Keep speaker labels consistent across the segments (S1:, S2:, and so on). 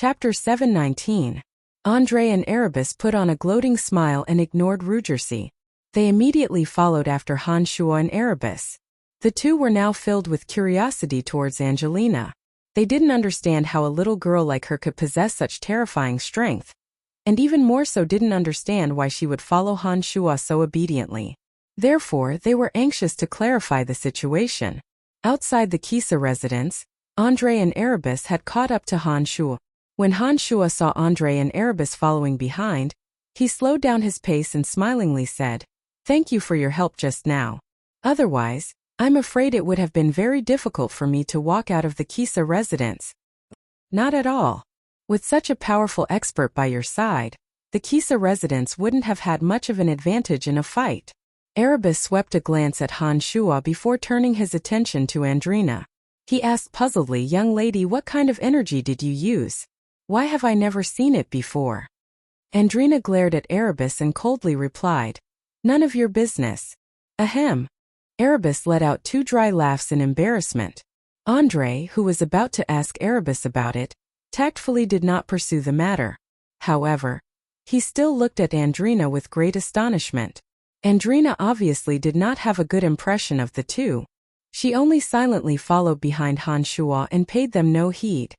S1: Chapter 719. Andre and Erebus put on a gloating smile and ignored Rugersi. They immediately followed after Han Shuo and Erebus. The two were now filled with curiosity towards Angelina. They didn't understand how a little girl like her could possess such terrifying strength, and even more so didn't understand why she would follow Han Shuo so obediently. Therefore, they were anxious to clarify the situation. Outside the Kisa residence, Andre and Erebus had caught up to Han Shuo. When Han Shuo saw Andre and Erebus following behind, he slowed down his pace and smilingly said, "Thank you for your help just now. Otherwise, I'm afraid it would have been very difficult for me to walk out of the Kisa residence." "Not at all. With such a powerful expert by your side, the Kisa residence wouldn't have had much of an advantage in a fight." Erebus swept a glance at Han Shuo before turning his attention to Andrina. He asked puzzledly, "Young lady, what kind of energy did you use? Why have I never seen it before?" Andrina glared at Erebus and coldly replied, "None of your business." Ahem. Erebus let out two dry laughs in embarrassment. Andre, who was about to ask Erebus about it, tactfully did not pursue the matter. However, he still looked at Andrina with great astonishment. Andrina obviously did not have a good impression of the two. She only silently followed behind Han Shuo and paid them no heed.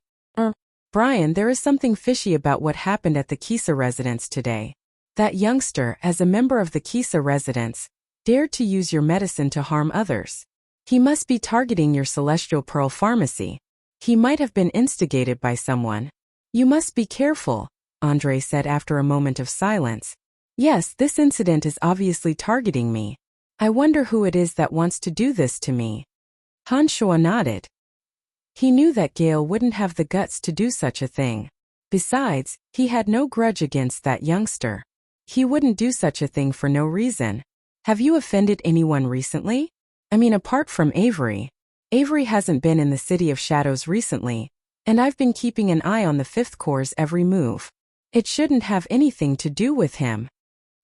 S1: Brian, there is something fishy about what happened at the Kisa residence today. That youngster, as a member of the Kisa residence, dared to use your medicine to harm others. He must be targeting your Celestial Pearl Pharmacy. He might have been instigated by someone. You must be careful, Andre said after a moment of silence. Yes, this incident is obviously targeting me. I wonder who it is that wants to do this to me. Han Shuo nodded. He knew that Gale wouldn't have the guts to do such a thing. Besides, he had no grudge against that youngster. He wouldn't do such a thing for no reason. Have you offended anyone recently? I mean, apart from Avery. Avery hasn't been in the City of Shadows recently, and I've been keeping an eye on the Fifth Corps' every move. It shouldn't have anything to do with him.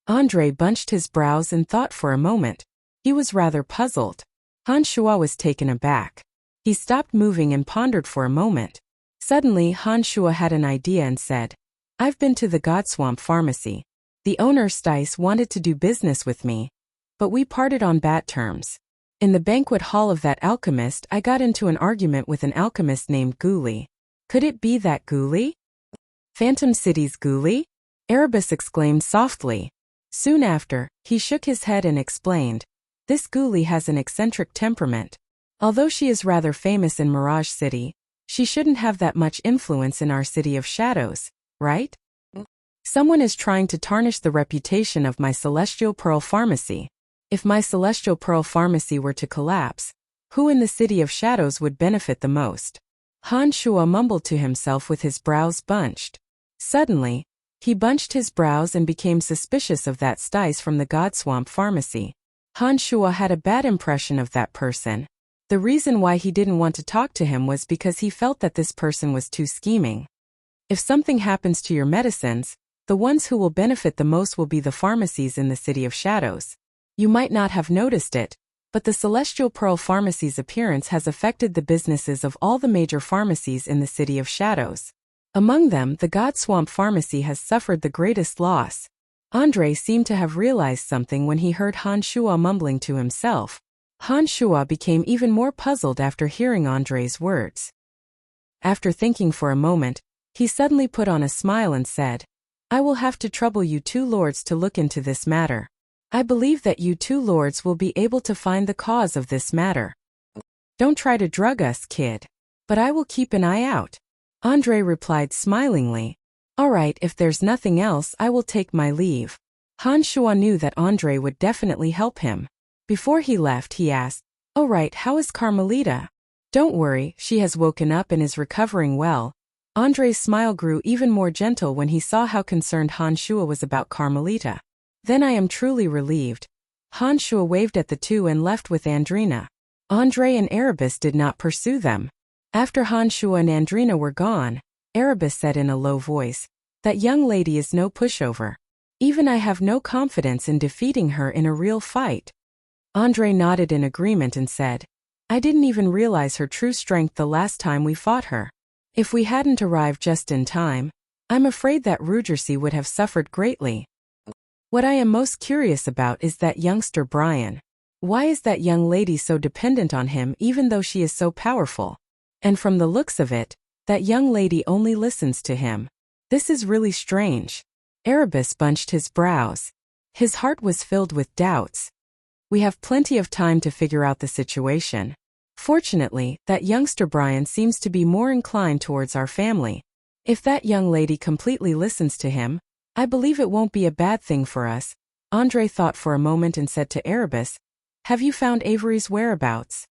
S1: Andre bunched his brows and thought for a moment. He was rather puzzled. Han Shuo was taken aback. He stopped moving and pondered for a moment. Suddenly, Han Shuo had an idea and said, "I've been to the Godswamp Pharmacy. The owner Stice wanted to do business with me, but we parted on bad terms. In the banquet hall of that alchemist, I got into an argument with an alchemist named Guli. Could it be that Guli? Phantom City's Guli?" Erebus exclaimed softly. Soon after, he shook his head and explained, "This Guli has an eccentric temperament. Although she is rather famous in Mirage City, she shouldn't have that much influence in our City of Shadows, right? Someone is trying to tarnish the reputation of my Celestial Pearl Pharmacy. If my Celestial Pearl Pharmacy were to collapse, who in the City of Shadows would benefit the most?" Han Shuo mumbled to himself with his brows bunched. Suddenly, he bunched his brows and became suspicious of that Stice from the Godswamp Pharmacy. Han Shuo had a bad impression of that person. The reason why he didn't want to talk to him was because he felt that this person was too scheming. If something happens to your medicines, the ones who will benefit the most will be the pharmacies in the City of Shadows. You might not have noticed it, but the Celestial Pearl Pharmacy's appearance has affected the businesses of all the major pharmacies in the City of Shadows. Among them, the Godswamp Pharmacy has suffered the greatest loss. Andre seemed to have realized something when he heard Han Shuo mumbling to himself. Han Shuo became even more puzzled after hearing Andre's words. After thinking for a moment, he suddenly put on a smile and said, "I will have to trouble you two lords to look into this matter. I believe that you two lords will be able to find the cause of this matter. Don't try to drug us, kid. But I will keep an eye out." Andre replied smilingly, "All right, if there's nothing else, I will take my leave." Han Shuo knew that Andre would definitely help him. Before he left, he asked, "All right, how is Carmelita?" "Don't worry, she has woken up and is recovering well." Andre's smile grew even more gentle when he saw how concerned Han Shuo was about Carmelita. "Then I am truly relieved." Han Shuo waved at the two and left with Andrina. Andre and Erebus did not pursue them. After Han Shuo and Andrina were gone, Erebus said in a low voice, "That young lady is no pushover. Even I have no confidence in defeating her in a real fight." Andre nodded in agreement and said, "I didn't even realize her true strength the last time we fought her." If we hadn't arrived just in time, I'm afraid that Rugersi would have suffered greatly. What I am most curious about is that youngster Brian. Why is that young lady so dependent on him even though she is so powerful? And from the looks of it, that young lady only listens to him. This is really strange. Erebus bunched his brows. His heart was filled with doubts. We have plenty of time to figure out the situation. Fortunately, that youngster Brian seems to be more inclined towards our family. If that young lady completely listens to him, I believe it won't be a bad thing for us. Andre thought for a moment and said to Erebus, "Have you found Avery's whereabouts?"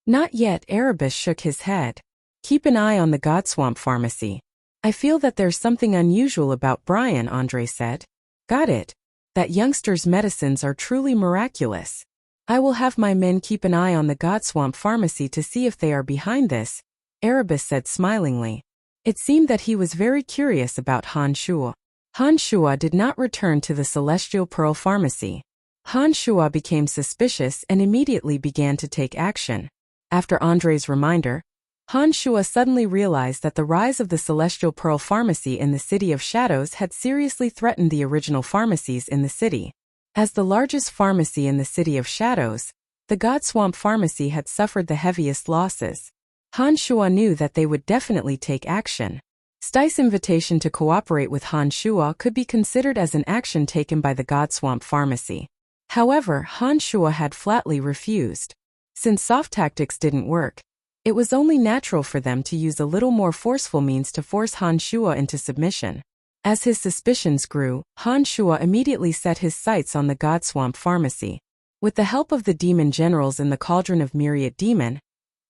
S1: "Not yet," Erebus shook his head. "Keep an eye on the Godswamp Pharmacy." "I feel that there's something unusual about Brian," Andre said. "Got it. That youngster's medicines are truly miraculous. I will have my men keep an eye on the Godswamp Pharmacy to see if they are behind this," Erebus said smilingly. It seemed that he was very curious about Han Shua. Han Shua did not return to the Celestial Pearl Pharmacy. Han Shua became suspicious and immediately began to take action. After Andre's reminder, Han Shua suddenly realized that the rise of the Celestial Pearl Pharmacy in the City of Shadows had seriously threatened the original pharmacies in the city. As the largest pharmacy in the City of Shadows, the Godswamp Pharmacy had suffered the heaviest losses. Han Shua knew that they would definitely take action. Stice's invitation to cooperate with Han Shua could be considered as an action taken by the Godswamp Pharmacy. However, Han Shua had flatly refused. Since soft tactics didn't work, it was only natural for them to use a little more forceful means to force Han Shua into submission. As his suspicions grew, Han Shua immediately set his sights on the Godswamp Pharmacy. With the help of the demon generals in the Cauldron of Myriad Demon,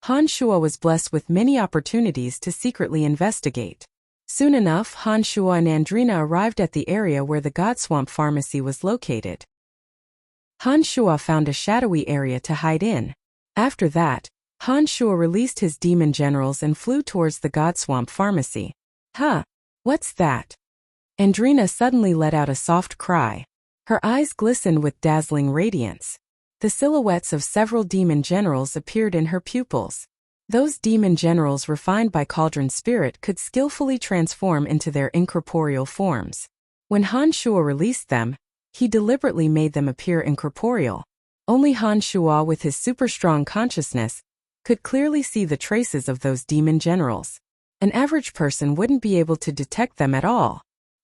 S1: Han Shua was blessed with many opportunities to secretly investigate. Soon enough, Han Shua and Andrina arrived at the area where the Godswamp Pharmacy was located. Han Shua found a shadowy area to hide in. After that, Han Shua released his demon generals and flew towards the Godswamp Pharmacy. "Huh? What's that?" Andrina suddenly let out a soft cry. Her eyes glistened with dazzling radiance. The silhouettes of several demon generals appeared in her pupils. Those demon generals refined by Cauldron Spirit could skillfully transform into their incorporeal forms. When Han Shua released them, he deliberately made them appear incorporeal. Only Han Shua with his super-strong consciousness could clearly see the traces of those demon generals. An average person wouldn't be able to detect them at all.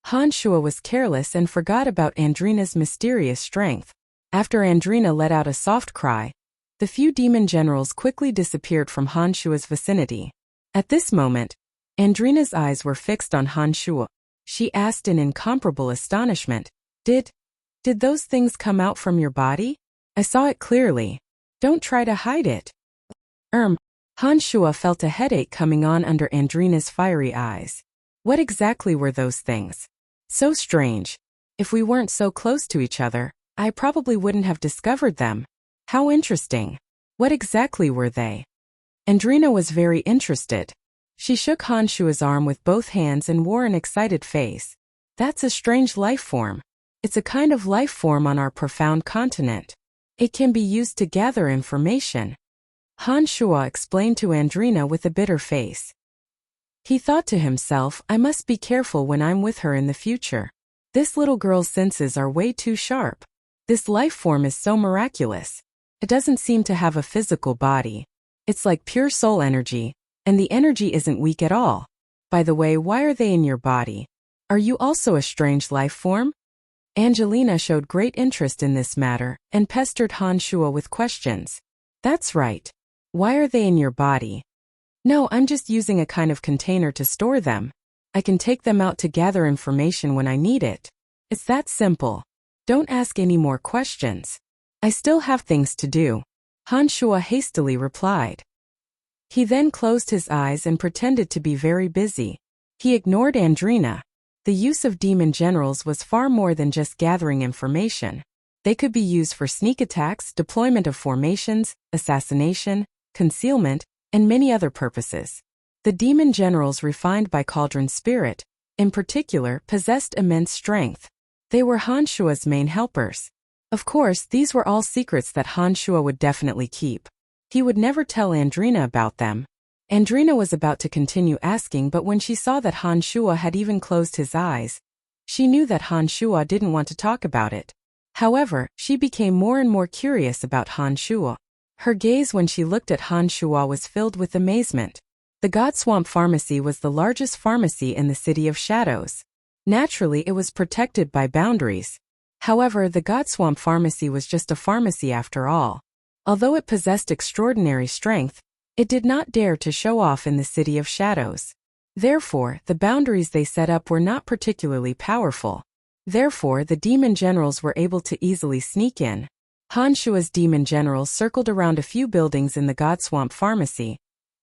S1: Han Shua was careless and forgot about Andrina's mysterious strength. After Andrina let out a soft cry, the few demon generals quickly disappeared from Han Shua's vicinity. At this moment, Andrina's eyes were fixed on Han Shua. She asked in incomparable astonishment, Did those things come out from your body? I saw it clearly. Don't try to hide it." Han Shua felt a headache coming on under Andrina's fiery eyes. What exactly were those things? So strange. If we weren't so close to each other, I probably wouldn't have discovered them. How interesting. What exactly were they? Andrina was very interested. She shook Han Shua's arm with both hands and wore an excited face. "That's a strange life form. It's a kind of life form on our profound continent. It can be used to gather information." Han Shua explained to Andrina with a bitter face. He thought to himself, "I must be careful when I'm with her in the future. This little girl's senses are way too sharp. This life form is so miraculous. It doesn't seem to have a physical body. It's like pure soul energy, and the energy isn't weak at all. By the way, why are they in your body? Are you also a strange life form?" Angelina showed great interest in this matter and pestered Han Shua with questions. "That's right. Why are they in your body?" "No, I'm just using a kind of container to store them. I can take them out to gather information when I need it. It's that simple. Don't ask any more questions. I still have things to do," Han Shua hastily replied. He then closed his eyes and pretended to be very busy. He ignored Andrina. The use of demon generals was far more than just gathering information. They could be used for sneak attacks, deployment of formations, assassination, concealment, and many other purposes. The demon generals refined by Cauldron Spirit, in particular, possessed immense strength. They were Han Shua's main helpers. Of course, these were all secrets that Han Shua would definitely keep. He would never tell Andrina about them. Andrina was about to continue asking, but when she saw that Han Shuo had even closed his eyes, she knew that Han Shuo didn't want to talk about it. However, she became more and more curious about Han Shuo. Her gaze when she looked at Han Shuo was filled with amazement. The God Swamp Pharmacy was the largest pharmacy in the City of Shadows. Naturally, it was protected by boundaries. However, the God Swamp Pharmacy was just a pharmacy after all. Although it possessed extraordinary strength, it did not dare to show off in the City of Shadows. Therefore, the boundaries they set up were not particularly powerful. Therefore, the demon generals were able to easily sneak in. Han Shuo's demon generals circled around a few buildings in the God Swamp Pharmacy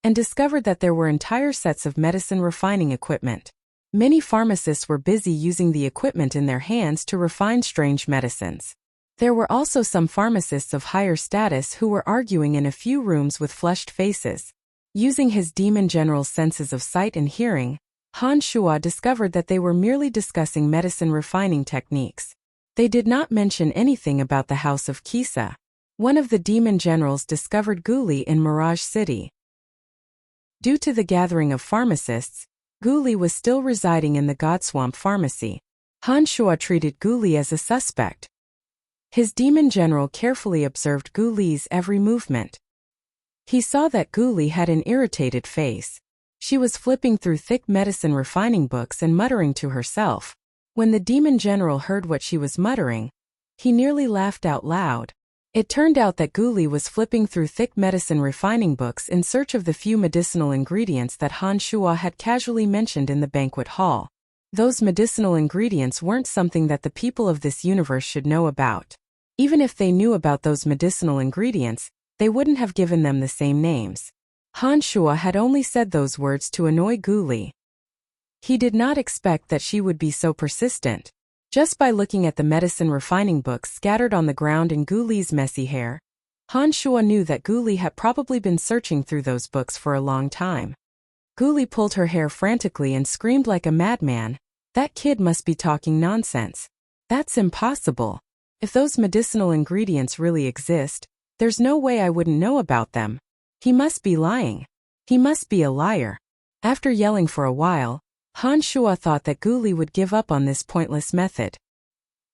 S1: and discovered that there were entire sets of medicine refining equipment. Many pharmacists were busy using the equipment in their hands to refine strange medicines. There were also some pharmacists of higher status who were arguing in a few rooms with flushed faces. Using his demon general's senses of sight and hearing, Han Shuo discovered that they were merely discussing medicine refining techniques. They did not mention anything about the House of Kisa. One of the demon generals discovered Guli in Mirage City. Due to the gathering of pharmacists, Guli was still residing in the God Swamp Pharmacy. Han Shuo treated Guli as a suspect. His demon general carefully observed Guli's every movement. He saw that Guli had an irritated face. She was flipping through thick medicine refining books and muttering to herself. When the demon general heard what she was muttering, he nearly laughed out loud. It turned out that Guli was flipping through thick medicine refining books in search of the few medicinal ingredients that Han Shuo had casually mentioned in the banquet hall. Those medicinal ingredients weren't something that the people of this universe should know about. Even if they knew about those medicinal ingredients, they wouldn't have given them the same names. Han Shuo had only said those words to annoy Guli. He did not expect that she would be so persistent. Just by looking at the medicine refining books scattered on the ground in Guli's messy hair, Han Shuo knew that Guli had probably been searching through those books for a long time. Guli pulled her hair frantically and screamed like a madman. That kid must be talking nonsense. That's impossible. If those medicinal ingredients really exist, there's no way I wouldn't know about them. He must be lying. He must be a liar. After yelling for a while, Han Shuo thought that Guli would give up on this pointless method.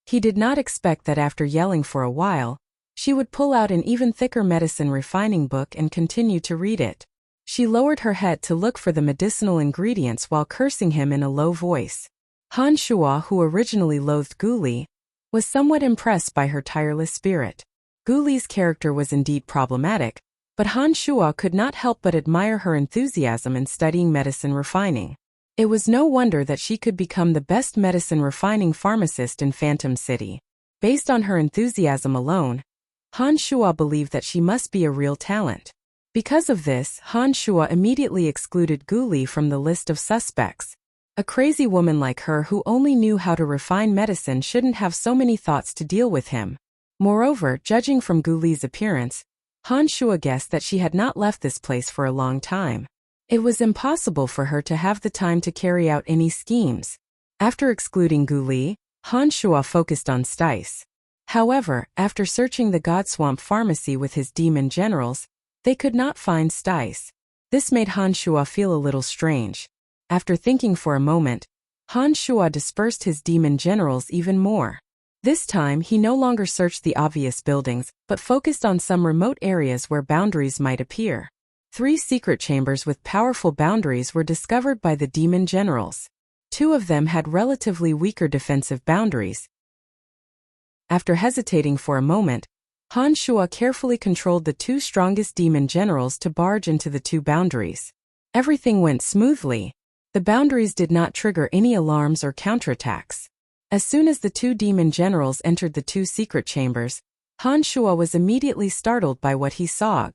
S1: He did not expect that after yelling for a while, she would pull out an even thicker medicine refining book and continue to read it. She lowered her head to look for the medicinal ingredients while cursing him in a low voice. Han Shuo, who originally loathed Guli, was somewhat impressed by her tireless spirit. Guli's character was indeed problematic, but Han Shuo could not help but admire her enthusiasm in studying medicine refining. It was no wonder that she could become the best medicine refining pharmacist in Phantom City. Based on her enthusiasm alone, Han Shuo believed that she must be a real talent. Because of this, Han Shuo immediately excluded Guli from the list of suspects. A crazy woman like her who only knew how to refine medicine shouldn't have so many thoughts to deal with him. Moreover, judging from Guli's appearance, Han Shuo guessed that she had not left this place for a long time. It was impossible for her to have the time to carry out any schemes. After excluding Guli, Han Shuo focused on Stice. However, after searching the God Swamp Pharmacy with his demon generals, they could not find Stice. This made Han Shuo feel a little strange. After thinking for a moment, Han Shuo dispersed his demon generals even more. This time he no longer searched the obvious buildings, but focused on some remote areas where boundaries might appear. 3 secret chambers with powerful boundaries were discovered by the demon generals. 2 of them had relatively weaker defensive boundaries. After hesitating for a moment, Han Shuo carefully controlled the 2 strongest demon generals to barge into the 2 boundaries. Everything went smoothly. The boundaries did not trigger any alarms or counterattacks. As soon as the 2 demon generals entered the 2 secret chambers, Han Shuo was immediately startled by what he saw.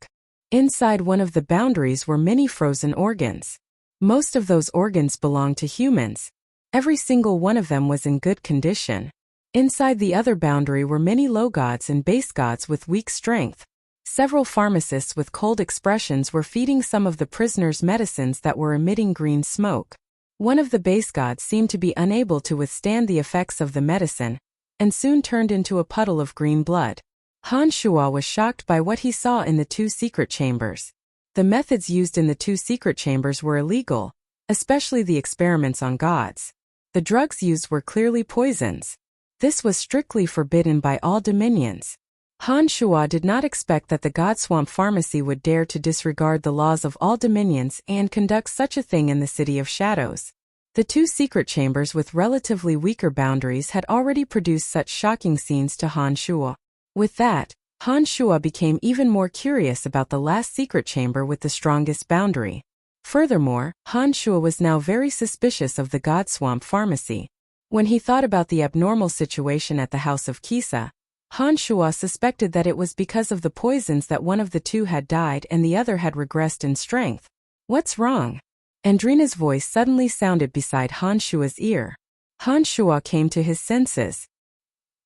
S1: Inside one of the boundaries were many frozen organs. Most of those organs belonged to humans. Every single one of them was in good condition. Inside the other boundary were many low gods and base gods with weak strength. Several pharmacists with cold expressions were feeding some of the prisoners medicines that were emitting green smoke. One of the base gods seemed to be unable to withstand the effects of the medicine, and soon turned into a puddle of green blood. Han Shuo was shocked by what he saw in the 2 secret chambers. The methods used in the 2 secret chambers were illegal, especially the experiments on gods. The drugs used were clearly poisons. This was strictly forbidden by all dominions. Han Shuo did not expect that the God Swamp Pharmacy would dare to disregard the laws of all dominions and conduct such a thing in the City of Shadows. The 2 secret chambers with relatively weaker boundaries had already produced such shocking scenes to Han Shuo. With that, Han Shuo became even more curious about the last secret chamber with the strongest boundary. Furthermore, Han Shuo was now very suspicious of the God Swamp Pharmacy. When he thought about the abnormal situation at the house of Kisa, Han Shuo suspected that it was because of the poisons that one of the 2 had died and the other had regressed in strength. What's wrong? Andrina's voice suddenly sounded beside Han Shuo's ear. Han Shuo came to his senses.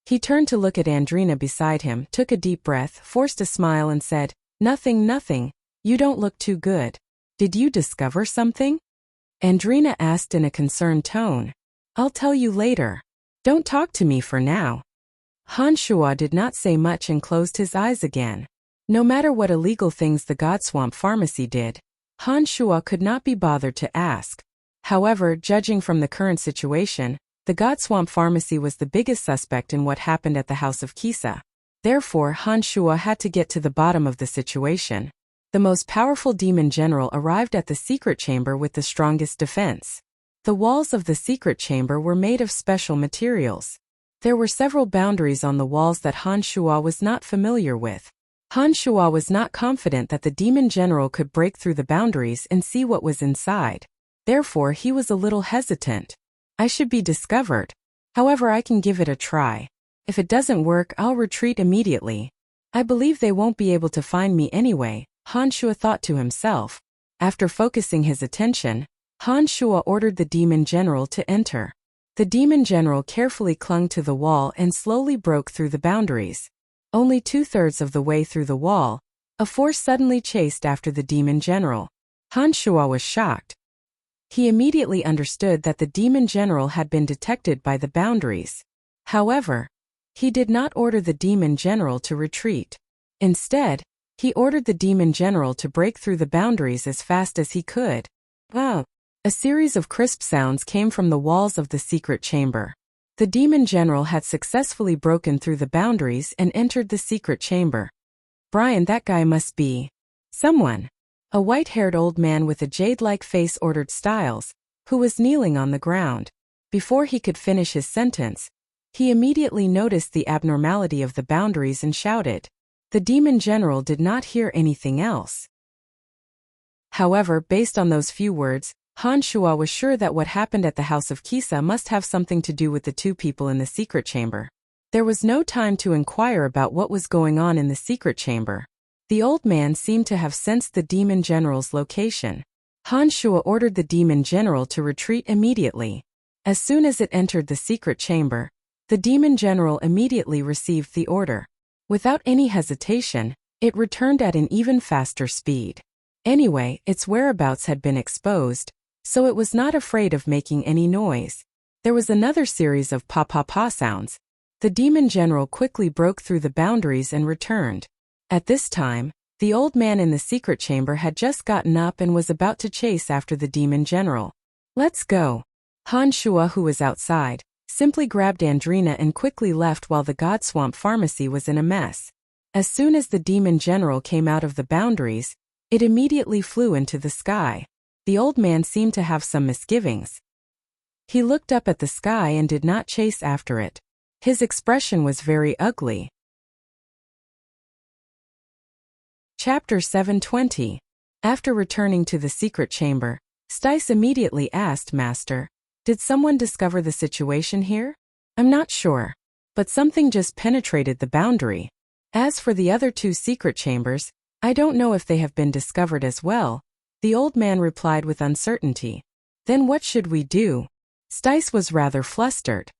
S1: He turned to look at Andrina beside him, took a deep breath, forced a smile and said, "Nothing, nothing. You don't look too good. Did you discover something?" Andrina asked in a concerned tone. "I'll tell you later. Don't talk to me for now." Han Shuo did not say much and closed his eyes again. No matter what illegal things the God Swamp Pharmacy did, Han Shuo could not be bothered to ask. However, judging from the current situation, the God Swamp Pharmacy was the biggest suspect in what happened at the house of Kisa. Therefore, Han Shuo had to get to the bottom of the situation. The most powerful demon general arrived at the secret chamber with the strongest defense. The walls of the secret chamber were made of special materials. There were several boundaries on the walls that Han Shuo was not familiar with. Han Shuo was not confident that the demon general could break through the boundaries and see what was inside. Therefore, he was a little hesitant. I should be discovered. However, I can give it a try. If it doesn't work, I'll retreat immediately. I believe they won't be able to find me anyway, Han Shuo thought to himself. After focusing his attention, Han Shuo ordered the demon general to enter. The demon general carefully clung to the wall and slowly broke through the boundaries. Only 2/3 of the way through the wall, a force suddenly chased after the demon general. Han Shuo was shocked. He immediately understood that the demon general had been detected by the boundaries. However, he did not order the demon general to retreat. Instead, he ordered the demon general to break through the boundaries as fast as he could. A series of crisp sounds came from the walls of the secret chamber. The demon general had successfully broken through the boundaries and entered the secret chamber. "Brian, that guy must be someone." A white-haired old man with a jade-like face ordered Styles, who was kneeling on the ground. Before he could finish his sentence, he immediately noticed the abnormality of the boundaries and shouted. The demon general did not hear anything else. However, based on those few words, Han Shuo was sure that what happened at the house of Kisa must have something to do with the 2 people in the secret chamber. There was no time to inquire about what was going on in the secret chamber. The old man seemed to have sensed the demon general's location. Han Shuo ordered the demon general to retreat immediately. As soon as it entered the secret chamber, the demon general immediately received the order. Without any hesitation, it returned at an even faster speed. Anyway, its whereabouts had been exposed, so it was not afraid of making any noise. There was another series of pa-pa-pa sounds. The demon general quickly broke through the boundaries and returned. At this time, the old man in the secret chamber had just gotten up and was about to chase after the demon general. "Let's go." Han Shuo, who was outside, simply grabbed Andrina and quickly left while the God Swamp Pharmacy was in a mess. As soon as the demon general came out of the boundaries, it immediately flew into the sky. The old man seemed to have some misgivings. He looked up at the sky and did not chase after it. His expression was very ugly. Chapter 720. After returning to the secret chamber, Stice immediately asked Master, "Did someone discover the situation here?" "I'm not sure, but something just penetrated the boundary. As for the other 2 secret chambers, I don't know if they have been discovered as well," the old man replied with uncertainty. "Then what should we do?" Stice was rather flustered.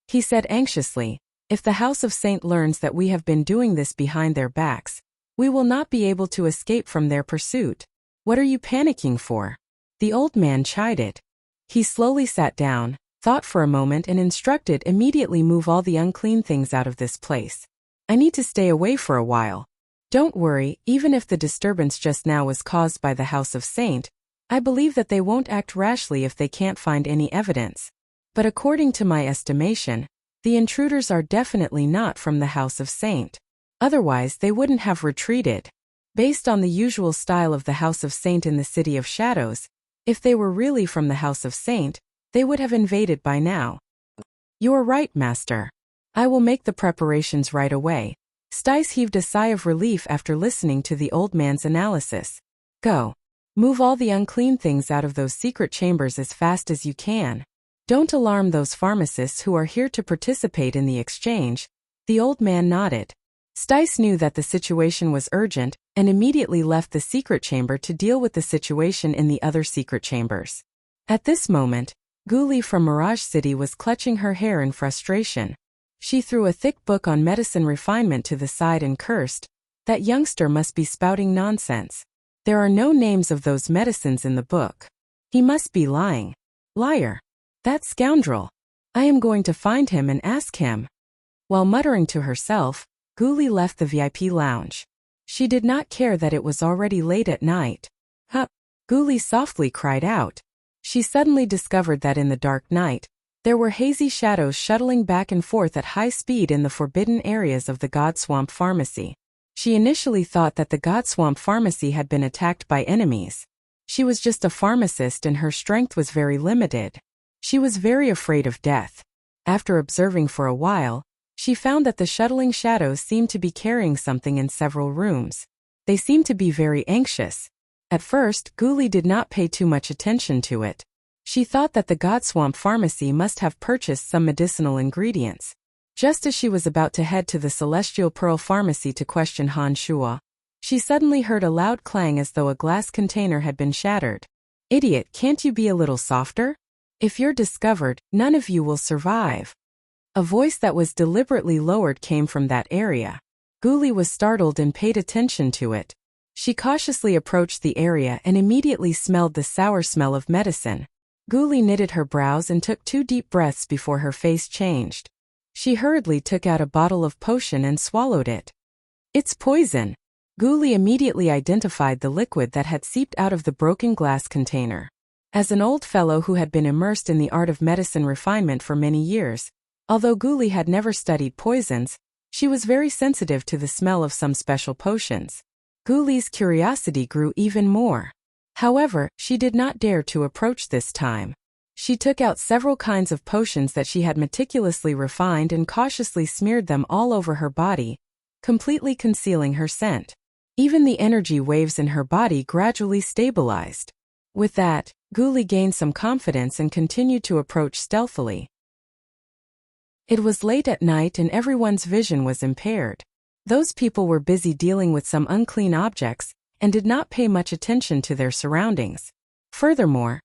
S1: He said anxiously, "If the House of Saint learns that we have been doing this behind their backs, we will not be able to escape from their pursuit. What are you panicking for?" The old man chided. He slowly sat down, thought for a moment and instructed immediately move all the unclean things out of this place. "I need to stay away for a while. Don't worry, even if the disturbance just now was caused by the House of Saint, I believe that they won't act rashly if they can't find any evidence. But according to my estimation, the intruders are definitely not from the House of Saint. Otherwise they wouldn't have retreated. Based on the usual style of the House of Saint in the City of Shadows, if they were really from the House of Saint, they would have invaded by now. You are right, Master. I will make the preparations right away. Stice heaved a sigh of relief after listening to the old man's analysis. Go. Move all the unclean things out of those secret chambers as fast as you can. Don't alarm those pharmacists who are here to participate in the exchange. The old man nodded. Stice knew that the situation was urgent and immediately left the secret chamber to deal with the situation in the other secret chambers. At this moment, Guli from Mirage City was clutching her hair in frustration. She threw a thick book on medicine refinement to the side and cursed. That youngster must be spouting nonsense. There are no names of those medicines in the book. He must be lying. Liar. That scoundrel. I am going to find him and ask him. While muttering to herself, Guli left the VIP lounge. She did not care that it was already late at night. Huh! Guli softly cried out. She suddenly discovered that in the dark night, there were hazy shadows shuttling back and forth at high speed in the forbidden areas of the God Swamp Pharmacy. She initially thought that the God Swamp Pharmacy had been attacked by enemies. She was just a pharmacist and her strength was very limited. She was very afraid of death. After observing for a while, she found that the shuttling shadows seemed to be carrying something in several rooms. They seemed to be very anxious. At first, Guli did not pay too much attention to it. She thought that the God Swamp Pharmacy must have purchased some medicinal ingredients. Just as she was about to head to the Celestial Pearl Pharmacy to question Han Shuo, she suddenly heard a loud clang as though a glass container had been shattered. Idiot, can't you be a little softer? If you're discovered, none of you will survive. A voice that was deliberately lowered came from that area. Guli was startled and paid attention to it. She cautiously approached the area and immediately smelled the sour smell of medicine. Guli knitted her brows and took 2 deep breaths before her face changed. She hurriedly took out a bottle of potion and swallowed it. It's poison. Guli immediately identified the liquid that had seeped out of the broken glass container. As an old fellow who had been immersed in the art of medicine refinement for many years, although Guli had never studied poisons, she was very sensitive to the smell of some special potions. Guli's curiosity grew even more. However, she did not dare to approach this time. She took out several kinds of potions that she had meticulously refined and cautiously smeared them all over her body, completely concealing her scent. Even the energy waves in her body gradually stabilized. With that, Guli gained some confidence and continued to approach stealthily. It was late at night and everyone's vision was impaired. Those people were busy dealing with some unclean objects and did not pay much attention to their surroundings. Furthermore,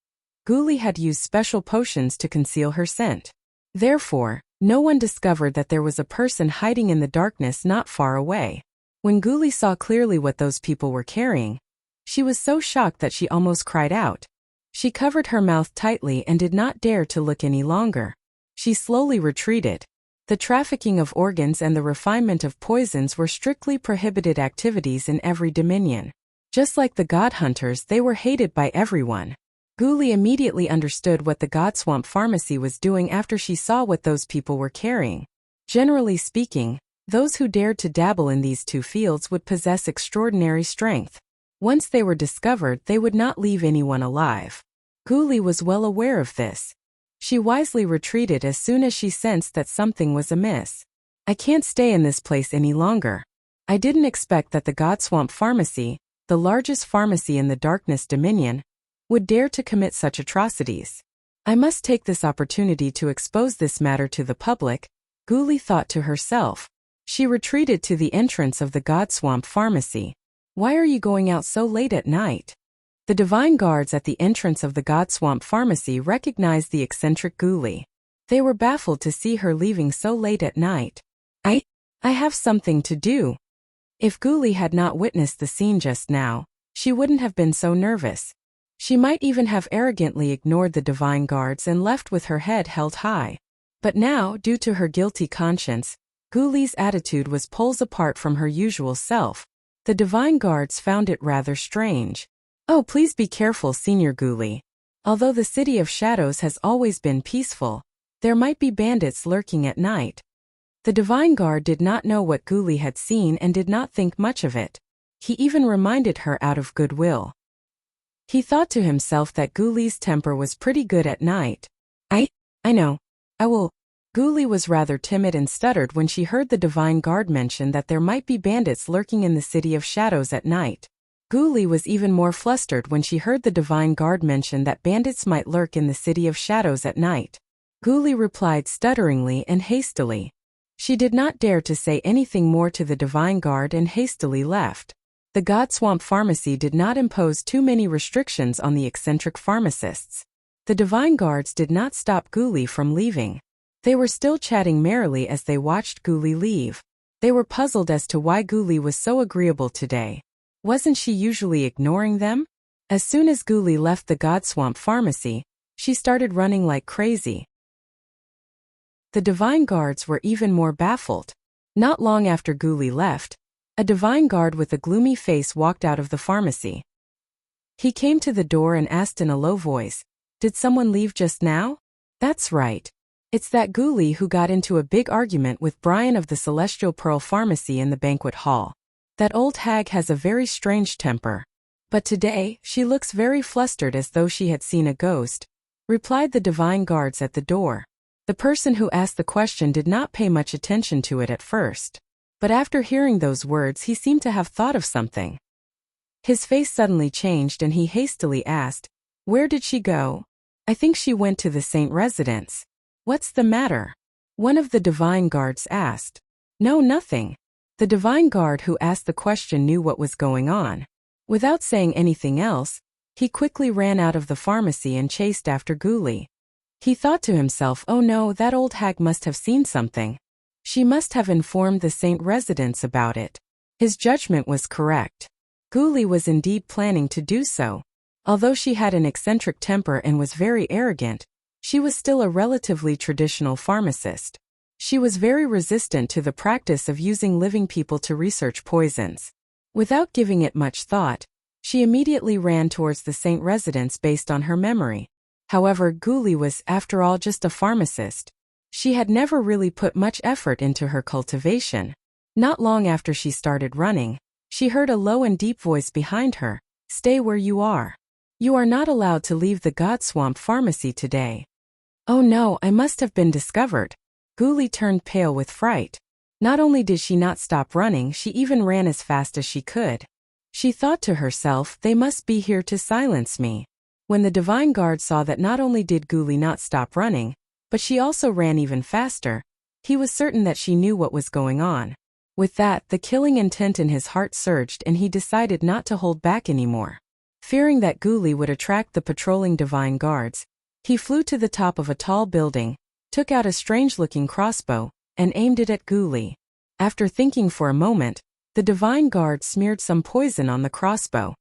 S1: Guli had used special potions to conceal her scent. Therefore, no one discovered that there was a person hiding in the darkness not far away. When Guli saw clearly what those people were carrying, she was so shocked that she almost cried out. She covered her mouth tightly and did not dare to look any longer. She slowly retreated. The trafficking of organs and the refinement of poisons were strictly prohibited activities in every dominion. Just like the God Hunters, they were hated by everyone. Guli immediately understood what the God Swamp Pharmacy was doing after she saw what those people were carrying. Generally speaking, those who dared to dabble in these 2 fields would possess extraordinary strength. Once they were discovered, they would not leave anyone alive. Guli was well aware of this. She wisely retreated as soon as she sensed that something was amiss. I can't stay in this place any longer. I didn't expect that the God Swamp Pharmacy, the largest pharmacy in the Darkness Dominion, would dare to commit such atrocities. I must take this opportunity to expose this matter to the public, Guli thought to herself. She retreated to the entrance of the God Swamp Pharmacy. Why are you going out so late at night? The divine guards at the entrance of the God Swamp Pharmacy recognized the eccentric Guli. They were baffled to see her leaving so late at night. I have something to do. If Guli had not witnessed the scene just now, she wouldn't have been so nervous. She might even have arrogantly ignored the divine guards and left with her head held high. But now, due to her guilty conscience, Guli's attitude was poles apart from her usual self. The divine guards found it rather strange. "Oh, please be careful, Senior Ghoulie. Although the City of Shadows has always been peaceful, there might be bandits lurking at night." The divine guard did not know what Ghoulie had seen and did not think much of it. He even reminded her out of goodwill. He thought to himself that Ghoulie's temper was pretty good at night. I know. I will. Ghoulie was rather timid and stuttered when she heard the divine guard mention that there might be bandits lurking in the City of Shadows at night. Ghoulie was even more flustered when she heard the divine guard mention that bandits might lurk in the City of Shadows at night. Ghoulie replied stutteringly and hastily. She did not dare to say anything more to the divine guard and hastily left. The Godswamp Pharmacy did not impose too many restrictions on the eccentric pharmacists. The divine guards did not stop Ghoulie from leaving. They were still chatting merrily as they watched Ghoulie leave. They were puzzled as to why Ghoulie was so agreeable today. Wasn't she usually ignoring them? As soon as Ghoulie left the Godswamp Pharmacy, she started running like crazy. The divine guards were even more baffled. Not long after Ghoulie left, a divine guard with a gloomy face walked out of the pharmacy. He came to the door and asked in a low voice, "Did someone leave just now?" "That's right. It's that Ghoulie who got into a big argument with Brian of the Celestial Pearl Pharmacy in the banquet hall. That old hag has a very strange temper. But today, she looks very flustered as though she had seen a ghost," replied the divine guards at the door. The person who asked the question did not pay much attention to it at first. But after hearing those words he seemed to have thought of something. His face suddenly changed and he hastily asked, "Where did she go?" "I think she went to the Saint residence." "What's the matter?" one of the divine guards asked. "No, nothing." The divine guard who asked the question knew what was going on. Without saying anything else, he quickly ran out of the pharmacy and chased after Ghoulie. He thought to himself, "Oh no, that old hag must have seen something. She must have informed the Saint residents about it." His judgment was correct. Ghoulie was indeed planning to do so. Although she had an eccentric temper and was very arrogant, she was still a relatively traditional pharmacist. She was very resistant to the practice of using living people to research poisons. Without giving it much thought, she immediately ran towards the Saint residence based on her memory. However, Ghoulie was, after all, just a pharmacist. She had never really put much effort into her cultivation. Not long after she started running, she heard a low and deep voice behind her, "Stay where you are. You are not allowed to leave the Godswamp Pharmacy today." "Oh no, I must have been discovered." Ghoulie turned pale with fright. Not only did she not stop running, she even ran as fast as she could. She thought to herself, "They must be here to silence me." When the divine guard saw that not only did Ghoulie not stop running, but she also ran even faster, he was certain that she knew what was going on. With that, the killing intent in his heart surged and he decided not to hold back anymore. Fearing that Ghoulie would attract the patrolling divine guards, he flew to the top of a tall building, took out a strange-looking crossbow, and aimed it at Ghoulie. After thinking for a moment, the divine guard smeared some poison on the crossbow.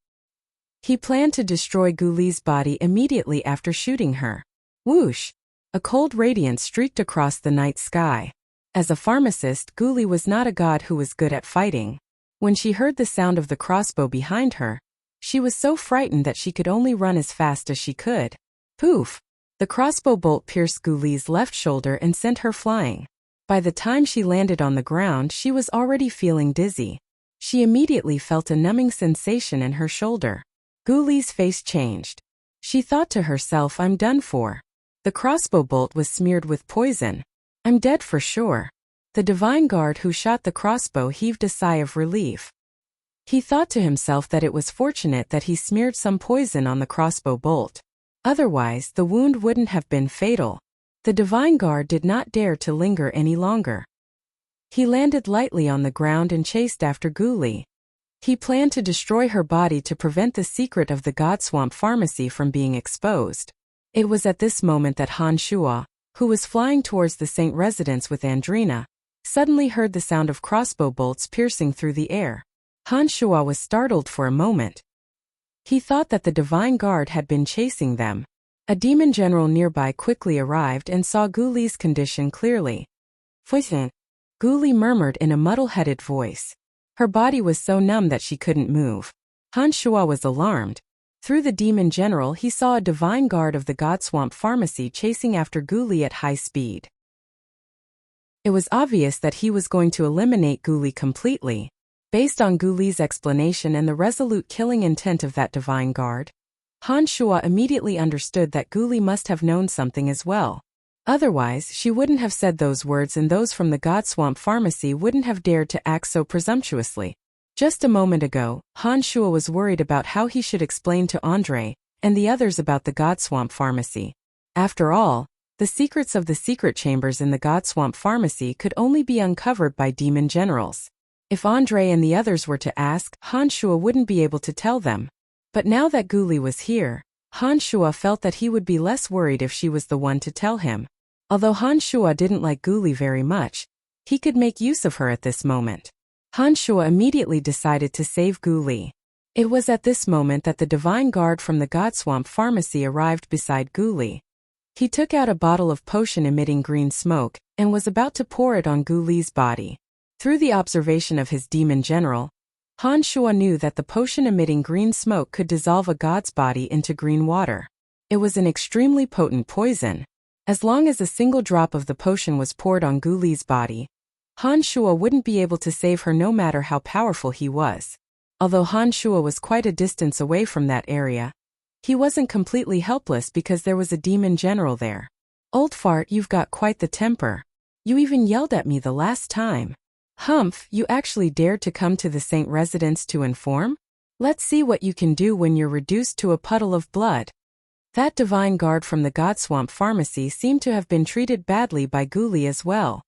S1: He planned to destroy Ghoulie's body immediately after shooting her. Whoosh! A cold radiance streaked across the night sky. As a pharmacist, Ghoulie was not a god who was good at fighting. When she heard the sound of the crossbow behind her, she was so frightened that she could only run as fast as she could. Poof! The crossbow bolt pierced Ghoulie's left shoulder and sent her flying. By the time she landed on the ground, she was already feeling dizzy. She immediately felt a numbing sensation in her shoulder. Ghoulie's face changed. She thought to herself, "I'm done for. The crossbow bolt was smeared with poison. I'm dead for sure." The divine guard who shot the crossbow heaved a sigh of relief. He thought to himself that it was fortunate that he smeared some poison on the crossbow bolt. Otherwise, the wound wouldn't have been fatal. The divine guard did not dare to linger any longer. He landed lightly on the ground and chased after Ghoulie. He planned to destroy her body to prevent the secret of the Godswamp Pharmacy from being exposed. It was at this moment that Han Shua, who was flying towards the Saint residence with Andrina, suddenly heard the sound of crossbow bolts piercing through the air. Han Shua was startled for a moment. He thought that the divine guard had been chasing them. A demon general nearby quickly arrived and saw Ghoulie's condition clearly. "Poison," Ghoulie murmured in a muddle-headed voice. Her body was so numb that she couldn't move. Han Shuo was alarmed. Through the demon general he saw a divine guard of the God Swamp Pharmacy chasing after Gu Li at high speed. It was obvious that he was going to eliminate Gu Li completely. Based on Gu Li's explanation and the resolute killing intent of that divine guard, Han Shuo immediately understood that Gu Li must have known something as well. Otherwise, she wouldn't have said those words and those from the God Swamp Pharmacy wouldn't have dared to act so presumptuously. Just a moment ago, Han Shuo was worried about how he should explain to Andre and the others about the God Swamp Pharmacy. After all, the secrets of the secret chambers in the God Swamp Pharmacy could only be uncovered by demon generals. If Andre and the others were to ask, Han Shuo wouldn't be able to tell them. But now that Gu Li was here, Han Shuo felt that he would be less worried if she was the one to tell him. Although Han Shuo didn't like Gu Li very much, he could make use of her at this moment. Han Shuo immediately decided to save Gu Li. It was at this moment that the divine guard from the God Swamp Pharmacy arrived beside Gu Li. He took out a bottle of potion emitting green smoke and was about to pour it on Gu Li's body. Through the observation of his demon general, Han Shuo knew that the potion emitting green smoke could dissolve a god's body into green water. It was an extremely potent poison. As long as a single drop of the potion was poured on Gu Li's body, Han Shuo wouldn't be able to save her no matter how powerful he was. Although Han Shuo was quite a distance away from that area, he wasn't completely helpless because there was a demon general there. "Old fart, you've got quite the temper. You even yelled at me the last time. Humph, you actually dared to come to the Saint residence to inform? Let's see what you can do when you're reduced to a puddle of blood." That divine guard from the God Swamp Pharmacy seemed to have been treated badly by Gu Li as well.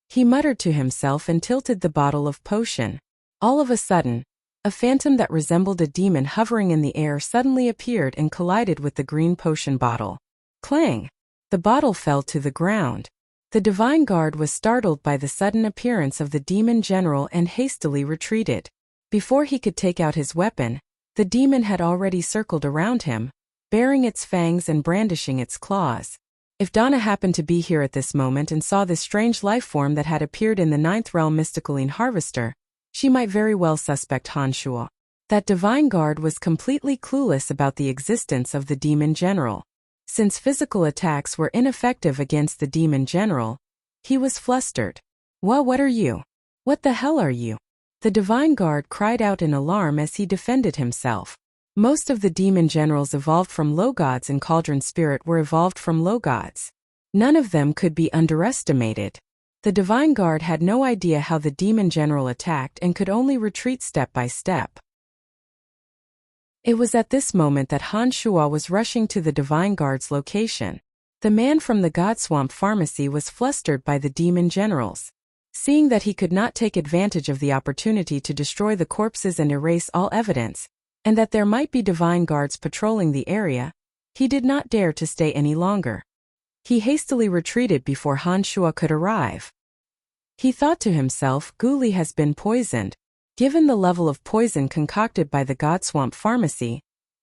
S1: He muttered to himself and tilted the bottle of potion. All of a sudden, a phantom that resembled a demon hovering in the air suddenly appeared and collided with the green potion bottle. Clang! The bottle fell to the ground. The divine guard was startled by the sudden appearance of the demon general and hastily retreated. Before he could take out his weapon, the demon had already circled around him, baring its fangs and brandishing its claws. If Donna happened to be here at this moment and saw this strange life form that had appeared in the ninth realm mysticaline harvester, she might very well suspect Han Shuo. That divine guard was completely clueless about the existence of the demon general. Since physical attacks were ineffective against the demon general, he was flustered. What are you? What the hell are you?" The divine guard cried out in alarm as he defended himself. Most of the demon generals evolved from low gods and Cauldron Spirit were evolved from low gods. None of them could be underestimated. The divine guard had no idea how the demon general attacked and could only retreat step by step. It was at this moment that Han Shuo was rushing to the divine guard's location. The man from the God Swamp Pharmacy was flustered by the demon generals. Seeing that he could not take advantage of the opportunity to destroy the corpses and erase all evidence, and that there might be divine guards patrolling the area, he did not dare to stay any longer. He hastily retreated before Han Shuo could arrive. He thought to himself, Gu Li has been poisoned. Given the level of poison concocted by the God Swamp Pharmacy,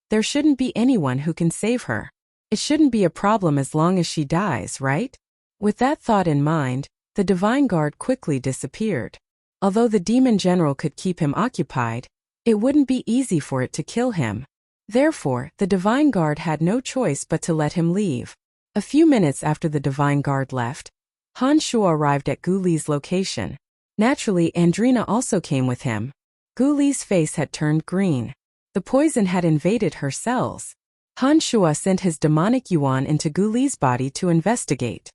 S1: there shouldn't be anyone who can save her. It shouldn't be a problem as long as she dies, right? With that thought in mind, the divine guard quickly disappeared. Although the demon general could keep him occupied, it wouldn't be easy for it to kill him. Therefore, the divine guard had no choice but to let him leave. A few minutes after the divine guard left, Han Shuo arrived at Gu Li's location. Naturally, Andrina also came with him. Gu Li's face had turned green. The poison had invaded her cells. Han Shuo sent his demonic yuan into Gu Li's body to investigate.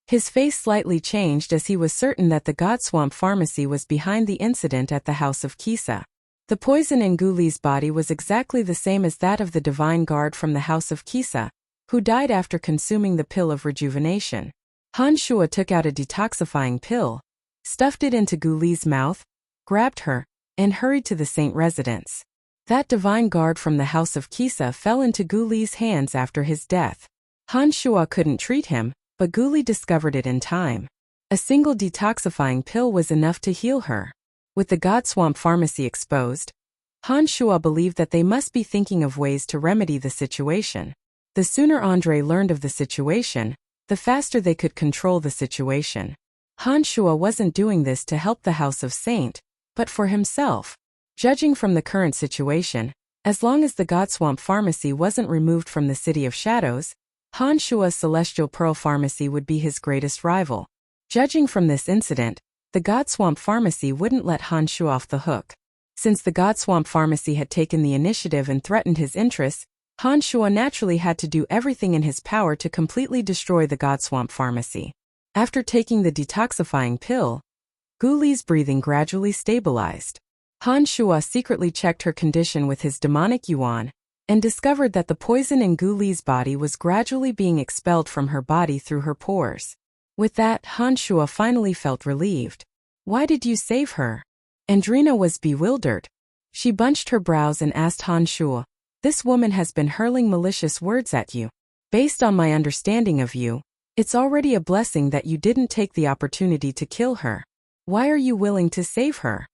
S1: His face slightly changed as he was certain that the God Swamp Pharmacy was behind the incident at the house of Kisa. The poison in Gu Li's body was exactly the same as that of the divine guard from the house of Kisa, who died after consuming the pill of rejuvenation. Han Shuo took out a detoxifying pill, stuffed it into Gu Li's mouth, grabbed her, and hurried to the saint residence. That divine guard from the house of Kisa fell into Gu Li's hands after his death. Han Shuo couldn't treat him, but Gu Li discovered it in time. A single detoxifying pill was enough to heal her. With the God Swamp Pharmacy exposed, Han Shuo believed that they must be thinking of ways to remedy the situation. The sooner Andre learned of the situation, the faster they could control the situation. Han Shuo wasn't doing this to help the House of Saint, but for himself. Judging from the current situation, as long as the Godswamp Pharmacy wasn't removed from the City of Shadows, Han Shua's Celestial Pearl Pharmacy would be his greatest rival. Judging from this incident, the Godswamp Pharmacy wouldn't let Han Shua off the hook. Since the Godswamp Pharmacy had taken the initiative and threatened his interests, Han Shua naturally had to do everything in his power to completely destroy the Godswamp Pharmacy. After taking the detoxifying pill, Gu Li's breathing gradually stabilized. Han Shua secretly checked her condition with his demonic yuan, and discovered that the poison in Gu Li's body was gradually being expelled from her body through her pores. With that, Han Shua finally felt relieved. Why did you save her? Andrina was bewildered. She bunched her brows and asked Han Shua, "This woman has been hurling malicious words at you. Based on my understanding of you, it's already a blessing that you didn't take the opportunity to kill her. Why are you willing to save her?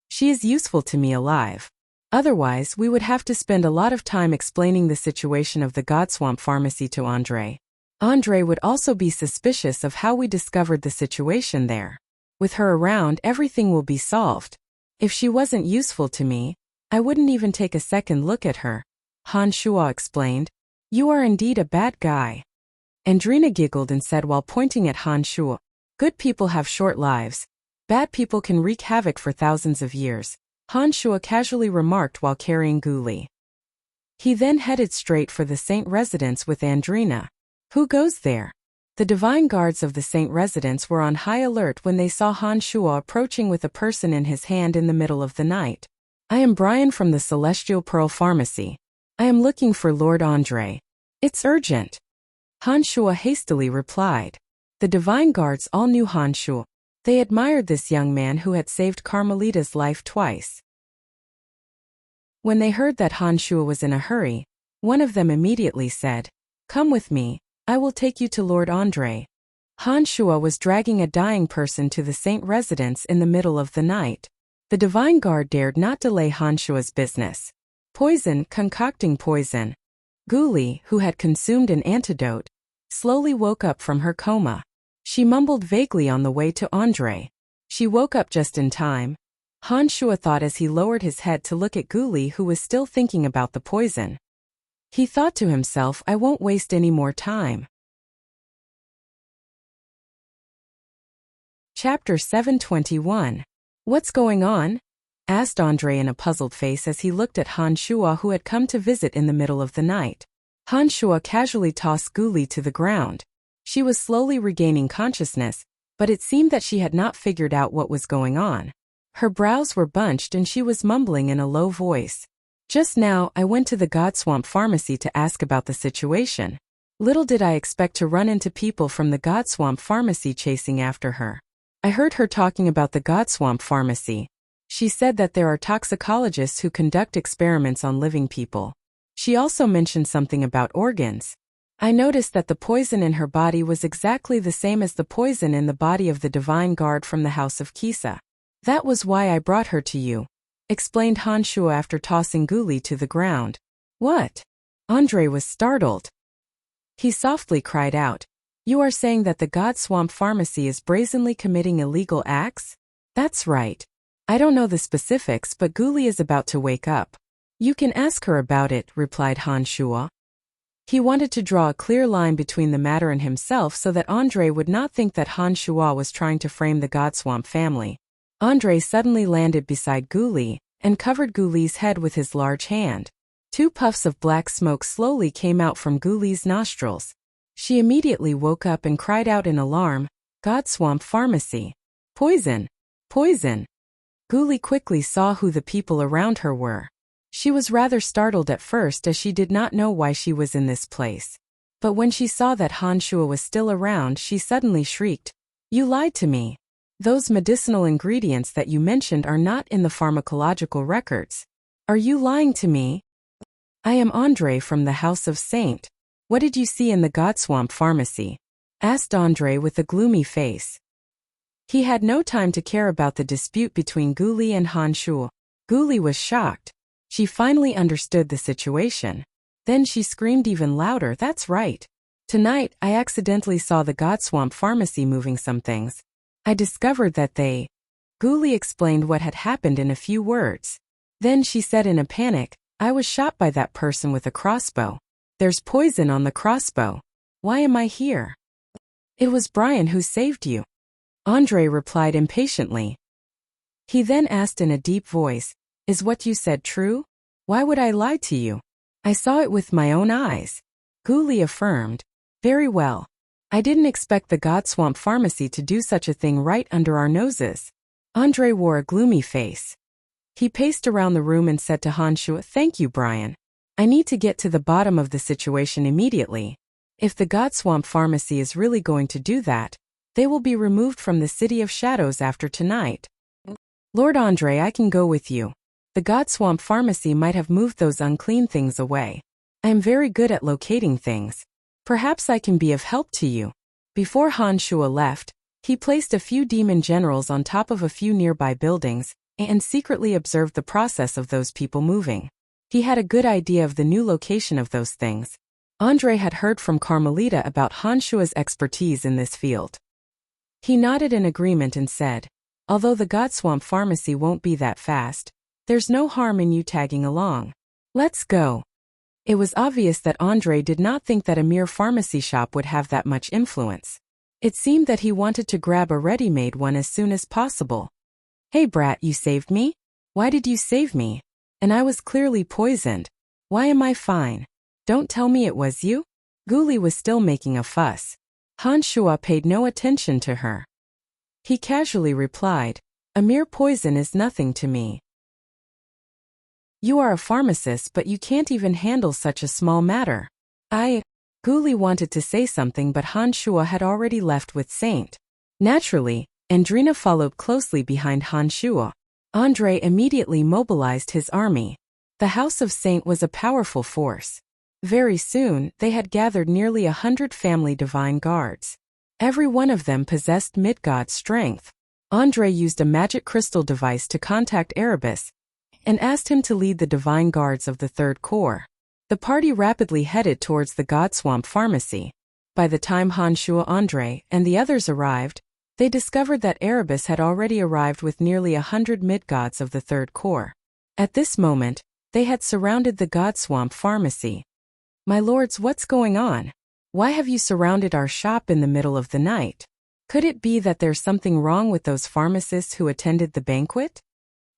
S1: She is useful to me alive. Otherwise, we would have to spend a lot of time explaining the situation of the Godswamp Pharmacy to Andre. Andre would also be suspicious of how we discovered the situation there. With her around, everything will be solved. If she wasn't useful to me, I wouldn't even take a second look at her," Han Shua explained. "You are indeed a bad guy." Andrina giggled and said while pointing at Han Shua, "Good people have short lives. Bad people can wreak havoc for thousands of years," Han Shua casually remarked while carrying Gu Li. He then headed straight for the Saint residence with Andrina. Who goes there? The divine guards of the Saint residence were on high alert when they saw Han Shua approaching with a person in his hand in the middle of the night. "I am Brian from the Celestial Pearl Pharmacy. I am looking for Lord Andre. It's urgent," Han Shua hastily replied. The divine guards all knew Han Shua. They admired this young man who had saved Carmelita's life twice. When they heard that Han Shua was in a hurry, one of them immediately said, "Come with me, I will take you to Lord Andre." Han Shua was dragging a dying person to the Saint residence in the middle of the night. The divine guard dared not delay Han Shua's business. Concocting poison. Gu Li, who had consumed an antidote, slowly woke up from her coma. She mumbled vaguely on the way to Andre. She woke up just in time. Han Shua thought as he lowered his head to look at Gu Li, who was still thinking about the poison. He thought to himself, "I won't waste any more time." Chapter 721. "What's going on?" asked Andre in a puzzled face as he looked at Han Shua, who had come to visit in the middle of the night. Han Shua casually tossed Gu Li to the ground. She was slowly regaining consciousness, but it seemed that she had not figured out what was going on. Her brows were bunched and she was mumbling in a low voice. "Just now, I went to the Godswamp Pharmacy to ask about the situation. Little did I expect to run into people from the Godswamp Pharmacy chasing after her. I heard her talking about the Godswamp Pharmacy. She said that there are toxicologists who conduct experiments on living people. She also mentioned something about organs. I noticed that the poison in her body was exactly the same as the poison in the body of the divine guard from the House of Kisa. That was why I brought her to you," explained Han Shua after tossing Gu Li to the ground. "What?" Andre was startled. He softly cried out, "You are saying that the Godswamp Pharmacy is brazenly committing illegal acts?" "That's right. I don't know the specifics, but Gu Li is about to wake up. You can ask her about it," replied Han Shua. He wanted to draw a clear line between the matter and himself so that Andre would not think that Han Shua was trying to frame the Godswamp family. Andre suddenly landed beside Gu Li and covered Gu Li's head with his large hand. 2 puffs of black smoke slowly came out from Gu Li's nostrils. She immediately woke up and cried out in alarm, "Godswamp Pharmacy! Poison! Poison!" Gu Li quickly saw who the people around her were. She was rather startled at first as she did not know why she was in this place. But when she saw that Han Shua was still around, she suddenly shrieked, "You lied to me! Those medicinal ingredients that you mentioned are not in the pharmacological records. Are you lying to me?" "I am Andre from the House of Saint. What did you see in the Godswamp Pharmacy?" asked Andre with a gloomy face. He had no time to care about the dispute between Gu Li and Han Shua. Gu Li was shocked. She finally understood the situation. Then she screamed even louder, "That's right. Tonight, I accidentally saw the Godswamp Pharmacy moving some things. I discovered that they Guli explained what had happened in a few words. Then she said in a panic, I was shot by that person with a crossbow. There's poison on the crossbow. Why am I here? It was Brian who saved you. Andre replied impatiently. He then asked in a deep voice, Is what you said true? Why would I lie to you? I saw it with my own eyes. Guli affirmed. Very well. I didn't expect the Godswamp Pharmacy to do such a thing right under our noses. Andre wore a gloomy face. He paced around the room and said to Hanshua, Thank you, Brian. I need to get to the bottom of the situation immediately. If the Godswamp Pharmacy is really going to do that, they will be removed from the City of Shadows after tonight. Lord Andre, I can go with you. The Godswamp Pharmacy might have moved those unclean things away. I am very good at locating things. Perhaps I can be of help to you. Before Hanshua left, he placed a few demon generals on top of a few nearby buildings and secretly observed the process of those people moving. He had a good idea of the new location of those things. Andre had heard from Carmelita about Hanshua's expertise in this field. He nodded in agreement and said, Although the Godswamp Pharmacy won't be that fast, there's no harm in you tagging along. Let's go. It was obvious that Andre did not think that a mere pharmacy shop would have that much influence. It seemed that he wanted to grab a ready-made one as soon as possible. Hey brat, you saved me? Why did you save me? And I was clearly poisoned. Why am I fine? Don't tell me it was you? Guli was still making a fuss. Hanshua paid no attention to her. He casually replied, A mere poison is nothing to me. You are a pharmacist, but you can't even handle such a small matter. Guli wanted to say something, but Hanshua had already left with Saint. Naturally, Andrina followed closely behind Hanshua. Andre immediately mobilized his army. The House of Saint was a powerful force. Very soon, they had gathered nearly 100 family divine guards. Every one of them possessed mid-god strength. Andre used a magic crystal device to contact Erebus and asked him to lead the divine guards of the Third Corps. The party rapidly headed towards the Godswamp Pharmacy. By the time Hanshua, Andre, and the others arrived, they discovered that Erebus had already arrived with nearly 100 mid-gods of the Third Corps. At this moment, they had surrounded the Godswamp Pharmacy. My lords, what's going on? Why have you surrounded our shop in the middle of the night? Could it be that there's something wrong with those pharmacists who attended the banquet?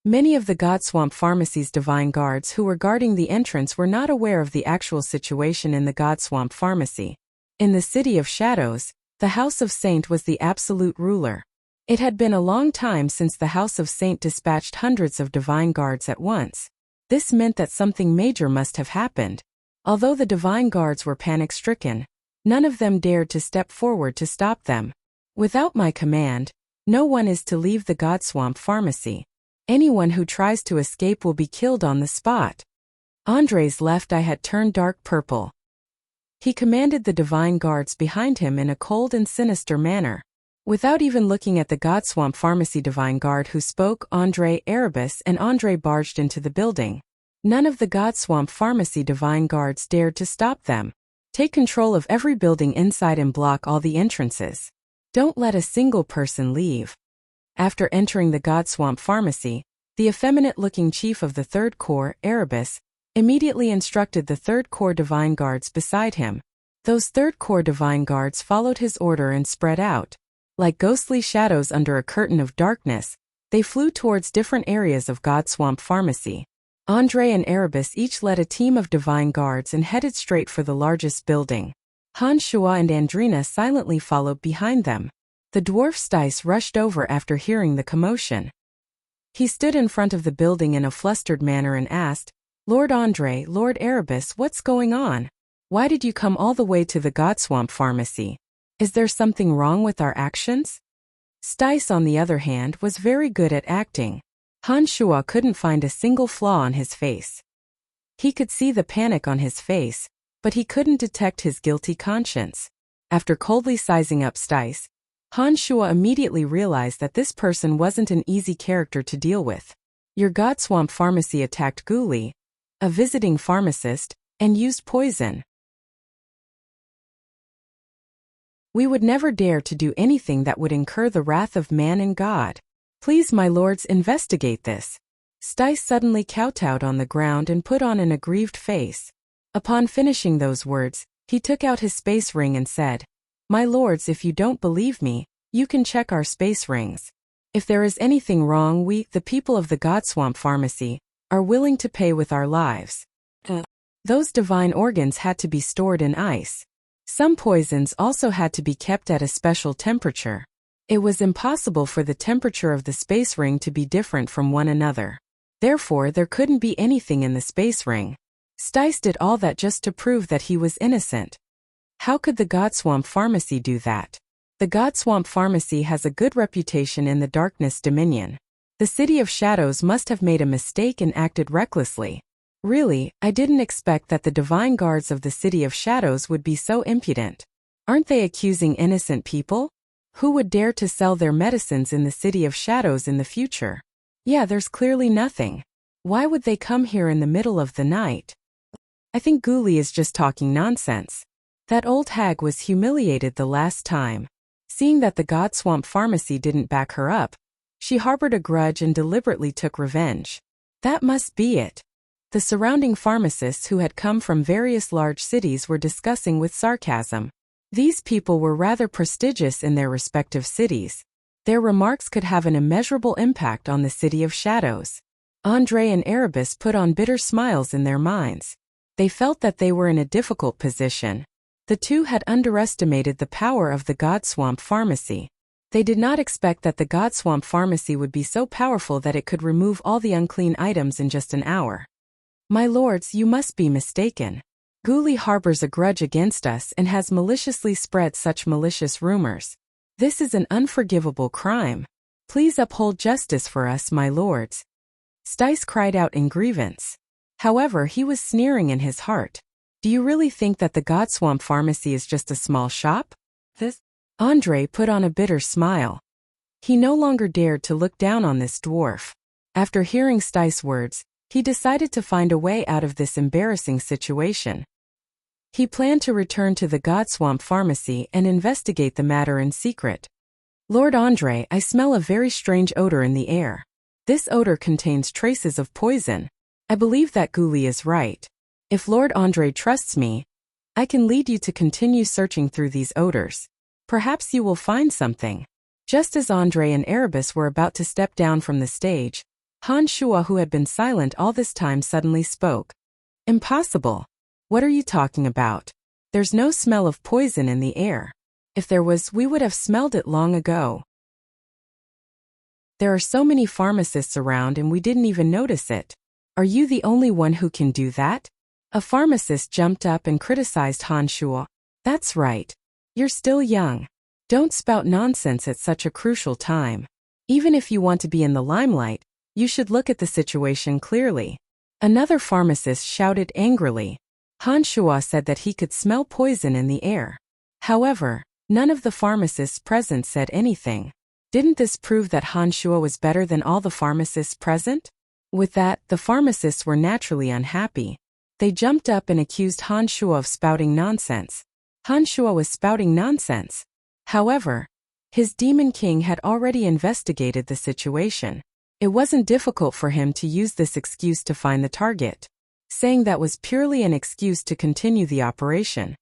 S1: Many of the Godswamp Pharmacy's divine guards who were guarding the entrance were not aware of the actual situation in the Godswamp Pharmacy. In the City of Shadows, the House of Saint was the absolute ruler. It had been a long time since the House of Saint dispatched hundreds of divine guards at once. This meant that something major must have happened. Although the divine guards were panic-stricken, none of them dared to step forward to stop them. Without my command, no one is to leave the Godswamp Pharmacy. Anyone who tries to escape will be killed on the spot. Andre's left eye had turned dark purple. He commanded the divine guards behind him in a cold and sinister manner. Without even looking at the Godswamp Pharmacy divine guard who spoke, Erebus and Andre barged into the building. None of the Godswamp Pharmacy divine guards dared to stop them. Take control of every building inside and block all the entrances. Don't let a single person leave. After entering the Godswamp Pharmacy, the effeminate-looking chief of the Third Corps, Erebus, immediately instructed the Third Corps divine guards beside him. Those Third Corps divine guards followed his order and spread out. Like ghostly shadows under a curtain of darkness, they flew towards different areas of Godswamp Pharmacy. Andre and Erebus each led a team of divine guards and headed straight for the largest building. Hanshua and Andrina silently followed behind them. The dwarf Stice rushed over after hearing the commotion. He stood in front of the building in a flustered manner and asked, Lord Andre, Lord Erebus, what's going on? Why did you come all the way to the Godswamp Pharmacy? Is there something wrong with our actions? Stice, on the other hand, was very good at acting. Hanshua couldn't find a single flaw on his face. He could see the panic on his face, but he couldn't detect his guilty conscience. After coldly sizing up Stice, Hanshua immediately realized that this person wasn't an easy character to deal with. Your Godswamp Pharmacy attacked Guli, a visiting pharmacist, and used poison. We would never dare to do anything that would incur the wrath of man and God. Please, my lords, investigate this. Stice suddenly kowtowed on the ground and put on an aggrieved face. Upon finishing those words, he took out his space ring and said, My lords, if you don't believe me, you can check our space rings. If there is anything wrong, we, the people of the Godswamp Pharmacy, are willing to pay with our lives. Those divine organs had to be stored in ice. Some poisons also had to be kept at a special temperature. It was impossible for the temperature of the space ring to be different from one another. Therefore, there couldn't be anything in the space ring. Stice did all that just to prove that he was innocent. How could the Godswamp Pharmacy do that? The Godswamp Pharmacy has a good reputation in the Darkness Dominion. The City of Shadows must have made a mistake and acted recklessly. Really, I didn't expect that the divine guards of the City of Shadows would be so impudent. Aren't they accusing innocent people? Who would dare to sell their medicines in the City of Shadows in the future? Yeah, there's clearly nothing. Why would they come here in the middle of the night? I think Ghoulie is just talking nonsense. That old hag was humiliated the last time. Seeing that the Godswamp Pharmacy didn't back her up, she harbored a grudge and deliberately took revenge. That must be it. The surrounding pharmacists who had come from various large cities were discussing with sarcasm. These people were rather prestigious in their respective cities. Their remarks could have an immeasurable impact on the City of Shadows. Andre and Erebus put on bitter smiles in their minds. They felt that they were in a difficult position. The two had underestimated the power of the Godswamp Pharmacy. They did not expect that the Godswamp Pharmacy would be so powerful that it could remove all the unclean items in just an hour. My lords, you must be mistaken. Ghoulie harbors a grudge against us and has maliciously spread such malicious rumors. This is an unforgivable crime. Please uphold justice for us, my lords. Stice cried out in grievance. However, he was sneering in his heart. Do you really think that the Godswamp Pharmacy is just a small shop? Andre put on a bitter smile. He no longer dared to look down on this dwarf. After hearing Stice's words, he decided to find a way out of this embarrassing situation. He planned to return to the Godswamp Pharmacy and investigate the matter in secret. Lord Andre, I smell a very strange odor in the air. This odor contains traces of poison. I believe that Ghoulie is right. If Lord Andre trusts me, I can lead you to continue searching through these odors. Perhaps you will find something. Just as Andre and Erebus were about to step down from the stage, Han Shua, who had been silent all this time, suddenly spoke. Impossible. What are you talking about? There's no smell of poison in the air. If there was, we would have smelled it long ago. There are so many pharmacists around and we didn't even notice it. Are you the only one who can do that? A pharmacist jumped up and criticized Han Shua. That's right. You're still young. Don't spout nonsense at such a crucial time. Even if you want to be in the limelight, you should look at the situation clearly. Another pharmacist shouted angrily. Han Shua said that he could smell poison in the air. However, none of the pharmacists present said anything. Didn't this prove that Han Shua was better than all the pharmacists present? With that, the pharmacists were naturally unhappy. They jumped up and accused Han Shua of spouting nonsense. Han Shua was spouting nonsense. However, his demon king had already investigated the situation. It wasn't difficult for him to use this excuse to find the target, saying that was purely an excuse to continue the operation.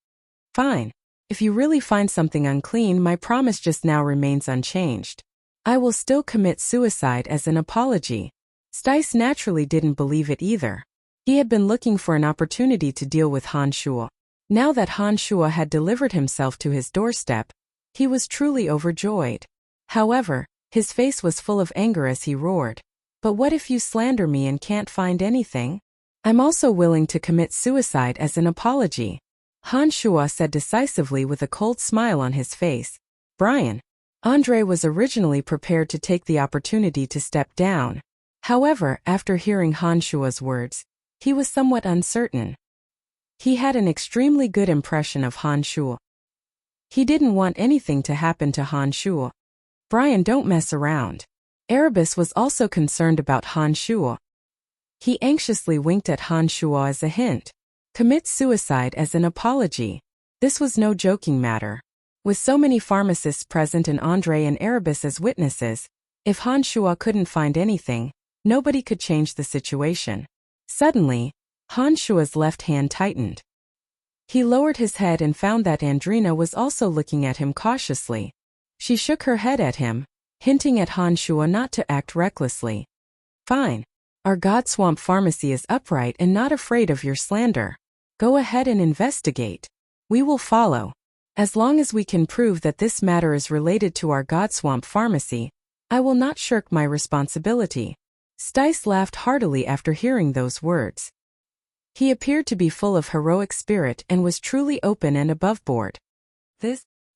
S1: Fine. If you really find something unclean, my promise just now remains unchanged. I will still commit suicide as an apology. Stice naturally didn't believe it either. He had been looking for an opportunity to deal with Han Shua. Now that Han Shua had delivered himself to his doorstep, he was truly overjoyed. However, his face was full of anger as he roared. But what if you slander me and can't find anything? I'm also willing to commit suicide as an apology. Han Shua said decisively with a cold smile on his face. Brian. Andre was originally prepared to take the opportunity to step down. However, after hearing Han Shua's words, he was somewhat uncertain. He had an extremely good impression of Han Shua. He didn't want anything to happen to Han Shua. Brian, don't mess around. Erebus was also concerned about Han Shua. He anxiously winked at Han Shua as a hint. Commit suicide as an apology. This was no joking matter. With so many pharmacists present and Andre and Erebus as witnesses, If Han Shuo couldn't find anything, nobody could change the situation. Suddenly, Han Shuo's left hand tightened. He lowered his head and found that Andrina was also looking at him cautiously. She shook her head at him, hinting at Han Shuo not to act recklessly. Fine. Our God Swamp Pharmacy is upright and not afraid of your slander. Go ahead and investigate. We will follow. As long as we can prove that this matter is related to our God Swamp Pharmacy, I will not shirk my responsibility. Stice laughed heartily after hearing those words. He appeared to be full of heroic spirit and was truly open and aboveboard.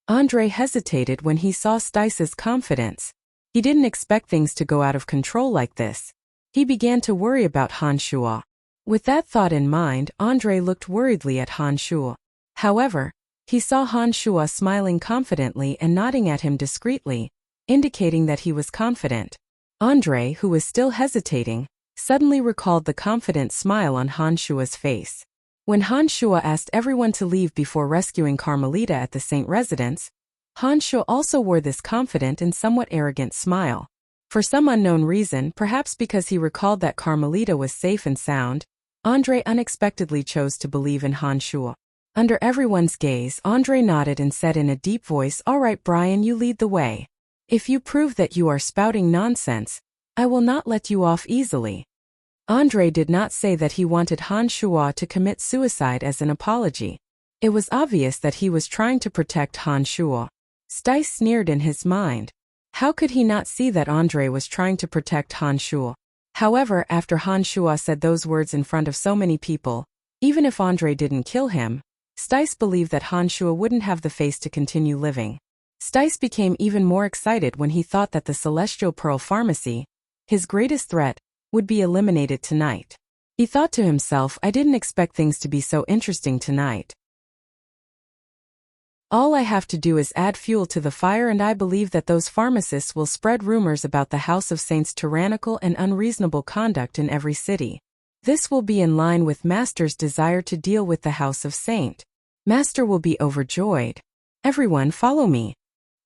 S1: Andre hesitated when he saw Stice's confidence. He didn't expect things to go out of control like this. He began to worry about Han Shuo. With that thought in mind, Andre looked worriedly at Han Shuo. However, he saw Han Shuo smiling confidently and nodding at him discreetly, indicating that he was confident. Andre, who was still hesitating, suddenly recalled the confident smile on Han Shuo's face. When Han Shuo asked everyone to leave before rescuing Carmelita at the Saint residence, Han Shuo also wore this confident and somewhat arrogant smile. For some unknown reason, perhaps because he recalled that Carmelita was safe and sound, Andre unexpectedly chose to believe in Han Shuo. Under everyone's gaze, Andre nodded and said in a deep voice, "All right, Brian, you lead the way. If you prove that you are spouting nonsense, I will not let you off easily." Andre did not say that he wanted Han Shuo to commit suicide as an apology. It was obvious that he was trying to protect Han Shuo. Stice sneered in his mind. How could he not see that Andre was trying to protect Han Shuo? However, after Han Shuo said those words in front of so many people, even if Andre didn't kill him, Stice believed that Han Shuo wouldn't have the face to continue living. Stice became even more excited when he thought that the Celestial Pearl Pharmacy, his greatest threat, would be eliminated tonight. He thought to himself, I didn't expect things to be so interesting tonight. All I have to do is add fuel to the fire, and I believe that those pharmacists will spread rumors about the House of Saints' tyrannical and unreasonable conduct in every city. This will be in line with Master's desire to deal with the House of Saint. Master will be overjoyed. Everyone follow me.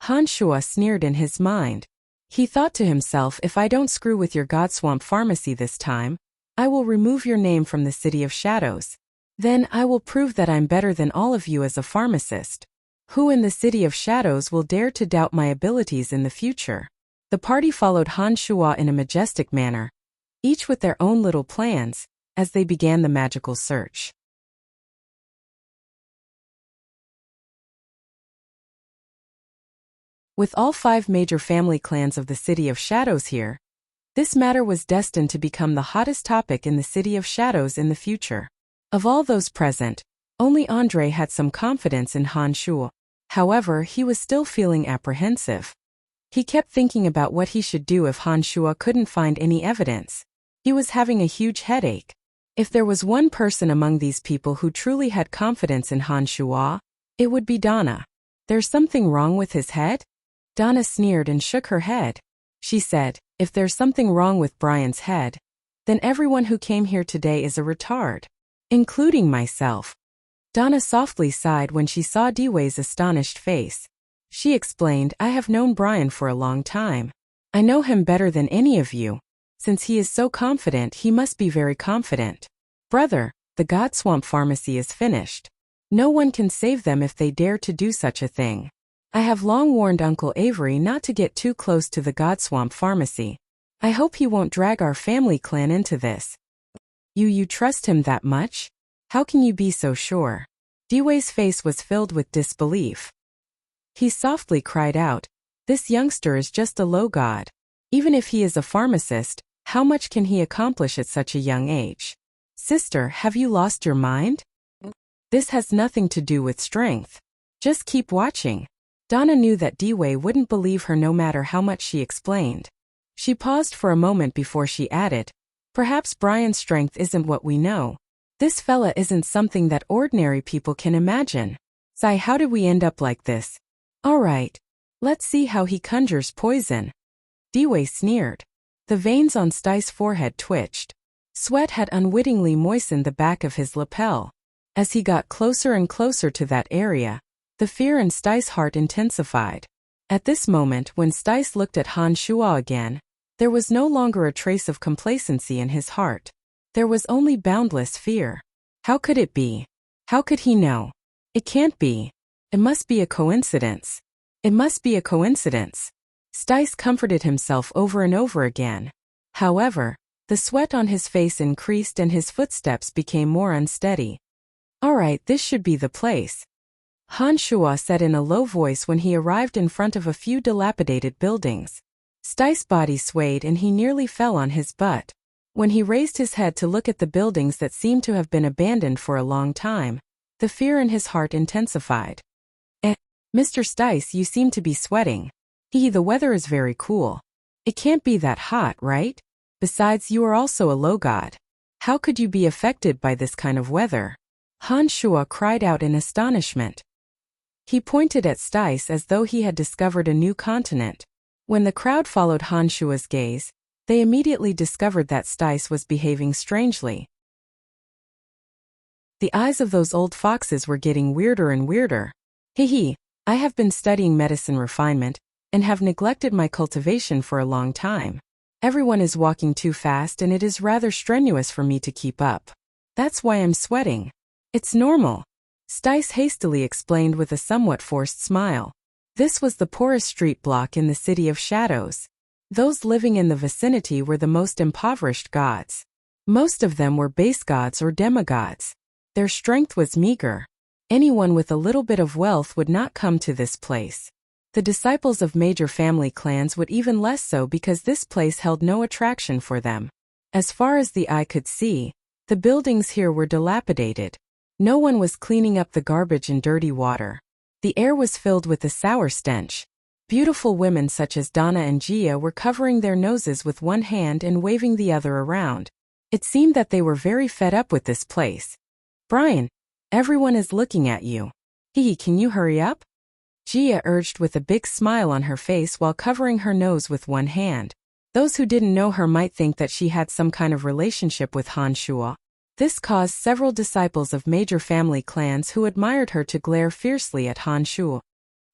S1: Han Shuo sneered in his mind. He thought to himself, if I don't screw with your Godswamp Pharmacy this time, I will remove your name from the City of Shadows. Then I will prove that I'm better than all of you as a pharmacist. Who in the City of Shadows will dare to doubt my abilities in the future? The party followed Han Shuo in a majestic manner, each with their own little plans, as they began the magical search. With all 5 major family clans of the City of Shadows here, this matter was destined to become the hottest topic in the City of Shadows in the future. Of all those present, only Andre had some confidence in Han Shuo. However, he was still feeling apprehensive. He kept thinking about what he should do if Han Shuo couldn't find any evidence. He was having a huge headache. If there was one person among these people who truly had confidence in Han Shuo, it would be Donna. There's something wrong with his head? Donna sneered and shook her head. She said, if there's something wrong with Brian's head, then everyone who came here today is a retard, including myself. Donna softly sighed when she saw Dewey's astonished face. She explained, I have known Brian for a long time. I know him better than any of you. Since he is so confident, he must be very confident. Brother, the Godswamp Pharmacy is finished. No one can save them if they dare to do such a thing. I have long warned Uncle Avery not to get too close to the Godswamp Pharmacy. I hope he won't drag our family clan into this. You trust him that much? How can you be so sure? Dewey's face was filled with disbelief. He softly cried out, this youngster is just a low god. Even if he is a pharmacist, how much can he accomplish at such a young age? Sister, have you lost your mind? This has nothing to do with strength. Just keep watching. Donna knew that Dewey wouldn't believe her no matter how much she explained. She paused for a moment before she added, perhaps Brian's strength isn't what we know. This fella isn't something that ordinary people can imagine. Sai, how did we end up like this? All right. Let's see how he conjures poison. Dewey sneered. The veins on Stice's forehead twitched. Sweat had unwittingly moistened the back of his lapel. As he got closer and closer to that area, the fear in Stice's heart intensified. At this moment, when Stice looked at Han Shuo again, there was no longer a trace of complacency in his heart. There was only boundless fear. How could it be? How could he know? It can't be. It must be a coincidence. It must be a coincidence. Stice comforted himself over and over again. However, the sweat on his face increased and his footsteps became more unsteady. All right, this should be the place, Han Shuo said in a low voice when he arrived in front of a few dilapidated buildings. Stice's body swayed and he nearly fell on his butt. When he raised his head to look at the buildings that seemed to have been abandoned for a long time, the fear in his heart intensified. Mr. Stice, you seem to be sweating. The weather is very cool. It can't be that hot, right? Besides, you are also a low god. How could you be affected by this kind of weather? Han Shuo cried out in astonishment. He pointed at Stice as though he had discovered a new continent. When the crowd followed Han Shuo's gaze, they immediately discovered that Stice was behaving strangely. The eyes of those old foxes were getting weirder and weirder. I have been studying medicine refinement, and have neglected my cultivation for a long time. Everyone is walking too fast and it is rather strenuous for me to keep up. That's why I'm sweating. It's normal, Stice hastily explained with a somewhat forced smile. This was the poorest street block in the City of Shadows. Those living in the vicinity were the most impoverished gods. Most of them were base gods or demigods. Their strength was meager. Anyone with a little bit of wealth would not come to this place. The disciples of major family clans would even less so because this place held no attraction for them. As far as the eye could see, the buildings here were dilapidated. No one was cleaning up the garbage and dirty water. The air was filled with a sour stench. Beautiful women such as Donna and Gia were covering their noses with one hand and waving the other around. It seemed that they were very fed up with this place. Brian, everyone is looking at you. Can you hurry up? Gia urged with a big smile on her face while covering her nose with one hand. Those who didn't know her might think that she had some kind of relationship with Han Shuo. This caused several disciples of major family clans who admired her to glare fiercely at Han Shuo.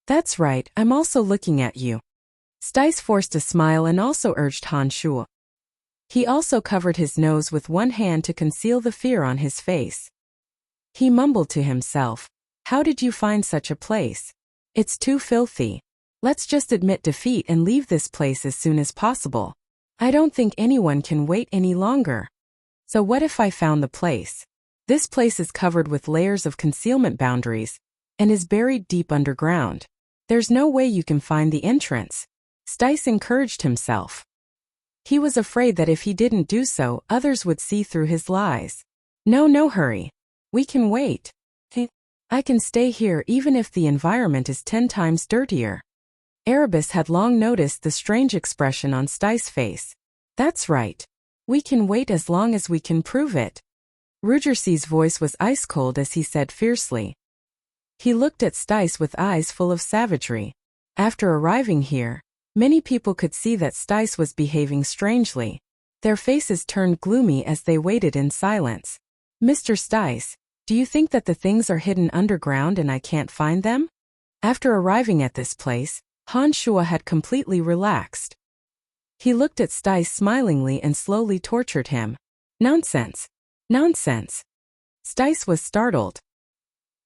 S1: That's right, I'm also looking at you. Stice forced a smile and also urged Han Shuo. He also covered his nose with one hand to conceal the fear on his face. He mumbled to himself, "How did you find such a place? It's too filthy. Let's just admit defeat and leave this place as soon as possible. I don't think anyone can wait any longer. So what if I found the place? This place is covered with layers of concealment boundaries and is buried deep underground. There's no way you can find the entrance." Stice encouraged himself. He was afraid that if he didn't do so, others would see through his lies. No hurry. We can wait. I can stay here even if the environment is 10 times dirtier. Erebus had long noticed the strange expression on Stice's face. That's right. We can wait as long as we can prove it. Rugersi's voice was ice cold as he said fiercely. He looked at Stice with eyes full of savagery. After arriving here, many people could see that Stice was behaving strangely. Their faces turned gloomy as they waited in silence. Mr. Stice, do you think that the things are hidden underground and I can't find them? After arriving at this place, Han Shuo had completely relaxed. He looked at Stice smilingly and slowly tortured him. Nonsense. Nonsense. Stice was startled.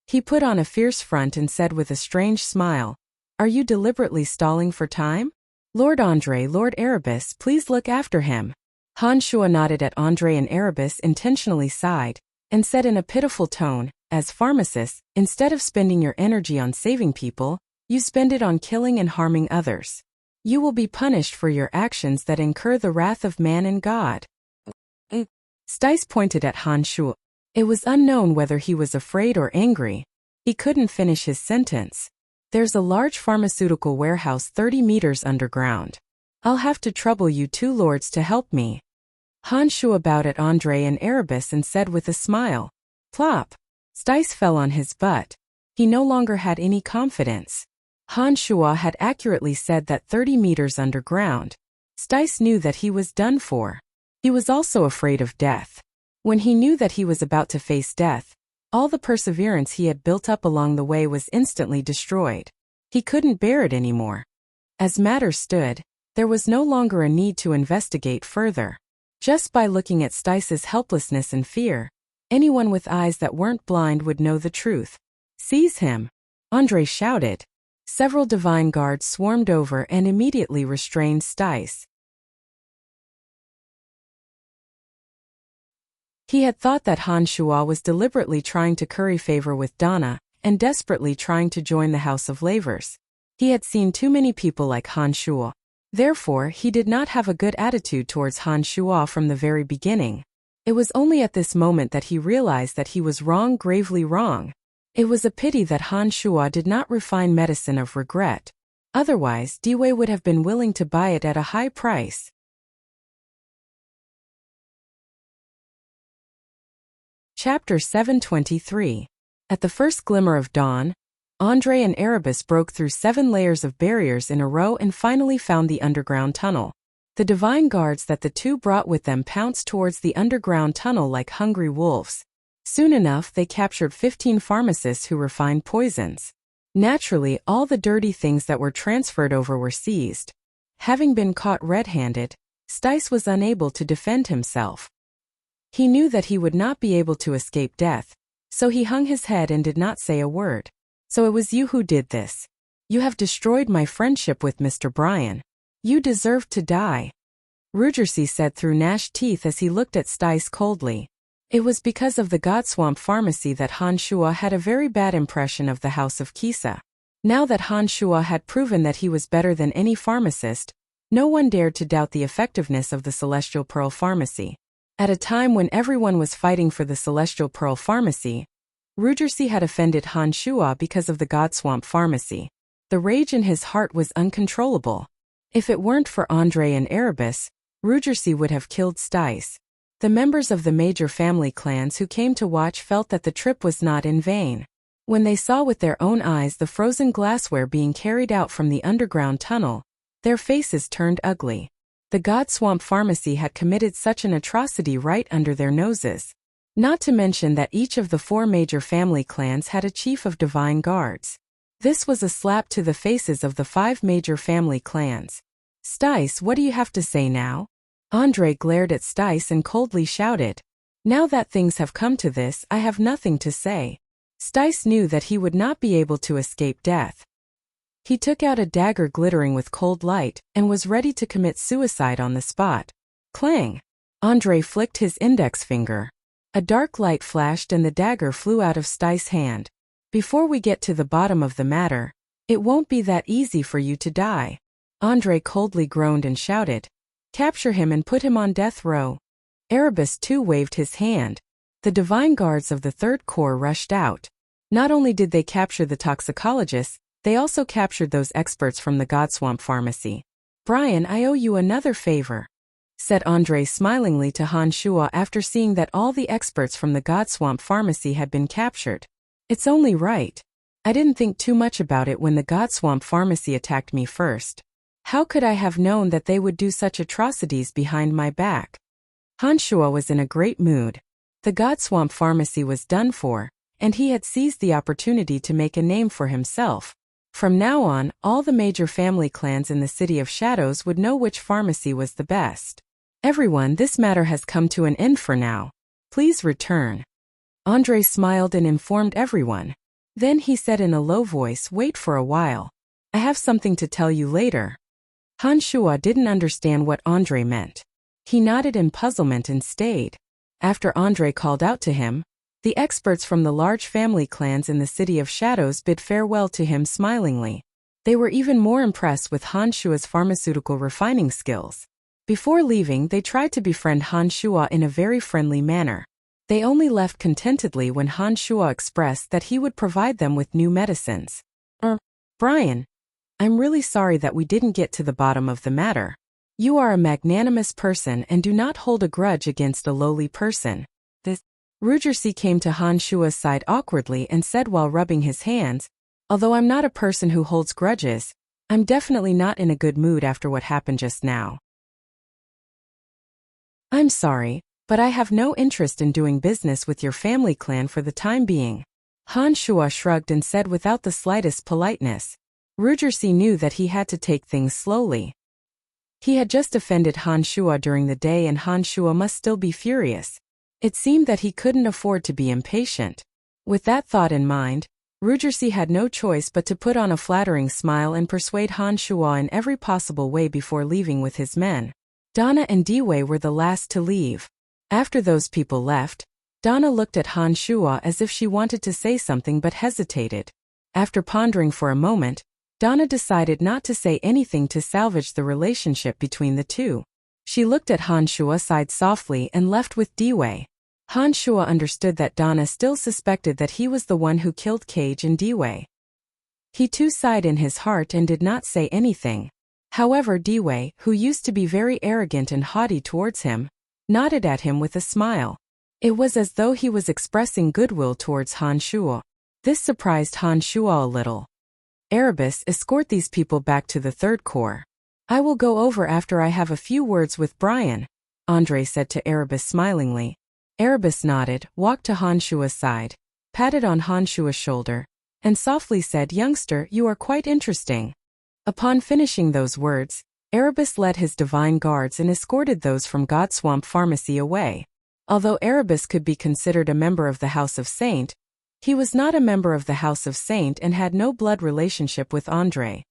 S1: He put on a fierce front and said with a strange smile, "Are you deliberately stalling for time? Lord Andre, Lord Erebus, please look after him." Han Shuo nodded at Andre and Erebus intentionally sighed, and said in a pitiful tone, "As pharmacists, instead of spending your energy on saving people, you spend it on killing and harming others. You will be punished for your actions that incur the wrath of man and God." Stice pointed at Han Shuo. It was unknown whether he was afraid or angry. He couldn't finish his sentence. There's a large pharmaceutical warehouse 30 meters underground. I'll have to trouble you two lords to help me. Han Shuo bowed at Andre and Erebus and said with a smile. Plop. Stice fell on his butt. He no longer had any confidence. Han Shuo had accurately said that 30 meters underground. Stice knew that he was done for. He was also afraid of death. When he knew that he was about to face death, all the perseverance he had built up along the way was instantly destroyed. He couldn't bear it anymore. As matters stood, there was no longer a need to investigate further. Just by looking at Stice's helplessness and fear, anyone with eyes that weren't blind would know the truth. "Seize him!" Andre shouted. Several divine guards swarmed over and immediately restrained Stice. He had thought that Han Shuo was deliberately trying to curry favor with Donna and desperately trying to join the House of Lavers. He had seen too many people like Han Shuo. Therefore, he did not have a good attitude towards Han Shuo from the very beginning. It was only at this moment that he realized that he was wrong, gravely wrong. It was a pity that Han Shuo did not refine medicine of regret. Otherwise, Dewey would have been willing to buy it at a high price. Chapter 723. At the first glimmer of dawn, Andre and Erebus broke through 7 layers of barriers in a row and finally found the underground tunnel. The divine guards that the two brought with them pounced towards the underground tunnel like hungry wolves. Soon enough, they captured 15 pharmacists who refined poisons. Naturally, all the dirty things that were transferred over were seized. Having been caught red-handed, Stice was unable to defend himself. He knew that he would not be able to escape death, so he hung his head and did not say a word. "So it was you who did this. You have destroyed my friendship with Mr. Bryan. You deserved to die," Rugersi said through gnashed teeth as he looked at Stice coldly. It was because of the Godswamp pharmacy that Han Shuo had a very bad impression of the House of Kisa. Now that Han Shuo had proven that he was better than any pharmacist, no one dared to doubt the effectiveness of the Celestial Pearl Pharmacy. At a time when everyone was fighting for the Celestial Pearl Pharmacy, Rugersi had offended Han Shuo because of the Godswamp Pharmacy. The rage in his heart was uncontrollable. If it weren't for Andre and Erebus, Rugersi would have killed Stice. The members of the major family clans who came to watch felt that the trip was not in vain. When they saw with their own eyes the frozen glassware being carried out from the underground tunnel, their faces turned ugly. The Godswamp Pharmacy had committed such an atrocity right under their noses. Not to mention that each of the 4 major family clans had a chief of divine guards. This was a slap to the faces of the 5 major family clans. "Stice, what do you have to say now?" Andre glared at Stice and coldly shouted. "Now that things have come to this, I have nothing to say." Stice knew that he would not be able to escape death. He took out a dagger glittering with cold light and was ready to commit suicide on the spot. Clang! Andre flicked his index finger. A dark light flashed and the dagger flew out of Stice's hand. "Before we get to the bottom of the matter, it won't be that easy for you to die." Andre coldly groaned and shouted, "Capture him and put him on death row." Erebus too waved his hand. The divine guards of the 3rd Corps rushed out. Not only did they capture the toxicologists, they also captured those experts from the Godswamp Pharmacy. "Bryan, I owe you another favor," said Andre smilingly to Han Shuo after seeing that all the experts from the Godswamp Pharmacy had been captured. "It's only right. I didn't think too much about it when the Godswamp Pharmacy attacked me first. How could I have known that they would do such atrocities behind my back?" Han Shuo was in a great mood. The Godswamp Pharmacy was done for, and he had seized the opportunity to make a name for himself. From now on, all the major family clans in the City of Shadows would know which pharmacy was the best. "Everyone, this matter has come to an end for now. Please return." Andre smiled and informed everyone. Then he said in a low voice, "Wait for a while. I have something to tell you later." Han Shuo didn't understand what Andre meant. He nodded in puzzlement and stayed. After Andre called out to him, the experts from the large family clans in the City of Shadows bid farewell to him smilingly. They were even more impressed with Han Shuo's pharmaceutical refining skills. Before leaving, they tried to befriend Han Shuo in a very friendly manner. They only left contentedly when Han Shuo expressed that he would provide them with new medicines. Bryan, I'm really sorry that we didn't get to the bottom of the matter. You are a magnanimous person and do not hold a grudge against a lowly person." Rugersi came to Han Shuo's side awkwardly and said while rubbing his hands, "Although I'm not a person who holds grudges, I'm definitely not in a good mood after what happened just now. I'm sorry, but I have no interest in doing business with your family clan for the time being." Han Shuo shrugged and said without the slightest politeness, Rugersi knew that he had to take things slowly. He had just offended Han Shuo during the day and Han Shuo must still be furious. It seemed that he couldn't afford to be impatient. With that thought in mind, Rugersi had no choice but to put on a flattering smile and persuade Han Shuo in every possible way before leaving with his men. Donna and Dewey were the last to leave. After those people left, Donna looked at Han Shuo as if she wanted to say something but hesitated. After pondering for a moment, Donna decided not to say anything to salvage the relationship between the two. She looked at Han Shuo, sighed softly and left with Dewey. Han Shuo understood that Donna still suspected that he was the one who killed Cage and Dewey. He too sighed in his heart and did not say anything. However, Dewey, who used to be very arrogant and haughty towards him, nodded at him with a smile. It was as though he was expressing goodwill towards Han Shuo. This surprised Han Shuo a little. Erebus, escort these people back to the third corps. I will go over after I have a few words with Brian, Andre said to Erebus smilingly. Erebus nodded, walked to Han Shuo's side, patted on Han Shuo's shoulder, and softly said, "Youngster, you are quite interesting." Upon finishing those words, Erebus led his divine guards and escorted those from Godswamp Pharmacy away. Although Erebus could be considered a member of the House of Saint, he was not a member of the House of Saint and had no blood relationship with Andre.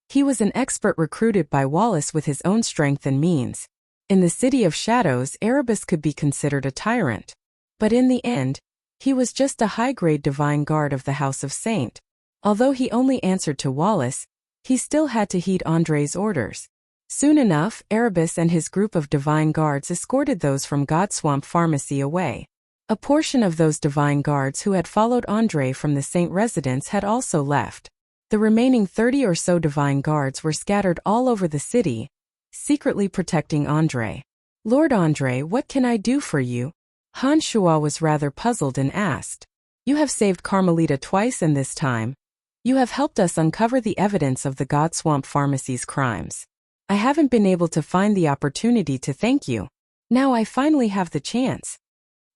S1: He was an expert recruited by Wallace with his own strength and means. In the City of Shadows, Erebus could be considered a tyrant. But in the end, he was just a high-grade divine guard of the House of Saint. Although he only answered to Wallace, he still had to heed Andre's orders. Soon enough, Erebus and his group of divine guards escorted those from Godswamp Pharmacy away. A portion of those divine guards who had followed Andre from the Saint residence had also left. The remaining 30 or so divine guards were scattered all over the city, secretly protecting Andre. "Lord Andre, what can I do for you?" Han Shuo was rather puzzled and asked. "You have saved Carmelita twice and this time, you have helped us uncover the evidence of the Godswamp Pharmacy's crimes. I haven't been able to find the opportunity to thank you. Now I finally have the chance,"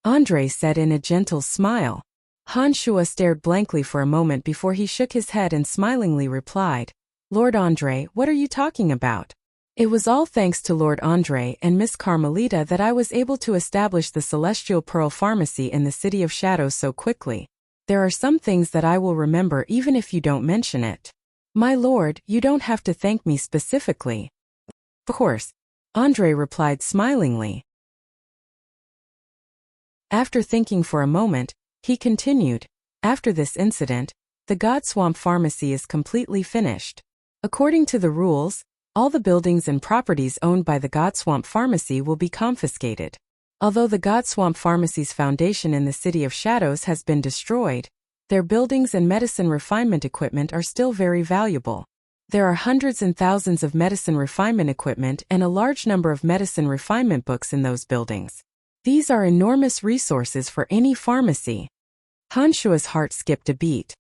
S1: Andre said in a gentle smile. Han Shuo stared blankly for a moment before he shook his head and smilingly replied, "Lord Andre, what are you talking about? It was all thanks to Lord Andre and Miss Carmelita that I was able to establish the Celestial Pearl Pharmacy in the City of Shadows so quickly. There are some things that I will remember even if you don't mention it. My lord, you don't have to thank me specifically." "Of course," Andre replied smilingly. After thinking for a moment, he continued, "After this incident, the Godswamp Pharmacy is completely finished. According to the rules, all the buildings and properties owned by the Godswamp Pharmacy will be confiscated. Although the Godswamp Pharmacy's foundation in the City of Shadows has been destroyed, their buildings and medicine refinement equipment are still very valuable. There are hundreds and thousands of medicine refinement equipment and a large number of medicine refinement books in those buildings. These are enormous resources for any pharmacy." Han Shuo's heart skipped a beat.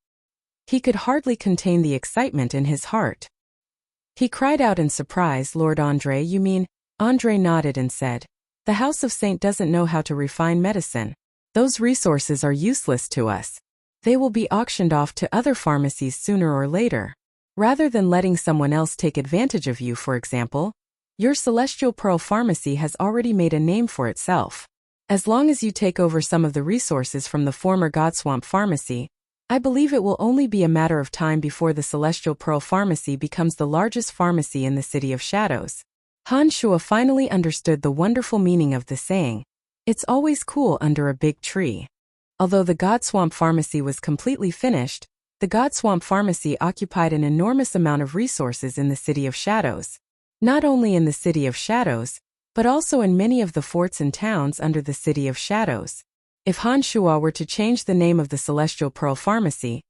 S1: He could hardly contain the excitement in his heart. He cried out in surprise, "Lord Andre, you mean?" Andre nodded and said, "The House of Saint doesn't know how to refine medicine. Those resources are useless to us. They will be auctioned off to other pharmacies sooner or later. Rather than letting someone else take advantage of you, for example, your Celestial Pearl Pharmacy has already made a name for itself. As long as you take over some of the resources from the former Godswamp Pharmacy, I believe it will only be a matter of time before the Celestial Pearl Pharmacy becomes the largest pharmacy in the City of Shadows." Han Shuo finally understood the wonderful meaning of the saying, "It's always cool under a big tree." Although the Godswamp Pharmacy was completely finished, the Godswamp Pharmacy occupied an enormous amount of resources in the City of Shadows. Not only in the City of Shadows, but also in many of the forts and towns under the City of Shadows. If Han Shuo were to change the name of the Celestial Pearl Pharmacy,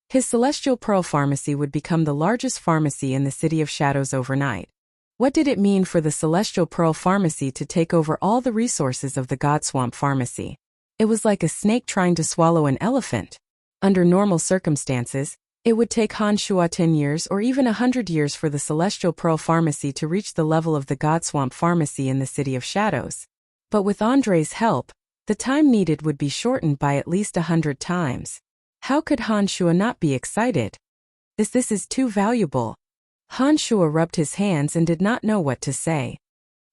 S1: his Celestial Pearl Pharmacy would become the largest pharmacy in the City of Shadows overnight. What did it mean for the Celestial Pearl Pharmacy to take over all the resources of the Godswamp Pharmacy? It was like a snake trying to swallow an elephant. Under normal circumstances, it would take Han Shuo 10 years or even 100 years for the Celestial Pearl Pharmacy to reach the level of the Godswamp Pharmacy in the City of Shadows. But with Andre's help, the time needed would be shortened by at least 100 times. How could Han Shuo not be excited? This is too valuable. Han Shuo rubbed his hands and did not know what to say.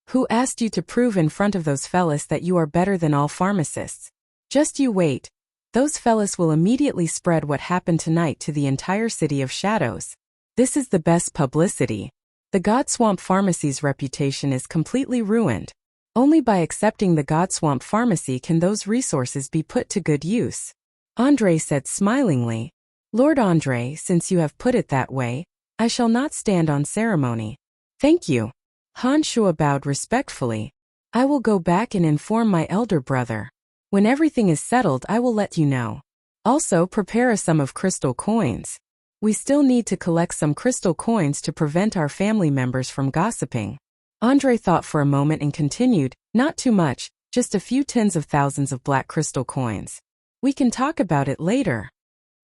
S1: Who asked you to prove in front of those fellas that you are better than all pharmacists? Just you wait. Those fellas will immediately spread what happened tonight to the entire city of shadows. This is the best publicity. The Godswamp Pharmacy's reputation is completely ruined. Only by accepting the Godswamp Pharmacy can those resources be put to good use. Andre said smilingly. Lord Andre, since you have put it that way, I shall not stand on ceremony. Thank you. Han Shuo bowed respectfully. I will go back and inform my elder brother. When everything is settled, I will let you know. Also, prepare a sum of crystal coins. We still need to collect some crystal coins to prevent our family members from gossiping. Andre thought for a moment and continued, not too much, just a few tens of thousands of black crystal coins. We can talk about it later.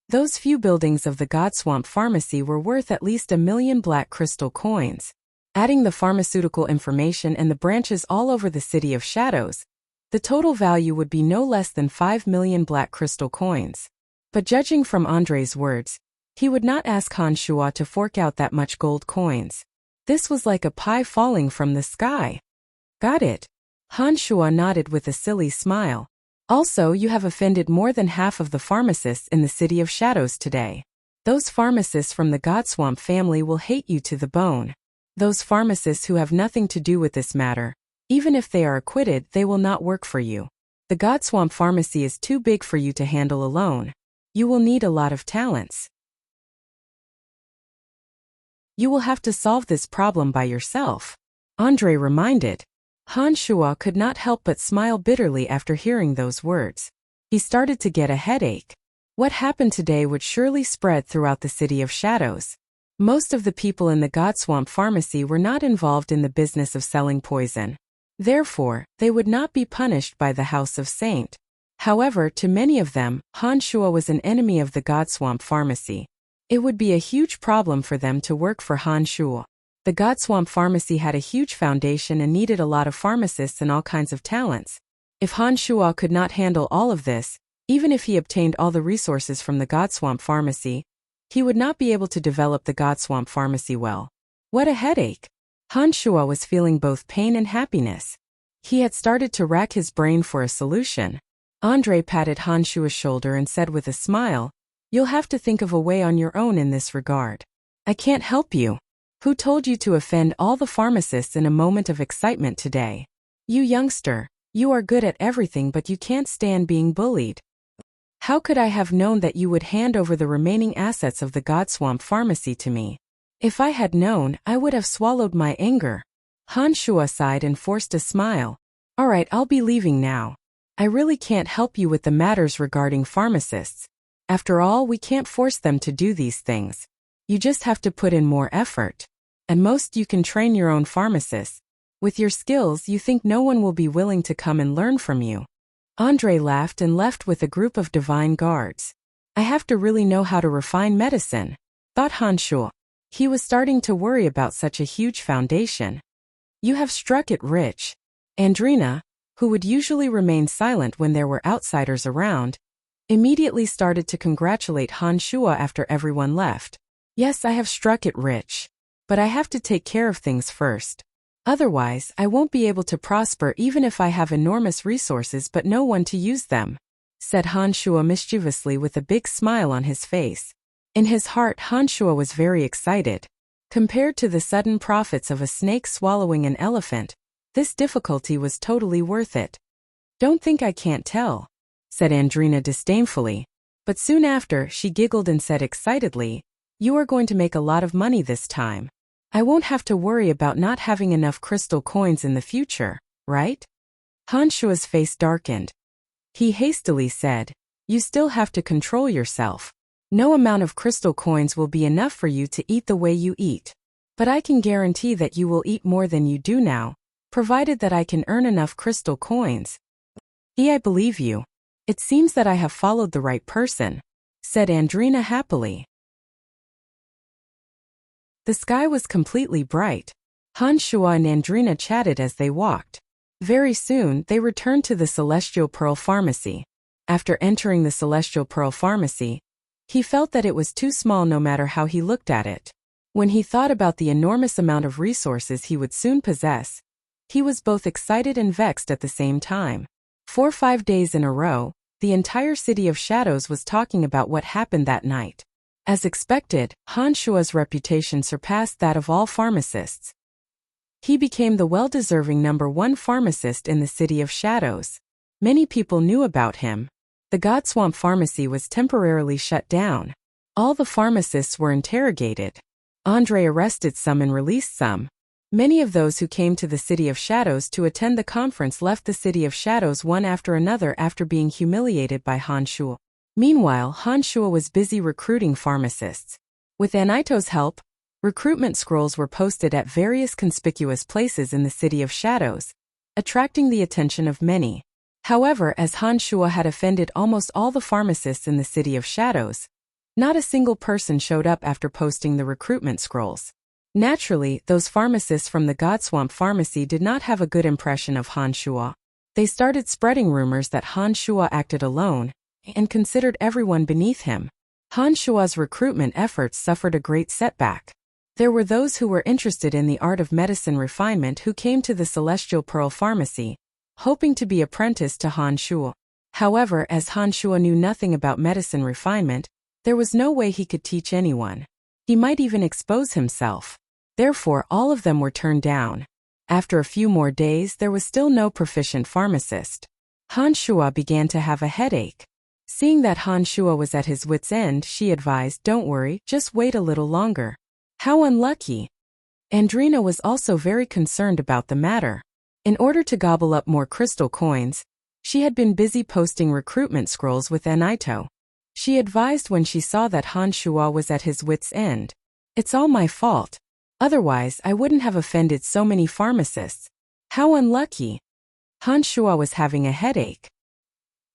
S1: Those few buildings of the Godswamp Pharmacy were worth at least 1 million black crystal coins. Adding the pharmaceutical information and the branches all over the City of Shadows, the total value would be no less than 5 million black crystal coins. But judging from Andre's words, he would not ask Han Shuo to fork out that much gold coins. This was like a pie falling from the sky. Got it. Han Shuo nodded with a silly smile. Also, you have offended more than half of the pharmacists in the City of Shadows today. Those pharmacists from the Godswamp family will hate you to the bone. Those pharmacists who have nothing to do with this matter, even if they are acquitted, they will not work for you. The Godswamp Pharmacy is too big for you to handle alone. You will need a lot of talents. You will have to solve this problem by yourself. Andre reminded. Han Shuo could not help but smile bitterly after hearing those words. He started to get a headache. What happened today would surely spread throughout the City of Shadows. Most of the people in the Godswamp Pharmacy were not involved in the business of selling poison. Therefore, they would not be punished by the House of Saint. However, to many of them, Han Shuo was an enemy of the Godswamp Pharmacy. It would be a huge problem for them to work for Han Shuo. The Godswamp Pharmacy had a huge foundation and needed a lot of pharmacists and all kinds of talents. If Han Shuo could not handle all of this, even if he obtained all the resources from the Godswamp Pharmacy, he would not be able to develop the Godswamp Pharmacy well. What a headache! Han Shuo was feeling both pain and happiness. He had started to rack his brain for a solution. Andre patted Han Shuo's shoulder and said with a smile, "You'll have to think of a way on your own in this regard. I can't help you. Who told you to offend all the pharmacists in a moment of excitement today? You youngster, you are good at everything but you can't stand being bullied. How could I have known that you would hand over the remaining assets of the Godswamp Pharmacy to me? If I had known, I would have swallowed my anger." Han Shuo sighed and forced a smile. "Alright, I'll be leaving now. I really can't help you with the matters regarding pharmacists. After all, we can't force them to do these things. You just have to put in more effort. And most you can train your own pharmacists. With your skills, you think no one will be willing to come and learn from you." Andre laughed and left with a group of divine guards. I have to really know how to refine medicine, thought Han Shuo. He was starting to worry about such a huge foundation. You have struck it rich. Andrina, who would usually remain silent when there were outsiders around, immediately started to congratulate Han Shuo after everyone left. Yes, I have struck it rich. But I have to take care of things first. Otherwise, I won't be able to prosper even if I have enormous resources but no one to use them, said Han Shuo mischievously with a big smile on his face. In his heart, Han Shuo was very excited. Compared to the sudden profits of a snake swallowing an elephant, this difficulty was totally worth it. Don't think I can't tell, said Andrina disdainfully. But soon after, she giggled and said excitedly, "You are going to make a lot of money this time. I won't have to worry about not having enough crystal coins in the future, right?" Han Shuo's face darkened. He hastily said, "You still have to control yourself. No amount of crystal coins will be enough for you to eat the way you eat. But I can guarantee that you will eat more than you do now, provided that I can earn enough crystal coins." "I believe you. It seems that I have followed the right person," said Andrina happily. The sky was completely bright. Han Shuo and Andrina chatted as they walked. Very soon, they returned to the Celestial Pearl Pharmacy. After entering the Celestial Pearl Pharmacy, He felt that it was too small no matter how he looked at it. When he thought about the enormous amount of resources he would soon possess, he was both excited and vexed at the same time. 5 days in a row, the entire City of Shadows was talking about what happened that night. As expected, Han Shua's reputation surpassed that of all pharmacists. He became the well-deserving #1 pharmacist in the City of Shadows. Many people knew about him. The Godswamp Pharmacy was temporarily shut down. All the pharmacists were interrogated. Andre arrested some and released some. Many of those who came to the City of Shadows to attend the conference left the City of Shadows one after another after being humiliated by Han Shua. Meanwhile, Han Shua was busy recruiting pharmacists. With Anaito's help, recruitment scrolls were posted at various conspicuous places in the City of Shadows, attracting the attention of many. However, as Han Shua had offended almost all the pharmacists in the City of Shadows, not a single person showed up after posting the recruitment scrolls. Naturally, those pharmacists from the Godswamp Pharmacy did not have a good impression of Han Shua. They started spreading rumors that Han Shua acted alone and considered everyone beneath him. Han Shua's recruitment efforts suffered a great setback. There were those who were interested in the art of medicine refinement who came to the Celestial Pearl Pharmacy, hoping to be apprenticed to Han Shua. However, as Han Shua knew nothing about medicine refinement, there was no way he could teach anyone. He might even expose himself. Therefore, all of them were turned down. After a few more days, there was still no proficient pharmacist. Han Shua began to have a headache. Seeing that Han Shua was at his wit's end, she advised, "Don't worry, just wait a little longer." How unlucky! Andrina was also very concerned about the matter. In order to gobble up more crystal coins, she had been busy posting recruitment scrolls with Anaito. She advised when she saw that Han Shua was at his wit's end. "It's all my fault. Otherwise, I wouldn't have offended so many pharmacists. How unlucky." Han Shua was having a headache.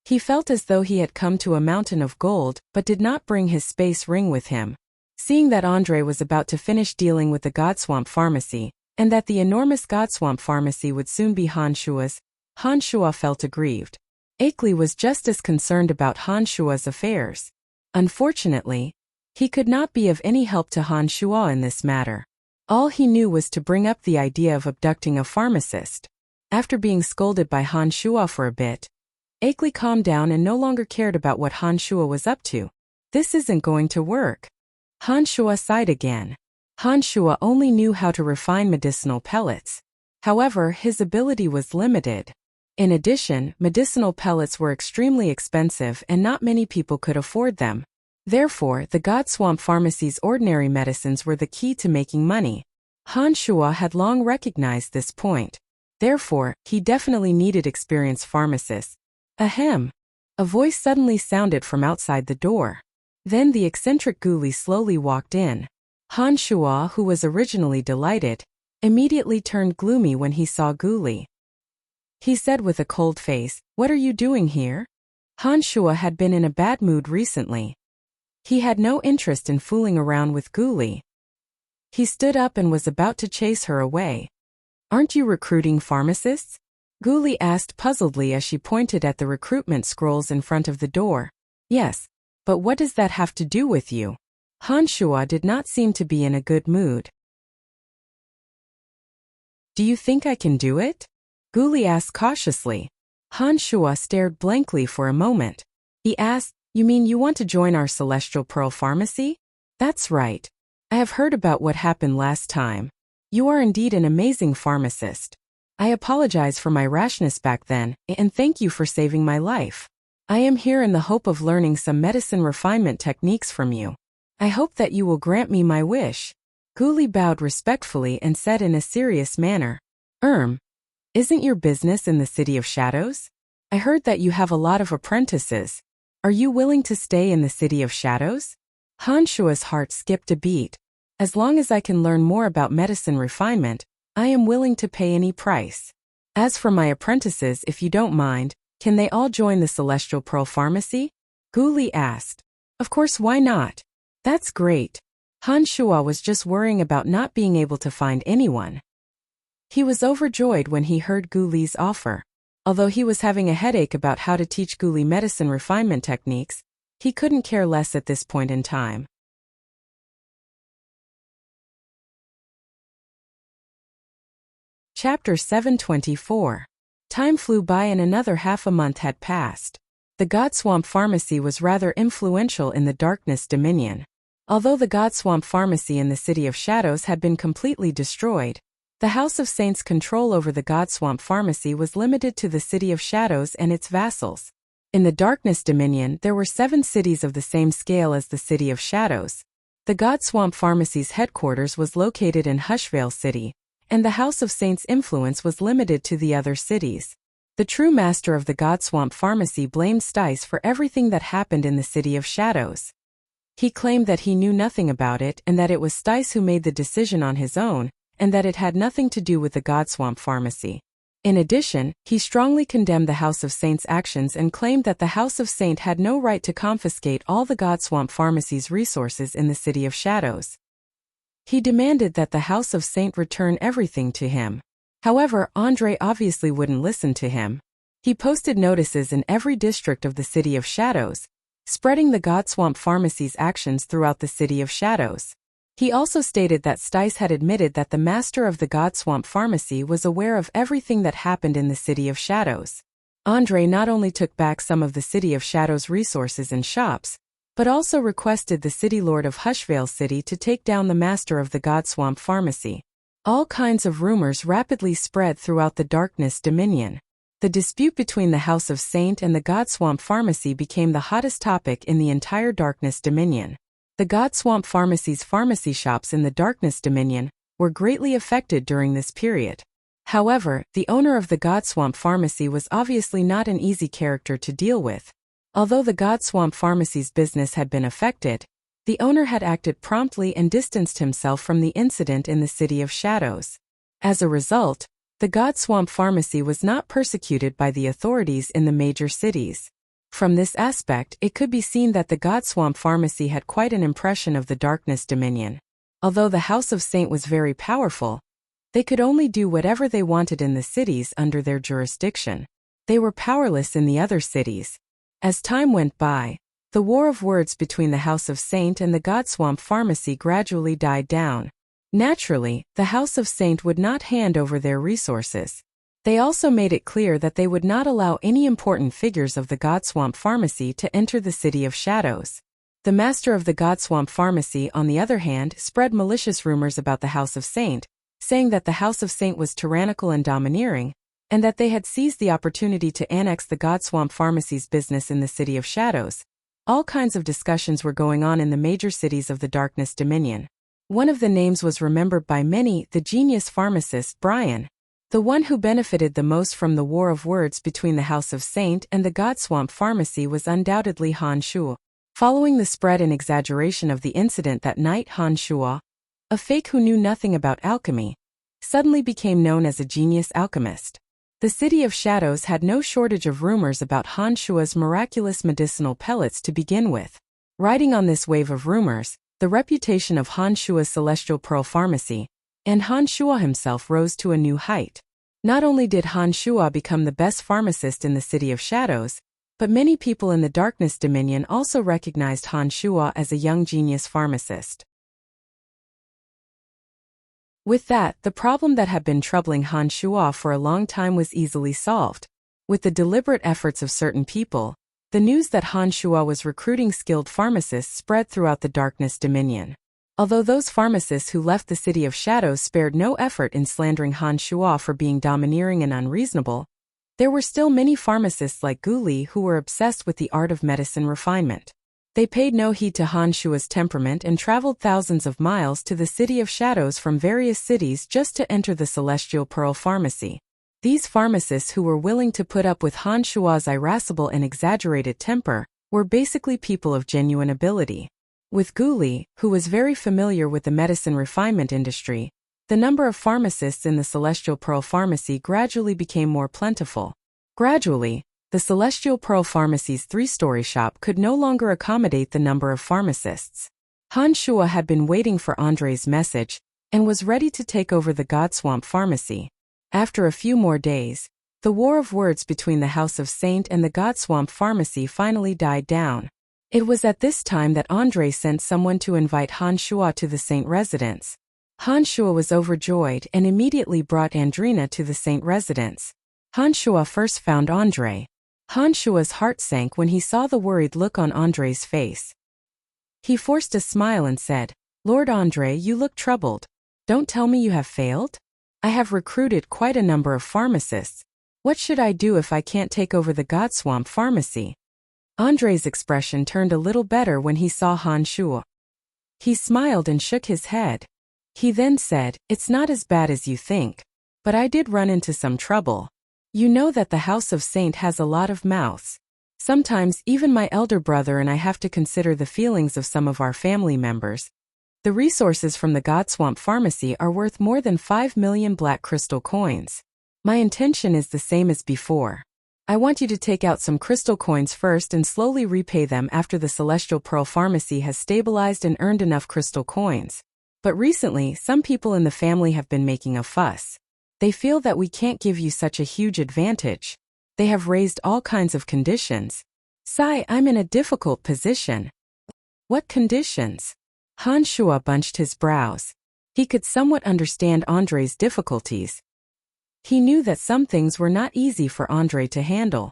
S1: He felt as though he had come to a mountain of gold, but did not bring his space ring with him. Seeing that Andre was about to finish dealing with the Godswamp Pharmacy, and that the enormous Godswamp Pharmacy would soon be Han Shua's, Han Shua felt aggrieved. Akeley was just as concerned about Han Shua's affairs. Unfortunately, he could not be of any help to Han Shua in this matter. All he knew was to bring up the idea of abducting a pharmacist. After being scolded by Han Shua for a bit, Akeley calmed down and no longer cared about what Han Shua was up to. This isn't going to work. Han Shua sighed again. Han Shua only knew how to refine medicinal pellets. However, his ability was limited. In addition, medicinal pellets were extremely expensive and not many people could afford them. Therefore, the Godswamp Pharmacy's ordinary medicines were the key to making money. Han Shua had long recognized this point. Therefore, he definitely needed experienced pharmacists. Ahem! A voice suddenly sounded from outside the door. Then the eccentric Guli slowly walked in. Han Shua, who was originally delighted, immediately turned gloomy when he saw Guli. He said with a cold face, "What are you doing here?" Han Shua had been in a bad mood recently. He had no interest in fooling around with Guli. He stood up and was about to chase her away. "Aren't you recruiting pharmacists?" Guli asked puzzledly as she pointed at the recruitment scrolls in front of the door. "Yes, but what does that have to do with you?" Han Shua did not seem to be in a good mood. "Do you think I can do it?" Guli asked cautiously. Han Shua stared blankly for a moment. He asked, "You mean you want to join our Celestial Pearl Pharmacy?" "That's right. I have heard about what happened last time. You are indeed an amazing pharmacist. I apologize for my rashness back then, and thank you for saving my life. I am here in the hope of learning some medicine refinement techniques from you. I hope that you will grant me my wish." Guli bowed respectfully and said in a serious manner, Isn't your business in the City of Shadows? I heard that you have a lot of apprentices. Are you willing to stay in the City of Shadows?" Han Shua's heart skipped a beat. "As long as I can learn more about medicine refinement, I am willing to pay any price. As for my apprentices, if you don't mind, can they all join the Celestial Pearl Pharmacy?" Guli asked. "Of course, why not? That's great." Han Shua was just worrying about not being able to find anyone. He was overjoyed when he heard Guli's offer. Although he was having a headache about how to teach Guli medicine refinement techniques, He couldn't care less at this point in time. Chapter 724. Time flew by and another half a month had passed. The Godswamp Pharmacy was rather influential in the Darkness Dominion. Although the Godswamp Pharmacy in the City of Shadows had been completely destroyed, the House of Saints' control over the Godswamp Pharmacy was limited to the City of Shadows and its vassals. In the Darkness Dominion, there were 7 cities of the same scale as the City of Shadows. The Godswamp Pharmacy's headquarters was located in Hushvale City, and the House of Saints' influence was limited to the other cities. The true master of the Godswamp Pharmacy blamed Stice for everything that happened in the City of Shadows. He claimed that he knew nothing about it and that it was Stice who made the decision on his own, and that it had nothing to do with the Godswamp Pharmacy. In addition, he strongly condemned the House of Saints' actions and claimed that the House of Saint had no right to confiscate all the Godswamp Pharmacy's resources in the City of Shadows. He demanded that the House of Saint return everything to him. However, Andre obviously wouldn't listen to him. He posted notices in every district of the City of Shadows, spreading the Godswamp Pharmacy's actions throughout the City of Shadows. He also stated that Stice had admitted that the master of the Godswamp Pharmacy was aware of everything that happened in the City of Shadows. Andre not only took back some of the City of Shadows' resources and shops, but also requested the City Lord of Hushvale City to take down the master of the Godswamp Pharmacy. All kinds of rumors rapidly spread throughout the Darkness Dominion. The dispute between the House of Saint and the Godswamp Pharmacy became the hottest topic in the entire Darkness Dominion. The Godswamp Pharmacy's pharmacy shops in the Darkness Dominion were greatly affected during this period. However, the owner of the Godswamp Pharmacy was obviously not an easy character to deal with. Although the Godswamp Pharmacy's business had been affected, the owner had acted promptly and distanced himself from the incident in the City of Shadows. As a result, the Godswamp Pharmacy was not persecuted by the authorities in the major cities. From this aspect, it could be seen that the Godswamp Pharmacy had quite an impression of the Darkness Dominion. Although the House of Saint was very powerful, they could only do whatever they wanted in the cities under their jurisdiction. They were powerless in the other cities. As time went by, the war of words between the House of Saint and the Godswamp Pharmacy gradually died down. Naturally, the House of Saint would not hand over their resources. They also made it clear that they would not allow any important figures of the Godswamp Pharmacy to enter the City of Shadows. The master of the Godswamp Pharmacy, on the other hand, spread malicious rumors about the House of Saint, saying that the House of Saint was tyrannical and domineering, and that they had seized the opportunity to annex the Godswamp Pharmacy's business in the City of Shadows. All kinds of discussions were going on in the major cities of the Darkness Dominion. One of the names was remembered by many, the genius pharmacist Brian. The one who benefited the most from the war of words between the House of Saint and the Godswamp Pharmacy was undoubtedly Han Shuo. Following the spread and exaggeration of the incident that night, Han Shuo, a fake who knew nothing about alchemy, suddenly became known as a genius alchemist. The City of Shadows had no shortage of rumors about Han Shuo's miraculous medicinal pellets to begin with. Riding on this wave of rumors, the reputation of Han Shuo's Celestial Pearl Pharmacy and Han Shuo himself rose to a new height. Not only did Han Shuo become the best pharmacist in the City of Shadows, but many people in the Darkness Dominion also recognized Han Shuo as a young genius pharmacist. With that, the problem that had been troubling Han Shuo for a long time was easily solved. With the deliberate efforts of certain people, the news that Han Shuo was recruiting skilled pharmacists spread throughout the Darkness Dominion. Although those pharmacists who left the City of Shadows spared no effort in slandering Han Shuo for being domineering and unreasonable, there were still many pharmacists like Gu Li who were obsessed with the art of medicine refinement. They paid no heed to Han Shuo's temperament and traveled thousands of miles to the City of Shadows from various cities just to enter the Celestial Pearl Pharmacy. These pharmacists who were willing to put up with Han Shuo's irascible and exaggerated temper were basically people of genuine ability. With Gu Li, who was very familiar with the medicine refinement industry, the number of pharmacists in the Celestial Pearl Pharmacy gradually became more plentiful. Gradually, the Celestial Pearl Pharmacy's 3-story shop could no longer accommodate the number of pharmacists. Han Shuo had been waiting for Andre's message and was ready to take over the Godswamp Pharmacy. After a few more days, the war of words between the House of Saint and the Godswamp Pharmacy finally died down. It was at this time that Andre sent someone to invite Han Shua to the Saint residence. Han Shua was overjoyed and immediately brought Andrina to the Saint residence. Han Shua first found Andre. Han Shua's heart sank when he saw the worried look on Andre's face. He forced a smile and said, "Lord Andre, you look troubled. Don't tell me you have failed? I have recruited quite a number of pharmacists. What should I do if I can't take over the Godswamp pharmacy?" Andre's expression turned a little better when he saw Han Shua. He smiled and shook his head. He then said, "It's not as bad as you think. But I did run into some trouble. You know that the House of Saint has a lot of mouths. Sometimes even my elder brother and I have to consider the feelings of some of our family members. The resources from the Godswamp pharmacy are worth more than 5 million black crystal coins. My intention is the same as before. I want you to take out some crystal coins first and slowly repay them after the Celestial Pearl Pharmacy has stabilized and earned enough crystal coins. But recently, some people in the family have been making a fuss. They feel that we can't give you such a huge advantage. They have raised all kinds of conditions. Sai, I'm in a difficult position." "What conditions?" Han Shua bunched his brows. He could somewhat understand Andre's difficulties. He knew that some things were not easy for Andre to handle.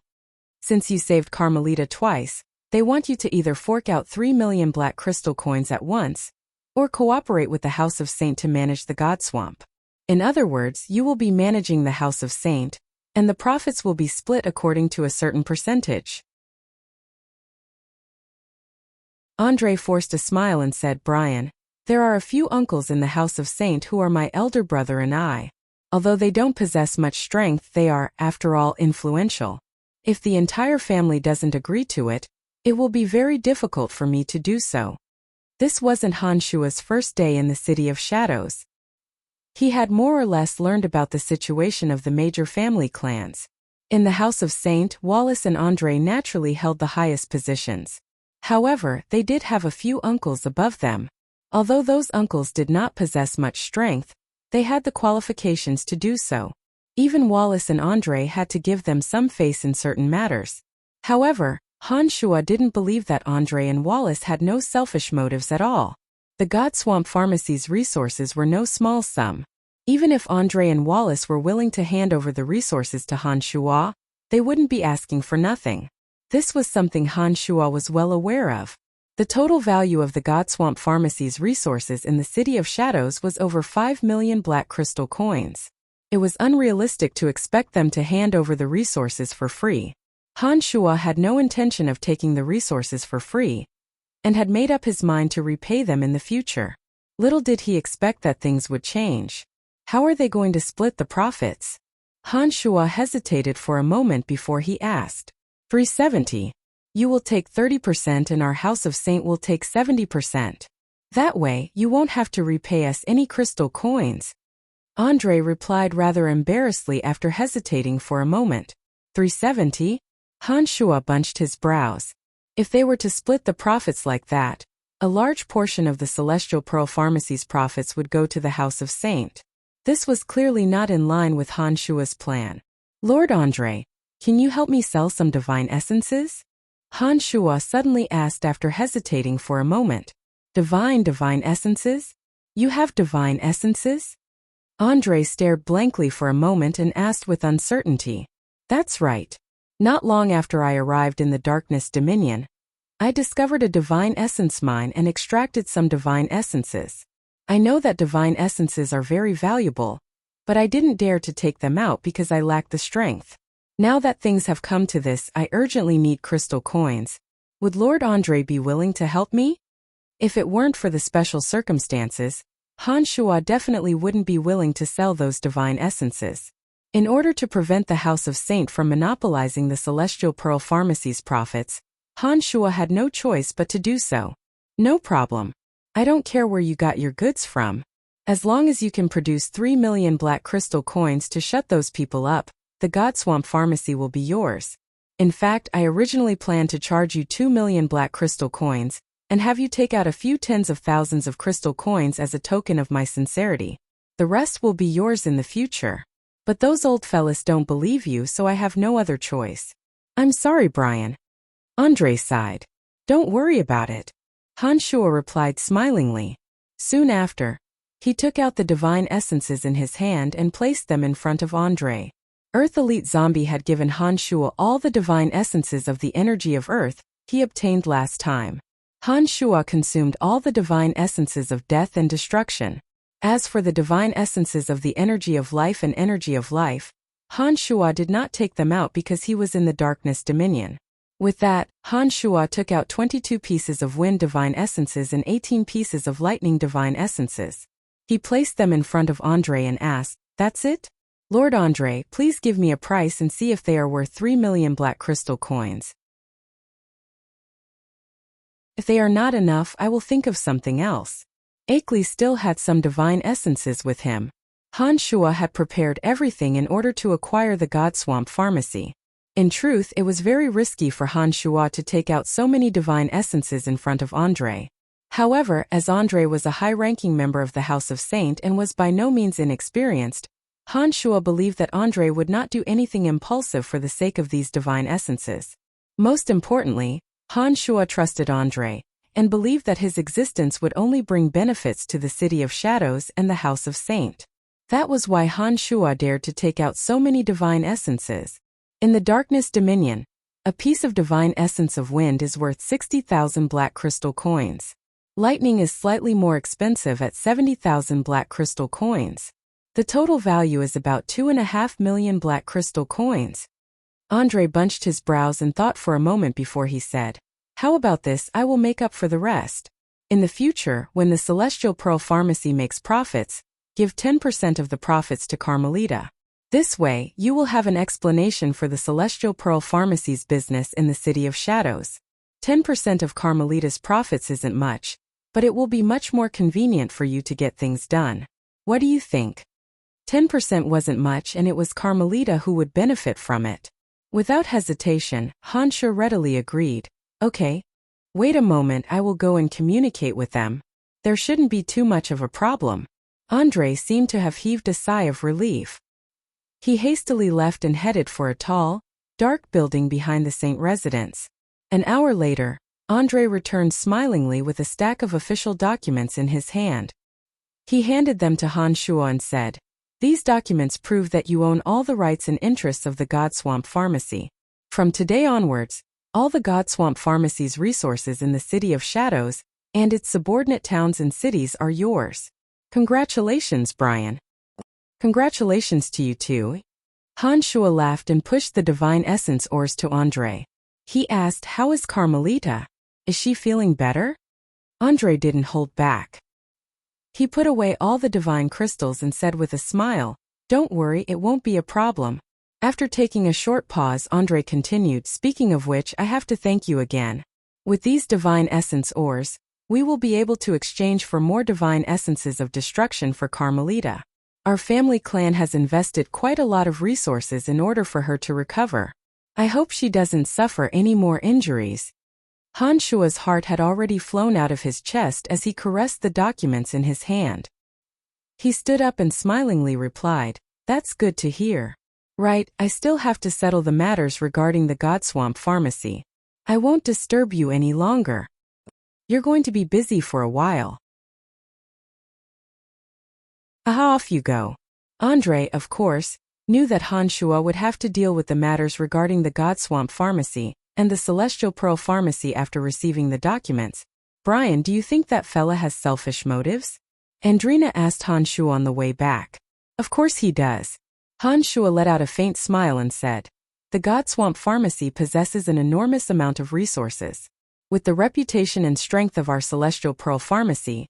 S1: Since you saved Carmelita twice, they want you to either fork out 3 million black crystal coins at once, or cooperate with the House of Saint to manage the Godswamp. In other words, you will be managing the House of Saint, and the profits will be split according to a certain percentage. Andre forced a smile and said, "Brian, there are a few uncles in the House of Saint who are my elder brother and I. Although they don't possess much strength, they are, after all, influential. If the entire family doesn't agree to it, it will be very difficult for me to do so." This wasn't Han Shua's first day in the City of Shadows. He had more or less learned about the situation of the major family clans. In the House of Saint, Wallace and Andre naturally held the highest positions. However, they did have a few uncles above them. Although those uncles did not possess much strength, they had the qualifications to do so. Even Wallace and Andre had to give them some face in certain matters. However, Han Shua didn't believe that Andre and Wallace had no selfish motives at all. The Godswamp Pharmacy's resources were no small sum. Even if Andre and Wallace were willing to hand over the resources to Han Shua, they wouldn't be asking for nothing. This was something Han Shua was well aware of. The total value of the Godswamp Pharmacy's resources in the City of Shadows was over 5 million black crystal coins. It was unrealistic to expect them to hand over the resources for free. Han Shua had no intention of taking the resources for free, and had made up his mind to repay them in the future. Little did he expect that things would change. How are they going to split the profits? Han Shua hesitated for a moment before he asked. 370. You will take 30% and our House of Saint will take 70%. That way, you won't have to repay us any crystal coins. Andre replied rather embarrassedly after hesitating for a moment. 370? Han Shua bunched his brows. If they were to split the profits like that, a large portion of the Celestial Pearl Pharmacy's profits would go to the House of Saint. This was clearly not in line with Han Shua's plan. "Lord Andre, can you help me sell some divine essences?" Han Shua suddenly asked after hesitating for a moment. Divine essences? You have divine essences?" Andre stared blankly for a moment and asked with uncertainty. "That's right. Not long after I arrived in the Darkness Dominion, I discovered a divine essence mine and extracted some divine essences. I know that divine essences are very valuable, but I didn't dare to take them out because I lacked the strength. Now that things have come to this, I urgently need crystal coins. Would Lord Andre be willing to help me?" If it weren't for the special circumstances, Han Shua definitely wouldn't be willing to sell those divine essences. In order to prevent the House of Saint from monopolizing the Celestial Pearl Pharmacy's profits, Han Shua had no choice but to do so. "No problem. I don't care where you got your goods from. As long as you can produce 3 million black crystal coins to shut those people up, the Godswamp Pharmacy will be yours. In fact, I originally planned to charge you 2 million black crystal coins, and have you take out a few tens of thousands of crystal coins as a token of my sincerity. The rest will be yours in the future. But those old fellas don't believe you, so I have no other choice. I'm sorry, Brian." Andre sighed. Don't worry about it. Han Shuo replied smilingly. Soon after, he took out the divine essences in his hand and placed them in front of Andre. Earth Elite Zombie had given Han Shuo all the divine essences of the energy of Earth he obtained last time. Han Shuo consumed all the divine essences of death and destruction. As for the divine essences of the energy of life and energy of life, Han Shuo did not take them out because he was in the darkness dominion. With that, Han Shuo took out 22 pieces of wind divine essences and 18 pieces of lightning divine essences. He placed them in front of Andre and asked, "That's it? Lord Andre, please give me a price and see if they are worth 3 million black crystal coins. If they are not enough, I will think of something else." Akeley still had some divine essences with him. Han Shuo had prepared everything in order to acquire the God Swamp Pharmacy. In truth, it was very risky for Han Shuo to take out so many divine essences in front of Andre. However, as Andre was a high-ranking member of the House of Saint and was by no means inexperienced, Han Shuo believed that Andre would not do anything impulsive for the sake of these divine essences. Most importantly, Han Shuo trusted Andre, and believed that his existence would only bring benefits to the City of Shadows and the House of Saint. That was why Han Shuo dared to take out so many divine essences. In the Darkness Dominion, a piece of divine essence of wind is worth 60,000 black crystal coins. Lightning is slightly more expensive at 70,000 black crystal coins. The total value is about 2.5 million black crystal coins. Andre bunched his brows and thought for a moment before he said, "How about this? I will make up for the rest. In the future, when the Celestial Pearl Pharmacy makes profits, give 10% of the profits to Carmelita. This way, you will have an explanation for the Celestial Pearl Pharmacy's business in the City of Shadows. 10% of Carmelita's profits isn't much, but it will be much more convenient for you to get things done. What do you think?" 10% wasn't much, and it was Carmelita who would benefit from it. Without hesitation, Han Shuo readily agreed. "Okay. Wait a moment, I will go and communicate with them. There shouldn't be too much of a problem." Andre seemed to have heaved a sigh of relief. He hastily left and headed for a tall, dark building behind the Saint residence. An hour later, Andre returned smilingly with a stack of official documents in his hand. He handed them to Han Shuo and said, "These documents prove that you own all the rights and interests of the God Swamp Pharmacy. From today onwards, all the God Swamp Pharmacy's resources in the City of Shadows and its subordinate towns and cities are yours. Congratulations, Brian." "Congratulations to you too." Han Shuo laughed and pushed the divine essence ores to Andre. He asked, "How is Carmelita? Is she feeling better?" Andre didn't hold back. He put away all the divine crystals and said with a smile, "Don't worry, it won't be a problem." After taking a short pause, Andre continued, "Speaking of which, I have to thank you again. With these divine essence ores, we will be able to exchange for more divine essences of destruction for Carmelita. Our family clan has invested quite a lot of resources in order for her to recover. I hope she doesn't suffer any more injuries." Han Shuo's heart had already flown out of his chest as he caressed the documents in his hand. He stood up and smilingly replied, "That's good to hear. Right, I still have to settle the matters regarding the God Swamp Pharmacy. I won't disturb you any longer. You're going to be busy for a while. Off you go." Andre, of course, knew that Han Shuo would have to deal with the matters regarding the God Swamp Pharmacy and the Celestial Pearl Pharmacy after receiving the documents. "Brian, do you think that fella has selfish motives?" Andrina asked Han Shuo on the way back. "Of course he does." Han Shuo let out a faint smile and said, "The God Swamp Pharmacy possesses an enormous amount of resources. With the reputation and strength of our Celestial Pearl Pharmacy,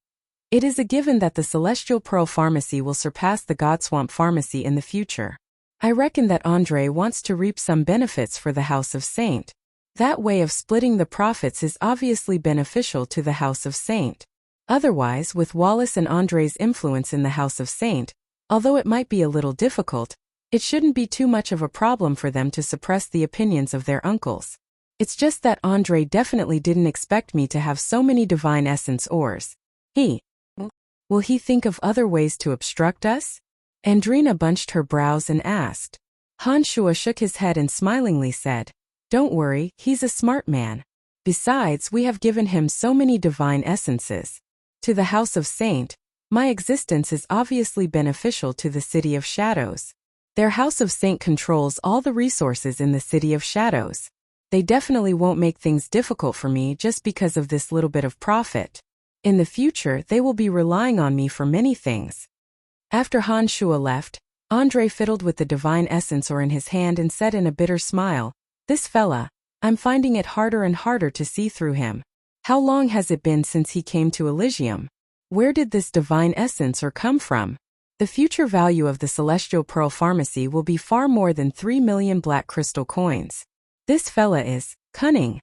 S1: it is a given that the Celestial Pearl Pharmacy will surpass the God Swamp Pharmacy in the future. I reckon that Andre wants to reap some benefits for the House of Saint. That way of splitting the profits is obviously beneficial to the House of Saint. Otherwise, with Wallace and Andre's influence in the House of Saint, although it might be a little difficult, it shouldn't be too much of a problem for them to suppress the opinions of their uncles. It's just that Andre definitely didn't expect me to have so many divine essence ores. Will he think of other ways to obstruct us?" Andrina bunched her brows and asked. Han Shuo shook his head and smilingly said, "Don't worry, he's a smart man. Besides, we have given him so many divine essences. To the House of Saint, my existence is obviously beneficial to the City of Shadows. Their House of Saint controls all the resources in the City of Shadows. They definitely won't make things difficult for me just because of this little bit of profit. In the future, they will be relying on me for many things. After Han Shuo left, Andre fiddled with the divine essence ore in his hand and said in a bitter smile, "This fella, I'm finding it harder and harder to see through him. How long has it been since he came to Elysium? Where did this divine essence ore come from? The future value of the Celestial Pearl Pharmacy will be far more than 3 million black crystal coins. This fella is cunning."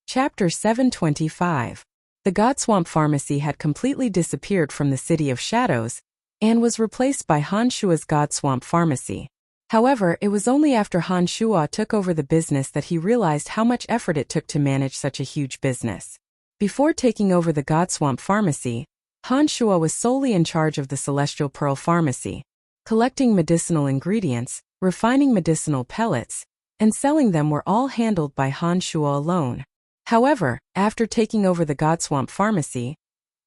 S1: Chapter 725. The Godswamp Pharmacy had completely disappeared from the City of Shadows and was replaced by Han Shua's Godswamp Pharmacy. However, it was only after Han Shua took over the business that he realized how much effort it took to manage such a huge business. Before taking over the Godswamp Pharmacy, Han Shua was solely in charge of the Celestial Pearl Pharmacy, collecting medicinal ingredients, refining medicinal pellets, and selling them were all handled by Han Shua alone. However, after taking over the Godswamp Pharmacy,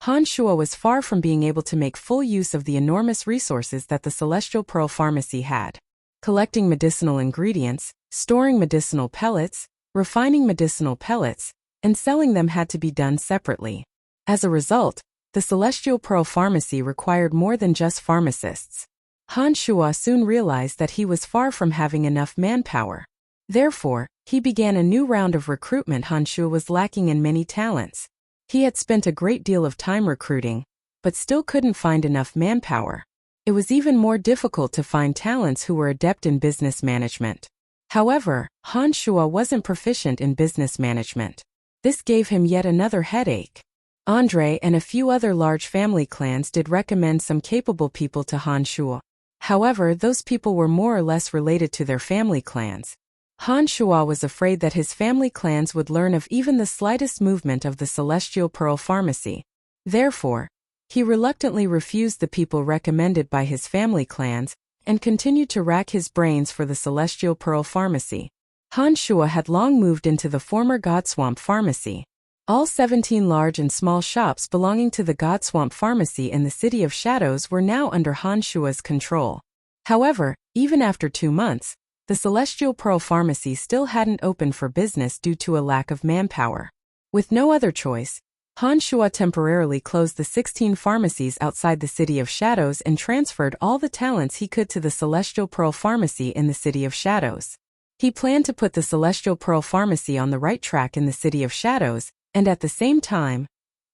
S1: Han Shua was far from being able to make full use of the enormous resources that the Celestial Pearl Pharmacy had. Collecting medicinal ingredients, storing medicinal pellets, refining medicinal pellets, and selling them had to be done separately. As a result, the Celestial Pearl Pharmacy required more than just pharmacists. Han Shua soon realized that he was far from having enough manpower. Therefore, he began a new round of recruitment. Han Shua was lacking in many talents. He had spent a great deal of time recruiting, but still couldn't find enough manpower. It was even more difficult to find talents who were adept in business management. However, Han Shua wasn't proficient in business management. This gave him yet another headache. Andre and a few other large family clans did recommend some capable people to Han Shua. However, those people were more or less related to their family clans. Han Shua was afraid that his family clans would learn of even the slightest movement of the Celestial Pearl Pharmacy. Therefore, he reluctantly refused the people recommended by his family clans and continued to rack his brains for the Celestial Pearl Pharmacy. Han Shua had long moved into the former Godswamp Pharmacy. All 17 large and small shops belonging to the Godswamp Pharmacy in the City of Shadows were now under Han Shua's control. However, even after 2 months, the Celestial Pearl Pharmacy still hadn't opened for business due to a lack of manpower. With no other choice, Han Shua temporarily closed the 16 pharmacies outside the City of Shadows and transferred all the talents he could to the Celestial Pearl Pharmacy in the City of Shadows. He planned to put the Celestial Pearl Pharmacy on the right track in the City of Shadows, and at the same time,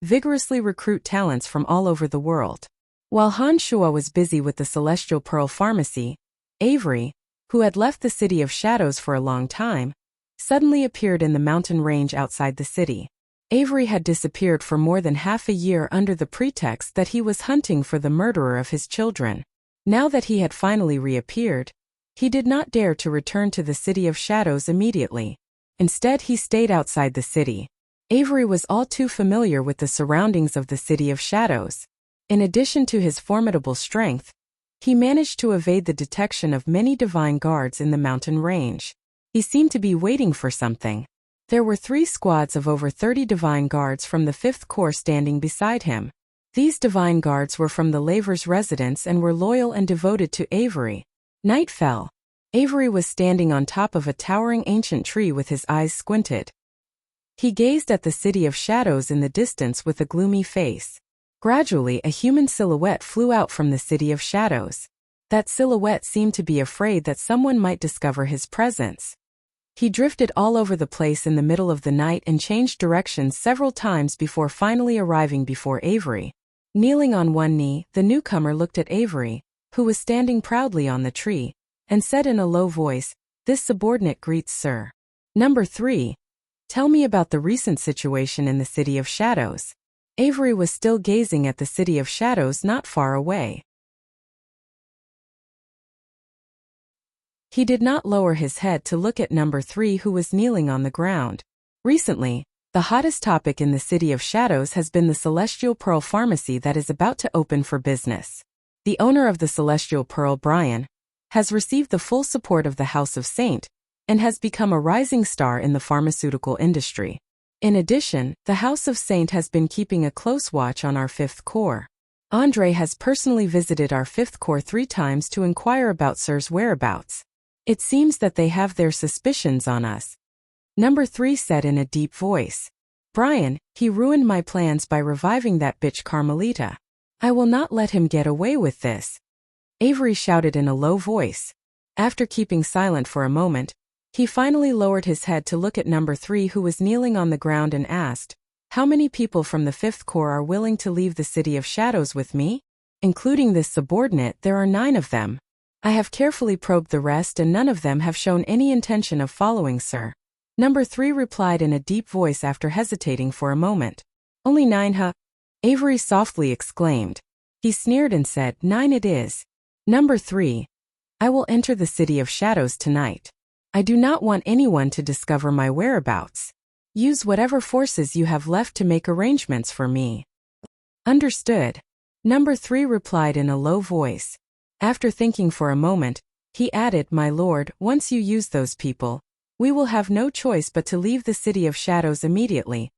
S1: vigorously recruit talents from all over the world. While Han Shua was busy with the Celestial Pearl Pharmacy, Avery, who had left the City of Shadows for a long time, suddenly appeared in the mountain range outside the city. Avery had disappeared for more than half a year under the pretext that he was hunting for the murderer of his children. Now that he had finally reappeared, he did not dare to return to the City of Shadows immediately. Instead, he stayed outside the city. Avery was all too familiar with the surroundings of the City of Shadows. In addition to his formidable strength, he managed to evade the detection of many divine guards in the mountain range. He seemed to be waiting for something. There were 3 squads of over 30 divine guards from the 5th Corps standing beside him. These divine guards were from the Laver's residence and were loyal and devoted to Avery. Night fell. Avery was standing on top of a towering ancient tree with his eyes squinted. He gazed at the City of Shadows in the distance with a gloomy face. Gradually, a human silhouette flew out from the City of Shadows. That silhouette seemed to be afraid that someone might discover his presence. He drifted all over the place in the middle of the night and changed directions several times before finally arriving before Avery. Kneeling on one knee, the newcomer looked at Avery, who was standing proudly on the tree, and said in a low voice, "This subordinate greets Sir. Number 3. Tell me about the recent situation in the City of Shadows." Avery was still gazing at the City of Shadows not far away. He did not lower his head to look at number 3 who was kneeling on the ground. Recently, the hottest topic in the City of Shadows has been the Celestial Pearl Pharmacy that is about to open for business. The owner of the Celestial Pearl, Brian, has received the full support of the House of Saint, and has become a rising star in the pharmaceutical industry. In addition, the House of Saint has been keeping a close watch on our fifth corps. Andre has personally visited our fifth corps 3 times to inquire about Sir's whereabouts. It seems that they have their suspicions on us. Number 3 said in a deep voice. Brian, he ruined my plans by reviving that bitch Carmelita. I will not let him get away with this. Avery shouted in a low voice. After keeping silent for a moment, he finally lowered his head to look at number 3, who was kneeling on the ground, and asked, "How many people from the 5th Corps are willing to leave the City of Shadows with me? Including this subordinate, there are 9 of them. I have carefully probed the rest and none of them have shown any intention of following, sir." Number 3 replied in a deep voice after hesitating for a moment. "Only 9, huh?" Avery softly exclaimed. He sneered and said, "9 it is." Number 3. I will enter the City of Shadows tonight. I do not want anyone to discover my whereabouts. Use whatever forces you have left to make arrangements for me. Understood. Number 3 replied in a low voice. After thinking for a moment, he added, "My lord, once you use those people, we will have no choice but to leave the City of Shadows immediately.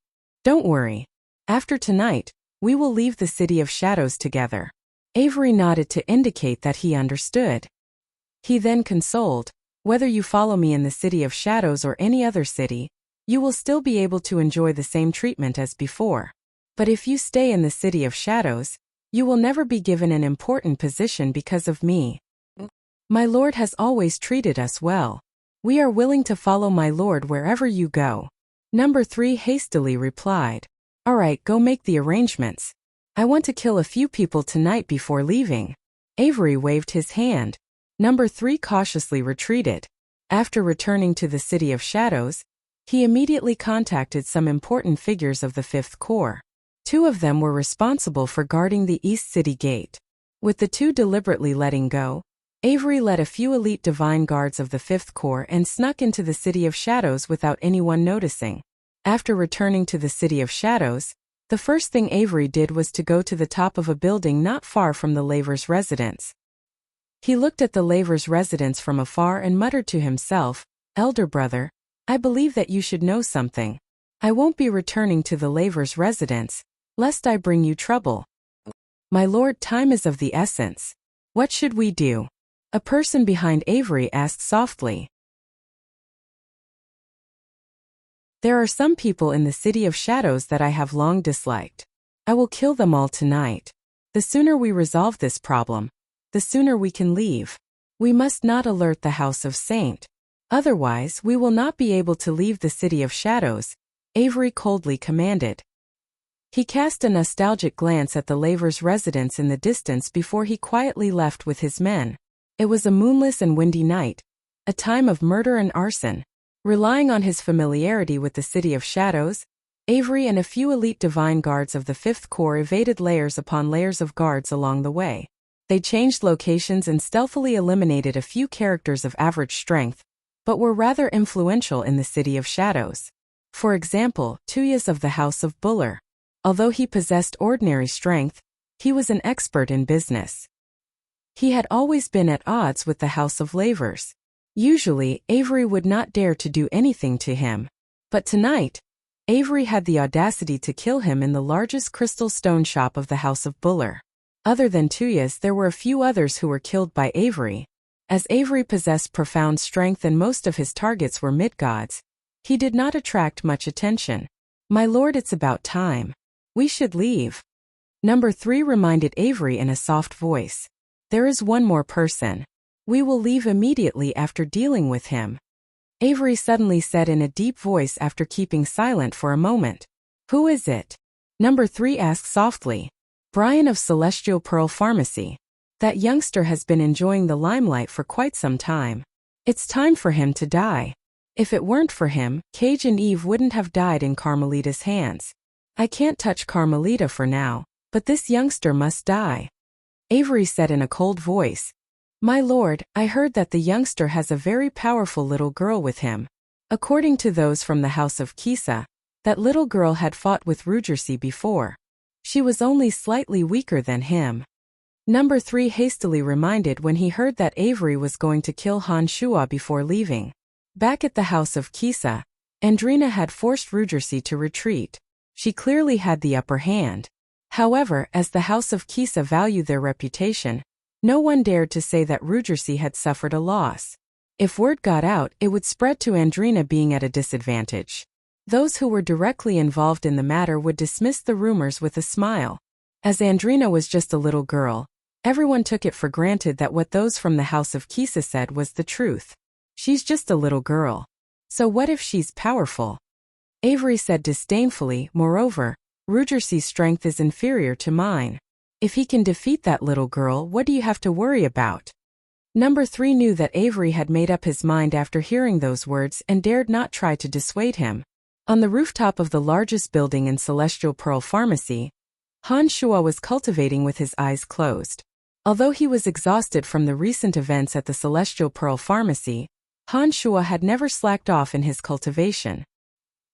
S1: Don't worry. After tonight, we will leave the City of Shadows together." Avery nodded to indicate that he understood. He then consoled, "Whether you follow me in the City of Shadows or any other city, you will still be able to enjoy the same treatment as before. But if you stay in the City of Shadows, you will never be given an important position because of me. My lord has always treated us well. We are willing to follow my lord wherever you go." Number 3 hastily replied, "All right, go make the arrangements. I want to kill a few people tonight before leaving." Avery waved his hand. Number 3 cautiously retreated. After returning to the City of Shadows, he immediately contacted some important figures of the 5th Corps. 2 of them were responsible for guarding the East City Gate. With the 2 deliberately letting go, Avery led a few elite divine guards of the 5th Corps and snuck into the City of Shadows without anyone noticing. After returning to the City of Shadows, the first thing Avery did was to go to the top of a building not far from the Laver's residence. He looked at the Laver's residence from afar and muttered to himself, "Elder brother, I believe that you should know something. I won't be returning to the Laver's residence, lest I bring you trouble." "My lord, time is of the essence. What should we do?" a person behind Avery asked softly. "There are some people in the City of Shadows that I have long disliked. I will kill them all tonight. The sooner we resolve this problem, the sooner we can leave. We must not alert the House of Saint. Otherwise, we will not be able to leave the City of Shadows," Avery coldly commanded. He cast a nostalgic glance at the Laver's residence in the distance before he quietly left with his men. It was a moonless and windy night, a time of murder and arson. Relying on his familiarity with the City of Shadows, Avery and a few elite divine guards of the 5th Corps evaded layers upon layers of guards along the way. They changed locations and stealthily eliminated a few characters of average strength, but were rather influential in the City of Shadows. For example, Tuyas of the House of Buller. Although he possessed ordinary strength, he was an expert in business. He had always been at odds with the House of Lavers. Usually, Avery would not dare to do anything to him. But tonight, Avery had the audacity to kill him in the largest crystal stone shop of the House of Buller. Other than Tuyas, there were a few others who were killed by Avery. As Avery possessed profound strength and most of his targets were mid-gods, he did not attract much attention. "My lord, it's about time. We should leave." Number 3 reminded Avery in a soft voice. "There is one more person. We will leave immediately after dealing with him," Avery suddenly said in a deep voice after keeping silent for a moment. "Who is it?" Number 3 asked softly. "Brian of Celestial Pearl Pharmacy. That youngster has been enjoying the limelight for quite some time. It's time for him to die. If it weren't for him, Cage and Eve wouldn't have died in Carmelita's hands. I can't touch Carmelita for now, but this youngster must die," Avery said in a cold voice. "My lord, I heard that the youngster has a very powerful little girl with him. According to those from the House of Kisa, that little girl had fought with Rugersi before. She was only slightly weaker than him." Number 3 hastily reminded when he heard that Avery was going to kill Han Shua before leaving. Back at the house of Kisa, Andrina had forced Rugersi to retreat. She clearly had the upper hand. However, as the house of Kisa valued their reputation, no one dared to say that Rugersi had suffered a loss. If word got out, it would spread to Andrina being at a disadvantage. Those who were directly involved in the matter would dismiss the rumors with a smile. As Andrina was just a little girl, everyone took it for granted that what those from the house of Kisa said was the truth. She's just a little girl. So what if she's powerful? Avery said disdainfully, moreover, Rugersi's strength is inferior to mine. If he can defeat that little girl, what do you have to worry about? Number 3 knew that Avery had made up his mind after hearing those words and dared not try to dissuade him. On the rooftop of the largest building in Celestial Pearl Pharmacy, Han Shua was cultivating with his eyes closed. Although he was exhausted from the recent events at the Celestial Pearl Pharmacy, Han Shua had never slacked off in his cultivation.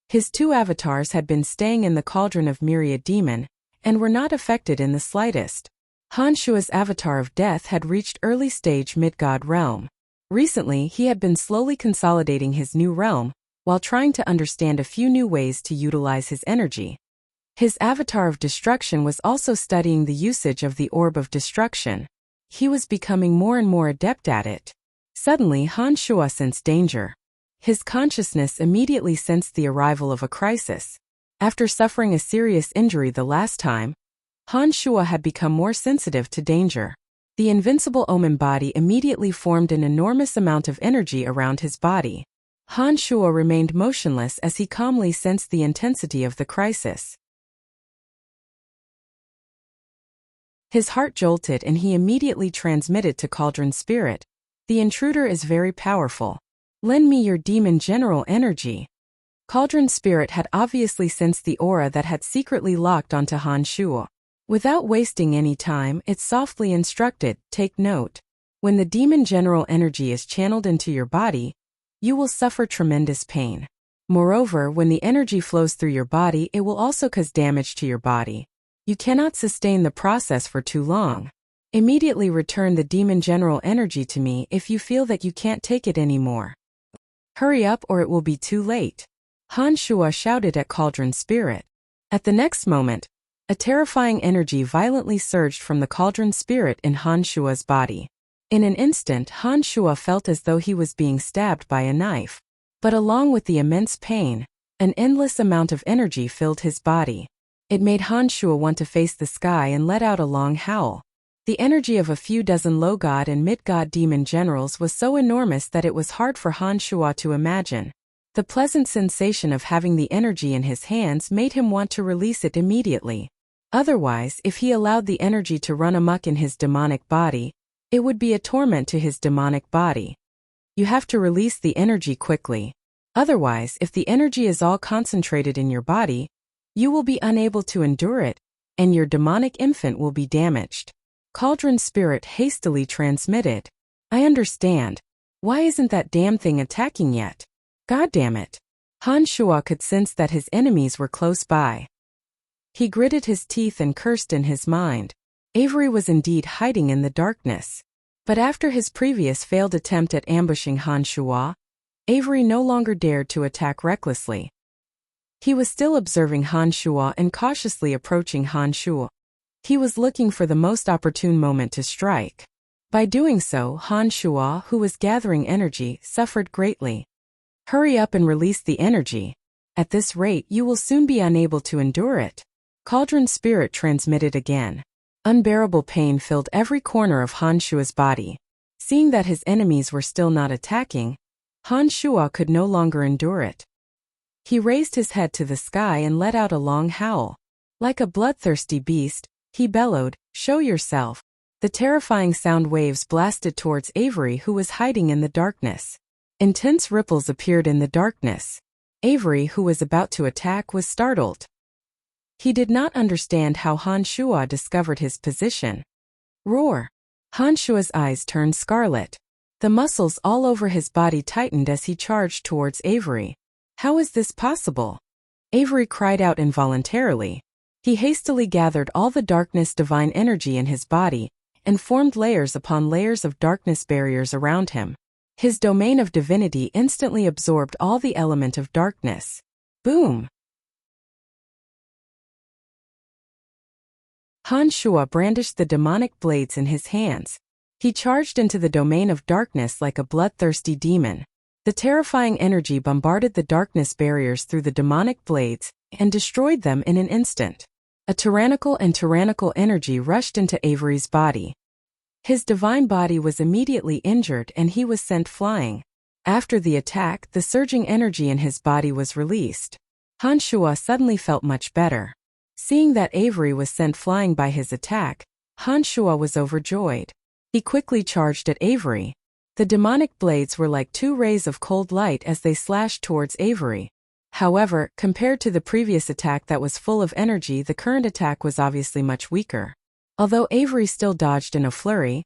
S1: His 2 avatars had been staying in the cauldron of Myriad Demon, and were not affected in the slightest. Han Shua's avatar of death had reached early stage mid-god realm. Recently, he had been slowly consolidating his new realm, while trying to understand a few new ways to utilize his energy. His avatar of destruction was also studying the usage of the orb of destruction. He was becoming more and more adept at it. Suddenly, Han Shua sensed danger. His consciousness immediately sensed the arrival of a crisis. After suffering a serious injury the last time, Han Shua had become more sensitive to danger. The invincible Omen body immediately formed an enormous amount of energy around his body. Han Shua remained motionless as he calmly sensed the intensity of the crisis. His heart jolted and he immediately transmitted to Cauldron Spirit, "The intruder is very powerful. Lend me your demon general energy." Cauldron Spirit had obviously sensed the aura that had secretly locked onto Han Shua. Without wasting any time, it softly instructed, "Take note. When the demon general energy is channeled into your body, you will suffer tremendous pain. Moreover, when the energy flows through your body, it will also cause damage to your body. You cannot sustain the process for too long. Immediately return the demon general energy to me if you feel that you can't take it anymore. Hurry up or it will be too late." Han Shua shouted at Cauldron Spirit. At the next moment, a terrifying energy violently surged from the Cauldron Spirit in Han Shua's body. In an instant, Han Shua felt as though he was being stabbed by a knife. But along with the immense pain, an endless amount of energy filled his body. It made Han Shua want to face the sky and let out a long howl. The energy of a few dozen low-god and mid-god demon generals was so enormous that it was hard for Han Shua to imagine. The pleasant sensation of having the energy in his hands made him want to release it immediately. Otherwise, if he allowed the energy to run amok in his demonic body, it would be a torment to his demonic body. You have to release the energy quickly. Otherwise, if the energy is all concentrated in your body, you will be unable to endure it, and your demonic infant will be damaged. Cauldron Spirit hastily transmitted, "I understand. Why isn't that damn thing attacking yet? God damn it." Han Shua could sense that his enemies were close by. He gritted his teeth and cursed in his mind. Avery was indeed hiding in the darkness. But after his previous failed attempt at ambushing Han Shua, Avery no longer dared to attack recklessly. He was still observing Han Shua and cautiously approaching Han Shua. He was looking for the most opportune moment to strike. By doing so, Han Shua, who was gathering energy, suffered greatly. "Hurry up and release the energy. At this rate, you will soon be unable to endure it." Cauldron Spirit transmitted again. Unbearable pain filled every corner of Han Shua's body. Seeing that his enemies were still not attacking, Han Shua could no longer endure it. He raised his head to the sky and let out a long howl. Like a bloodthirsty beast, he bellowed, "Show yourself." The terrifying sound waves blasted towards Avery, who was hiding in the darkness. Intense ripples appeared in the darkness. Avery, who was about to attack, was startled. He did not understand how Han Shua discovered his position. Roar! Han Shua's eyes turned scarlet. The muscles all over his body tightened as he charged towards Avery. How is this possible? Avery cried out involuntarily. He hastily gathered all the darkness divine energy in his body and formed layers upon layers of darkness barriers around him. His domain of divinity instantly absorbed all the element of darkness. Boom! Han Shuo brandished the demonic blades in his hands. He charged into the domain of darkness like a bloodthirsty demon. The terrifying energy bombarded the darkness barriers through the demonic blades and destroyed them in an instant. A tyrannical energy rushed into Avery's body. His divine body was immediately injured and he was sent flying. After the attack, the surging energy in his body was released. Han Shuo suddenly felt much better. Seeing that Avery was sent flying by his attack, Han Shuo was overjoyed. He quickly charged at Avery. The demonic blades were like two rays of cold light as they slashed towards Avery. However, compared to the previous attack that was full of energy, the current attack was obviously much weaker. Although Avery still dodged in a flurry,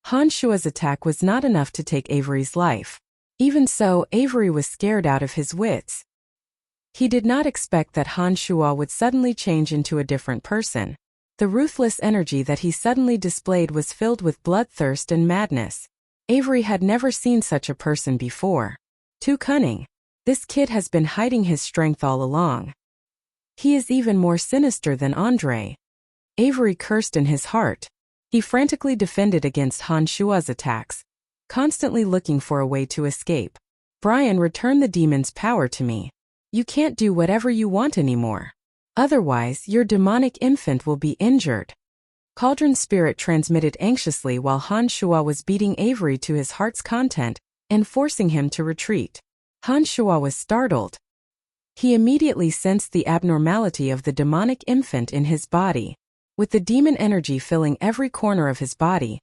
S1: Han Shuo's attack was not enough to take Avery's life. Even so, Avery was scared out of his wits. He did not expect that Han Shuo would suddenly change into a different person. The ruthless energy that he suddenly displayed was filled with bloodthirst and madness. Avery had never seen such a person before. Too cunning. This kid has been hiding his strength all along. He is even more sinister than Andre. Avery cursed in his heart. He frantically defended against Han Shuo's attacks, constantly looking for a way to escape. Brian, return the demon's power to me. You can't do whatever you want anymore. Otherwise, your demonic infant will be injured. Cauldron's spirit transmitted anxiously while Han Shuo was beating Avery to his heart's content and forcing him to retreat. Han Shuo was startled. He immediately sensed the abnormality of the demonic infant in his body. With the demon energy filling every corner of his body,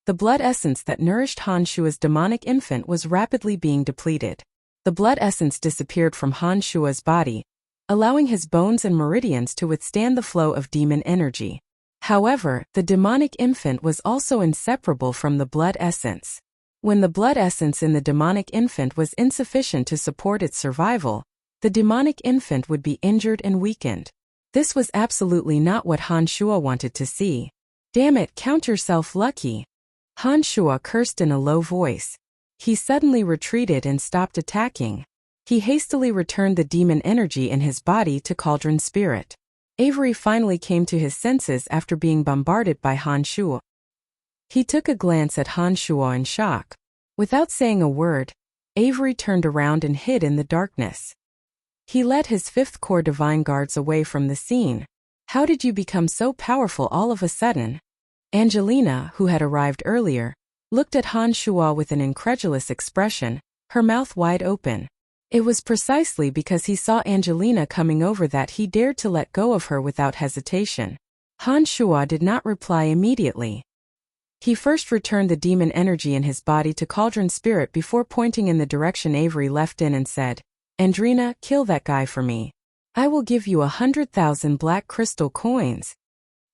S1: the blood essence that nourished Han Shuo's demonic infant was rapidly being depleted. The blood essence disappeared from Han Shuo's body, allowing his bones and meridians to withstand the flow of demon energy. However, the demonic infant was also inseparable from the blood essence. When the blood essence in the demonic infant was insufficient to support its survival, the demonic infant would be injured and weakened. This was absolutely not what Han Shuo wanted to see. Damn it, count yourself lucky. Han Shuo cursed in a low voice. He suddenly retreated and stopped attacking. He hastily returned the demon energy in his body to Cauldron's spirit. Avery finally came to his senses after being bombarded by Han Shuo. He took a glance at Han Shuo in shock. Without saying a word, Avery turned around and hid in the darkness. He led his fifth core divine guards away from the scene. How did you become so powerful all of a sudden? Angelina, who had arrived earlier, looked at Han Shuo with an incredulous expression, her mouth wide open. It was precisely because he saw Angelina coming over that he dared to let go of her without hesitation. Han Shuo did not reply immediately. He first returned the demon energy in his body to Cauldron's spirit before pointing in the direction Avery left in and said, "Andrina, kill that guy for me. I will give you 100,000 black crystal coins."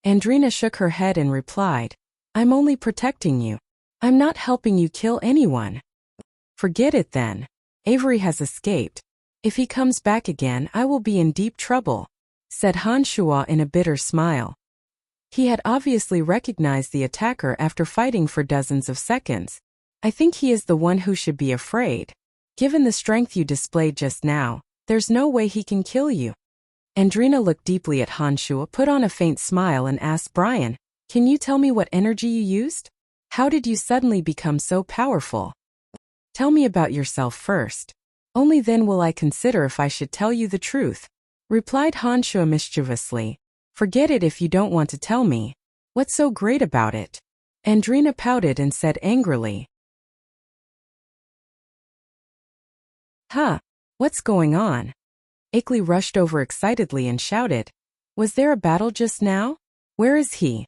S1: Andrina shook her head and replied, "I'm only protecting you. I'm not helping you kill anyone." "Forget it then. Avery has escaped. If he comes back again, I will be in deep trouble," said Han Shuo in a bitter smile. He had obviously recognized the attacker after fighting for dozens of seconds. "I think he is the one who should be afraid. Given the strength you displayed just now, there's no way he can kill you." Andrina looked deeply at Han Shuo, put on a faint smile and asked, "Brian, can you tell me what energy you used? How did you suddenly become so powerful? Tell me about yourself first. Only then will I consider if I should tell you the truth," replied Han Shuo mischievously. "Forget it if you don't want to tell me. What's so great about it?" Andrina pouted and said angrily. "Huh? What's going on?" Akeley rushed over excitedly and shouted, "Was there a battle just now? Where is he?"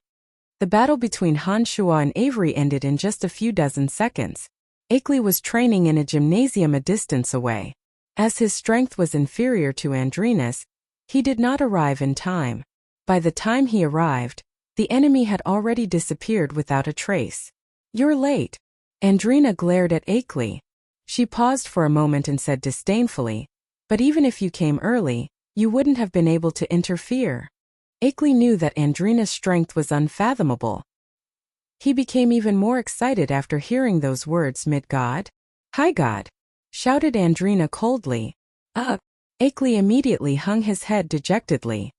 S1: The battle between Han Shuo and Avery ended in just a few dozen seconds. Akeley was training in a gymnasium a distance away. As his strength was inferior to Andrina's, he did not arrive in time. By the time he arrived, the enemy had already disappeared without a trace. "You're late." Andrina glared at Akeley. She paused for a moment and said disdainfully, "But even if you came early, you wouldn't have been able to interfere." Akeley knew that Andrina's strength was unfathomable. He became even more excited after hearing those words. Mid-God? High God! Shouted Andrina coldly. Akeley immediately hung his head dejectedly.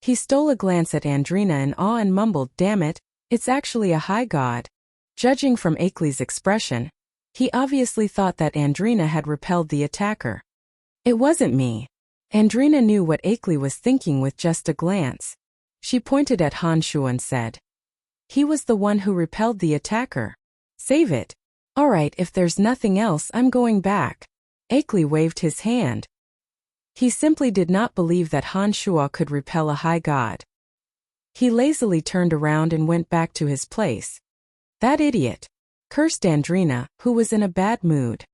S1: He stole a glance at Andrina in awe and mumbled, "Damn it, it's actually a high god." Judging from Akeley's expression, he obviously thought that Andrina had repelled the attacker. "It wasn't me." Andrina knew what Akeley was thinking with just a glance. She pointed at Han Shuo and said, "He was the one who repelled the attacker. Save it." "All right, if there's nothing else, I'm going back." Akeley waved his hand. He simply did not believe that Han Shuo could repel a high god. He lazily turned around and went back to his place. "That idiot," cursed Andrina, who was in a bad mood.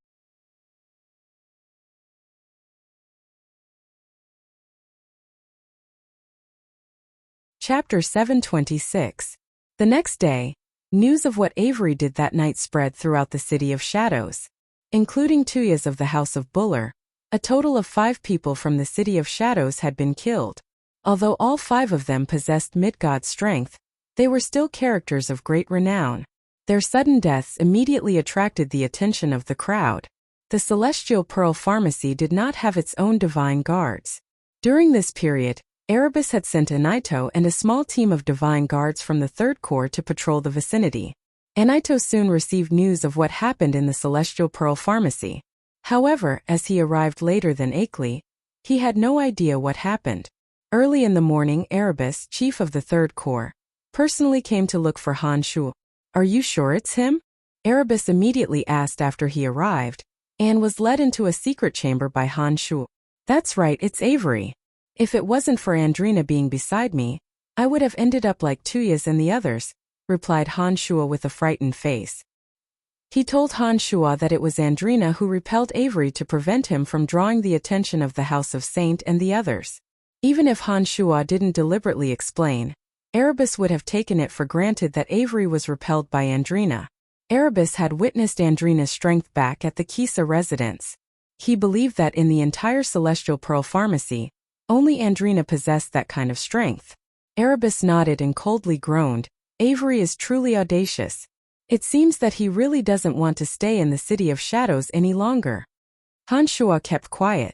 S1: Chapter 726. The next day, news of what Avery did that night spread throughout the City of Shadows. Including Tuyas of the House of Buller, a total of 5 people from the City of Shadows had been killed. Although all 5 of them possessed mid-god strength, they were still characters of great renown. Their sudden deaths immediately attracted the attention of the crowd. The Celestial Pearl Pharmacy did not have its own divine guards. During this period, Erebus had sent Anaito and a small team of divine guards from the Third Corps to patrol the vicinity. Anaito soon received news of what happened in the Celestial Pearl Pharmacy. However, as he arrived later than Akeley, he had no idea what happened. Early in the morning, Erebus, chief of the Third Corps, personally came to look for Han Shuo. "Are you sure it's him?" Erebus immediately asked after he arrived, and was led into a secret chamber by Han Shuo. "That's right, it's Avery. If it wasn't for Andrina being beside me, I would have ended up like Tuyas and the others," replied Han Shuo with a frightened face. He told Han Shuo that it was Andrina who repelled Avery to prevent him from drawing the attention of the House of Saint and the others. Even if Han Shuo didn't deliberately explain, Erebus would have taken it for granted that Avery was repelled by Andrina. Erebus had witnessed Andrina's strength back at the Kisa residence. He believed that in the entire Celestial Pearl Pharmacy, only Andrina possessed that kind of strength. Erebus nodded and coldly groaned, "Avery is truly audacious. It seems that he really doesn't want to stay in the City of Shadows any longer." Han Shuo kept quiet.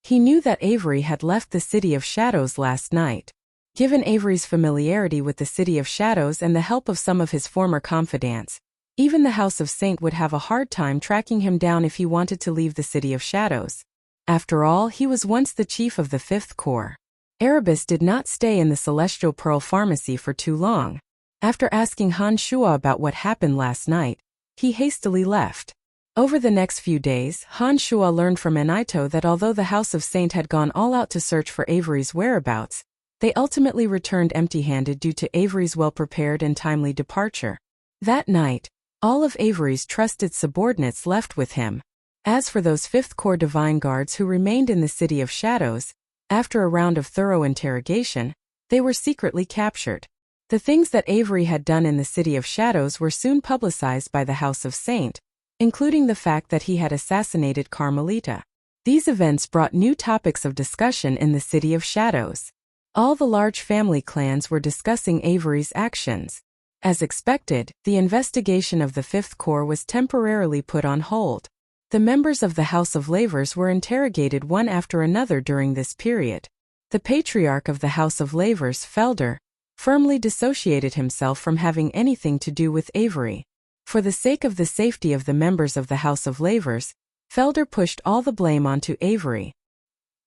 S1: He knew that Avery had left the City of Shadows last night. Given Avery's familiarity with the City of Shadows and the help of some of his former confidants, even the House of Saint would have a hard time tracking him down if he wanted to leave the City of Shadows. After all, he was once the chief of the Fifth Corps. Erebus did not stay in the Celestial Pearl Pharmacy for too long. After asking Han Shuo about what happened last night, he hastily left. Over the next few days, Han Shuo learned from Anaito that although the House of Saint had gone all out to search for Avery's whereabouts, they ultimately returned empty-handed due to Avery's well-prepared and timely departure. That night, all of Avery's trusted subordinates left with him. As for those Fifth Corps Divine Guards who remained in the City of Shadows, after a round of thorough interrogation, they were secretly captured. The things that Avery had done in the City of Shadows were soon publicized by the House of Saint, including the fact that he had assassinated Carmelita. These events brought new topics of discussion in the City of Shadows. All the large family clans were discussing Avery's actions. As expected, the investigation of the Fifth Corps was temporarily put on hold. The members of the House of Lavers were interrogated one after another during this period. The patriarch of the House of Lavers, Felder, firmly dissociated himself from having anything to do with Avery. For the sake of the safety of the members of the House of Lavers, Felder pushed all the blame onto Avery.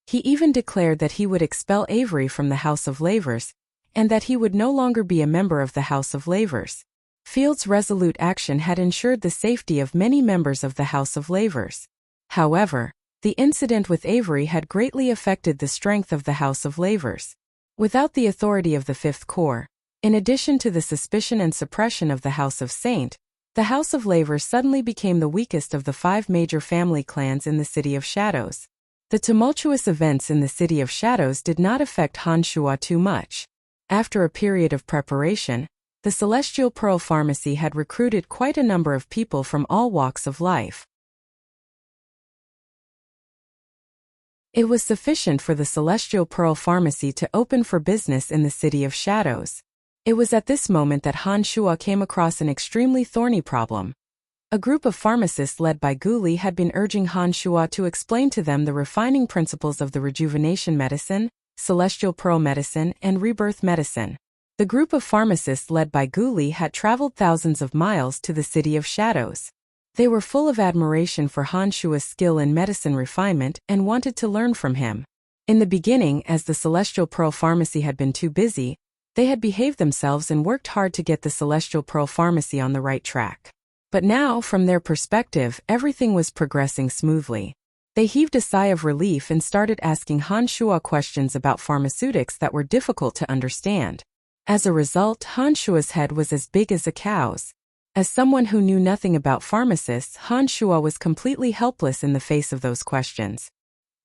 S1: He even declared that he would expel Avery from the House of Lavers, and that he would no longer be a member of the House of Lavers. Field's resolute action had ensured the safety of many members of the House of Lavers. However, the incident with Avery had greatly affected the strength of the House of Lavers. Without the authority of the Fifth Corps, in addition to the suspicion and suppression of the House of Saint, the House of Lavers suddenly became the weakest of the 5 major family clans in the City of Shadows. The tumultuous events in the City of Shadows did not affect Han Shuo too much. After a period of preparation, the Celestial Pearl Pharmacy had recruited quite a number of people from all walks of life. It was sufficient for the Celestial Pearl Pharmacy to open for business in the City of Shadows. It was at this moment that Han Shuo came across an extremely thorny problem. A group of pharmacists led by Gu Li had been urging Han Shuo to explain to them the refining principles of the rejuvenation medicine, celestial pearl medicine, and rebirth medicine. The group of pharmacists led by Gu Li had traveled thousands of miles to the City of Shadows. They were full of admiration for Han Shuo's skill in medicine refinement and wanted to learn from him. In the beginning, as the Celestial Pearl Pharmacy had been too busy, they had behaved themselves and worked hard to get the Celestial Pearl Pharmacy on the right track. But now, from their perspective, everything was progressing smoothly. They heaved a sigh of relief and started asking Han Shuo questions about pharmaceutics that were difficult to understand. As a result, Han Shuo's head was as big as a cow's. As someone who knew nothing about pharmacists, Han Shuo was completely helpless in the face of those questions.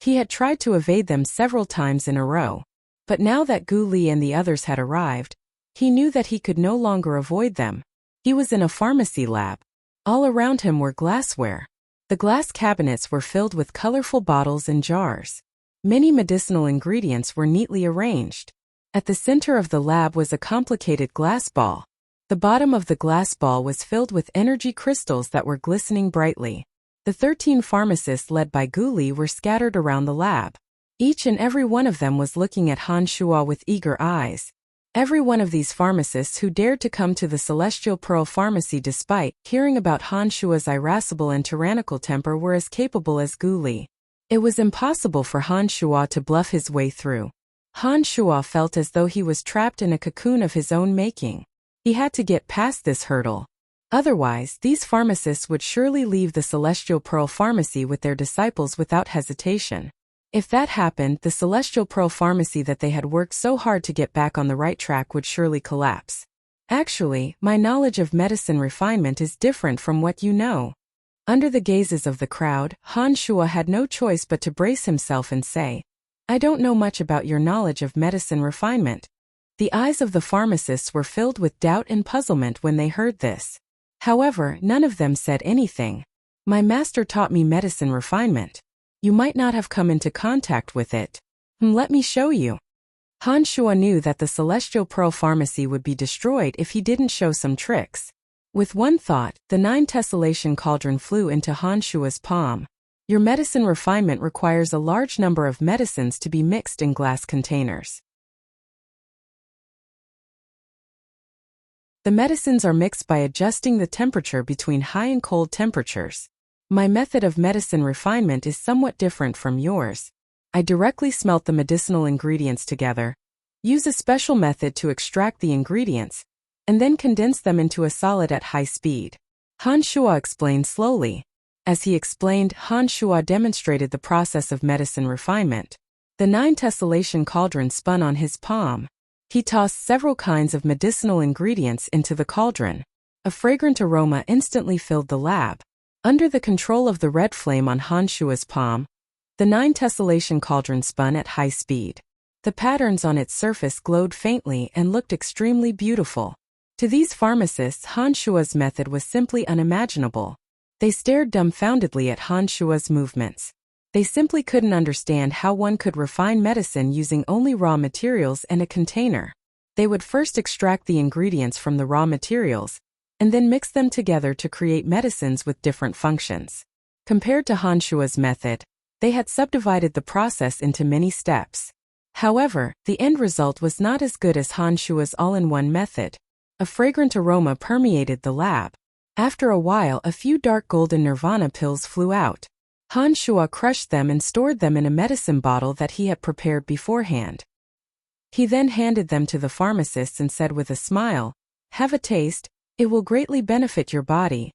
S1: He had tried to evade them several times in a row. But now that Gu Li and the others had arrived, he knew that he could no longer avoid them. He was in a pharmacy lab. All around him were glassware. The glass cabinets were filled with colorful bottles and jars. Many medicinal ingredients were neatly arranged. At the center of the lab was a complicated glass ball. The bottom of the glass ball was filled with energy crystals that were glistening brightly. The 13 pharmacists led by Gu Li were scattered around the lab. Each and every one of them was looking at Han Shuo with eager eyes. Every one of these pharmacists who dared to come to the Celestial Pearl Pharmacy despite hearing about Han Shuo's irascible and tyrannical temper were as capable as Gu Li. It was impossible for Han Shuo to bluff his way through. Han Shuo felt as though he was trapped in a cocoon of his own making. He had to get past this hurdle. Otherwise, these pharmacists would surely leave the Celestial Pearl Pharmacy with their disciples without hesitation. If that happened, the Celestial Pearl Pharmacy that they had worked so hard to get back on the right track would surely collapse. Actually, my knowledge of medicine refinement is different from what you know. Under the gazes of the crowd, Han Shuo had no choice but to brace himself and say, I don't know much about your knowledge of medicine refinement. The eyes of the pharmacists were filled with doubt and puzzlement when they heard this. However, none of them said anything. My master taught me medicine refinement. You might not have come into contact with it. Let me show you. Han Shuo knew that the Celestial Pearl Pharmacy would be destroyed if he didn't show some tricks. With one thought, the 9 tessellation cauldron flew into Han Shuo's palm. Your medicine refinement requires a large number of medicines to be mixed in glass containers. The medicines are mixed by adjusting the temperature between high and cold temperatures. My method of medicine refinement is somewhat different from yours. I directly smelt the medicinal ingredients together, use a special method to extract the ingredients, and then condense them into a solid at high speed. Han Shuo explained slowly. As he explained, Han Shuo demonstrated the process of medicine refinement. The 9 tessellation cauldron spun on his palm. He tossed several kinds of medicinal ingredients into the cauldron. A fragrant aroma instantly filled the lab. Under the control of the red flame on Han Shuo's palm, the 9 tessellation cauldron spun at high speed. The patterns on its surface glowed faintly and looked extremely beautiful. To these pharmacists, Han Shuo's method was simply unimaginable. They stared dumbfoundedly at Han Shuo's movements. They simply couldn't understand how one could refine medicine using only raw materials and a container. They would first extract the ingredients from the raw materials, and then mix them together to create medicines with different functions. Compared to Han Shuo's method, they had subdivided the process into many steps. However, the end result was not as good as Han Shuo's all-in-one method. A fragrant aroma permeated the lab. After a while, a few dark golden nirvana pills flew out. Han Shuo crushed them and stored them in a medicine bottle that he had prepared beforehand. He then handed them to the pharmacists and said with a smile, "Have a taste. It will greatly benefit your body."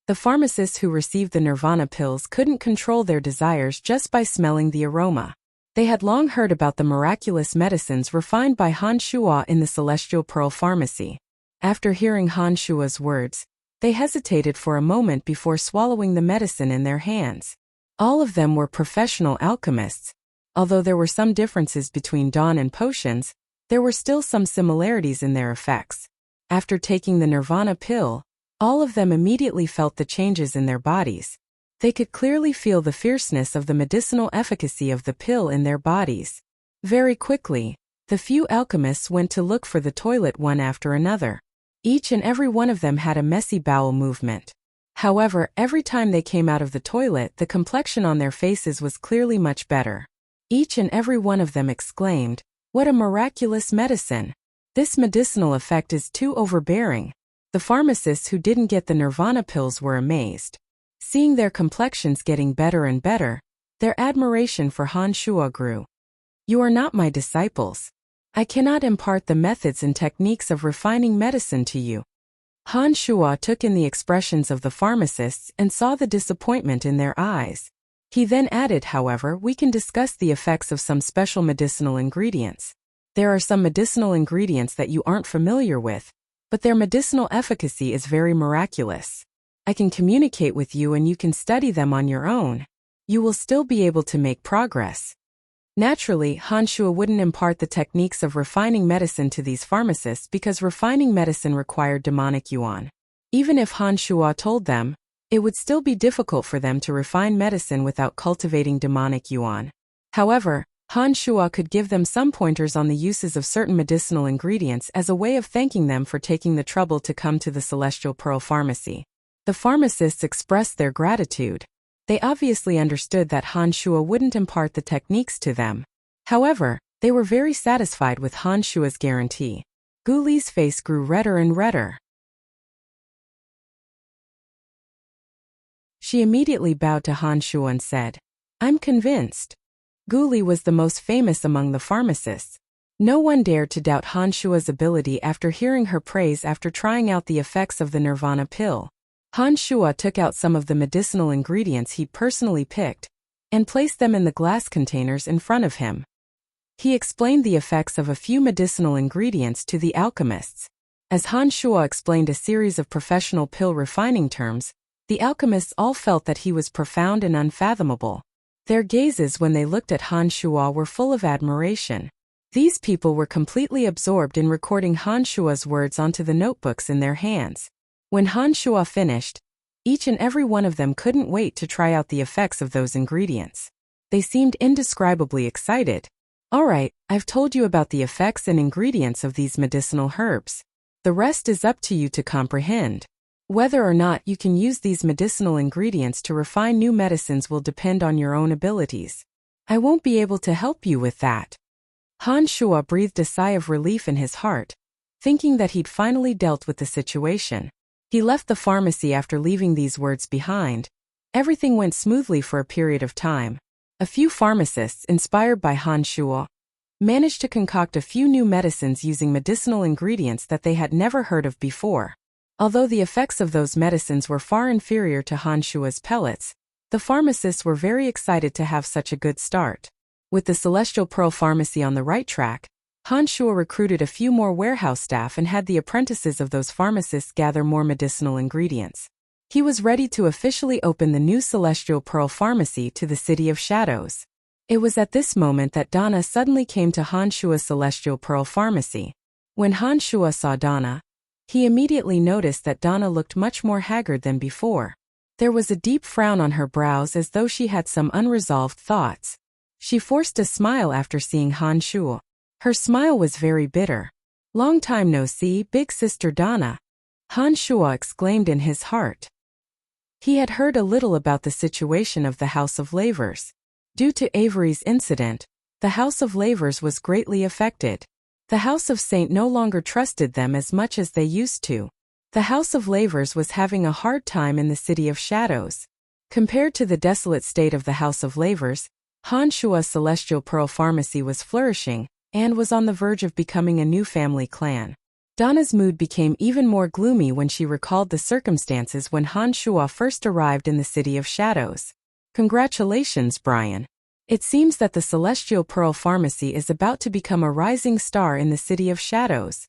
S1: The pharmacists who received the nirvana pills couldn't control their desires just by smelling the aroma. They had long heard about the miraculous medicines refined by Han Shuo in the Celestial Pearl Pharmacy. After hearing Han Shuo's words, they hesitated for a moment before swallowing the medicine in their hands. All of them were professional alchemists. Although there were some differences between dawn and potions, there were still some similarities in their effects. After taking the nirvana pill, all of them immediately felt the changes in their bodies. They could clearly feel the fierceness of the medicinal efficacy of the pill in their bodies. Very quickly, The few alchemists went to look for the toilet one after another. Each and every one of them had a messy bowel movement. However, every time they came out of the toilet, the complexion on their faces was clearly much better. Each and every one of them exclaimed, "What a miraculous medicine! This medicinal effect is too overbearing." The pharmacists who didn't get the nirvana pills were amazed. Seeing their complexions getting better and better, their admiration for Han Shuo grew. "You are not my disciples. I cannot impart the methods and techniques of refining medicine to you." Han Shuo took in the expressions of the pharmacists and saw the disappointment in their eyes. He then added, "However, we can discuss the effects of some special medicinal ingredients. There are some medicinal ingredients that you aren't familiar with, but their medicinal efficacy is very miraculous. I can communicate with you and you can study them on your own. You will still be able to make progress." Naturally, Han Shuo wouldn't impart the techniques of refining medicine to these pharmacists because refining medicine required demonic yuan. Even if Han Shuo told them, it would still be difficult for them to refine medicine without cultivating demonic yuan. However, Han Shuo could give them some pointers on the uses of certain medicinal ingredients as a way of thanking them for taking the trouble to come to the Celestial Pearl Pharmacy. The pharmacists expressed their gratitude. They obviously understood that Han Shuo wouldn't impart the techniques to them. However, they were very satisfied with Han Shuo's guarantee. Gu Li's face grew redder and redder. She immediately bowed to Han Shuo and said, "I'm convinced." Gu Li was the most famous among the pharmacists. No one dared to doubt Han Shuo's ability after hearing her praise after trying out the effects of the nirvana pill. Han Shuo took out some of the medicinal ingredients he'd personally picked and placed them in the glass containers in front of him. He explained the effects of a few medicinal ingredients to the alchemists. As Han Shuo explained a series of professional pill refining terms, the alchemists all felt that he was profound and unfathomable. Their gazes when they looked at Han Shuo were full of admiration. These people were completely absorbed in recording Han Shuo's words onto the notebooks in their hands. When Han Shuo finished, each and every one of them couldn't wait to try out the effects of those ingredients. They seemed indescribably excited. "Alright, I've told you about the effects and ingredients of these medicinal herbs. The rest is up to you to comprehend. Whether or not you can use these medicinal ingredients to refine new medicines will depend on your own abilities. I won't be able to help you with that." Han Shuo breathed a sigh of relief in his heart, thinking that he'd finally dealt with the situation. He left the pharmacy after leaving these words behind. Everything went smoothly for a period of time. A few pharmacists, inspired by Han Shuo, managed to concoct a few new medicines using medicinal ingredients that they had never heard of before. Although the effects of those medicines were far inferior to Han Shuo's pellets, the pharmacists were very excited to have such a good start. With the Celestial Pearl Pharmacy on the right track, Han Shuo recruited a few more warehouse staff and had the apprentices of those pharmacists gather more medicinal ingredients. He was ready to officially open the new Celestial Pearl Pharmacy to the City of Shadows. It was at this moment that Donna suddenly came to Han Shuo's Celestial Pearl Pharmacy. When Han Shuo saw Donna, he immediately noticed that Donna looked much more haggard than before. There was a deep frown on her brows as though she had some unresolved thoughts. She forced a smile after seeing Han Shuo. Her smile was very bitter. "Long time no see, big sister Donna," Han Shuo exclaimed in his heart. He had heard a little about the situation of the House of Lavers. Due to Avery's incident, the House of Lavers was greatly affected. The House of Saint no longer trusted them as much as they used to. The House of Lavers was having a hard time in the City of Shadows. Compared to the desolate state of the House of Lavers, Han Shuo's Celestial Pearl Pharmacy was flourishing and was on the verge of becoming a new family clan. Donna's mood became even more gloomy when she recalled the circumstances when Han Shuo first arrived in the City of Shadows. "Congratulations, Brian. It seems that the Celestial Pearl Pharmacy is about to become a rising star in the City of Shadows,"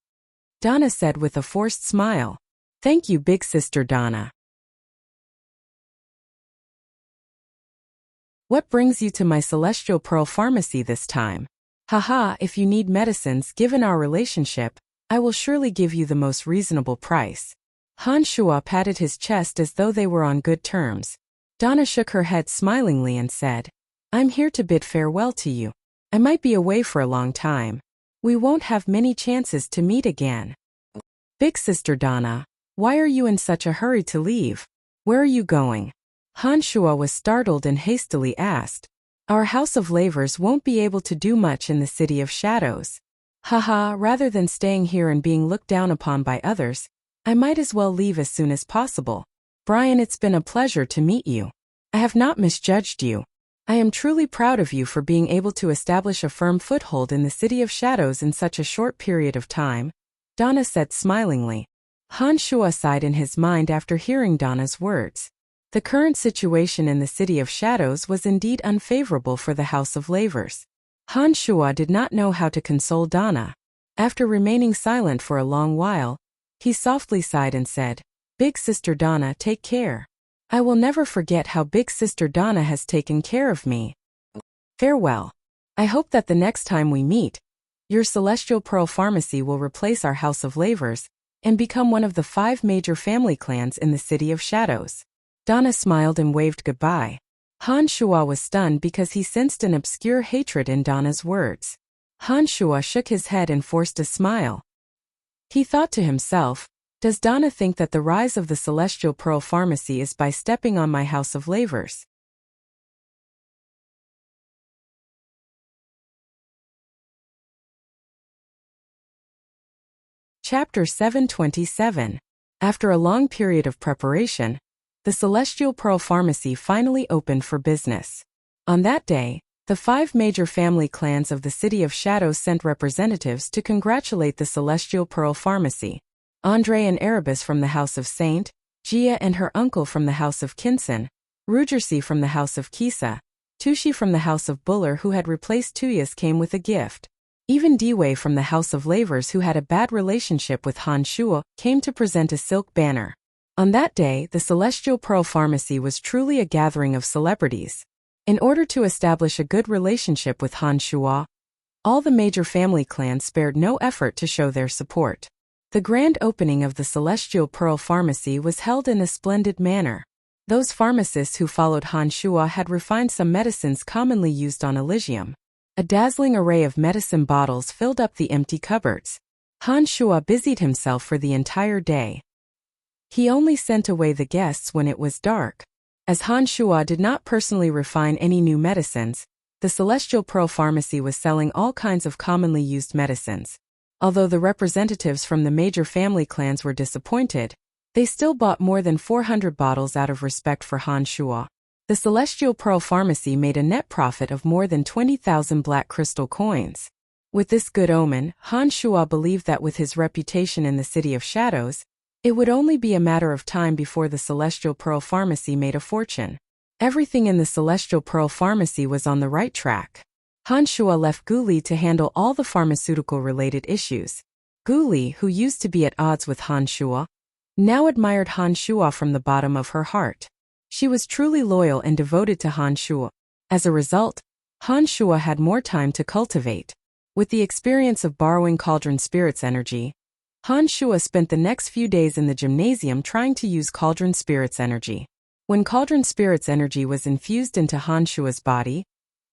S1: Donna said with a forced smile. "Thank you, big sister Donna. What brings you to my Celestial Pearl Pharmacy this time?" "Haha, if you need medicines, given our relationship, I will surely give you the most reasonable price." Han Shuo patted his chest as though they were on good terms. Donna shook her head smilingly and said, "I'm here to bid farewell to you. I might be away for a long time. We won't have many chances to meet again. Big Sister Donna, why are you in such a hurry to leave? Where are you going? Han Shuo was startled and hastily asked. Our House of Lavers won't be able to do much in the City of Shadows. Haha, rather than staying here and being looked down upon by others, I might as well leave as soon as possible. Brian, it's been a pleasure to meet you. I have not misjudged you. I am truly proud of you for being able to establish a firm foothold in the City of Shadows in such a short period of time, Donna said smilingly. Han Shuo sighed in his mind after hearing Donna's words. The current situation in the City of Shadows was indeed unfavorable for the House of Lavers. Han Shuo did not know how to console Donna. After remaining silent for a long while, he softly sighed and said, Big Sister Donna, take care. I will never forget how Big Sister Donna has taken care of me. Farewell. I hope that the next time we meet, your Celestial Pearl Pharmacy will replace our House of Lavers and become one of the 5 major family clans in the City of Shadows. Donna smiled and waved goodbye. Han Shuo was stunned because he sensed an obscure hatred in Donna's words. Han Shuo shook his head and forced a smile. He thought to himself, does Donna think that the rise of the Celestial Pearl Pharmacy is by stepping on my House of Lavers? Chapter 727. After a long period of preparation, the Celestial Pearl Pharmacy finally opened for business. On that day, the 5 major family clans of the City of Shadows sent representatives to congratulate the Celestial Pearl Pharmacy. Andre and Erebus from the House of Saint, Jia and her uncle from the House of Kinson, Rugersi from the House of Kisa, Tushi from the House of Buller who had replaced Tuyas came with a gift. Even Dewey from the House of Lavers who had a bad relationship with Han Shuo came to present a silk banner. On that day, the Celestial Pearl Pharmacy was truly a gathering of celebrities. In order to establish a good relationship with Han Shuo, all the major family clans spared no effort to show their support. The grand opening of the Celestial Pearl Pharmacy was held in a splendid manner. Those pharmacists who followed Han Shuo had refined some medicines commonly used on Elysium. A dazzling array of medicine bottles filled up the empty cupboards. Han Shuo busied himself for the entire day. He only sent away the guests when it was dark. As Han Shuo did not personally refine any new medicines, the Celestial Pearl Pharmacy was selling all kinds of commonly used medicines. Although the representatives from the major family clans were disappointed, they still bought more than 400 bottles out of respect for Han Shuo. The Celestial Pearl Pharmacy made a net profit of more than 20,000 black crystal coins. With this good omen, Han Shuo believed that with his reputation in the City of Shadows, it would only be a matter of time before the Celestial Pearl Pharmacy made a fortune. Everything in the Celestial Pearl Pharmacy was on the right track. Han Shuo left Gu Li to handle all the pharmaceutical-related issues. Gu Li, who used to be at odds with Han Shuo, now admired Han Shuo from the bottom of her heart. She was truly loyal and devoted to Han Shuo. As a result, Han Shuo had more time to cultivate. With the experience of borrowing Cauldron Spirit's energy, Han Shuo spent the next few days in the gymnasium trying to use Cauldron Spirit's energy. When Cauldron Spirit's energy was infused into Han Shuo's body,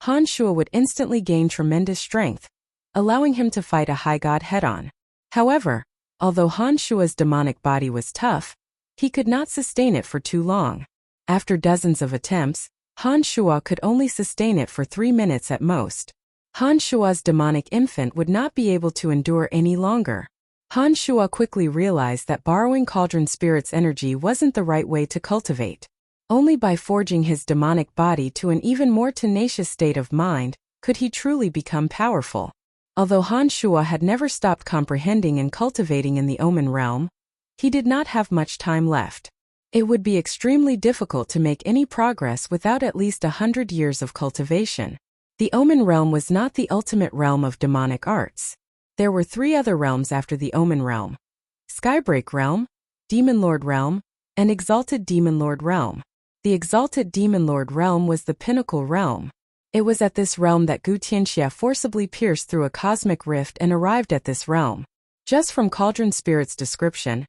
S1: Han Shuo would instantly gain tremendous strength, allowing him to fight a high god head-on. However, although Han Shuo's demonic body was tough, he could not sustain it for too long. After dozens of attempts, Han Shuo could only sustain it for 3 minutes at most. Han Shuo's demonic infant would not be able to endure any longer. Han Shuo quickly realized that borrowing Cauldron Spirit's energy wasn't the right way to cultivate. Only by forging his demonic body to an even more tenacious state of mind could he truly become powerful. Although Han Shuo had never stopped comprehending and cultivating in the Omen realm, he did not have much time left. It would be extremely difficult to make any progress without at least 100 years of cultivation. The Omen realm was not the ultimate realm of demonic arts. There were 3 other realms after the Omen realm: Skybreak realm, Demon Lord realm, and Exalted Demon Lord realm. The Exalted Demon Lord realm was the pinnacle realm. It was at this realm that Gu Tianxia forcibly pierced through a cosmic rift and arrived at this realm. Just from Cauldron Spirit's description,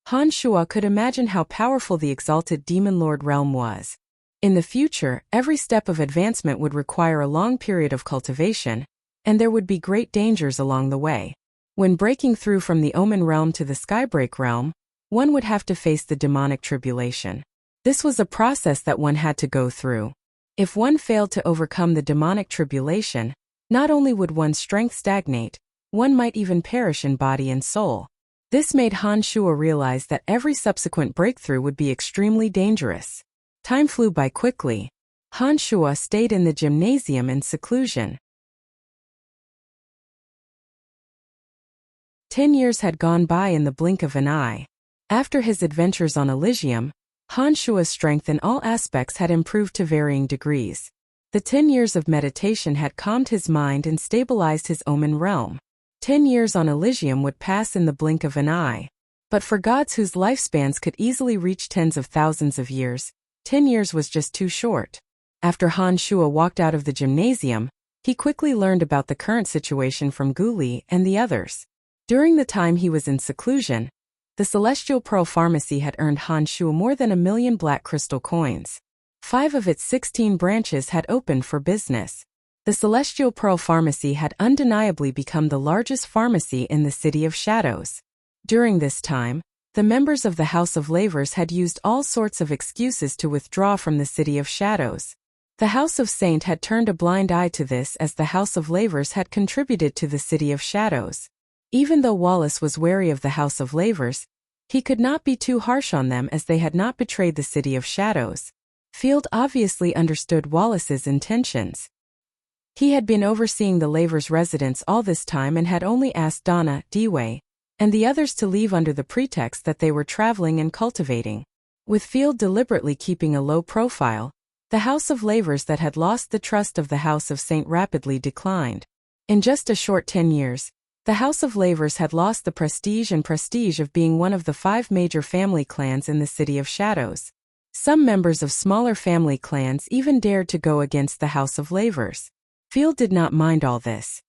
S1: Han Shuo could imagine how powerful the Exalted Demon Lord realm was. In the future, every step of advancement would require a long period of cultivation, and there would be great dangers along the way. When breaking through from the Omen realm to the Skybreak realm, one would have to face the demonic tribulation. This was a process that one had to go through. If one failed to overcome the demonic tribulation, not only would one's strength stagnate, one might even perish in body and soul. This made Han Shuo realize that every subsequent breakthrough would be extremely dangerous. Time flew by quickly. Han Shuo stayed in the gymnasium in seclusion. 10 years had gone by in the blink of an eye. After his adventures on Elysium, Han Shuo's strength in all aspects had improved to varying degrees. The 10 years of meditation had calmed his mind and stabilized his Omen realm. 10 years on Elysium would pass in the blink of an eye. But for gods whose lifespans could easily reach tens of thousands of years, 10 years was just too short. After Han Shuo walked out of the gymnasium, he quickly learned about the current situation from Gu Li and the others. During the time he was in seclusion, the Celestial Pearl Pharmacy had earned Han Shuo more than 1 million black crystal coins. 5 of its 16 branches had opened for business. The Celestial Pearl Pharmacy had undeniably become the largest pharmacy in the City of Shadows. During this time, the members of the House of Lavers had used all sorts of excuses to withdraw from the City of Shadows. The House of Saint had turned a blind eye to this as the House of Lavers had contributed to the City of Shadows. Even though Wallace was wary of the House of Lavers, he could not be too harsh on them as they had not betrayed the City of Shadows. Field obviously understood Wallace's intentions. He had been overseeing the Lavers' residence all this time and had only asked Donna, Dewey, and the others to leave under the pretext that they were traveling and cultivating. With Field deliberately keeping a low profile, the House of Lavers that had lost the trust of the House of Saint rapidly declined. In just a short 10 years, the House of Lavers had lost the prestige of being one of the 5 major family clans in the City of Shadows. Some members of smaller family clans even dared to go against the House of Lavers. Field did not mind all this.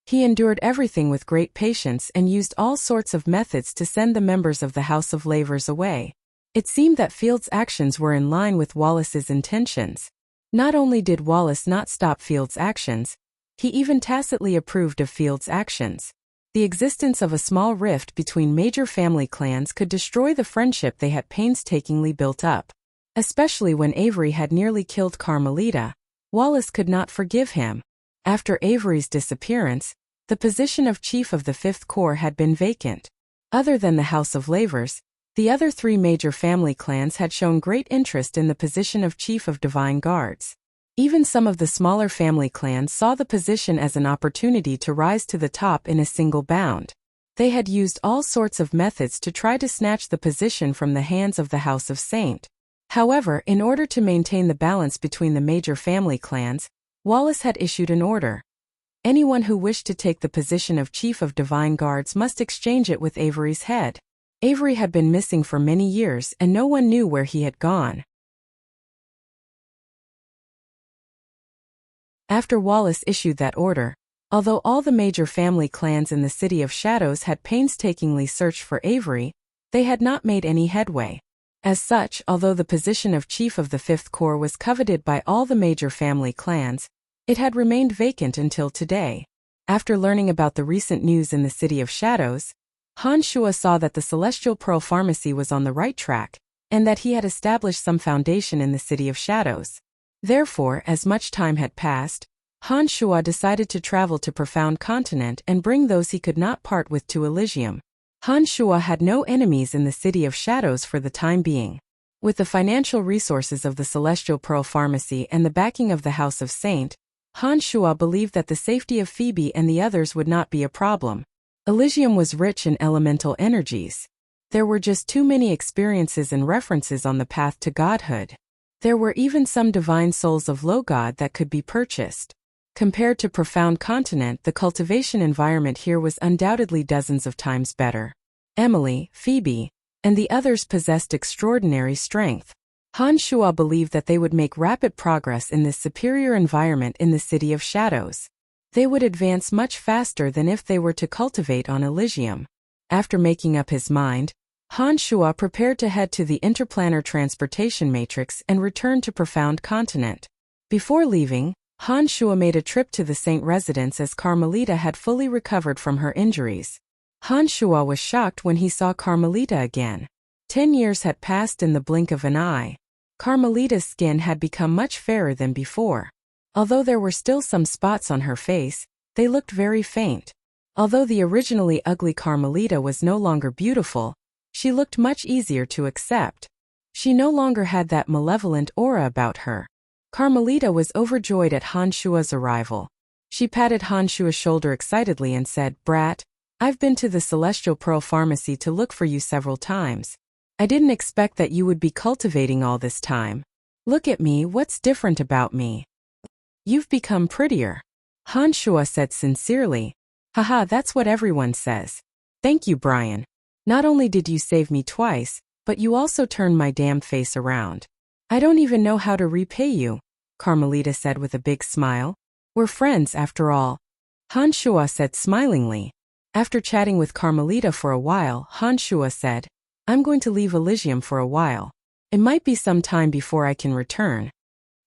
S1: He endured everything with great patience and used all sorts of methods to send the members of the House of Lavers away. It seemed that Field's actions were in line with Wallace's intentions. Not only did Wallace not stop Field's actions, he even tacitly approved of Field's actions. The existence of a small rift between major family clans could destroy the friendship they had painstakingly built up. Especially when Avery had nearly killed Carmelita, Wallace could not forgive him. After Avery's disappearance, the position of Chief of the Fifth Corps had been vacant. Other than the House of Lavers, the other 3 major family clans had shown great interest in the position of Chief of Divine Guards. Even some of the smaller family clans saw the position as an opportunity to rise to the top in a single bound. They had used all sorts of methods to try to snatch the position from the hands of the House of Saint. However, in order to maintain the balance between the major family clans, Wallace had issued an order. Anyone who wished to take the position of Chief of Divine Guards must exchange it with Avery's head. Avery had been missing for many years and no one knew where he had gone. After Wallace issued that order, although all the major family clans in the City of Shadows had painstakingly searched for Avery, they had not made any headway. As such, although the position of Chief of the Fifth Corps was coveted by all the major family clans, it had remained vacant until today. After learning about the recent news in the City of Shadows, Han Shuo saw that the Celestial Pearl Pharmacy was on the right track, and that he had established some foundation in the City of Shadows. Therefore, as much time had passed, Han Shuo decided to travel to Profound Continent and bring those he could not part with to Elysium. Han Shuo had no enemies in the City of Shadows for the time being. With the financial resources of the Celestial Pearl Pharmacy and the backing of the House of Saint, Han Shuo believed that the safety of Phoebe and the others would not be a problem. Elysium was rich in elemental energies. There were just too many experiences and references on the path to godhood. There were even some divine souls of low god that could be purchased. Compared to Profound Continent, the cultivation environment here was undoubtedly dozens of times better. Emily, Phoebe, and the others possessed extraordinary strength. Han Shuo believed that they would make rapid progress in this superior environment in the City of Shadows. They would advance much faster than if they were to cultivate on Elysium. After making up his mind, Han Shuo prepared to head to the Interplanar Transportation Matrix and return to Profound Continent. Before leaving, Han Shuo made a trip to the Saint residence as Carmelita had fully recovered from her injuries. Han Shuo was shocked when he saw Carmelita again. 10 years had passed in the blink of an eye. Carmelita's skin had become much fairer than before. Although there were still some spots on her face, they looked very faint. Although the originally ugly Carmelita was no longer beautiful, she looked much easier to accept. She no longer had that malevolent aura about her. Carmelita was overjoyed at Han Shuo's arrival. She patted Han Shuo's shoulder excitedly and said, "Brat, I've been to the Celestial Pearl Pharmacy to look for you several times. I didn't expect that you would be cultivating all this time. Look at me, what's different about me? You've become prettier." Han Shuo said sincerely. "Haha, that's what everyone says. Thank you, Brian. Not only did you save me twice, but you also turned my damn face around. I don't even know how to repay you," Carmelita said with a big smile. "We're friends after all," Han Shuo said smilingly. After chatting with Carmelita for a while, Han Shuo said, "I'm going to leave Elysium for a while. It might be some time before I can return."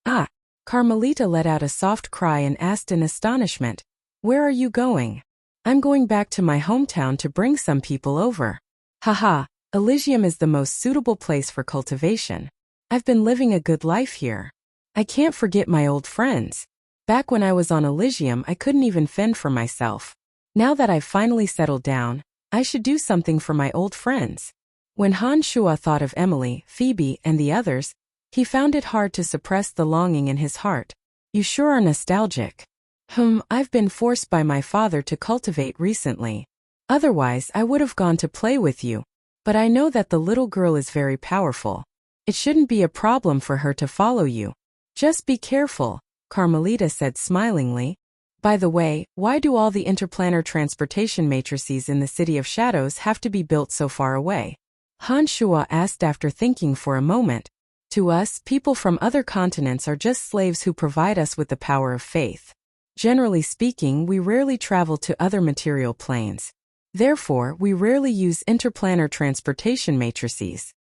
S1: "Ah!" Carmelita let out a soft cry and asked in astonishment, "Where are you going?" "I'm going back to my hometown to bring some people over." "Haha, Elysium is the most suitable place for cultivation. I've been living a good life here. I can't forget my old friends. Back when I was on Elysium, I couldn't even fend for myself. Now that I've finally settled down, I should do something for my old friends." When Han Shuo thought of Emily, Phoebe, and the others, he found it hard to suppress the longing in his heart. "You sure are nostalgic." I've been forced by my father to cultivate recently. Otherwise, I would have gone to play with you. But I know that the little girl is very powerful. It shouldn't be a problem for her to follow you. Just be careful," Carmelita said smilingly. "By the way, why do all the interplanar transportation matrices in the City of Shadows have to be built so far away?" Han Shuo asked after thinking for a moment. "To us, people from other continents are just slaves who provide us with the power of faith. Generally speaking, we rarely travel to other material planes. Therefore, we rarely use interplanar transportation matrices.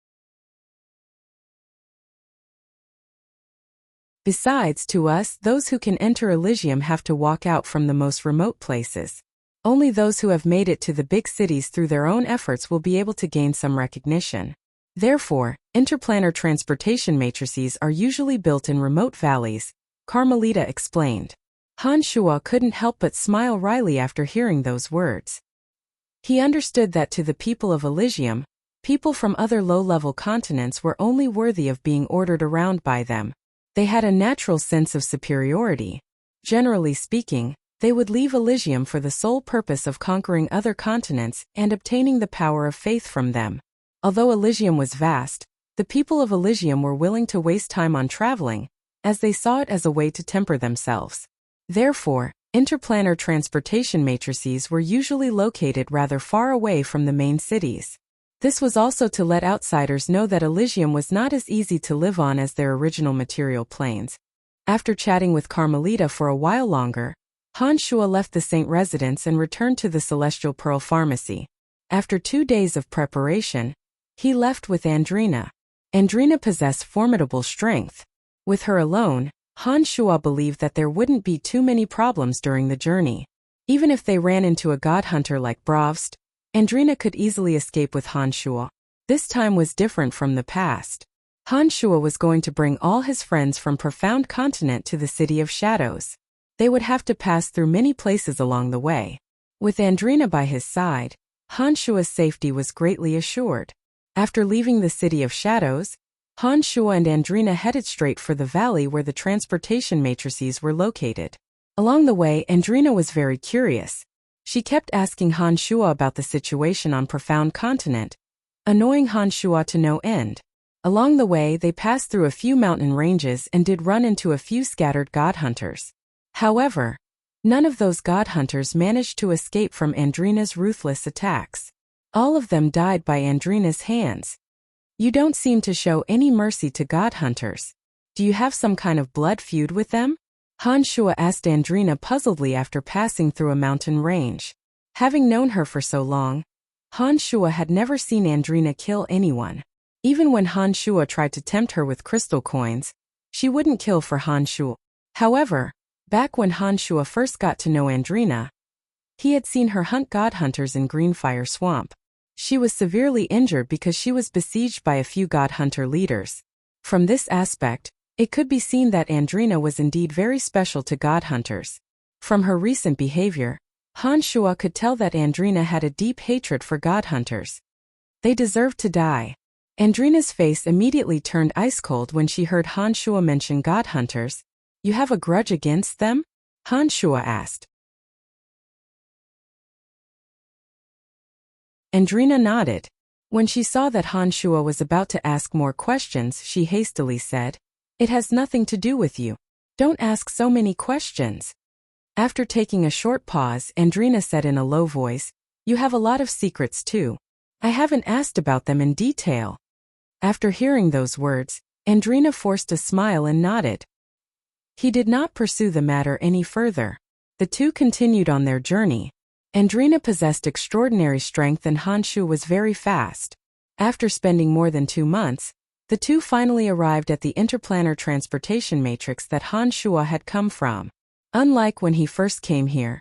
S1: Besides, to us, those who can enter Elysium have to walk out from the most remote places. Only those who have made it to the big cities through their own efforts will be able to gain some recognition. Therefore, interplanar transportation matrices are usually built in remote valleys," Carmelita explained. Han Shuo couldn't help but smile wryly after hearing those words. He understood that to the people of Elysium, people from other low-level continents were only worthy of being ordered around by them. They had a natural sense of superiority. Generally speaking, they would leave Elysium for the sole purpose of conquering other continents and obtaining the power of faith from them. Although Elysium was vast, the people of Elysium were willing to waste time on traveling, as they saw it as a way to temper themselves. Therefore, interplanar transportation matrices were usually located rather far away from the main cities. This was also to let outsiders know that Elysium was not as easy to live on as their original material planes. After chatting with Carmelita for a while longer, Han Shuo left the Saint residence and returned to the Celestial Pearl Pharmacy. After 2 days of preparation, he left with Andrina. Andrina possessed formidable strength. With her alone, Han Shuo believed that there wouldn't be too many problems during the journey. Even if they ran into a god hunter like Bravst, Andrina could easily escape with Han Shuo. This time was different from the past. Han Shuo was going to bring all his friends from Profound Continent to the City of Shadows. They would have to pass through many places along the way. With Andrina by his side, Han Shuo's safety was greatly assured. After leaving the City of Shadows, Han Shuo and Andrina headed straight for the valley where the transportation matrices were located. Along the way, Andrina was very curious. She kept asking Han Shuo about the situation on Profound Continent, annoying Han Shuo to no end. Along the way, they passed through a few mountain ranges and did run into a few scattered god hunters. However, none of those god hunters managed to escape from Andrina's ruthless attacks. All of them died by Andrina's hands. "You don't seem to show any mercy to god hunters. Do you have some kind of blood feud with them?" Han Shuo asked Andrina puzzledly after passing through a mountain range. Having known her for so long, Han Shuo had never seen Andrina kill anyone. Even when Han Shuo tried to tempt her with crystal coins, she wouldn't kill for Han Shuo. However, Back when Han Shua first got to know Andrina, he had seen her hunt god hunters in Greenfire Swamp. She was severely injured because she was besieged by a few god hunter leaders. From this aspect, it could be seen that Andrina was indeed very special to god hunters. From her recent behavior, Han Shua could tell that Andrina had a deep hatred for god hunters. They deserved to die. Andrina's face immediately turned ice-cold when she heard Han Shua mention god hunters. You have a grudge against them? Han Shua asked. Andrina nodded. When she saw that Han Shua was about to ask more questions, she hastily said, "It has nothing to do with you. Don't ask so many questions." After taking a short pause, Andrina said in a low voice, "You have a lot of secrets too. I haven't asked about them in detail." After hearing those words, Andrina forced a smile and nodded. He did not pursue the matter any further. The two continued on their journey. Andrina possessed extraordinary strength and Han Shua was very fast. After spending more than 2 months, the two finally arrived at the interplanar transportation matrix that Han Shua had come from. Unlike when he first came here,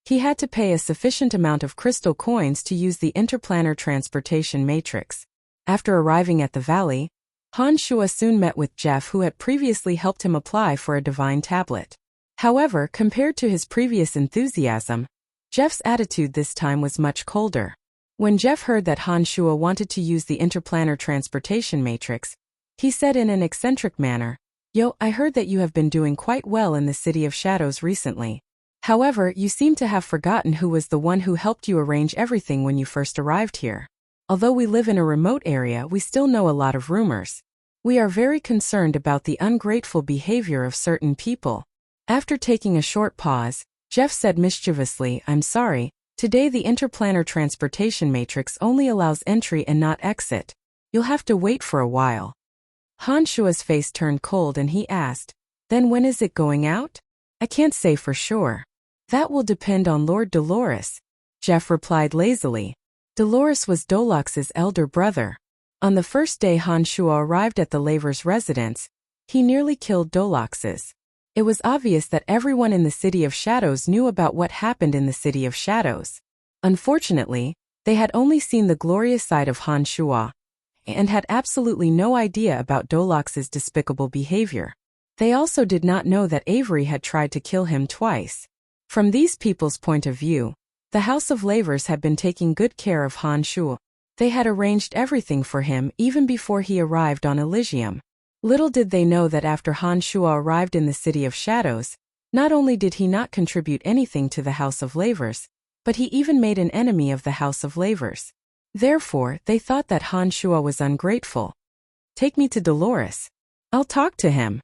S1: he had to pay a sufficient amount of crystal coins to use the interplanar transportation matrix. After arriving at the valley, Han Shua soon met with Jeff, who had previously helped him apply for a divine tablet. However, compared to his previous enthusiasm, Jeff's attitude this time was much colder. When Jeff heard that Han Shua wanted to use the interplanar transportation matrix, he said in an eccentric manner, "Yo, I heard that you have been doing quite well in the City of Shadows recently. However, you seem to have forgotten who was the one who helped you arrange everything when you first arrived here. Although we live in a remote area, we still know a lot of rumors. We are very concerned about the ungrateful behavior of certain people." After taking a short pause, Jeff said mischievously, "I'm sorry, today the interplanar transportation matrix only allows entry and not exit. You'll have to wait for a while." Han Shua's face turned cold and he asked, "Then when is it going out?" "I can't say for sure. That will depend on Lord Dolores," Jeff replied lazily. Dolores was Dolox's elder brother. On the first day Han Shua arrived at the Laver's residence, he nearly killed Dolox's. It was obvious that everyone in the City of Shadows knew about what happened in the City of Shadows. Unfortunately, they had only seen the glorious side of Han Shua, and had absolutely no idea about Dolox's despicable behavior. They also did not know that Avery had tried to kill him twice. From these people's point of view, the House of Lavers had been taking good care of Han Shua. They had arranged everything for him even before he arrived on Elysium. Little did they know that after Han Shua arrived in the City of Shadows, not only did he not contribute anything to the House of Lavers, but he even made an enemy of the House of Lavers. Therefore, they thought that Han Shua was ungrateful. "Take me to Dolores. I'll talk to him,"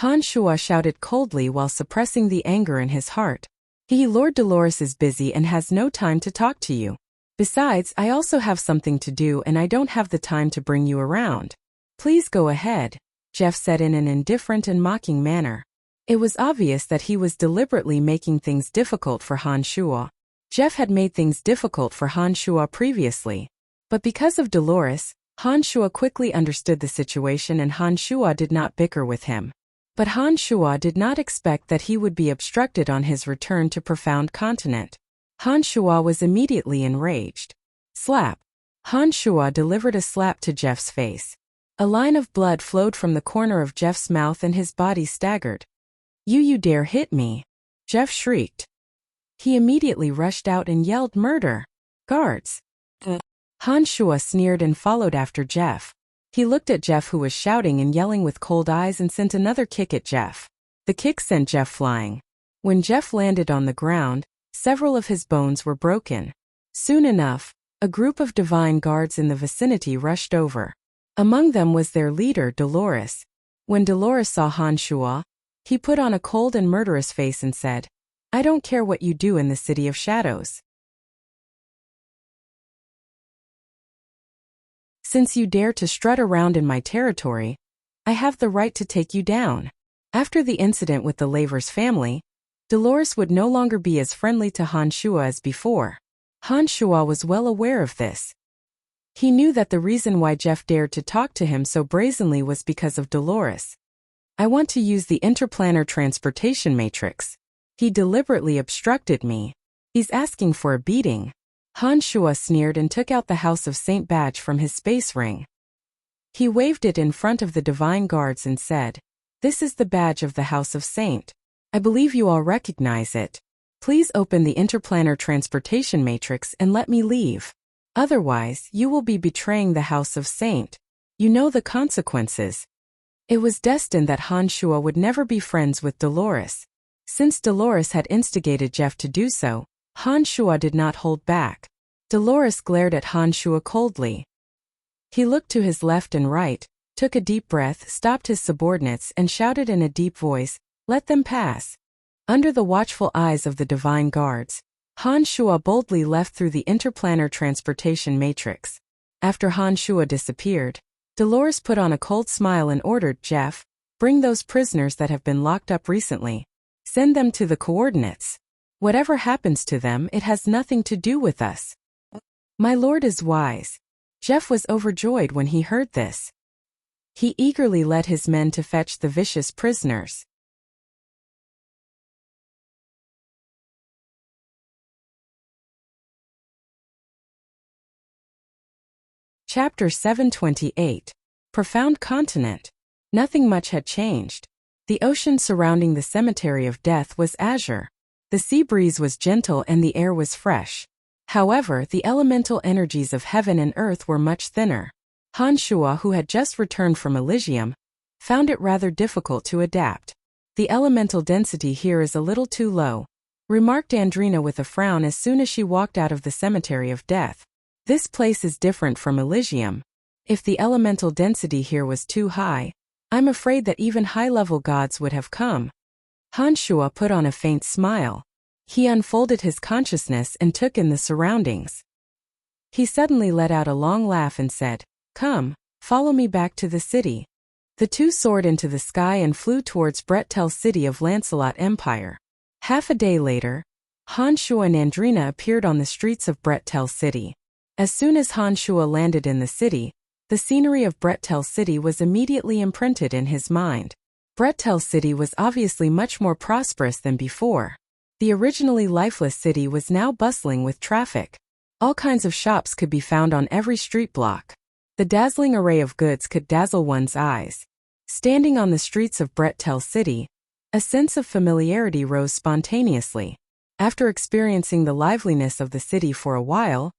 S1: Han Shua shouted coldly while suppressing the anger in his heart. Lord Dolores is busy and has no time to talk to you. Besides, I also have something to do and I don't have the time to bring you around. Please go ahead," Jeff said in an indifferent and mocking manner. It was obvious that he was deliberately making things difficult for Han Shua. Jeff had made things difficult for Han Shua previously. But because of Dolores, Han Shua quickly understood the situation and Han Shua did not bicker with him. But Han Shua did not expect that he would be obstructed on his return to Profound Continent. Han Shua was immediately enraged. Slap. Han Shua delivered a slap to Jeff's face. A line of blood flowed from the corner of Jeff's mouth and his body staggered. You dare hit me!" Jeff shrieked. He immediately rushed out and yelled, "Murder! Guards!" Han Shua sneered and followed after Jeff. He looked at Jeff, who was shouting and yelling with cold eyes, and sent another kick at Jeff. The kick sent Jeff flying. When Jeff landed on the ground, several of his bones were broken. Soon enough, a group of divine guards in the vicinity rushed over. Among them was their leader, Dolores. When Dolores saw Han Shua, he put on a cold and murderous face and said, "I don't care what you do in the City of Shadows. Since you dare to strut around in my territory, I have the right to take you down." After the incident with the Lavers family, Dolores would no longer be as friendly to Han Shua as before. Han Shua was well aware of this. He knew that the reason why Jeff dared to talk to him so brazenly was because of Dolores. "I want to use the interplanar transportation matrix," He deliberately obstructed me. He's asking for a beating. Han Shuo sneered and took out the House of Saint badge from his space ring. He waved it in front of the divine guards and said, "This is the badge of the House of Saint. I believe you all recognize it. Please open the interplanar transportation matrix and let me leave. Otherwise, you will be betraying the House of Saint. You know the consequences." It was destined that Han Shuo would never be friends with Dolores. Since Dolores had instigated Jeff to do so, Han Shuo did not hold back. Dolores glared at Han Shuo coldly. He looked to his left and right, took a deep breath, stopped his subordinates, and shouted in a deep voice, "Let them pass." Under the watchful eyes of the divine guards, Han Shuo boldly left through the interplanar transportation matrix. After Han Shuo disappeared, Dolores put on a cold smile and ordered, "Jeff, bring those prisoners that have been locked up recently. Send them to the coordinates. Whatever happens to them, it has nothing to do with us." "My lord is wise." Jeff was overjoyed when he heard this. He eagerly led his men to fetch the vicious prisoners. Chapter 728. Profound Continent. Nothing much had changed. The ocean surrounding the cemetery of death was azure. The sea breeze was gentle and the air was fresh. However, the elemental energies of heaven and earth were much thinner. Han Shuo, who had just returned from Elysium, found it rather difficult to adapt. "The elemental density here is a little too low," remarked Andrina with a frown as soon as she walked out of the cemetery of death. "This place is different from Elysium. If the elemental density here was too high, I'm afraid that even high-level gods would have come." Han Shuo put on a faint smile. He unfolded his consciousness and took in the surroundings. He suddenly let out a long laugh and said, "Come, follow me back to the city." The two soared into the sky and flew towards Brettel city of Lancelot Empire. Half a day later, Han Shuo and Andrina appeared on the streets of Brettel city. As soon as Han Shuo landed in the city, the scenery of Brettel city was immediately imprinted in his mind. Brettel city was obviously much more prosperous than before. The originally lifeless city was now bustling with traffic. All kinds of shops could be found on every street block. The dazzling array of goods could dazzle one's eyes. Standing on the streets of Brettel city, a sense of familiarity rose spontaneously. After experiencing the liveliness of the city for a while,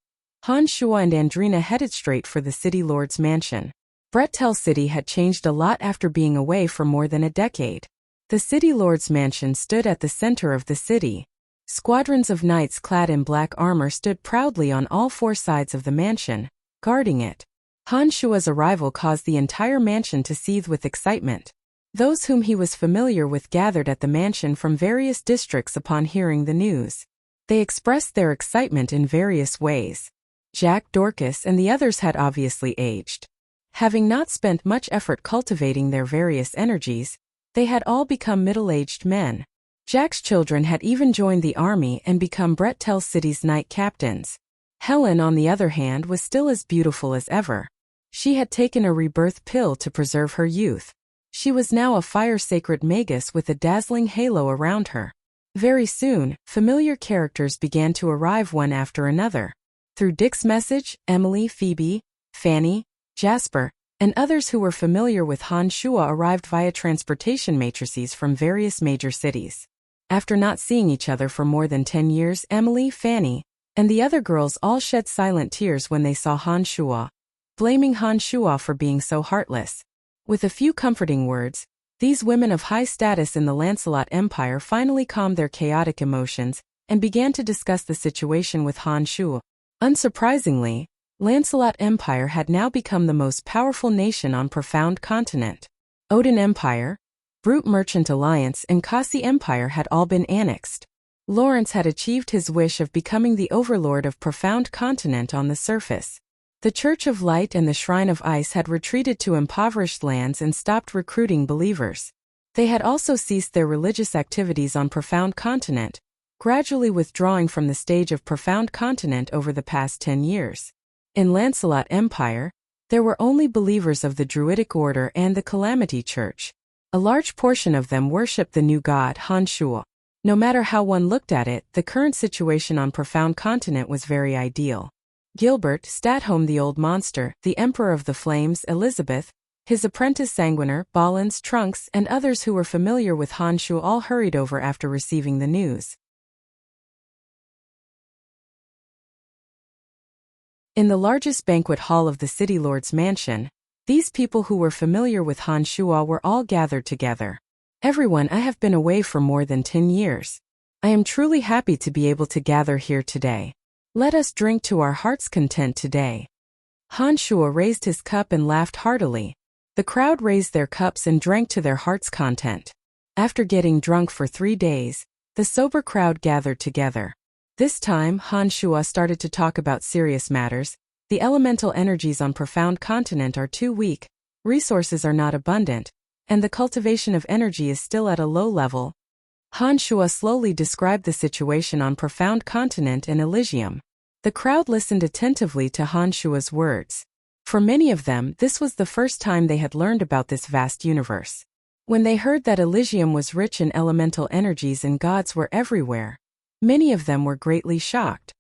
S1: Han Shuo and Andrina headed straight for the city lord's mansion. Brettel city had changed a lot after being away for more than a decade. The city lord's mansion stood at the center of the city. Squadrons of knights clad in black armor stood proudly on all four sides of the mansion, guarding it. Han Shuo's arrival caused the entire mansion to seethe with excitement. Those whom he was familiar with gathered at the mansion from various districts upon hearing the news. They expressed their excitement in various ways. Jack, Dorcas, and the others had obviously aged. Having not spent much effort cultivating their various energies, they had all become middle-aged men. Jack's children had even joined the army and become Brettel city's knight captains. Helen, on the other hand, was still as beautiful as ever. She had taken a rebirth pill to preserve her youth. She was now a fire-sacred magus with a dazzling halo around her. Very soon, familiar characters began to arrive one after another. Through Dick's message, Emily, Phoebe, Fanny, Jasper, and others who were familiar with Han Shuo arrived via transportation matrices from various major cities. After not seeing each other for more than 10 years, Emily, Fanny, and the other girls all shed silent tears when they saw Han Shuo, blaming Han Shuo for being so heartless. With a few comforting words, these women of high status in the Lancelot Empire finally calmed their chaotic emotions and began to discuss the situation with Han Shuo. Unsurprisingly, Lancelot Empire had now become the most powerful nation on Profound Continent. Odin Empire, Brute Merchant Alliance, and Kasi Empire had all been annexed. Lawrence had achieved his wish of becoming the overlord of Profound Continent on the surface. The Church of Light and the Shrine of Ice had retreated to impoverished lands and stopped recruiting believers. They had also ceased their religious activities on Profound Continent, gradually withdrawing from the stage of Profound Continent over the past 10 years. In Lancelot Empire, there were only believers of the Druidic Order and the Calamity Church. A large portion of them worshipped the new god Han Shuo. No matter how one looked at it, the current situation on Profound Continent was very ideal. Gilbert, Statholm the Old Monster, the Emperor of the Flames, Elizabeth, his apprentice Sanguiner, Ballins, Trunks, and others who were familiar with Han Shuo all hurried over after receiving the news. In the largest banquet hall of the city lord's mansion, these people who were familiar with Han Shuo were all gathered together. Everyone, I have been away for more than 10 years. I am truly happy to be able to gather here today. Let us drink to our heart's content today. Han Shuo raised his cup and laughed heartily. The crowd raised their cups and drank to their heart's content. After getting drunk for 3 days, the sober crowd gathered together. This time, Han Shuo started to talk about serious matters. The elemental energies on Profound Continent are too weak, resources are not abundant, and the cultivation of energy is still at a low level. Han Shuo slowly described the situation on Profound Continent and Elysium. The crowd listened attentively to Han Shuo's words. For many of them, this was the first time they had learned about this vast universe. When they heard that Elysium was rich in elemental energies and gods were everywhere, many of them were greatly shocked.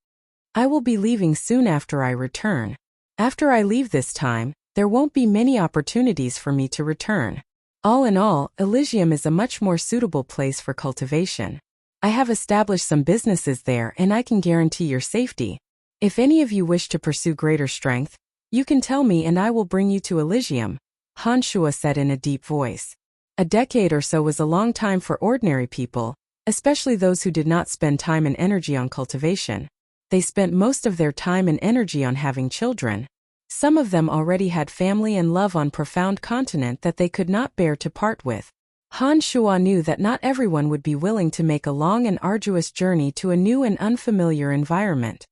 S1: I will be leaving soon after I return. After I leave this time, there won't be many opportunities for me to return. All in all, Elysium is a much more suitable place for cultivation. I have established some businesses there and I can guarantee your safety. If any of you wish to pursue greater strength, you can tell me and I will bring you to Elysium, Han Shuo said in a deep voice. A decade or so was a long time for ordinary people, especially those who did not spend time and energy on cultivation. They spent most of their time and energy on having children. Some of them already had family and love on Profound Continent that they could not bear to part with. Han Shuo knew that not everyone would be willing to make a long and arduous journey to a new and unfamiliar environment.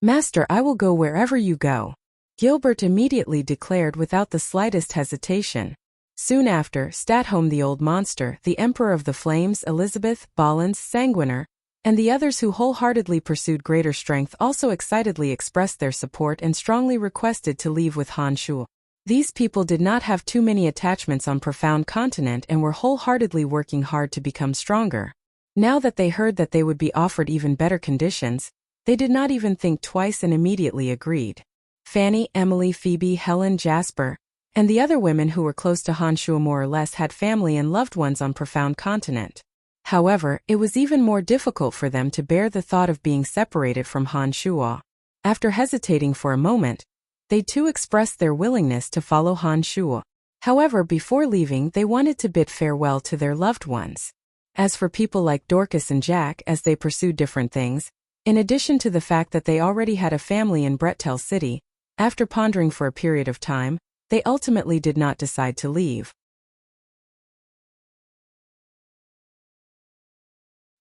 S1: Master, I will go wherever you go, Gilbert immediately declared without the slightest hesitation. Soon after, Statholm the Old Monster, the Emperor of the Flames, Elizabeth, Ballins, Sanguiner, and the others who wholeheartedly pursued greater strength also excitedly expressed their support and strongly requested to leave with Han Shuo. These people did not have too many attachments on Profound Continent and were wholeheartedly working hard to become stronger. Now that they heard that they would be offered even better conditions, they did not even think twice and immediately agreed. Fanny, Emily, Phoebe, Helen, Jasper, and the other women who were close to Han Shuo more or less had family and loved ones on Profound Continent. However, it was even more difficult for them to bear the thought of being separated from Han Shuo. After hesitating for a moment, they too expressed their willingness to follow Han Shuo. However, before leaving, they wanted to bid farewell to their loved ones. As for people like Dorcas and Jack, as they pursued different things, in addition to the fact that they already had a family in Brettel City, after pondering for a period of time, they ultimately did not decide to leave.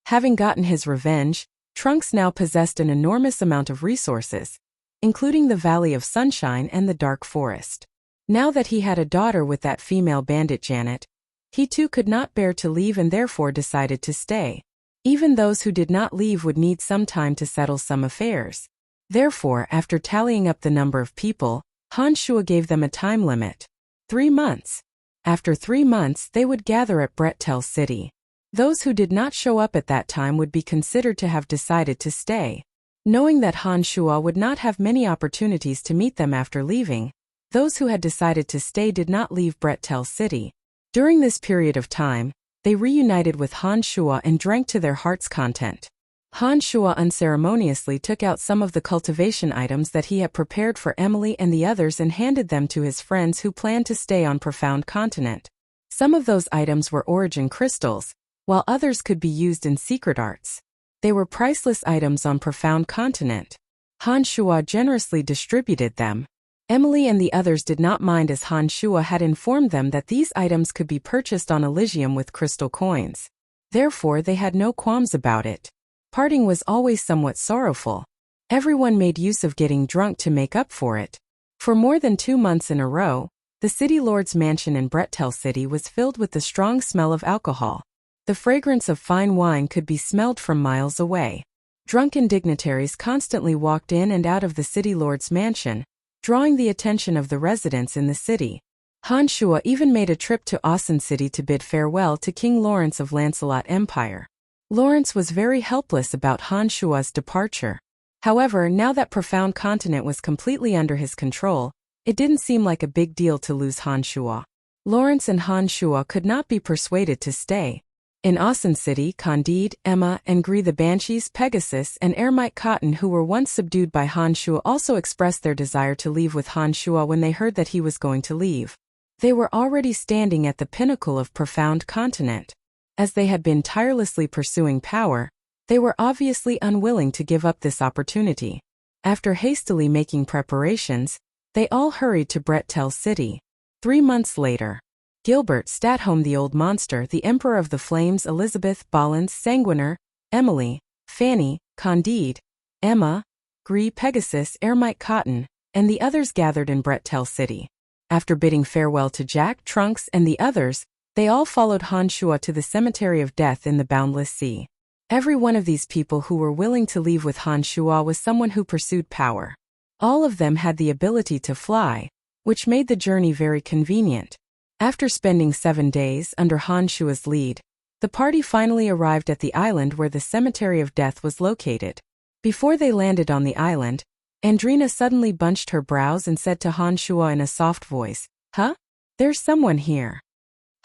S1: Having gotten his revenge, Trunks now possessed an enormous amount of resources, including the Valley of Sunshine and the Dark Forest. Now that he had a daughter with that female bandit Janet, he too could not bear to leave and therefore decided to stay. Even those who did not leave would need some time to settle some affairs. Therefore, after tallying up the number of people, Han Shuo gave them a time limit. 3 months. After 3 months, they would gather at Brettel City. Those who did not show up at that time would be considered to have decided to stay. Knowing that Han Shuo would not have many opportunities to meet them after leaving, those who had decided to stay did not leave Brettel City. During this period of time, they reunited with Han Shuo and drank to their heart's content. Han Shuo unceremoniously took out some of the cultivation items that he had prepared for Emily and the others and handed them to his friends who planned to stay on Profound Continent. Some of those items were origin crystals, while others could be used in secret arts. They were priceless items on Profound Continent. Han Shuo generously distributed them. Emily and the others did not mind as Han Shuo had informed them that these items could be purchased on Elysium with crystal coins. Therefore, they had no qualms about it. Parting was always somewhat sorrowful. Everyone made use of getting drunk to make up for it. For more than 2 months in a row, the city lord's mansion in Brettel City was filled with the strong smell of alcohol. The fragrance of fine wine could be smelled from miles away. Drunken dignitaries constantly walked in and out of the city lord's mansion, drawing the attention of the residents in the city. Han Shuo even made a trip to Austin City to bid farewell to King Lawrence of Lancelot Empire. Lawrence was very helpless about Han Shua's departure. However, now that Profound Continent was completely under his control, it didn't seem like a big deal to lose Han Shua. Lawrence and Han Shua could not be persuaded to stay. In Asen City, Candide, Emma, and Gree the Banshees, Pegasus, and Ermite Cotton, who were once subdued by Han Shua, also expressed their desire to leave with Han Shua when they heard that he was going to leave. They were already standing at the pinnacle of Profound Continent. As they had been tirelessly pursuing power, they were obviously unwilling to give up this opportunity. After hastily making preparations, they all hurried to Brettel City. 3 months later, Gilbert Statholm the Old Monster, the Emperor of the Flames, Elizabeth, Bollins, Sanguiner, Emily, Fanny, Candide, Emma, Gree, Pegasus, Ermite Cotton, and the others gathered in Brettel City. After bidding farewell to Jack, Trunks, and the others, they all followed Han Shua to the Cemetery of Death in the Boundless Sea. Every one of these people who were willing to leave with Han Shua was someone who pursued power. All of them had the ability to fly, which made the journey very convenient. After spending 7 days under Han Shua's lead, the party finally arrived at the island where the Cemetery of Death was located. Before they landed on the island, Andrina suddenly bunched her brows and said to Han Shua in a soft voice, "Huh? There's someone here."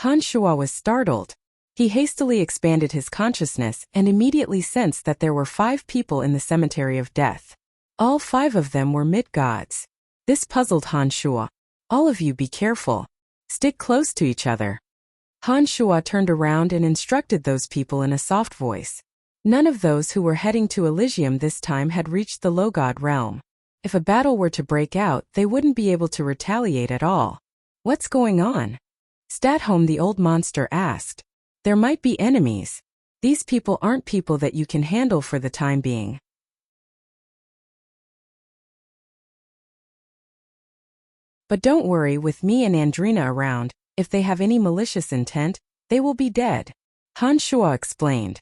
S1: Han Shua was startled. He hastily expanded his consciousness and immediately sensed that there were 5 people in the Cemetery of Death. All 5 of them were mid-gods. This puzzled Han Shua. "All of you be careful. Stick close to each other." Han Shua turned around and instructed those people in a soft voice. None of those who were heading to Elysium this time had reached the low-god realm. If a battle were to break out, they wouldn't be able to retaliate at all. "What's going on?" Statholm the Old Monster asked. "There might be enemies. These people aren't people that you can handle for the time being." "But don't worry, with me and Andrina around, if they have any malicious intent, they will be dead," Han Shua explained.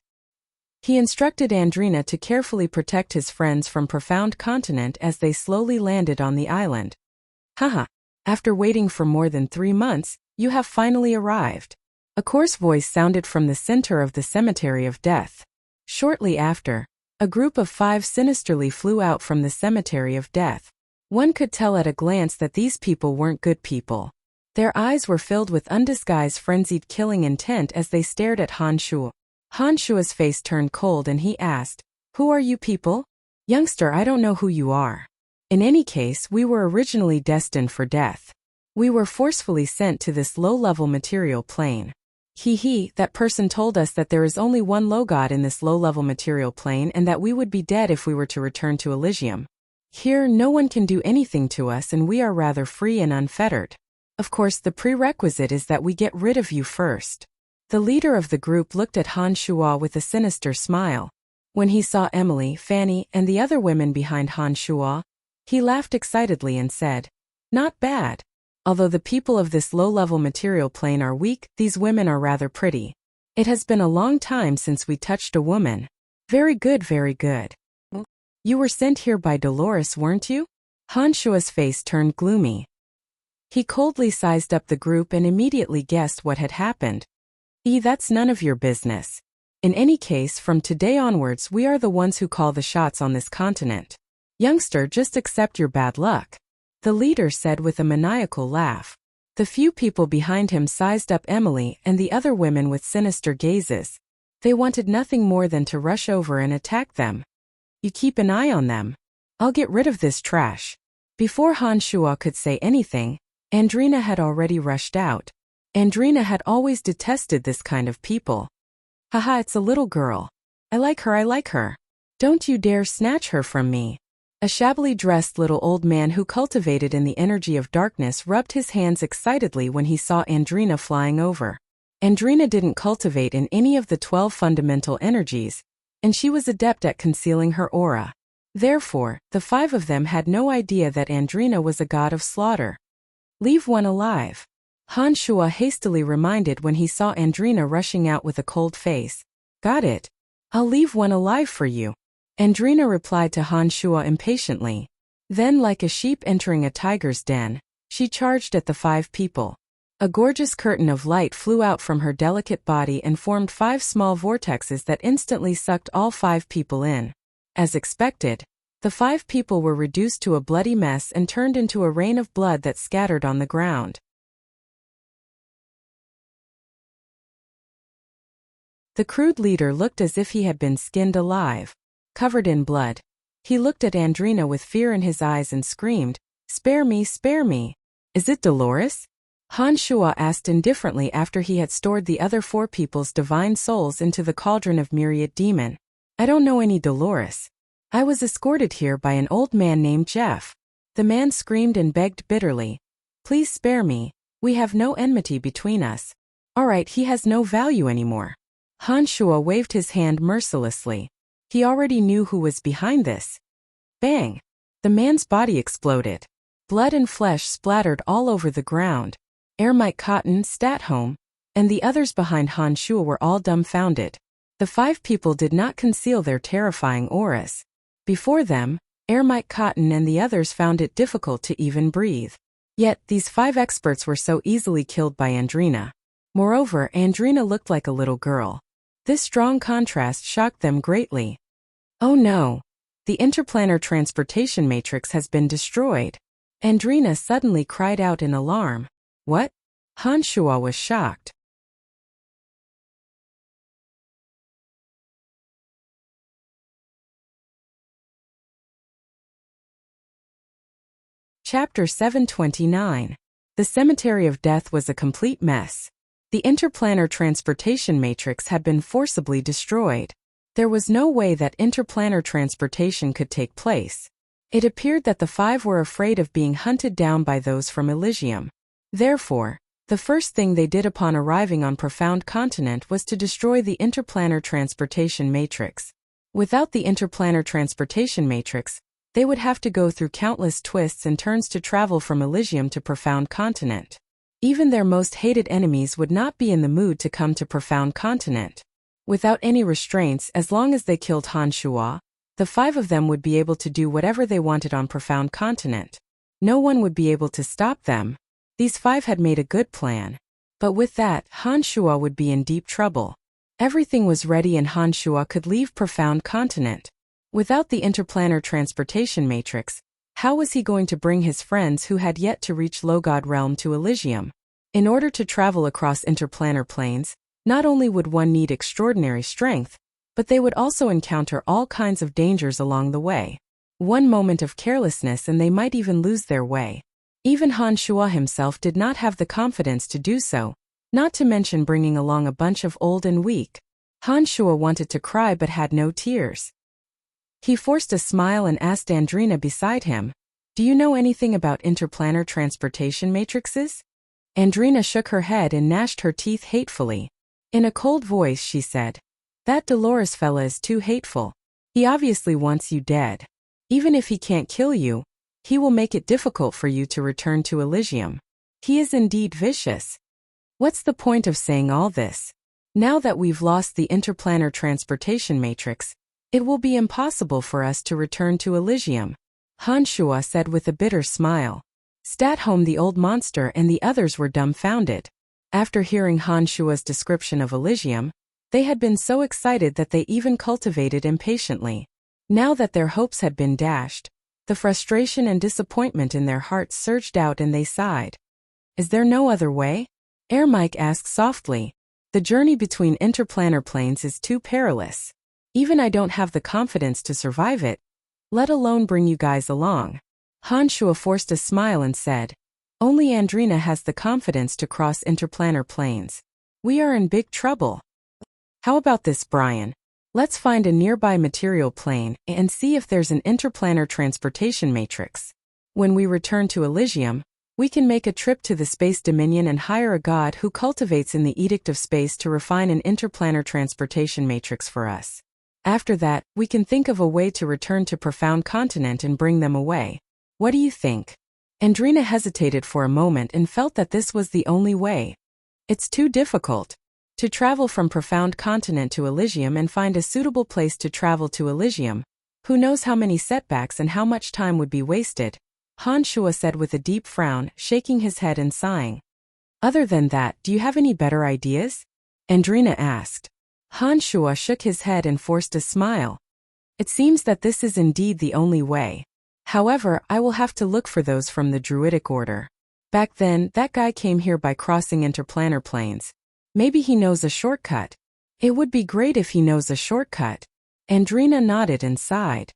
S1: He instructed Andrina to carefully protect his friends from Profound Continent as they slowly landed on the island. "Haha, after waiting for more than 3 months, you have finally arrived." A coarse voice sounded from the center of the Cemetery of Death. Shortly after, a group of 5 sinisterly flew out from the Cemetery of Death. One could tell at a glance that these people weren't good people. Their eyes were filled with undisguised frenzied killing intent as they stared at Han Shua. Han Shua's face turned cold and he asked, "Who are you people?" "Youngster, I don't know who you are. In any case, we were originally destined for death. We were forcefully sent to this low-level material plane. That person told us that there is only one low god in this low-level material plane and that we would be dead if we were to return to Elysium. Here, no one can do anything to us and we are rather free and unfettered. Of course, the prerequisite is that we get rid of you first." The leader of the group looked at Han Shua with a sinister smile. When he saw Emily, Fanny, and the other women behind Han Shua, he laughed excitedly and said, "Not bad. Although the people of this low-level material plane are weak, these women are rather pretty. It has been a long time since we touched a woman. Very good, very good. You were sent here by Dolores, weren't you?" Han Shua's face turned gloomy. He coldly sized up the group and immediately guessed what had happened. That's none of your business. In any case, from today onwards we are the ones who call the shots on this continent. Youngster, just accept your bad luck," the leader said with a maniacal laugh. The few people behind him sized up Emily and the other women with sinister gazes. They wanted nothing more than to rush over and attack them. "You keep an eye on them. I'll get rid of this trash." Before Han Shua could say anything, Andrina had already rushed out. Andrina had always detested this kind of people. "Haha, it's a little girl. I like her. Don't you dare snatch her from me." A shabbily dressed little old man who cultivated in the energy of darkness rubbed his hands excitedly when he saw Andrina flying over. Andrina didn't cultivate in any of the 12 fundamental energies, and she was adept at concealing her aura. Therefore, the 5 of them had no idea that Andrina was a god of slaughter. "Leave one alive," Han Shua hastily reminded when he saw Andrina rushing out with a cold face. "Got it. I'll leave one alive for you," Andrina replied to Han Shua impatiently. Then, like a sheep entering a tiger's den, she charged at the 5 people. A gorgeous curtain of light flew out from her delicate body and formed 5 small vortexes that instantly sucked all 5 people in. As expected, the 5 people were reduced to a bloody mess and turned into a rain of blood that scattered on the ground. The crude leader looked as if he had been skinned alive, covered in blood. He looked at Andrina with fear in his eyes and screamed, "Spare me, spare me! Is it Dolores?" Han Shuo asked indifferently after he had stored the other 4 people's divine souls into the cauldron of myriad demon. "I don't know any Dolores. I was escorted here by an old man named Jeff." The man screamed and begged bitterly, "Please spare me, we have no enmity between us. Alright, he has no value anymore." Han Shuo waved his hand mercilessly. He already knew who was behind this. Bang! The man's body exploded. Blood and flesh splattered all over the ground. Mike Cotton, Statholm, and the others behind Han Shuo were all dumbfounded. The 5 people did not conceal their terrifying auras. Before them, Mike Cotton and the others found it difficult to even breathe. Yet, these 5 experts were so easily killed by Andrina. Moreover, Andrina looked like a little girl. This strong contrast shocked them greatly. "Oh no! The interplanar transportation matrix has been destroyed." Andrina suddenly cried out in alarm. "What?" Han Shuo was shocked. Chapter 729. The Cemetery of Death was a complete mess. The interplanar transportation matrix had been forcibly destroyed. There was no way that interplanar transportation could take place. It appeared that the 5 were afraid of being hunted down by those from Elysium. Therefore, the first thing they did upon arriving on Profound Continent was to destroy the interplanar transportation matrix. Without the interplanar transportation matrix, they would have to go through countless twists and turns to travel from Elysium to Profound Continent. Even their most hated enemies would not be in the mood to come to Profound Continent. Without any restraints, as long as they killed Han Shuo, the 5 of them would be able to do whatever they wanted on Profound Continent. No one would be able to stop them. These 5 had made a good plan. But with that, Han Shuo would be in deep trouble. Everything was ready and Han Shuo could leave Profound Continent. Without the interplanar transportation matrix, how was he going to bring his friends who had yet to reach Logod Realm to Elysium? In order to travel across interplanar planes, not only would one need extraordinary strength, but they would also encounter all kinds of dangers along the way. One moment of carelessness and they might even lose their way. Even Han Shuo himself did not have the confidence to do so, not to mention bringing along a bunch of old and weak. Han Shuo wanted to cry but had no tears. He forced a smile and asked Andrina beside him, "Do you know anything about interplanar transportation matrices?" Andrina shook her head and gnashed her teeth hatefully. In a cold voice she said, "That Dolores fella is too hateful. He obviously wants you dead. Even if he can't kill you, he will make it difficult for you to return to Elysium. He is indeed vicious. What's the point of saying all this? Now that we've lost the interplanar transportation matrix, it will be impossible for us to return to Elysium," Han Shuo said with a bitter smile. Statholm the old monster and the others were dumbfounded. After hearing Han Shuo's description of Elysium, they had been so excited that they even cultivated impatiently. Now that their hopes had been dashed, the frustration and disappointment in their hearts surged out and they sighed. "Is there no other way?" Mike asked softly. "The journey between interplanar planes is too perilous. Even I don't have the confidence to survive it, let alone bring you guys along." Han Shuo forced a smile and said, "Only Andrina has the confidence to cross interplanar planes. We are in big trouble. How about this, Brian? Let's find a nearby material plane and see if there's an interplanar transportation matrix. When we return to Elysium, we can make a trip to the Space Dominion and hire a god who cultivates in the Edict of Space to refine an interplanar transportation matrix for us. After that, we can think of a way to return to Profound Continent and bring them away. What do you think?" Andrina hesitated for a moment and felt that this was the only way. It's too difficult to travel from Profound Continent to Elysium and find a suitable place to travel to Elysium. Who knows how many setbacks and how much time would be wasted, Han Shuo said with a deep frown, shaking his head and sighing. Other than that, do you have any better ideas? Andrina asked. Han Shuo shook his head and forced a smile. It seems that this is indeed the only way. However, I will have to look for those from the Druidic Order. Back then, that guy came here by crossing interplanar planes. Maybe he knows a shortcut. It would be great if he knows a shortcut. Andrina nodded and sighed.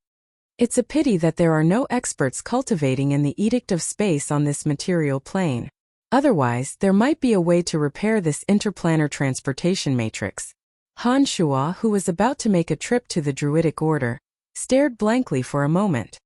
S1: It's a pity that there are no experts cultivating in the Edict of Space on this material plane. Otherwise, there might be a way to repair this interplanar transportation matrix. Han Shuo, who was about to make a trip to the Druidic Order, stared blankly for a moment.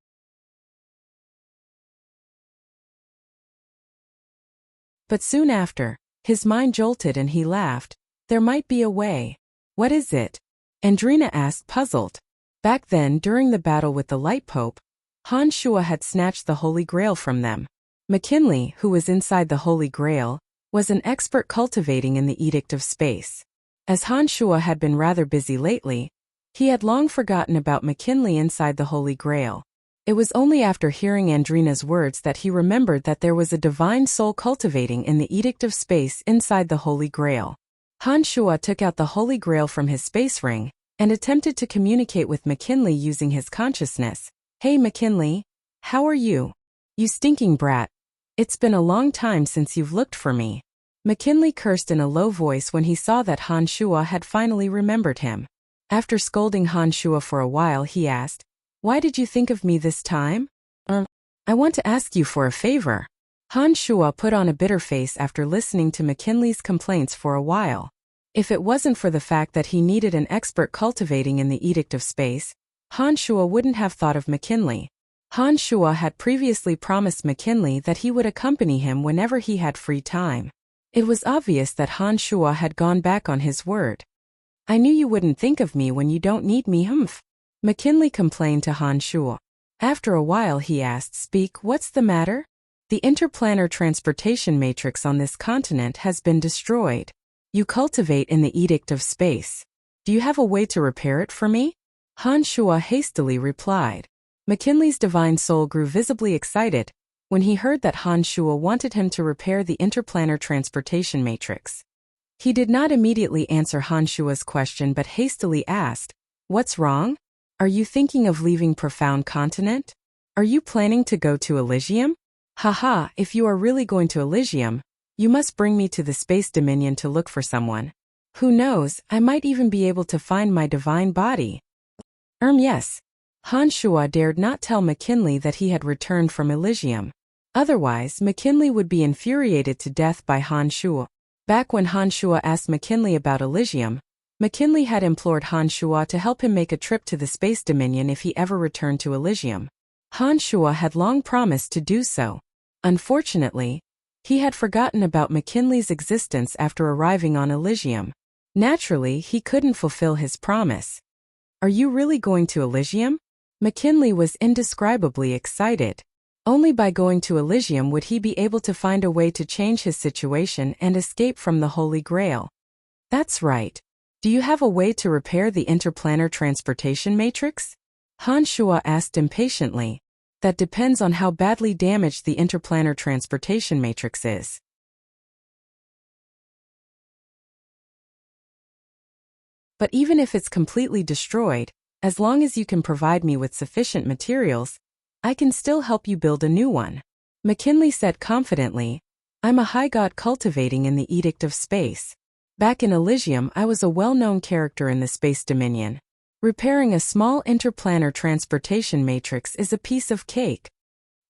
S1: But soon after, his mind jolted and he laughed. There might be a way. What is it? Andrina asked, puzzled. Back then, during the battle with the Light Pope, Han Shuo had snatched the Holy Grail from them. McKinley, who was inside the Holy Grail, was an expert cultivating in the Edict of Space. As Han Shuo had been rather busy lately, he had long forgotten about McKinley inside the Holy Grail. It was only after hearing Andrina's words that he remembered that there was a divine soul cultivating in the Edict of Space inside the Holy Grail. Han Shuo took out the Holy Grail from his space ring and attempted to communicate with McKinley using his consciousness. Hey McKinley, how are you? You stinking brat. It's been a long time since you've looked for me. McKinley cursed in a low voice when he saw that Han Shuo had finally remembered him. After scolding Han Shuo for a while, he asked, Why did you think of me this time? I want to ask you for a favor. Han Shuo put on a bitter face after listening to McKinley's complaints for a while. If it wasn't for the fact that he needed an expert cultivating in the Edict of Space, Han Shuo wouldn't have thought of McKinley. Han Shuo had previously promised McKinley that he would accompany him whenever he had free time. It was obvious that Han Shuo had gone back on his word. I knew you wouldn't think of me when you don't need me, McKinley complained to Han Shuo. After a while he asked, Speak, what's the matter? The interplanar transportation matrix on this continent has been destroyed. You cultivate in the Edict of Space. Do you have a way to repair it for me? Han Shuo hastily replied. McKinley's divine soul grew visibly excited when he heard that Han Shuo wanted him to repair the interplanar transportation matrix. He did not immediately answer Han Shuo's question but hastily asked, What's wrong? Are you thinking of leaving Profound Continent? Are you planning to go to Elysium? Haha, if you are really going to Elysium, you must bring me to the Space Dominion to look for someone. Who knows, I might even be able to find my divine body. Yes. Han Shuo dared not tell McKinley that he had returned from Elysium. Otherwise, McKinley would be infuriated to death by Han Shuo. Back when Han Shuo asked McKinley about Elysium, McKinley had implored Han Shuo to help him make a trip to the Space Dominion if he ever returned to Elysium. Han Shuo had long promised to do so. Unfortunately, he had forgotten about McKinley's existence after arriving on Elysium. Naturally, he couldn't fulfill his promise. Are you really going to Elysium? McKinley was indescribably excited. Only by going to Elysium would he be able to find a way to change his situation and escape from the Holy Grail. That's right. Do you have a way to repair the interplanar transportation matrix? Han Shuo asked impatiently. That depends on how badly damaged the interplanar transportation matrix is. But even if it's completely destroyed, as long as you can provide me with sufficient materials, I can still help you build a new one. McKinley said confidently, I'm a high god cultivating in the Edict of Space. Back in Elysium, I was a well-known character in the Space Dominion. Repairing a small interplanar transportation matrix is a piece of cake.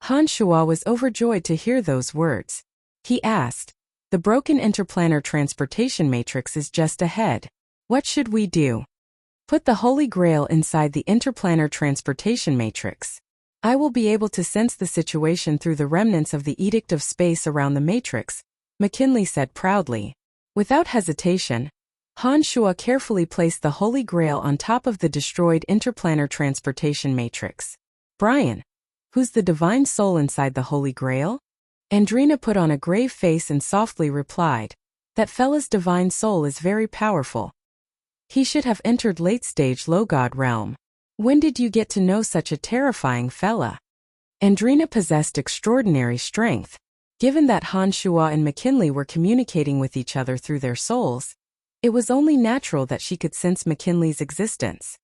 S1: Han Shuo was overjoyed to hear those words. He asked, The broken interplanar transportation matrix is just ahead. What should we do? Put the Holy Grail inside the interplanar transportation matrix. I will be able to sense the situation through the remnants of the Edict of Space around the matrix, McKinley said proudly. Without hesitation, Han Shuo carefully placed the Holy Grail on top of the destroyed interplanar transportation matrix. Brian, who's the divine soul inside the Holy Grail? Andrina put on a grave face and softly replied, That fella's divine soul is very powerful. He should have entered late-stage low-god realm. When did you get to know such a terrifying fella? Andrina possessed extraordinary strength. Given that Han Shuo and McKinley were communicating with each other through their souls, it was only natural that she could sense McKinley's existence.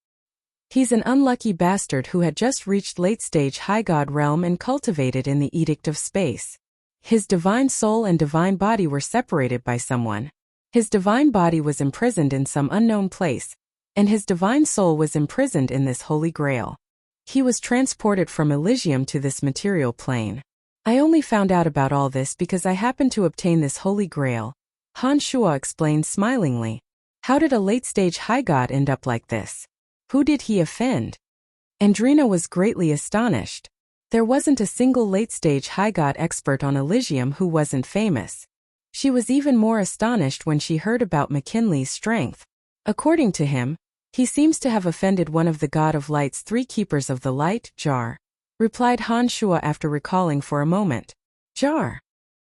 S1: He's an unlucky bastard who had just reached late-stage high god realm and cultivated in the Edict of Space. His divine soul and divine body were separated by someone. His divine body was imprisoned in some unknown place, and his divine soul was imprisoned in this Holy Grail. He was transported from Elysium to this material plane. I only found out about all this because I happened to obtain this Holy Grail, Han Shuo explained smilingly. How did a late-stage high god end up like this? Who did he offend? Andrina was greatly astonished. There wasn't a single late-stage high god expert on Elysium who wasn't famous. She was even more astonished when she heard about McKinley's strength. According to him, he seems to have offended one of the God of Light's 3 keepers of the light, Jar, replied Han Shuo after recalling for a moment. Jar.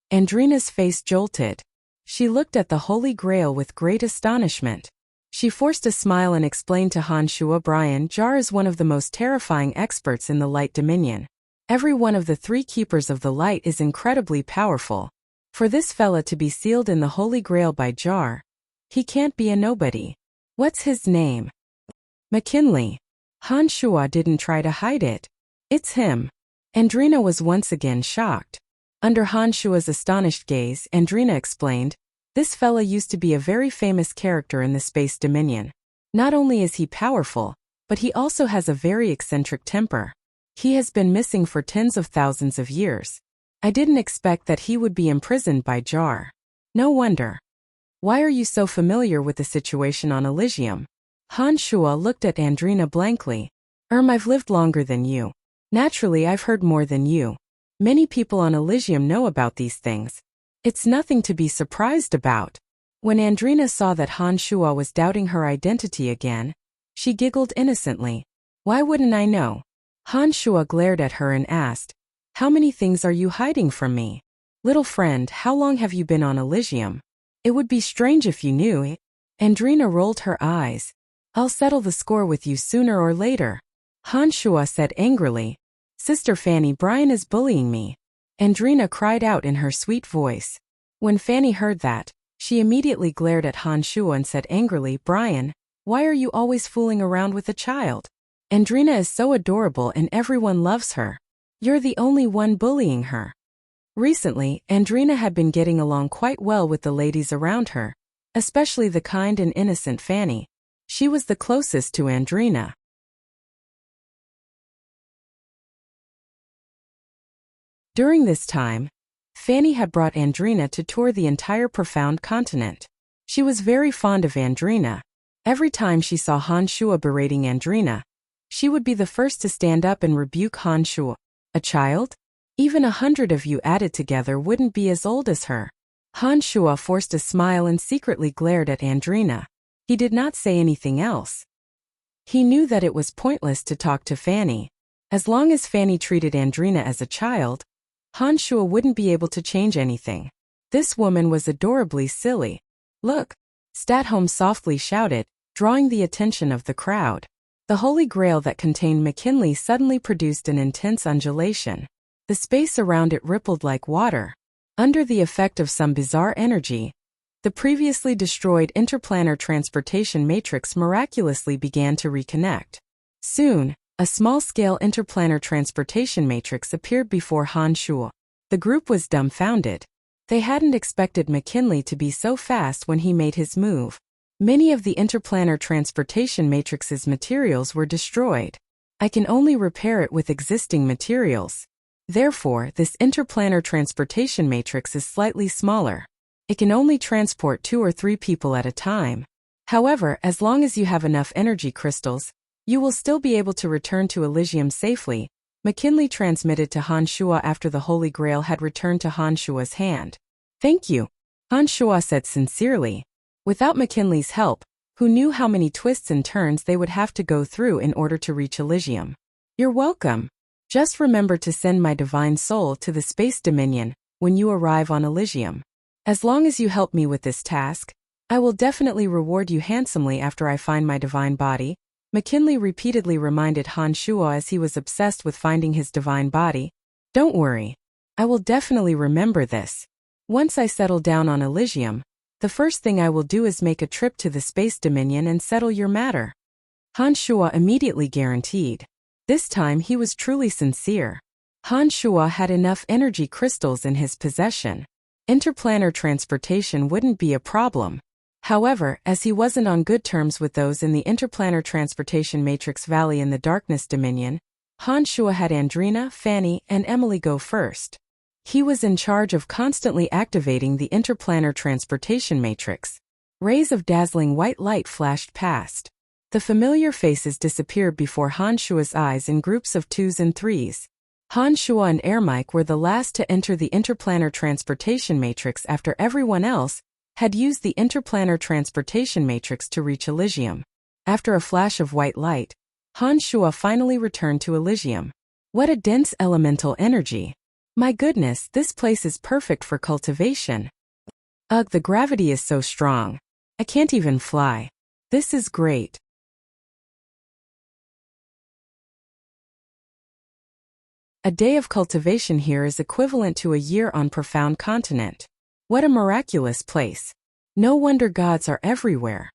S1: Andrina's face jolted. She looked at the Holy Grail with great astonishment. She forced a smile and explained to Han Shuo, Brian, Jar is one of the most terrifying experts in the Light Dominion. Every one of the 3 keepers of the light is incredibly powerful. For this fella to be sealed in the Holy Grail by Jar, he can't be a nobody. What's his name? McKinley. Han Shuo didn't try to hide it. It's him. Andrina was once again shocked. Under Han Shuo's astonished gaze, Andrina explained, this fella used to be a very famous character in the Space Dominion. Not only is he powerful, but he also has a very eccentric temper. He has been missing for tens of thousands of years. I didn't expect that he would be imprisoned by Jar. No wonder. Why are you so familiar with the situation on Elysium? Han Shuo looked at Andrina blankly. I've lived longer than you. Naturally, I've heard more than you. Many people on Elysium know about these things. It's nothing to be surprised about. When Andrina saw that Han Shuo was doubting her identity again, she giggled innocently. Why wouldn't I know? Han Shuo glared at her and asked, how many things are you hiding from me? Little friend, how long have you been on Elysium? It would be strange if you knew. Andrina rolled her eyes. I'll settle the score with you sooner or later. Han Shuo said angrily. Sister Fanny, Brian is bullying me. Andrina cried out in her sweet voice. When Fanny heard that, she immediately glared at Han Shuo and said angrily, Brian, why are you always fooling around with a child? Andrina is so adorable and everyone loves her. You're the only one bullying her. Recently, Andrina had been getting along quite well with the ladies around her, especially the kind and innocent Fanny. She was the closest to Andrina. During this time, Fanny had brought Andrina to tour the entire profound continent. She was very fond of Andrina. Every time she saw Han Shuo berating Andrina, she would be the first to stand up and rebuke Han Shuo. A child? Even 100 of you added together wouldn't be as old as her. Han Shuo forced a smile and secretly glared at Andrina. He did not say anything else. He knew that it was pointless to talk to Fanny. As long as Fanny treated Andrina as a child, Han Shuo wouldn't be able to change anything. This woman was adorably silly. Look! Statholm softly shouted, drawing the attention of the crowd. The Holy Grail that contained McKinley suddenly produced an intense undulation. The space around it rippled like water. Under the effect of some bizarre energy, the previously destroyed interplanar transportation matrix miraculously began to reconnect. Soon, a small-scale interplanar transportation matrix appeared before Han Shuo. The group was dumbfounded. They hadn't expected McKinley to be so fast when he made his move. Many of the interplanar transportation matrix's materials were destroyed. I can only repair it with existing materials. Therefore, this interplanar transportation matrix is slightly smaller. It can only transport 2 or 3 people at a time. However, as long as you have enough energy crystals, you will still be able to return to Elysium safely, McKinley transmitted to Han Shuo after the Holy Grail had returned to Han Shuo's hand. Thank you, Han Shuo said sincerely. Without McKinley's help, who knew how many twists and turns they would have to go through in order to reach Elysium? You're welcome. Just remember to send my divine soul to the Space Dominion when you arrive on Elysium. As long as you help me with this task, I will definitely reward you handsomely after I find my divine body. McKinley repeatedly reminded Han Shuo as he was obsessed with finding his divine body. Don't worry. I will definitely remember this. Once I settle down on Elysium, the first thing I will do is make a trip to the Space Dominion and settle your matter. Han Shuo immediately guaranteed. This time he was truly sincere. Han Shuo had enough energy crystals in his possession. Interplanar transportation wouldn't be a problem. However, as he wasn't on good terms with those in the interplanar transportation matrix valley in the Darkness Dominion, Han Shuo had Andrina, Fanny, and Emily go first. He was in charge of constantly activating the interplanar transportation matrix. Rays of dazzling white light flashed past. The familiar faces disappeared before Han Shuo's eyes in groups of 2s and 3s. Han Shuo and Ermike were the last to enter the interplanar transportation matrix after everyone else had used the interplanar transportation matrix to reach Elysium. After a flash of white light, Han Shuo finally returned to Elysium. What a dense elemental energy! My goodness, this place is perfect for cultivation. Ugh, the gravity is so strong. I can't even fly. This is great. A day of cultivation here is equivalent to a year on Profound Continent. What a miraculous place. No wonder gods are everywhere.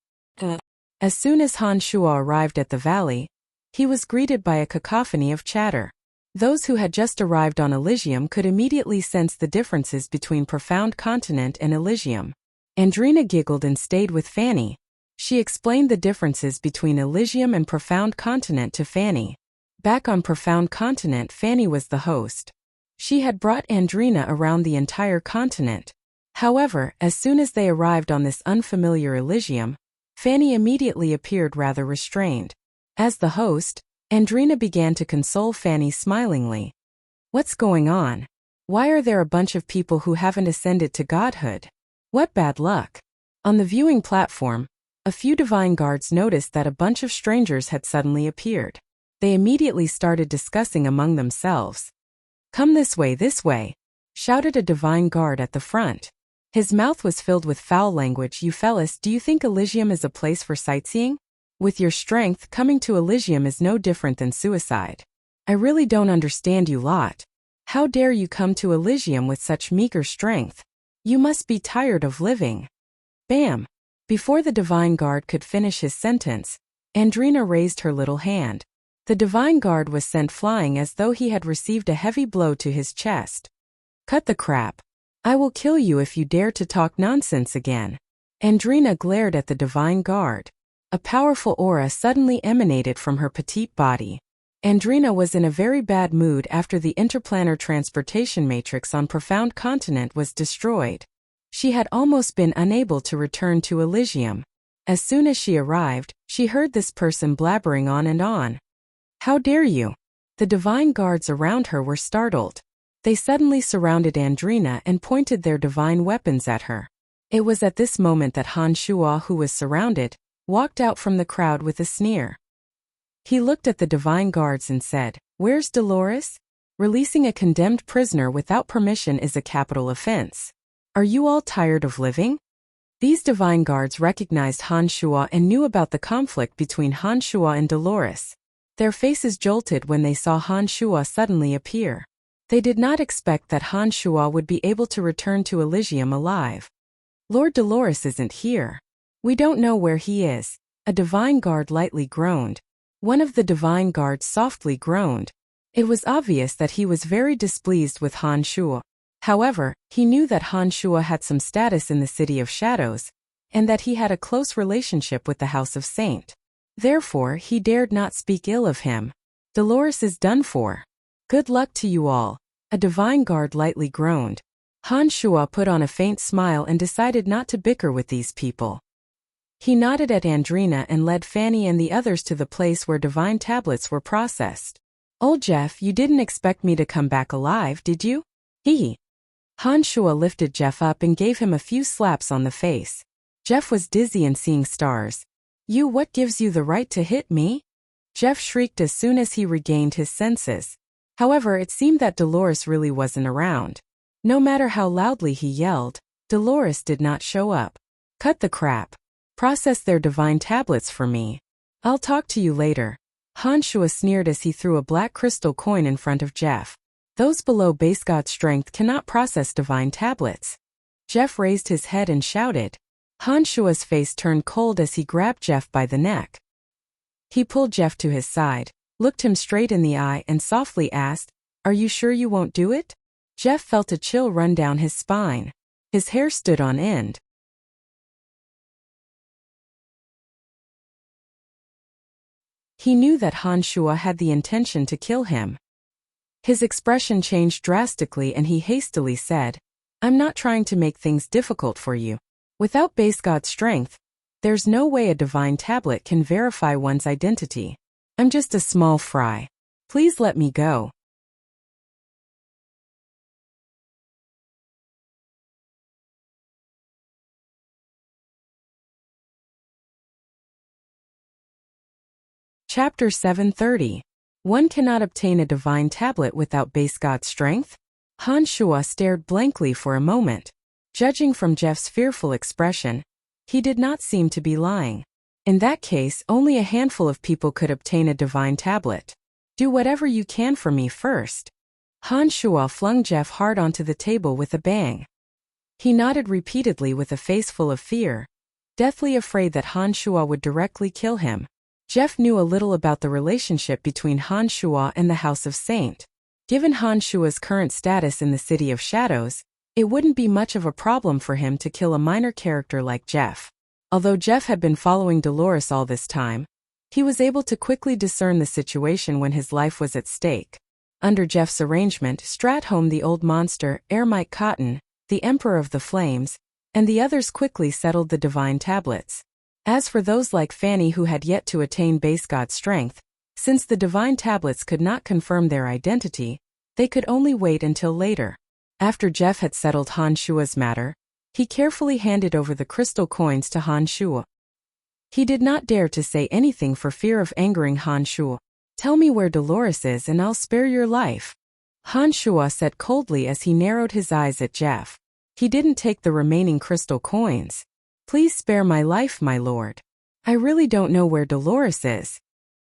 S1: As soon as Han Shuo arrived at the valley, he was greeted by a cacophony of chatter. Those who had just arrived on Elysium could immediately sense the differences between Profound Continent and Elysium. Andrina giggled and stayed with Fanny. She explained the differences between Elysium and Profound Continent to Fanny. Back on Profound Continent, Fanny was the host. She had brought Andrina around the entire continent. However, as soon as they arrived on this unfamiliar Elysium, Fanny immediately appeared rather restrained. As the host, Andrina began to console Fanny smilingly. What's going on? Why are there a bunch of people who haven't ascended to godhood? What bad luck! On the viewing platform, a few divine guards noticed that a bunch of strangers had suddenly appeared. They immediately started discussing among themselves. Come this way, shouted a divine guard at the front. His mouth was filled with foul language. You fellas, do you think Elysium is a place for sightseeing? With your strength, coming to Elysium is no different than suicide. I really don't understand you lot. How dare you come to Elysium with such meager strength? You must be tired of living. Bam! Before the divine guard could finish his sentence, Andrina raised her little hand. The divine guard was sent flying as though he had received a heavy blow to his chest. Cut the crap. I will kill you if you dare to talk nonsense again. Andrina glared at the divine guard. A powerful aura suddenly emanated from her petite body. Andrina was in a very bad mood after the interplanar transportation matrix on Profound Continent was destroyed. She had almost been unable to return to Elysium. As soon as she arrived, she heard this person blabbering on and on. How dare you? The divine guards around her were startled. They suddenly surrounded Andrina and pointed their divine weapons at her. It was at this moment that Han Shuo, who was surrounded, walked out from the crowd with a sneer. He looked at the divine guards and said, "Where's Dolores? Releasing a condemned prisoner without permission is a capital offense. Are you all tired of living?" These divine guards recognized Han Shuo and knew about the conflict between Han Shuo and Dolores. Their faces jolted when they saw Han Shuo suddenly appear. They did not expect that Han Shuo would be able to return to Elysium alive. Lord Dolores isn't here. We don't know where he is. A divine guard lightly groaned. One of the divine guards softly groaned. It was obvious that he was very displeased with Han Shuo. However, he knew that Han Shuo had some status in the City of Shadows, and that he had a close relationship with the House of Saint. Therefore, he dared not speak ill of him. Dolores is done for. Good luck to you all. A divine guard lightly groaned. Han Shuo put on a faint smile and decided not to bicker with these people. He nodded at Andrina and led Fanny and the others to the place where divine tablets were processed. Old Jeff, you didn't expect me to come back alive, did you? Hee. Han Shuo lifted Jeff up and gave him a few slaps on the face. Jeff was dizzy and seeing stars. You, what gives you the right to hit me? Jeff shrieked as soon as he regained his senses. However, it seemed that Dolores really wasn't around. No matter how loudly he yelled, Dolores did not show up. Cut the crap. Process their divine tablets for me. I'll talk to you later. Han Shuo sneered as he threw a black crystal coin in front of Jeff. Those below base god strength cannot process divine tablets. Jeff raised his head and shouted. Han Shua's face turned cold as he grabbed Jeff by the neck. He pulled Jeff to his side, looked him straight in the eye and softly asked, "Are you sure you won't do it?" Jeff felt a chill run down his spine. His hair stood on end. He knew that Han Shua had the intention to kill him. His expression changed drastically and he hastily said, "I'm not trying to make things difficult for you. Without base god strength, there's no way a divine tablet can verify one's identity. I'm just a small fry. Please let me go." Chapter 730. One cannot obtain a divine tablet without base god strength? Han Shua stared blankly for a moment. Judging from Jeff's fearful expression, he did not seem to be lying. In that case, only a handful of people could obtain a divine tablet. Do whatever you can for me first. Han Shua flung Jeff hard onto the table with a bang. He nodded repeatedly with a face full of fear, deathly afraid that Han Shua would directly kill him. Jeff knew a little about the relationship between Han Shua and the House of Saint. Given Han Shua's current status in the City of Shadows, it wouldn't be much of a problem for him to kill a minor character like Jeff. Although Jeff had been following Dolores all this time, he was able to quickly discern the situation when his life was at stake. Under Jeff's arrangement, Stratholme the Old Monster, Ermite Cotton, the Emperor of the Flames, and the others quickly settled the divine tablets. As for those like Fanny who had yet to attain base god strength, since the divine tablets could not confirm their identity, they could only wait until later. After Jeff had settled Han Shua's matter, he carefully handed over the crystal coins to Han Shua. He did not dare to say anything for fear of angering Han Shua. "Tell me where Dolores is and I'll spare your life," Han Shua said coldly as he narrowed his eyes at Jeff. He didn't take the remaining crystal coins. "Please spare my life, my lord. I really don't know where Dolores is."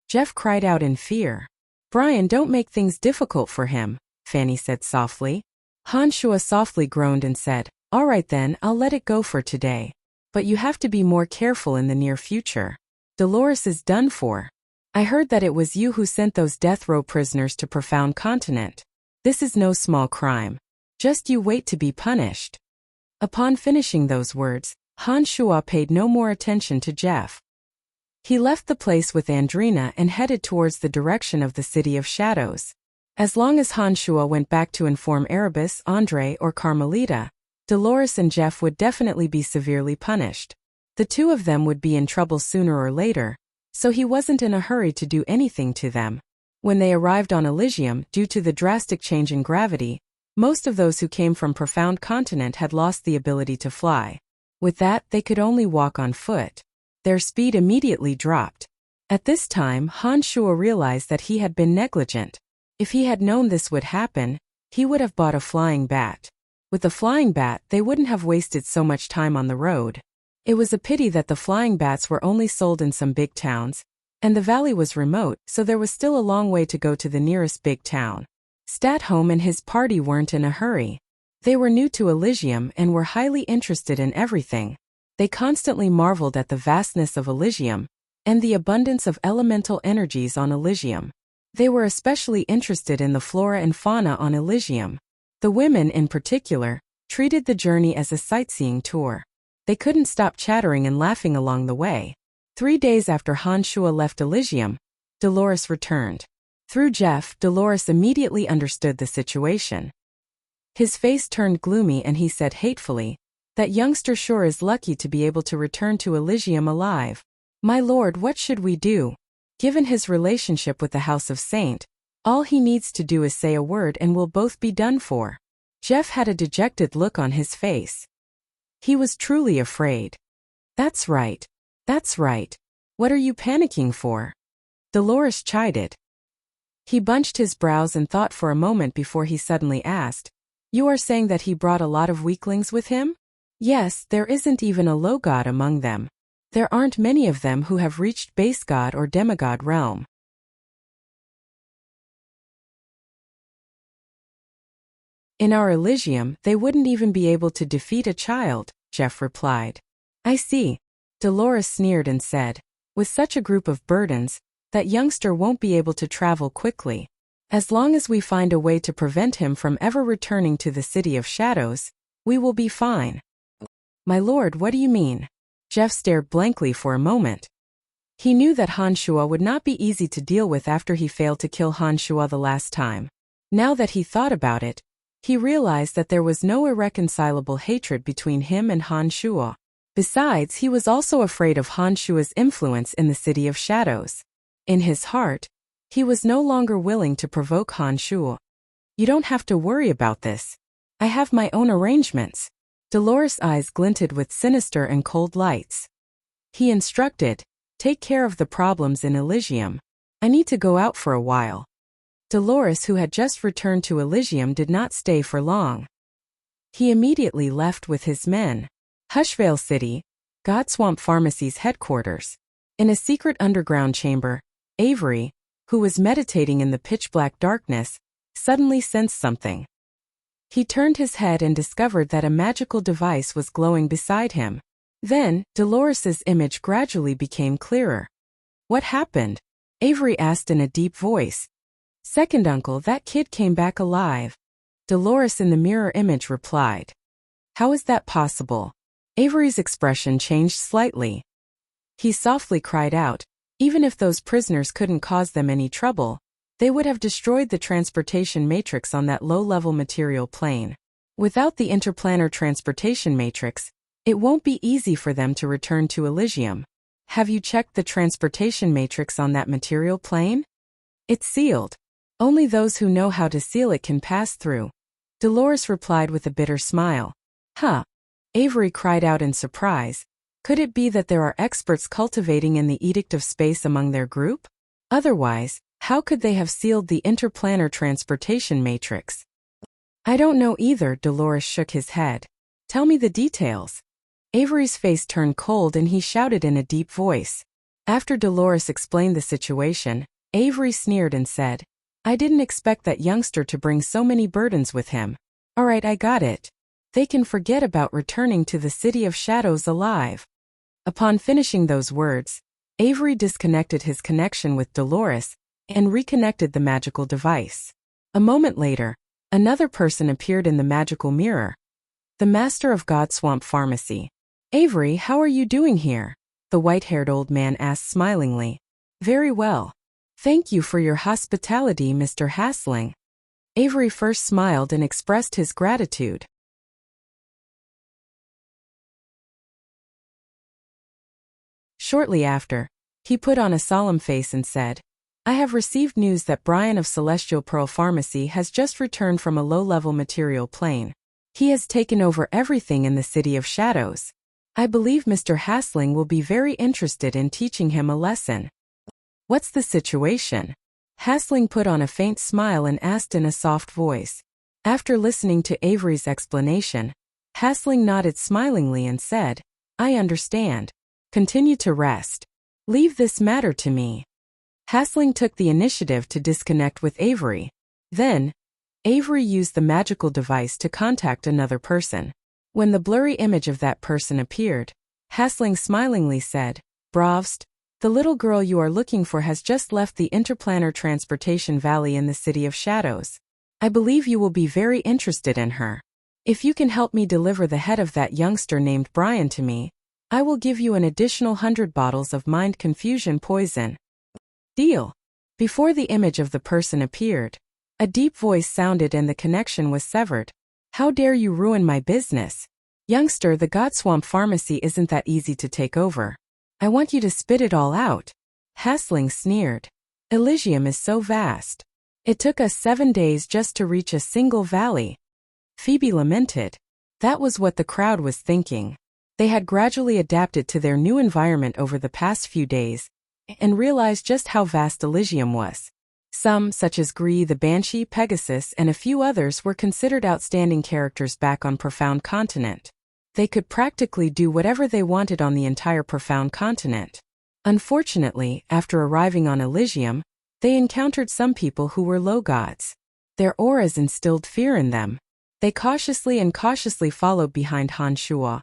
S1: Jeff cried out in fear. "Brian, don't make things difficult for him," Fanny said softly. Han Shua softly groaned and said, "All right then, I'll let it go for today. But you have to be more careful in the near future. Dolores is done for. I heard that it was you who sent those death row prisoners to Profound Continent. This is no small crime. Just you wait to be punished." Upon finishing those words, Han Shua paid no more attention to Jeff. He left the place with Andrina and headed towards the direction of the City of Shadows. As long as Han Shua went back to inform Erebus, Andre, or Carmelita, Dolores and Jeff would definitely be severely punished. The two of them would be in trouble sooner or later, so he wasn't in a hurry to do anything to them. When they arrived on Elysium, due to the drastic change in gravity, most of those who came from Profound Continent had lost the ability to fly. With that, they could only walk on foot. Their speed immediately dropped. At this time, Han Shua realized that he had been negligent. If he had known this would happen, he would have bought a flying bat. With a flying bat, they wouldn't have wasted so much time on the road. It was a pity that the flying bats were only sold in some big towns, and the valley was remote, so there was still a long way to go to the nearest big town. Stratholme and his party weren't in a hurry. They were new to Elysium and were highly interested in everything. They constantly marveled at the vastness of Elysium and the abundance of elemental energies on Elysium. They were especially interested in the flora and fauna on Elysium. The women, in particular, treated the journey as a sightseeing tour. They couldn't stop chattering and laughing along the way. 3 days after Han Shua left Elysium, Dolores returned. Through Jeff, Dolores immediately understood the situation. His face turned gloomy and he said hatefully, "That youngster sure is lucky to be able to return to Elysium alive. My lord, what should we do? Given his relationship with the House of Saint, all he needs to do is say a word and we'll both be done for." Jeff had a dejected look on his face. He was truly afraid. That's right. That's right. What are you panicking for?" Dolores chided. He bunched his brows and thought for a moment before he suddenly asked, "You are saying that he brought a lot of weaklings with him?" "Yes, there isn't even a low god among them. There aren't many of them who have reached base god or demigod realm. In our Elysium, they wouldn't even be able to defeat a child, Jeff replied. I see. Dolores sneered and said, with such a group of burdens, that youngster won't be able to travel quickly. As long as we find a way to prevent him from ever returning to the City of Shadows, we will be fine. My lord, what do you mean? Jeff stared blankly for a moment. He knew that Han Shuo would not be easy to deal with after he failed to kill Han Shuo the last time. Now that he thought about it, he realized that there was no irreconcilable hatred between him and Han Shuo. Besides, he was also afraid of Han Shuo's influence in the City of Shadows. In his heart, he was no longer willing to provoke Han Shuo. You don't have to worry about this. I have my own arrangements. Dolores' eyes glinted with sinister and cold lights. He instructed, take care of the problems in Elysium. I need to go out for a while. Dolores, who had just returned to Elysium, did not stay for long. He immediately left with his men. Hushvale City, Godswamp Pharmacy's headquarters. In a secret underground chamber, Avery, who was meditating in the pitch-black darkness, suddenly sensed something. He turned his head and discovered that a magical device was glowing beside him. Then, Dolores's image gradually became clearer. What happened? Avery asked in a deep voice. Second uncle, that kid came back alive. Dolores in the mirror image replied. How is that possible? Avery's expression changed slightly. He softly cried out, even if those prisoners couldn't cause them any trouble, they would have destroyed the transportation matrix on that low-level material plane. Without the interplanar transportation matrix, it won't be easy for them to return to Elysium. Have you checked the transportation matrix on that material plane? It's sealed. Only those who know how to seal it can pass through. Dolores replied with a bitter smile. Huh? Avery cried out in surprise. Could it be that there are experts cultivating in the Edict of Space among their group? Otherwise, how could they have sealed the interplanar transportation matrix? I don't know either, Dolores shook his head. Tell me the details. Avery's face turned cold and he shouted in a deep voice. After Dolores explained the situation, Avery sneered and said, I didn't expect that youngster to bring so many burdens with him. Alright, I got it. They can forget about returning to the City of Shadows alive. Upon finishing those words, Avery disconnected his connection with Dolores and reconnected the magical device. A moment later, another person appeared in the magical mirror. The master of Godswamp Pharmacy. Avery, how are you doing here? The white-haired old man asked smilingly. Very well. Thank you for your hospitality, Mr. Hassling. Avery first smiled and expressed his gratitude. Shortly after, he put on a solemn face and said, I have received news that Brian of Celestial Pearl Pharmacy has just returned from a low-level material plane. He has taken over everything in the City of Shadows. I believe Mr. Hassling will be very interested in teaching him a lesson. What's the situation? Hassling put on a faint smile and asked in a soft voice. After listening to Avery's explanation, Hassling nodded smilingly and said, I understand. Continue to rest. Leave this matter to me. Hassling took the initiative to disconnect with Avery. Then, Avery used the magical device to contact another person. When the blurry image of that person appeared, Hassling smilingly said, Bravst, the little girl you are looking for has just left the interplanar transportation valley in the City of Shadows. I believe you will be very interested in her. If you can help me deliver the head of that youngster named Brian to me, I will give you an additional 100 bottles of mind confusion poison. Deal. Before the image of the person appeared, a deep voice sounded and the connection was severed. How dare you ruin my business? Youngster, the Godswamp Pharmacy isn't that easy to take over. I want you to spit it all out. Hassling sneered. Elysium is so vast. It took us 7 days just to reach a single valley. Phoebe lamented. That was what the crowd was thinking. They had gradually adapted to their new environment over the past few days, and realized just how vast Elysium was. Some, such as Gree the Banshee, Pegasus, and a few others were considered outstanding characters back on Profound Continent. They could practically do whatever they wanted on the entire Profound Continent. Unfortunately, after arriving on Elysium, they encountered some people who were low gods. Their auras instilled fear in them. They cautiously followed behind Han Shuo,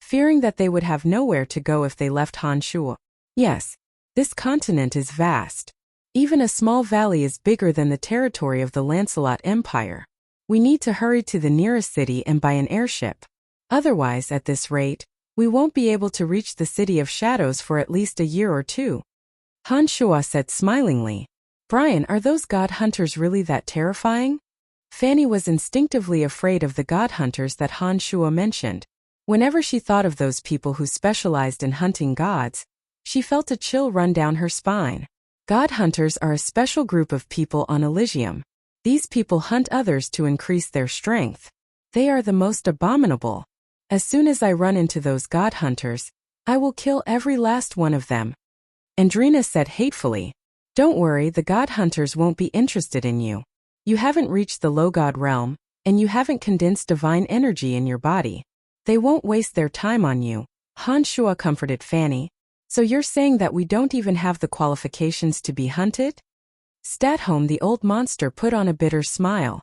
S1: fearing that they would have nowhere to go if they left Han Shuo. Yes, this continent is vast. Even a small valley is bigger than the territory of the Lancelot Empire. We need to hurry to the nearest city and buy an airship. Otherwise, at this rate, we won't be able to reach the City of Shadows for at least a year or two. Han Shuo said smilingly. Brian, are those god hunters really that terrifying? Fanny was instinctively afraid of the god hunters that Han Shuo mentioned. Whenever she thought of those people who specialized in hunting gods, she felt a chill run down her spine. God hunters are a special group of people on Elysium. These people hunt others to increase their strength. They are the most abominable. As soon as I run into those god hunters, I will kill every last one of them. Andrina said hatefully. Don't worry, the god hunters won't be interested in you. You haven't reached the low god realm, and you haven't condensed divine energy in your body. They won't waste their time on you. Han Shuo comforted Fanny. So you're saying that we don't even have the qualifications to be hunted? Statholm, the old monster, put on a bitter smile.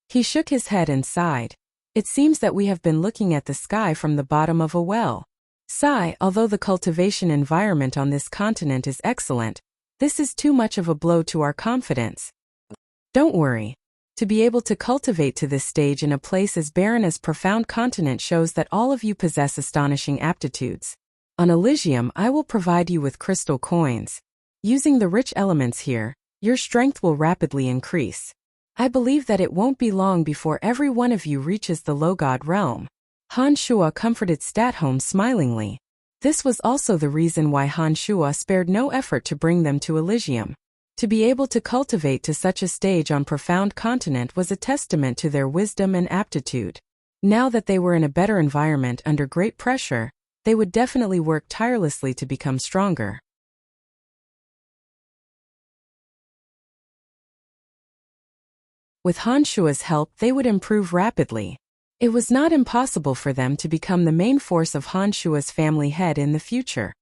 S1: He shook his head and sighed. It seems that we have been looking at the sky from the bottom of a well. Sigh, although the cultivation environment on this continent is excellent, this is too much of a blow to our confidence. Don't worry. To be able to cultivate to this stage in a place as barren as Profound Continent shows that all of you possess astonishing aptitudes. On Elysium, I will provide you with crystal coins. Using the rich elements here, your strength will rapidly increase. I believe that it won't be long before every one of you reaches the low god realm. Han Shuo comforted Statholm smilingly. This was also the reason why Han Shuo spared no effort to bring them to Elysium. To be able to cultivate to such a stage on Profound Continent was a testament to their wisdom and aptitude. Now that they were in a better environment under great pressure, they would definitely work tirelessly to become stronger. With Han Shuo's help, they would improve rapidly. It was not impossible for them to become the main force of Han Shuo's family head in the future.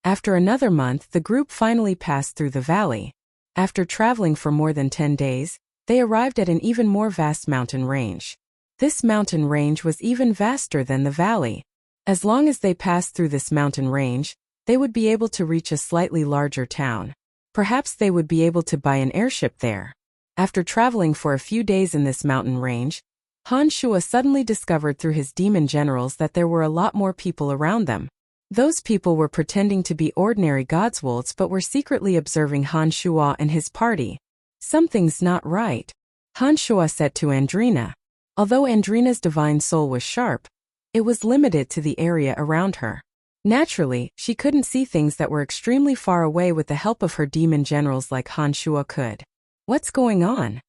S1: After another month, the group finally passed through the valley. After traveling for more than 10 days, they arrived at an even more vast mountain range. This mountain range was even vaster than the valley. As long as they passed through this mountain range, they would be able to reach a slightly larger town. Perhaps they would be able to buy an airship there. After traveling for a few days in this mountain range, Han Shuo suddenly discovered through his demon generals that there were a lot more people around them. Those people were pretending to be ordinary godswolves but were secretly observing Han Shuo and his party. Something's not right, Han Shuo said to Andrina. Although Andrina's divine soul was sharp, it was limited to the area around her. Naturally, she couldn't see things that were extremely far away with the help of her demon generals like Han Shuo could. What's going on?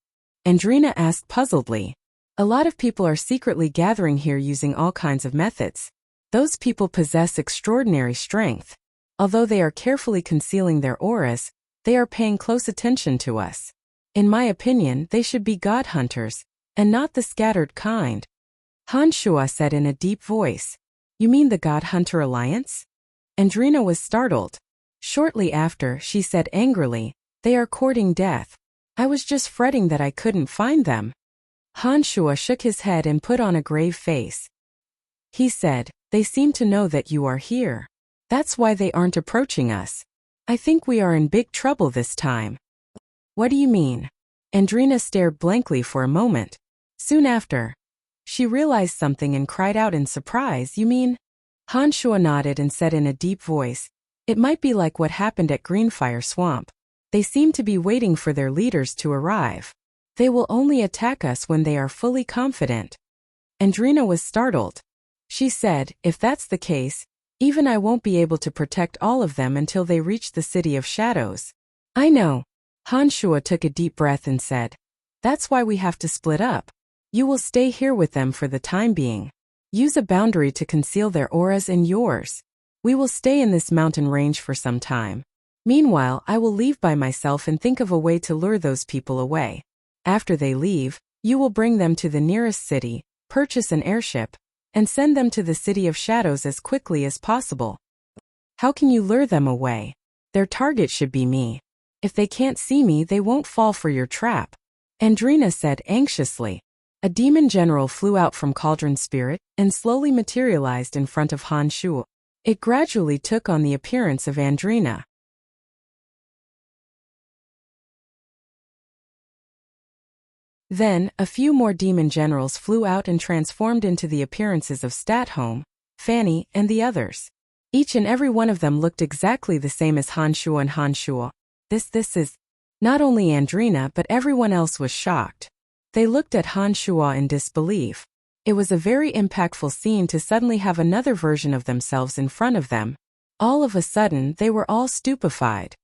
S1: Andrina asked puzzledly. A lot of people are secretly gathering here using all kinds of methods. Those people possess extraordinary strength. Although they are carefully concealing their auras, they are paying close attention to us. In my opinion, they should be god hunters, and not the scattered kind. Han Shuo said in a deep voice. You mean the God Hunter Alliance? Andrina was startled. Shortly after, she said angrily, they are courting death. I was just fretting that I couldn't find them. Han Shuo shook his head and put on a grave face. He said, they seem to know that you are here. That's why they aren't approaching us. I think we are in big trouble this time. What do you mean? Andrina stared blankly for a moment. Soon after, she realized something and cried out in surprise. You mean? Han Shuo nodded and said in a deep voice, it might be like what happened at Greenfire Swamp. They seem to be waiting for their leaders to arrive. They will only attack us when they are fully confident. Andrina was startled. She said, if that's the case, even I won't be able to protect all of them until they reach the City of Shadows. I know. Han Shuo took a deep breath and said, that's why we have to split up. You will stay here with them for the time being. Use a boundary to conceal their auras and yours. We will stay in this mountain range for some time. Meanwhile, I will leave by myself and think of a way to lure those people away. After they leave, you will bring them to the nearest city, purchase an airship, and send them to the City of Shadows as quickly as possible. How can you lure them away? Their target should be me. If they can't see me, they won't fall for your trap. Andrina said anxiously. A demon general flew out from Cauldron Spirit and slowly materialized in front of Han Shuo. It gradually took on the appearance of Andrina. Then, a few more demon generals flew out and transformed into the appearances of Statholm, Fanny, and the others. Each and every one of them looked exactly the same as Han Shuo and Han Shuo. This is... Not only Andrina but everyone else was shocked. They looked at Han Shuo in disbelief. It was a very impactful scene to suddenly have another version of themselves in front of them. All of a sudden, they were all stupefied.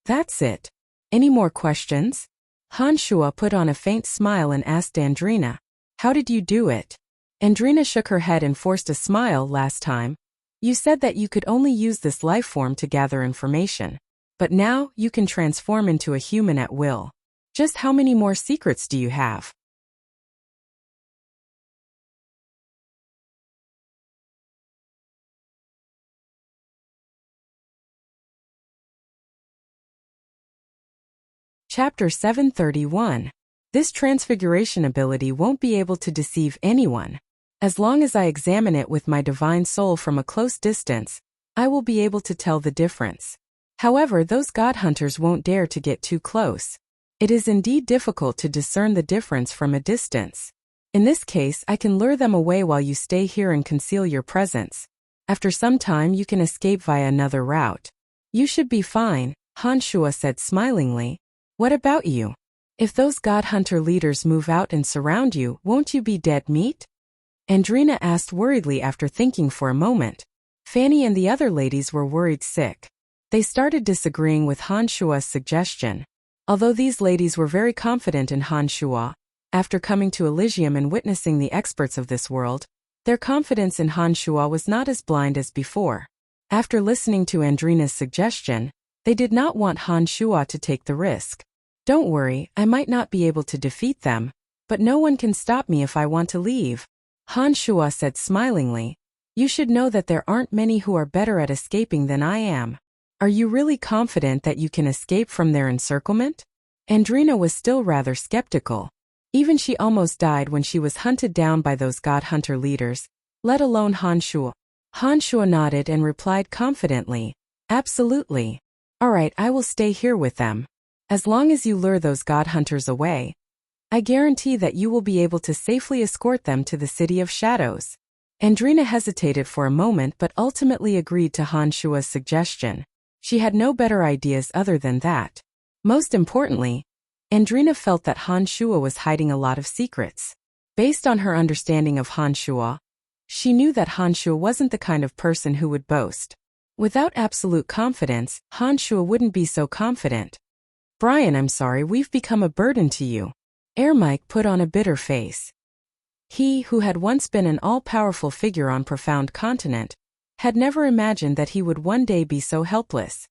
S1: That's it. Any more questions? Han Shuo put on a faint smile and asked Andrina, "How did you do it?" Andrina shook her head and forced a smile. "Last time, you said that you could only use this life form to gather information. But now, you can transform into a human at will. Just how many more secrets do you have?" Chapter 731. This transfiguration ability won't be able to deceive anyone. As long as I examine it with my divine soul from a close distance, I will be able to tell the difference. However, those god hunters won't dare to get too close. It is indeed difficult to discern the difference from a distance. In this case, I can lure them away while you stay here and conceal your presence. After some time, you can escape via another route. You should be fine, Han Shuo said smilingly. What about you? If those god hunter leaders move out and surround you, won't you be dead meat? Andrina asked worriedly after thinking for a moment. Fanny and the other ladies were worried sick. They started disagreeing with Han Shuo's suggestion. Although these ladies were very confident in Han Shuo, after coming to Elysium and witnessing the experts of this world, their confidence in Han Shuo was not as blind as before. After listening to Andrina's suggestion, they did not want Han Shuo to take the risk. Don't worry, I might not be able to defeat them, but no one can stop me if I want to leave. Han Shuo said smilingly, you should know that there aren't many who are better at escaping than I am. Are you really confident that you can escape from their encirclement? Andrina was still rather skeptical. Even she almost died when she was hunted down by those god hunter leaders, let alone Han Shuo. Han Shuo nodded and replied confidently, absolutely. Alright, I will stay here with them. As long as you lure those god hunters away, I guarantee that you will be able to safely escort them to the City of Shadows. Andrina hesitated for a moment but ultimately agreed to Han Shuo's suggestion. She had no better ideas other than that. Most importantly, Andrina felt that Han Shuo was hiding a lot of secrets. Based on her understanding of Han Shuo, she knew that Han Shuo wasn't the kind of person who would boast. Without absolute confidence, Han Shuo wouldn't be so confident. Brian, I'm sorry we've become a burden to you. Mike put on a bitter face. He, who had once been an all-powerful figure on Profound Continent, had never imagined that he would one day be so helpless.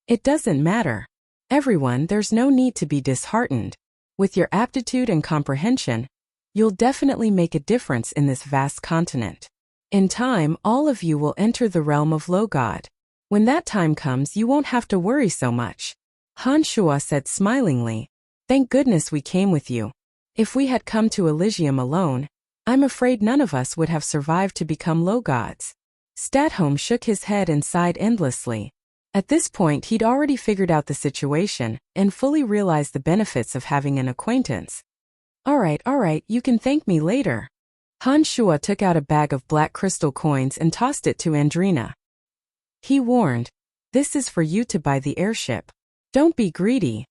S1: It doesn't matter. Everyone, there's no need to be disheartened. With your aptitude and comprehension, you'll definitely make a difference in this vast continent. In time, all of you will enter the realm of Logod. When that time comes, you won't have to worry so much. Han Shuo said smilingly, thank goodness we came with you. If we had come to Elysium alone, I'm afraid none of us would have survived to become Logods. Statholm shook his head and sighed endlessly. At this point he'd already figured out the situation and fully realized the benefits of having an acquaintance. Alright, you can thank me later. Han Shuo took out a bag of black crystal coins and tossed it to Andrina. He warned, this is for you to buy the airship. Don't be greedy.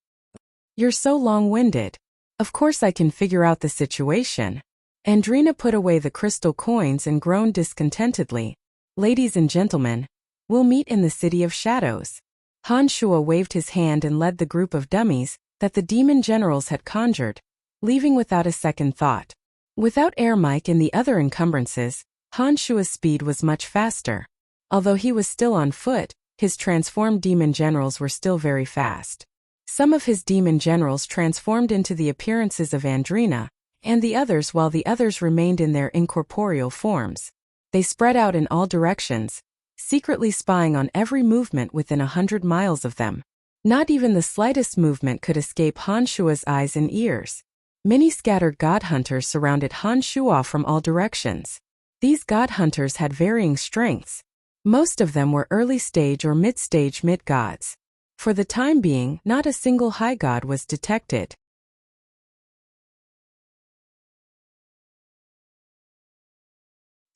S1: You're so long-winded. Of course I can figure out the situation. Andrina put away the crystal coins and groaned discontentedly. Ladies and gentlemen, we'll meet in the City of Shadows. Han Shuo waved his hand and led the group of dummies that the demon generals had conjured, leaving without a second thought. Without Mike and the other encumbrances, Han Shuo's speed was much faster. Although he was still on foot, his transformed demon generals were still very fast. Some of his demon generals transformed into the appearances of Andrina, and the others while the others remained in their incorporeal forms. They spread out in all directions, secretly spying on every movement within 100 miles of them. Not even the slightest movement could escape Han Shuo's eyes and ears. Many scattered god hunters surrounded Han Shuo from all directions. These god hunters had varying strengths. Most of them were early-stage or mid-stage mid-gods. For the time being, not a single high god was detected.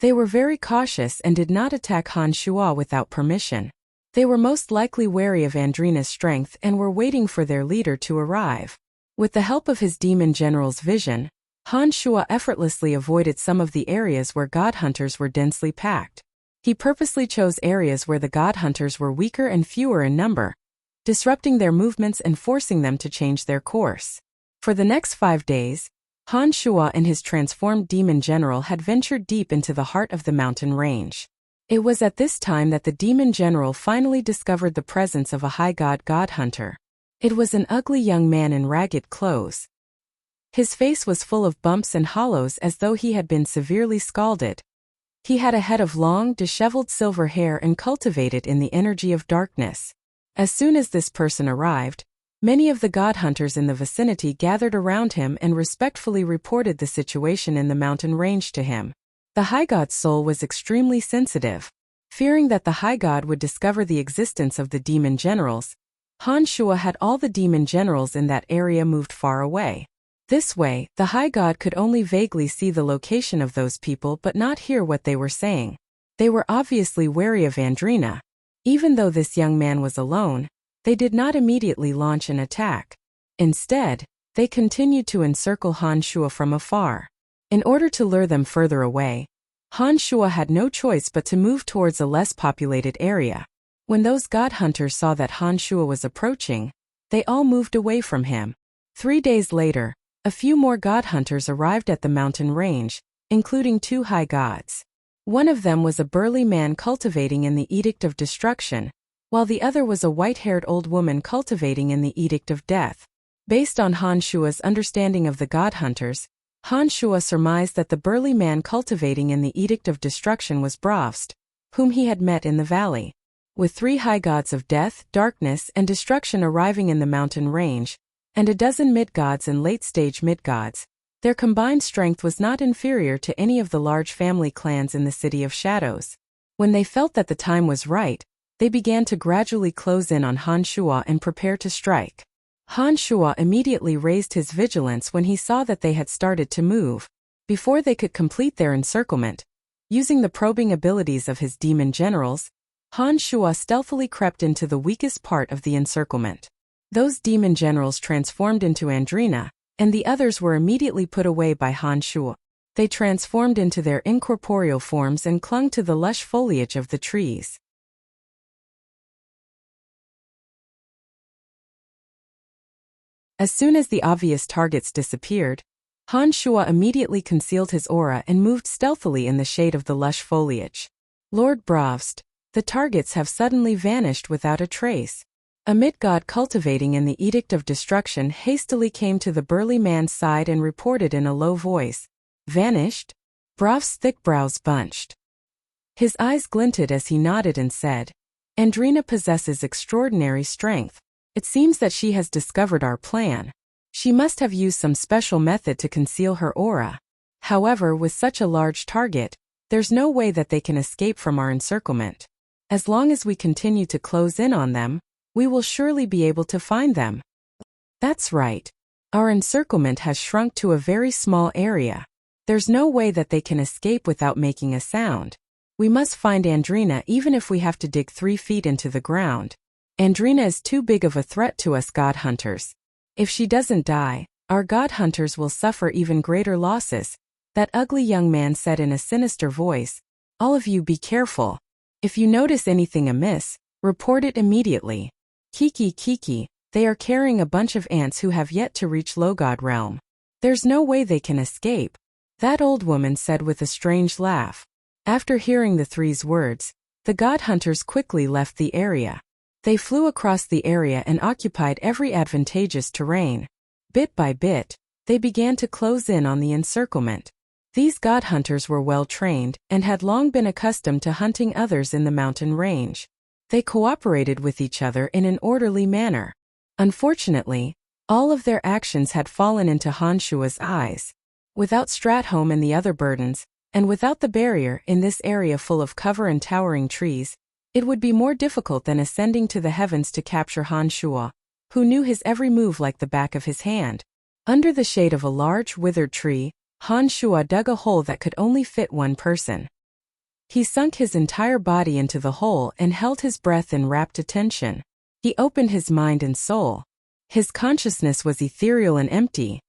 S1: They were very cautious and did not attack Han Shuo without permission. They were most likely wary of Andrina's strength and were waiting for their leader to arrive. With the help of his demon general's vision, Han Shuo effortlessly avoided some of the areas where god hunters were densely packed. He purposely chose areas where the god hunters were weaker and fewer in number, disrupting their movements and forcing them to change their course. For the next 5 days, Han Shuo and his transformed demon general had ventured deep into the heart of the mountain range. It was at this time that the demon general finally discovered the presence of a high god hunter. It was an ugly young man in ragged clothes. His face was full of bumps and hollows as though he had been severely scalded. He had a head of long, disheveled silver hair and cultivated in the energy of darkness. As soon as this person arrived, many of the god hunters in the vicinity gathered around him and respectfully reported the situation in the mountain range to him. The high god's soul was extremely sensitive. Fearing that the high god would discover the existence of the demon generals, Han Shuo had all the demon generals in that area moved far away. This way, the high god could only vaguely see the location of those people but not hear what they were saying. They were obviously wary of Andrina. Even though this young man was alone, they did not immediately launch an attack. Instead, they continued to encircle Han Shuo from afar. In order to lure them further away, Han Shuo had no choice but to move towards a less populated area. When those god hunters saw that Han Shuo was approaching, they all moved away from him. 3 days later, a few more god hunters arrived at the mountain range, including 2 high gods. One of them was a burly man cultivating in the Edict of Destruction, while the other was a white-haired old woman cultivating in the Edict of Death. Based on Han Shuo's understanding of the god hunters, Han Shuo surmised that the burly man cultivating in the Edict of Destruction was Bravst, whom he had met in the valley. With 3 high gods of death, darkness, and destruction arriving in the mountain range, and a dozen mid-gods and late-stage mid-gods, their combined strength was not inferior to any of the large family clans in the City of Shadows. When they felt that the time was right, they began to gradually close in on Han Shuo and prepare to strike. Han Shuo immediately raised his vigilance when he saw that they had started to move. Before they could complete their encirclement, using the probing abilities of his demon generals, Han Shuo stealthily crept into the weakest part of the encirclement. Those demon generals transformed into Andrina, and the others were immediately put away by Han Shuo. They transformed into their incorporeal forms and clung to the lush foliage of the trees. As soon as the obvious targets disappeared, Han Shuo immediately concealed his aura and moved stealthily in the shade of the lush foliage. Lord Bravst, the targets have suddenly vanished without a trace. A mid-god cultivating in the Edict of Destruction hastily came to the burly man's side and reported in a low voice, "Vanished?" Bravst's thick brows bunched. His eyes glinted as he nodded and said, "Andrina possesses extraordinary strength. It seems that she has discovered our plan. She must have used some special method to conceal her aura. However, with such a large target, there's no way that they can escape from our encirclement. As long as we continue to close in on them, we will surely be able to find them." "That's right. Our encirclement has shrunk to a very small area. There's no way that they can escape without making a sound. We must find Andrina even if we have to dig 3 feet into the ground. Andrina is too big of a threat to us god hunters. If she doesn't die, our god hunters will suffer even greater losses," that ugly young man said in a sinister voice. "All of you be careful. If you notice anything amiss, report it immediately. Kiki, they are carrying a bunch of ants who have yet to reach Logod realm. There's no way they can escape," that old woman said with a strange laugh. After hearing the 3's words, the god hunters quickly left the area. They flew across the area and occupied every advantageous terrain. Bit by bit, they began to close in on the encirclement. These god hunters were well trained and had long been accustomed to hunting others in the mountain range. They cooperated with each other in an orderly manner. Unfortunately, All of their actions had fallen into Han Shua's eyes. Without Stratholme and the other burdens, and without the barrier in this area full of cover and towering trees, it would be more difficult than ascending to the heavens to capture Han Shua, who knew his every move like the back of his hand. Under the shade of a large, withered tree, Han Shua dug a hole that could only fit one person. He sunk his entire body into the hole and held his breath in rapt attention. He opened his mind and soul. His consciousness was ethereal and empty.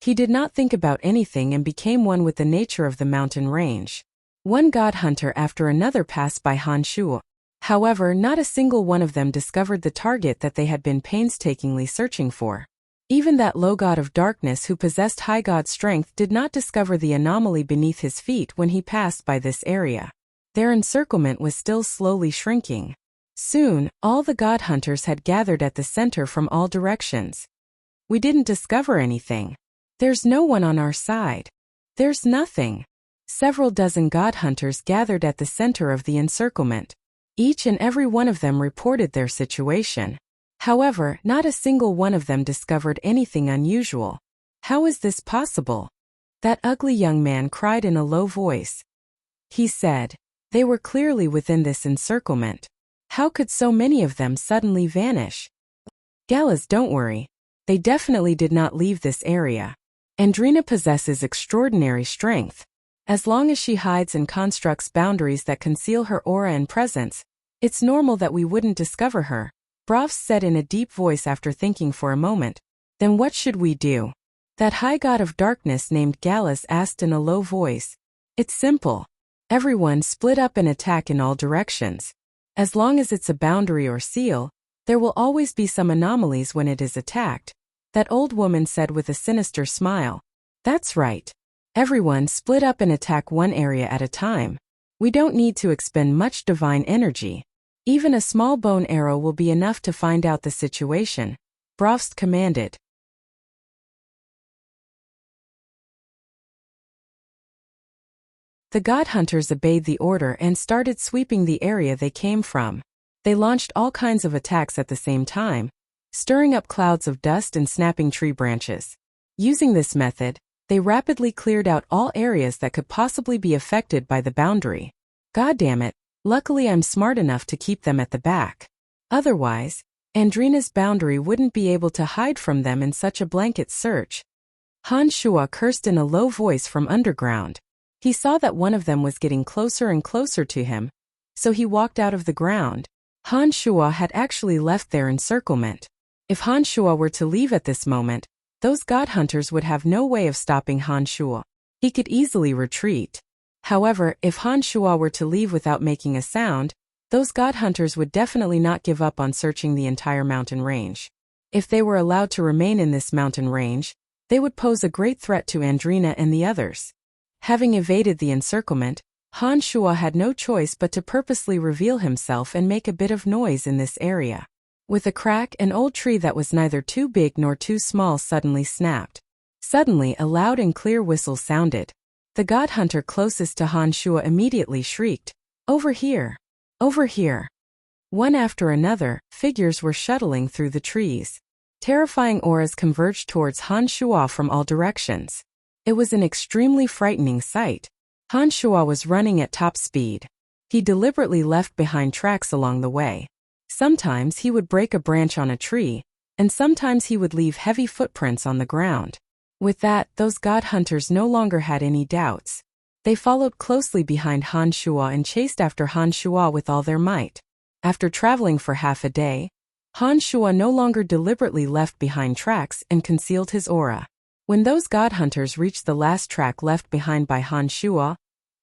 S1: He did not think about anything and became one with the nature of the mountain range. One god hunter after another passed by Han Shua. However, not a single one of them discovered the target that they had been painstakingly searching for. Even that low god of darkness who possessed high god strength did not discover the anomaly beneath his feet when he passed by this area. Their encirclement was still slowly shrinking. Soon, all the god hunters had gathered at the center from all directions. We didn't discover anything. There's no one on our side. There's nothing. Several dozen god hunters gathered at the center of the encirclement. Each and every one of them reported their situation. However, not a single one of them discovered anything unusual. How is this possible? That ugly young man cried in a low voice. He said, they were clearly within this encirclement. How could so many of them suddenly vanish? Galas, don't worry. They definitely did not leave this area. Andrina possesses extraordinary strength. As long as she hides and constructs boundaries that conceal her aura and presence, it's normal that we wouldn't discover her, Brovst said in a deep voice after thinking for a moment. Then what should we do? That high god of darkness named Galas asked in a low voice. It's simple. Everyone split up and attack in all directions. As long as it's a boundary or seal, there will always be some anomalies when it is attacked, that old woman said with a sinister smile. That's right. Everyone split up and attack one area at a time. We don't need to expend much divine energy. Even a small bone arrow will be enough to find out the situation, Brovst commanded. The god hunters obeyed the order and started sweeping the area they came from. They launched all kinds of attacks at the same time, stirring up clouds of dust and snapping tree branches. Using this method, they rapidly cleared out all areas that could possibly be affected by the boundary. God damn it, luckily I'm smart enough to keep them at the back. Otherwise, Andrina's boundary wouldn't be able to hide from them in such a blanket search. Han Shua cursed in a low voice from underground. He saw that one of them was getting closer and closer to him, so he walked out of the ground. Han Shua had actually left their encirclement. If Han Shua were to leave at this moment, those god hunters would have no way of stopping Han Shua. He could easily retreat. However, if Han Shua were to leave without making a sound, those god hunters would definitely not give up on searching the entire mountain range. If they were allowed to remain in this mountain range, they would pose a great threat to Andrina and the others. Having evaded the encirclement, Han Shua had no choice but to purposely reveal himself and make a bit of noise in this area. With a crack, an old tree that was neither too big nor too small suddenly snapped. Suddenly, a loud and clear whistle sounded. The god hunter closest to Han Shua immediately shrieked, "Over here! Over here!" One after another, figures were shuttling through the trees. Terrifying auras converged towards Han Shua from all directions. It was an extremely frightening sight. Han Shua was running at top speed. He deliberately left behind tracks along the way. Sometimes he would break a branch on a tree, and sometimes he would leave heavy footprints on the ground. With that, those god hunters no longer had any doubts. They followed closely behind Han Shua and chased after Han Shua with all their might. After traveling for half a day, Han Shua no longer deliberately left behind tracks and concealed his aura. When those god hunters reached the last track left behind by Han Shua,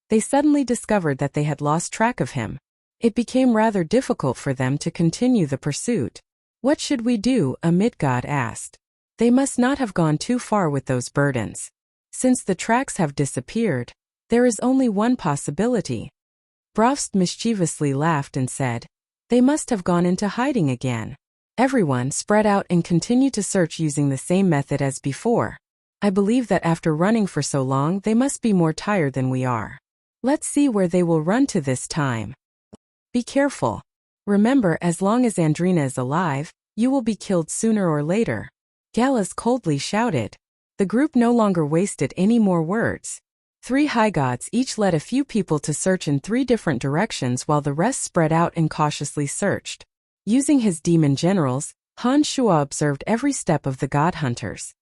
S1: they suddenly discovered that they had lost track of him. It became rather difficult for them to continue the pursuit. "What should we do?" a mid-god asked. They must not have gone too far with those burdens. Since the tracks have disappeared, there is only one possibility. Brovst mischievously laughed and said, "They must have gone into hiding again." Everyone spread out and continued to search using the same method as before. I believe that after running for so long they must be more tired than we are. Let's see where they will run to this time. Be careful. Remember, as long as Andrina is alive, you will be killed sooner or later. Gallus coldly shouted. The group no longer wasted any more words. 3 high gods each led a few people to search in 3 different directions while the rest spread out and cautiously searched. Using his demon generals, Han Shuo observed every step of the god hunters.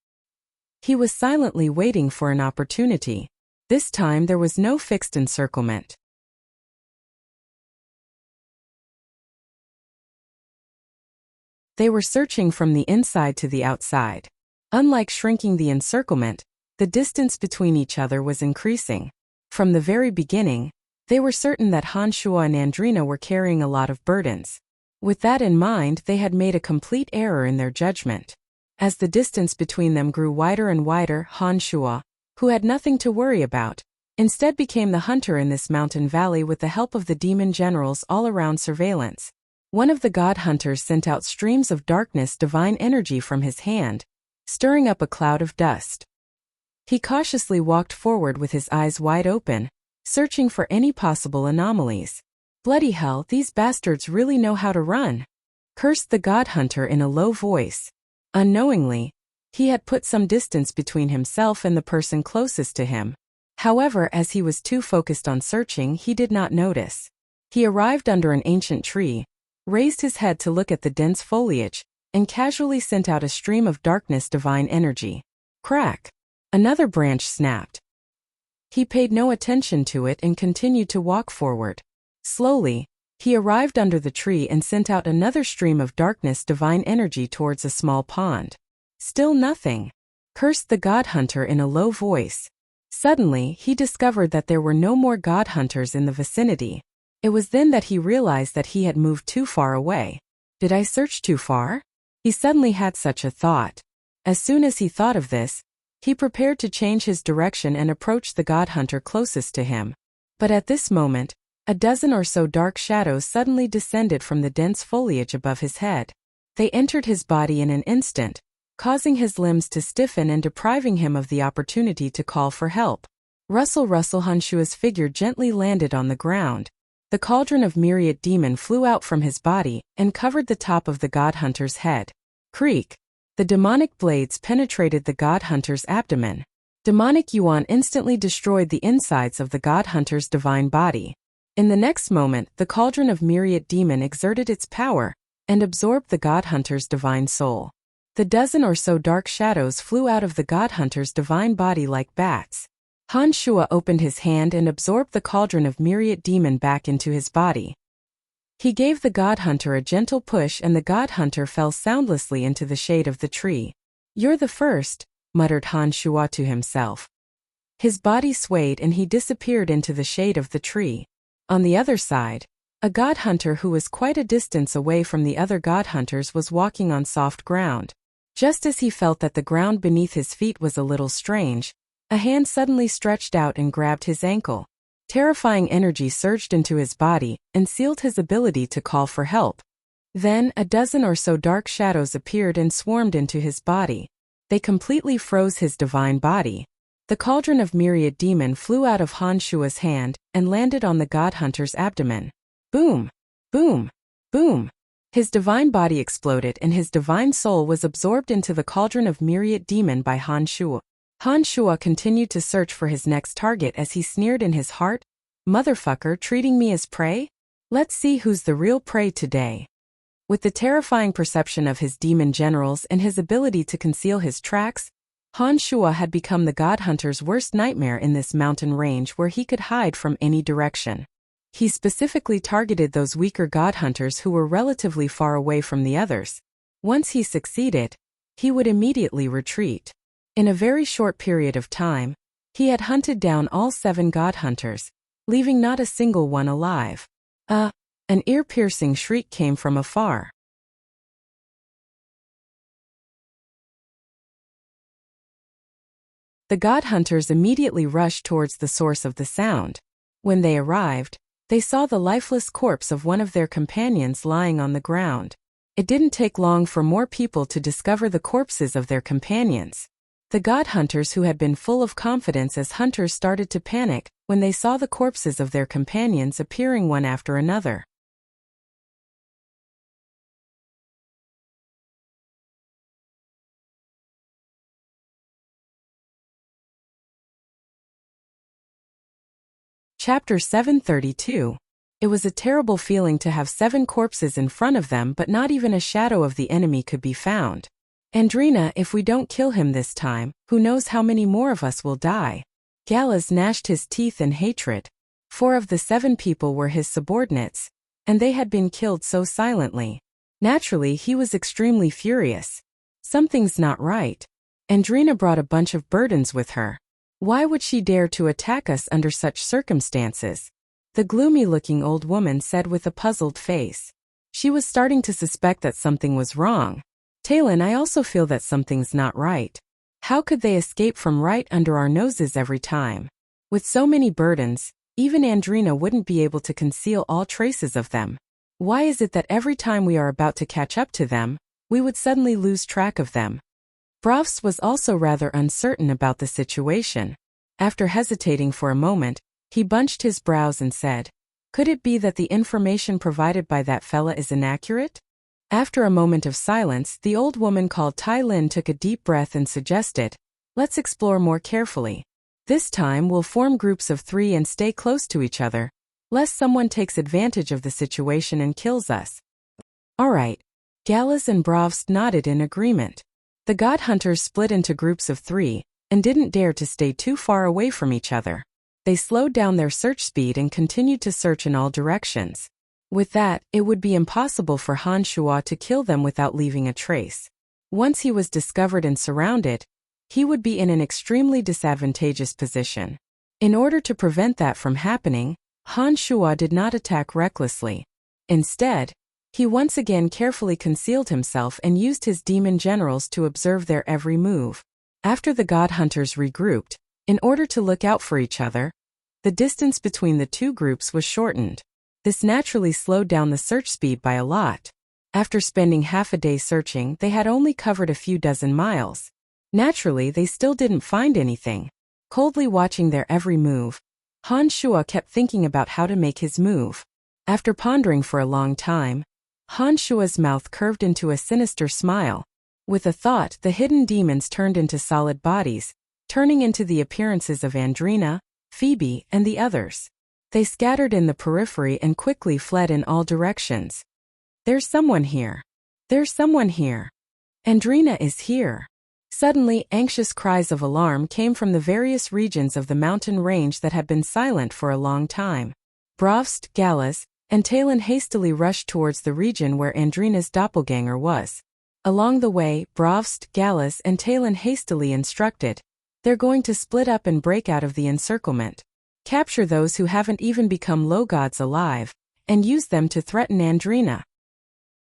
S1: He was silently waiting for an opportunity. This time there was no fixed encirclement. They were searching from the inside to the outside. Unlike shrinking the encirclement, the distance between each other was increasing. From the very beginning, they were certain that Han Shuo and Andrina were carrying a lot of burdens. With that in mind, they had made a complete error in their judgment. As the distance between them grew wider and wider, Han Shuo, who had nothing to worry about, instead became the hunter in this mountain valley with the help of the demon generals all around surveillance. One of the god hunters sent out streams of darkness divine energy from his hand, stirring up a cloud of dust. He cautiously walked forward with his eyes wide open, searching for any possible anomalies. Bloody hell, these bastards really know how to run, cursed the god hunter in a low voice. Unknowingly, he had put some distance between himself and the person closest to him. However, as he was too focused on searching, he did not notice. He arrived under an ancient tree, raised his head to look at the dense foliage, and casually sent out a stream of darkness divine energy. Crack! Another branch snapped. He paid no attention to it and continued to walk forward. Slowly, he arrived under the tree and sent out another stream of darkness divine energy towards a small pond. Still nothing. Cursed the god hunter in a low voice. Suddenly, he discovered that there were no more god hunters in the vicinity. It was then that he realized that he had moved too far away. Did I search too far? He suddenly had such a thought. As soon as he thought of this, he prepared to change his direction and approach the god hunter closest to him. But at this moment, a dozen or so dark shadows suddenly descended from the dense foliage above his head. They entered his body in an instant, causing his limbs to stiffen and depriving him of the opportunity to call for help. Rustle, Han Shuo's figure gently landed on the ground. The cauldron of myriad demon flew out from his body and covered the top of the god hunter's head. Creak! The demonic blades penetrated the god hunter's abdomen. Demonic yuan instantly destroyed the insides of the god hunter's divine body. In the next moment, the cauldron of myriad demon exerted its power and absorbed the god hunter's divine soul. The dozen or so dark shadows flew out of the god hunter's divine body like bats. Han Shuo opened his hand and absorbed the cauldron of myriad demon back into his body. He gave the god hunter a gentle push and the god hunter fell soundlessly into the shade of the tree. "You're the first," muttered Han Shuo to himself. His body swayed and he disappeared into the shade of the tree. On the other side, a god hunter who was quite a distance away from the other god hunters was walking on soft ground. Just as he felt that the ground beneath his feet was a little strange, a hand suddenly stretched out and grabbed his ankle. Terrifying energy surged into his body and sealed his ability to call for help. Then, a dozen or so dark shadows appeared and swarmed into his body. They completely froze his divine body. The cauldron of myriad demon flew out of Han Shuo's hand and landed on the god hunter's abdomen. Boom! Boom! Boom! His divine body exploded and his divine soul was absorbed into the cauldron of myriad demon by Han Shuo. Han Shuo continued to search for his next target as he sneered in his heart, "Motherfucker, treating me as prey? Let's see who's the real prey today." With the terrifying perception of his demon generals and his ability to conceal his tracks, Han Shuo had become the god hunter's worst nightmare in this mountain range where he could hide from any direction. He specifically targeted those weaker god hunters who were relatively far away from the others. Once he succeeded, he would immediately retreat. In a very short period of time, he had hunted down all 7 god hunters, leaving not a single one alive. An ear-piercing shriek came from afar. The god hunters immediately rushed towards the source of the sound. When they arrived, they saw the lifeless corpse of one of their companions lying on the ground. It didn't take long for more people to discover the corpses of their companions. The god hunters who had been full of confidence as hunters started to panic when they saw the corpses of their companions appearing one after another. Chapter 732. It was a terrible feeling to have 7 corpses in front of them, but not even a shadow of the enemy could be found. Andrina, if we don't kill him this time, who knows how many more of us will die? Gallus gnashed his teeth in hatred. 4 of the 7 people were his subordinates, and they had been killed so silently. Naturally, he was extremely furious. Something's not right. Andrina brought a bunch of burdens with her. Why would she dare to attack us under such circumstances? The gloomy-looking old woman said with a puzzled face. She was starting to suspect that something was wrong. Talon, I also feel that something's not right. How could they escape from right under our noses every time? With so many burdens, even Andrina wouldn't be able to conceal all traces of them. Why is it that every time we are about to catch up to them, we would suddenly lose track of them? Brovst was also rather uncertain about the situation. After hesitating for a moment, he bunched his brows and said, "Could it be that the information provided by that fella is inaccurate?" After a moment of silence, the old woman called Tai Lin took a deep breath and suggested, "Let's explore more carefully. This time we'll form groups of 3 and stay close to each other, lest someone takes advantage of the situation and kills us." "All right." Gallus and Brovst nodded in agreement. The god hunters split into groups of 3, and didn't dare to stay too far away from each other. They slowed down their search speed and continued to search in all directions. With that, it would be impossible for Han Shuo to kill them without leaving a trace. Once he was discovered and surrounded, he would be in an extremely disadvantageous position. In order to prevent that from happening, Han Shuo did not attack recklessly. Instead, he once again carefully concealed himself and used his demon generals to observe their every move. After the god hunters regrouped, in order to look out for each other, the distance between the 2 groups was shortened. This naturally slowed down the search speed by a lot. After spending half a day searching, they had only covered a few dozen miles. Naturally, they still didn't find anything. Coldly watching their every move, Han Shuo kept thinking about how to make his move. After pondering for a long time, Han Shuo's mouth curved into a sinister smile. With a thought, the hidden demons turned into solid bodies, turning into the appearances of Andrina, Phoebe, and the others. They scattered in the periphery and quickly fled in all directions. "There's someone here. There's someone here. Andrina is here." Suddenly, anxious cries of alarm came from the various regions of the mountain range that had been silent for a long time. Brovst, Gallus, and Talon hastily rushed towards the region where Andrina's doppelganger was. Along the way, Brovst, Gallus, and Talon hastily instructed, "They're going to split up and break out of the encirclement. Capture those who haven't even become low gods alive, and use them to threaten Andrina."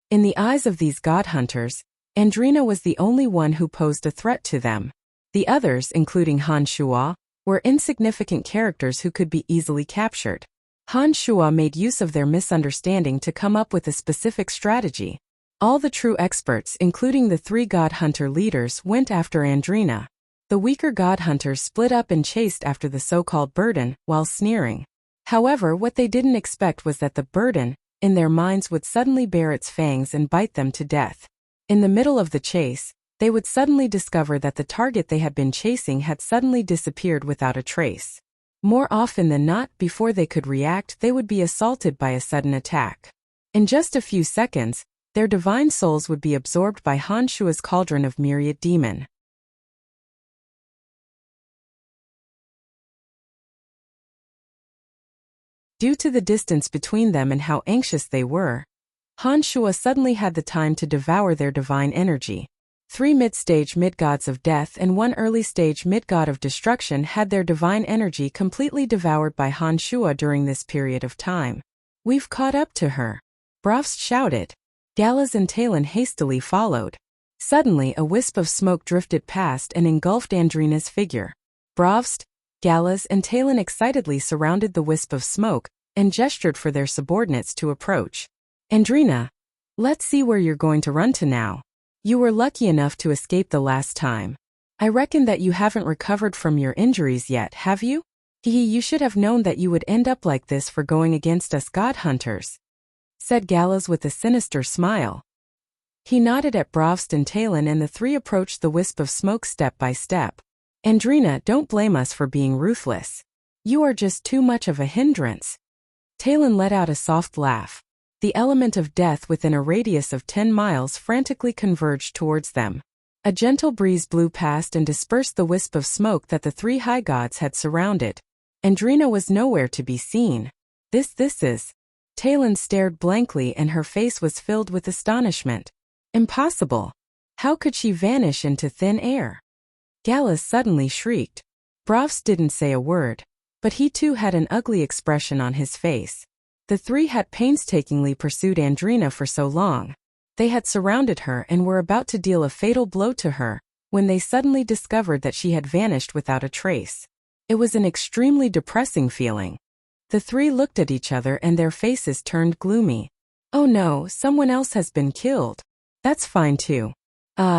S1: In the eyes of these god hunters, Andrina was the only one who posed a threat to them. The others, including Han Shuo, were insignificant characters who could be easily captured. Han Shuo made use of their misunderstanding to come up with a specific strategy. All the true experts, including the 3 god hunter leaders, went after Andrina. The weaker god hunters split up and chased after the so-called burden, while sneering. However, what they didn't expect was that the burden, in their minds, would suddenly bare its fangs and bite them to death. In the middle of the chase, they would suddenly discover that the target they had been chasing had suddenly disappeared without a trace. More often than not, before they could react, they would be assaulted by a sudden attack. In just a few seconds, their divine souls would be absorbed by Han Shuo's cauldron of myriad demon. Due to the distance between them and how anxious they were, Han Shuo suddenly had the time to devour their divine energy. 3 mid-stage mid-gods of death and 1 early-stage mid-god of destruction had their divine energy completely devoured by Han Shuo during this period of time. "We've caught up to her," Brovst shouted. Gallus and Talon hastily followed. Suddenly, a wisp of smoke drifted past and engulfed Andrina's figure. Brovst, Gallus, and Talon excitedly surrounded the wisp of smoke and gestured for their subordinates to approach. "Andrina, let's see where you're going to run to now. You were lucky enough to escape the last time. I reckon that you haven't recovered from your injuries yet, have you? You should have known that you would end up like this for going against us god hunters," said Gallus with a sinister smile. He nodded at Brovst and Talon, and the 3 approached the wisp of smoke step by step. "Andrina, don't blame us for being ruthless. You are just too much of a hindrance. Talon let out a soft laugh. The element of death within a radius of 10 miles frantically converged towards them. A gentle breeze blew past and dispersed the wisp of smoke that the three high gods had surrounded. Andrina was nowhere to be seen. This is. Talon stared blankly and her face was filled with astonishment. Impossible. How could she vanish into thin air? Gallus suddenly shrieked. Brovst didn't say a word, but he too had an ugly expression on his face. The three had painstakingly pursued Andrina for so long. They had surrounded her and were about to deal a fatal blow to her, when they suddenly discovered that she had vanished without a trace. It was an extremely depressing feeling. The three looked at each other and their faces turned gloomy. Oh no, someone else has been killed. That's fine too.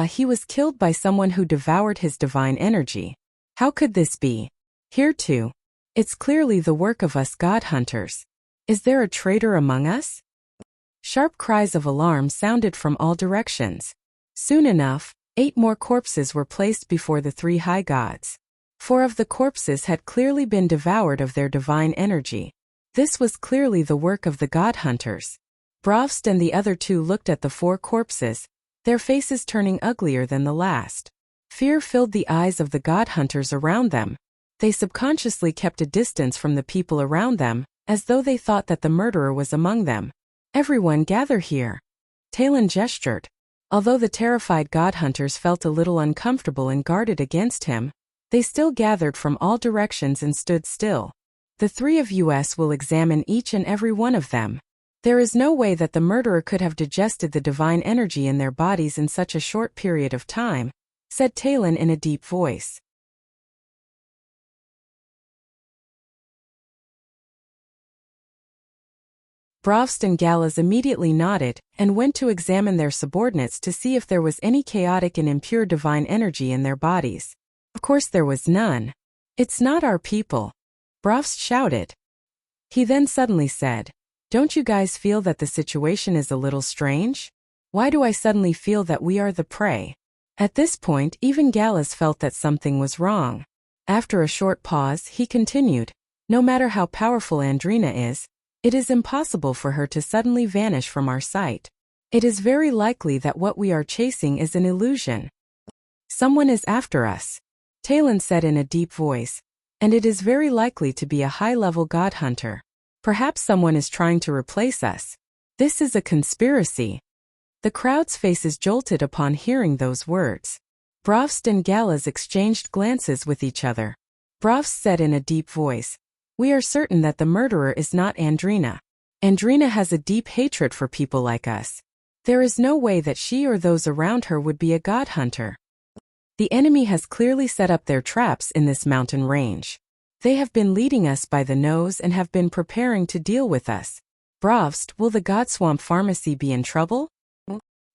S1: He was killed by someone who devoured his divine energy. How could this be? Here too. It's clearly the work of us god hunters. Is there a traitor among us? Sharp cries of alarm sounded from all directions. Soon enough, 8 more corpses were placed before the three high gods. 4 of the corpses had clearly been devoured of their divine energy. This was clearly the work of the god hunters. Brovst and the other 2 looked at the 4 corpses, their faces turning uglier than the last. Fear filled the eyes of the god hunters around them. They subconsciously kept a distance from the people around them, as though they thought that the murderer was among them. Everyone gather here. Talon gestured. Although the terrified god hunters felt a little uncomfortable and guarded against him, they still gathered from all directions and stood still. The 3 of us will examine each and every one of them. There is no way that the murderer could have digested the divine energy in their bodies in such a short period of time, said Talon in a deep voice. Brovst and Gallus immediately nodded and went to examine their subordinates to see if there was any chaotic and impure divine energy in their bodies. Of course there was none. It's not our people. Brovst shouted. He then suddenly said, "Don't you guys feel that the situation is a little strange? Why do I suddenly feel that we are the prey?" At this point even Gallus felt that something was wrong. After a short pause he continued, "No matter how powerful Andrina is, it is impossible for her to suddenly vanish from our sight. It is very likely that what we are chasing is an illusion. Someone is after us," Talon said in a deep voice, "and it is very likely to be a high-level god hunter. Perhaps someone is trying to replace us. This is a conspiracy." The crowd's faces jolted upon hearing those words. Brovst and Gallus exchanged glances with each other. Brovst said in a deep voice, "We are certain that the murderer is not Andrina. Andrina has a deep hatred for people like us. There is no way that she or those around her would be a god hunter. The enemy has clearly set up their traps in this mountain range. They have been leading us by the nose and have been preparing to deal with us. Brovst, will the Godswamp Pharmacy be in trouble?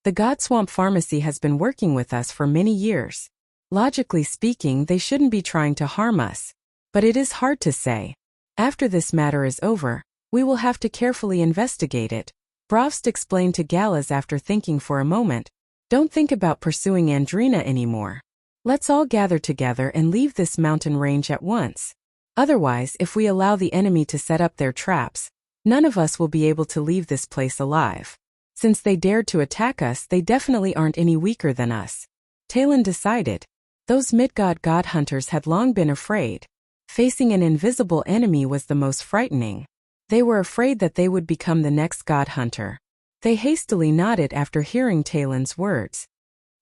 S1: The Godswamp Pharmacy has been working with us for many years. Logically speaking, they shouldn't be trying to harm us. But it is hard to say. After this matter is over, we will have to carefully investigate it," Brovst explained to Gallus after thinking for a moment. "Don't think about pursuing Andrina anymore. Let's all gather together and leave this mountain range at once. Otherwise, if we allow the enemy to set up their traps, none of us will be able to leave this place alive. Since they dared to attack us, they definitely aren't any weaker than us." Talon decided. Those Midgard god hunters had long been afraid. Facing an invisible enemy was the most frightening. They were afraid that they would become the next god hunter. They hastily nodded after hearing Talon's words.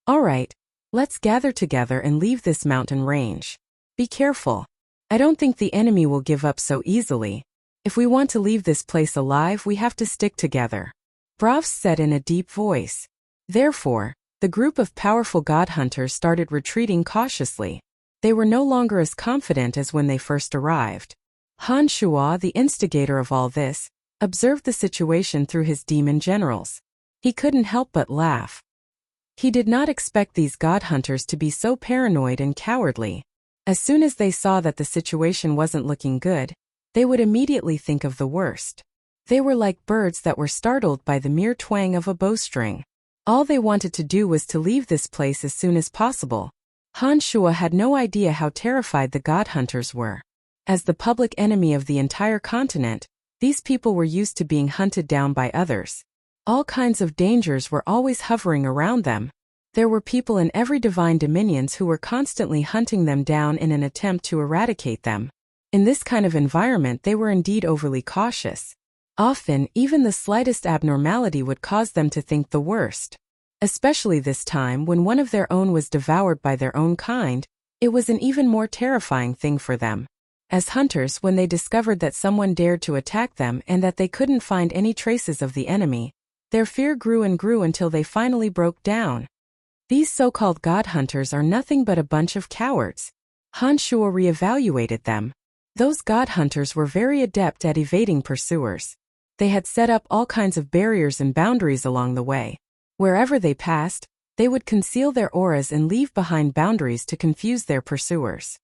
S1: "All right, let's gather together and leave this mountain range. Be careful. I don't think the enemy will give up so easily. If we want to leave this place alive, we have to stick together," Brovst said in a deep voice. Therefore, the group of powerful god hunters started retreating cautiously. They were no longer as confident as when they first arrived. Han Shuo, the instigator of all this, observed the situation through his demon generals. He couldn't help but laugh. He did not expect these god hunters to be so paranoid and cowardly. As soon as they saw that the situation wasn't looking good, they would immediately think of the worst. They were like birds that were startled by the mere twang of a bowstring. All they wanted to do was to leave this place as soon as possible. Han Shuo had no idea how terrified the god hunters were. As the public enemy of the entire continent, these people were used to being hunted down by others. All kinds of dangers were always hovering around them. There were people in every divine dominions who were constantly hunting them down in an attempt to eradicate them. In this kind of environment, they were indeed overly cautious. Often, even the slightest abnormality would cause them to think the worst. Especially this time when one of their own was devoured by their own kind, it was an even more terrifying thing for them. As hunters, when they discovered that someone dared to attack them and that they couldn't find any traces of the enemy, their fear grew and grew until they finally broke down. These so-called god hunters are nothing but a bunch of cowards. Han Shuo reevaluated them. Those god hunters were very adept at evading pursuers. They had set up all kinds of barriers and boundaries along the way. Wherever they passed, they would conceal their auras and leave behind boundaries to confuse their pursuers.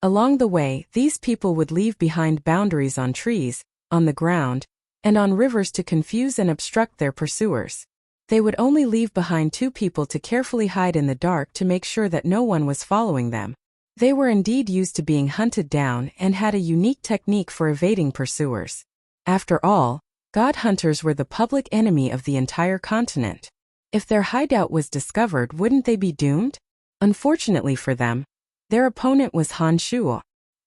S1: Along the way, these people would leave behind boundaries on trees, on the ground, and on rivers to confuse and obstruct their pursuers. They would only leave behind 2 people to carefully hide in the dark to make sure that no one was following them. They were indeed used to being hunted down and had a unique technique for evading pursuers. After all, god hunters were the public enemy of the entire continent. If their hideout was discovered, wouldn't they be doomed? Unfortunately for them, their opponent was Han Shuo.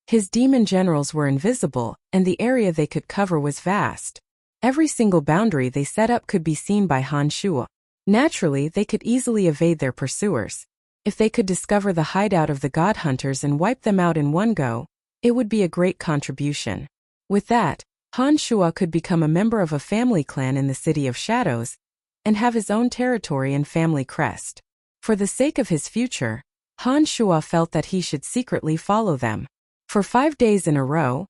S1: His demon generals were invisible, and the area they could cover was vast. Every single boundary they set up could be seen by Han Shuo. Naturally, they could easily evade their pursuers. If they could discover the hideout of the god hunters and wipe them out in one go, it would be a great contribution. With that, Han Shuo could become a member of a family clan in the City of Shadows and have his own territory and family crest. For the sake of his future, Han Shuo felt that he should secretly follow them. For 5 days in a row,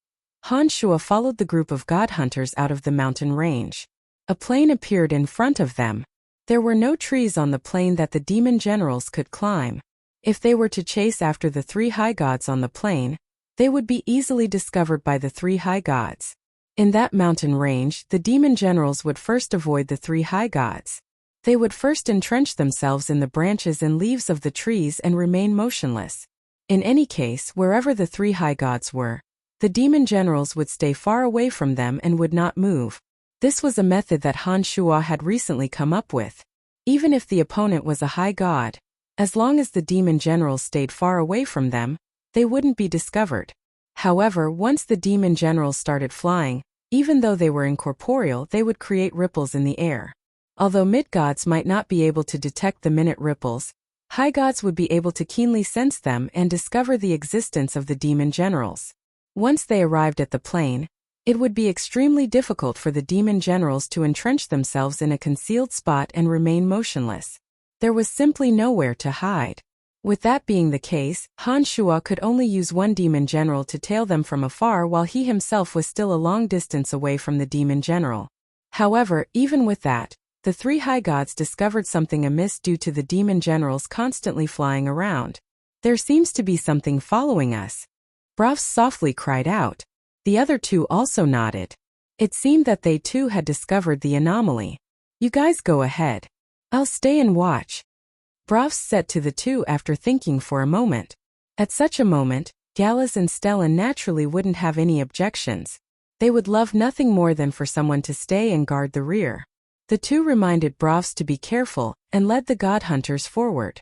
S1: Han Shuo followed the group of god hunters out of the mountain range. A plain appeared in front of them. There were no trees on the plain that the demon generals could climb. If they were to chase after the 3 high gods on the plain, they would be easily discovered by the 3 high gods. In that mountain range, the demon generals would first avoid the 3 high gods. They would first entrench themselves in the branches and leaves of the trees and remain motionless. In any case, wherever the 3 high gods were, the demon generals would stay far away from them and would not move. This was a method that Han Shuo had recently come up with. Even if the opponent was a high god, as long as the demon generals stayed far away from them, they wouldn't be discovered. However, once the demon generals started flying, even though they were incorporeal, they would create ripples in the air. Although mid-gods might not be able to detect the minute ripples, high gods would be able to keenly sense them and discover the existence of the demon generals. Once they arrived at the plain, it would be extremely difficult for the demon generals to entrench themselves in a concealed spot and remain motionless. There was simply nowhere to hide. With that being the case, Han Shuo could only use one demon general to tail them from afar while he himself was still a long distance away from the demon general. However, even with that, the 3 high gods discovered something amiss due to the demon generals constantly flying around. There seems to be something following us. Brofs softly cried out. The other 2 also nodded. It seemed that they too had discovered the anomaly. You guys go ahead. I'll stay and watch. Brofs said to the 2 after thinking for a moment. At such a moment, Gallus and Stellan naturally wouldn't have any objections. They would love nothing more than for someone to stay and guard the rear. The 2 reminded Brofs to be careful and led the god hunters forward.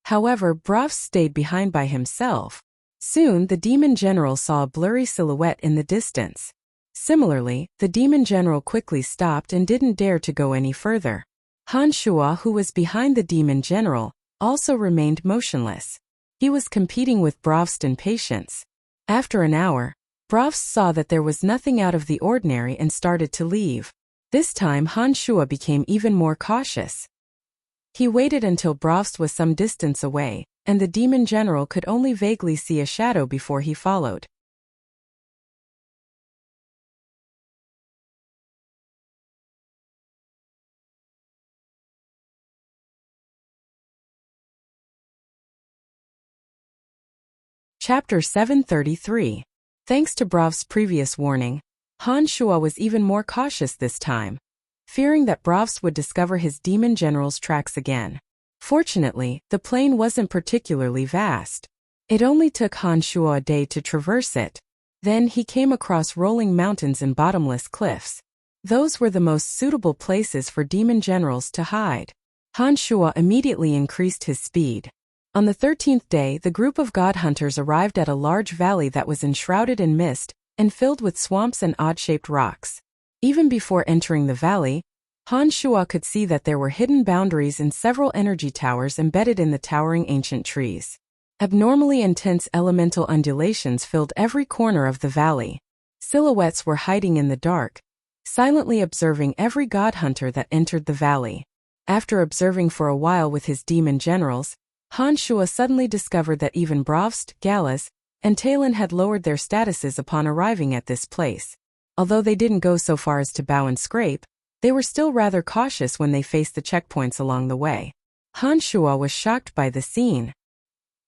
S1: However, Brofs stayed behind by himself. Soon the demon general saw a blurry silhouette in the distance. Similarly, the demon general quickly stopped and didn't dare to go any further. Han Shuo, who was behind the demon general, also remained motionless. He was competing with Brofst in patience. After an hour, Brofst saw that there was nothing out of the ordinary and started to leave. This time Han Shuo became even more cautious. He waited until Brofst was some distance away, and the demon general could only vaguely see a shadow before he followed. Chapter 733. Thanks to Brofst's previous warning, Han Shuo was even more cautious this time, fearing that Bravst would discover his demon general's tracks again. Fortunately, the plain wasn't particularly vast. It only took Han Shuo a day to traverse it. Then he came across rolling mountains and bottomless cliffs. Those were the most suitable places for demon generals to hide. Han Shuo immediately increased his speed. On the 13th day, the group of god hunters arrived at a large valley that was enshrouded in mist and filled with swamps and odd-shaped rocks. Even before entering the valley, Han Shuo could see that there were hidden boundaries and several energy towers embedded in the towering ancient trees. Abnormally intense elemental undulations filled every corner of the valley. Silhouettes were hiding in the dark, silently observing every god hunter that entered the valley. After observing for a while with his demon generals, Han Shuo suddenly discovered that even Bravst, Galas, and Talon had lowered their statuses upon arriving at this place. Although they didn't go so far as to bow and scrape, they were still rather cautious when they faced the checkpoints along the way. Han Shuo was shocked by the scene.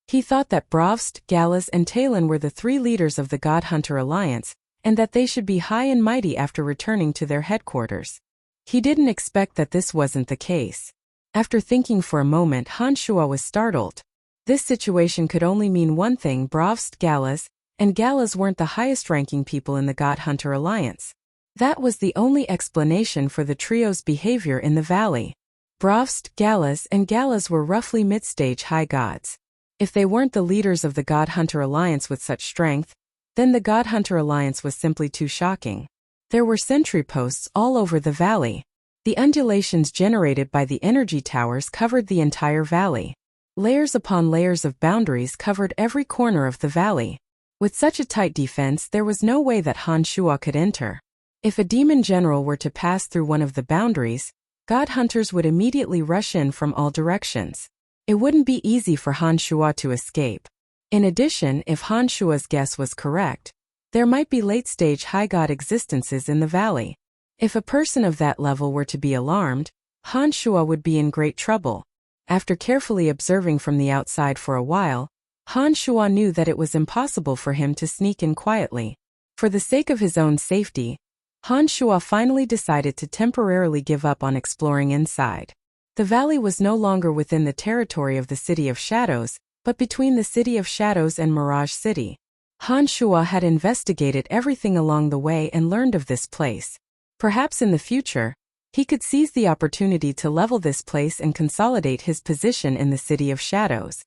S1: He thought that Bravst, Galas, and Talon were the three leaders of the God Hunter Alliance, and that they should be high and mighty after returning to their headquarters. He didn't expect that this wasn't the case. After thinking for a moment, Han Shuo was startled. This situation could only mean one thing: Bravst, Galas, and Galas weren't the highest-ranking people in the God Hunter Alliance. That was the only explanation for the trio's behavior in the valley. Bravst, Galas, and Galas were roughly mid-stage high gods. If they weren't the leaders of the God Hunter Alliance with such strength, then the God Hunter Alliance was simply too shocking. There were sentry posts all over the valley. The undulations generated by the energy towers covered the entire valley. Layers upon layers of boundaries covered every corner of the valley. With such a tight defense, there was no way that Han Shuo could enter. If a demon general were to pass through one of the boundaries, god hunters would immediately rush in from all directions. It wouldn't be easy for Han Shuo to escape. In addition, if Han Shuo's guess was correct, there might be late-stage high god existences in the valley. If a person of that level were to be alarmed, Han Shuo would be in great trouble. After carefully observing from the outside for a while, Han Shuo knew that it was impossible for him to sneak in quietly. For the sake of his own safety, Han Shuo finally decided to temporarily give up on exploring inside. The valley was no longer within the territory of the City of Shadows, but between the City of Shadows and Mirage City. Han Shuo had investigated everything along the way and learned of this place. Perhaps in the future, he could seize the opportunity to level this place and consolidate his position in the City of Shadows.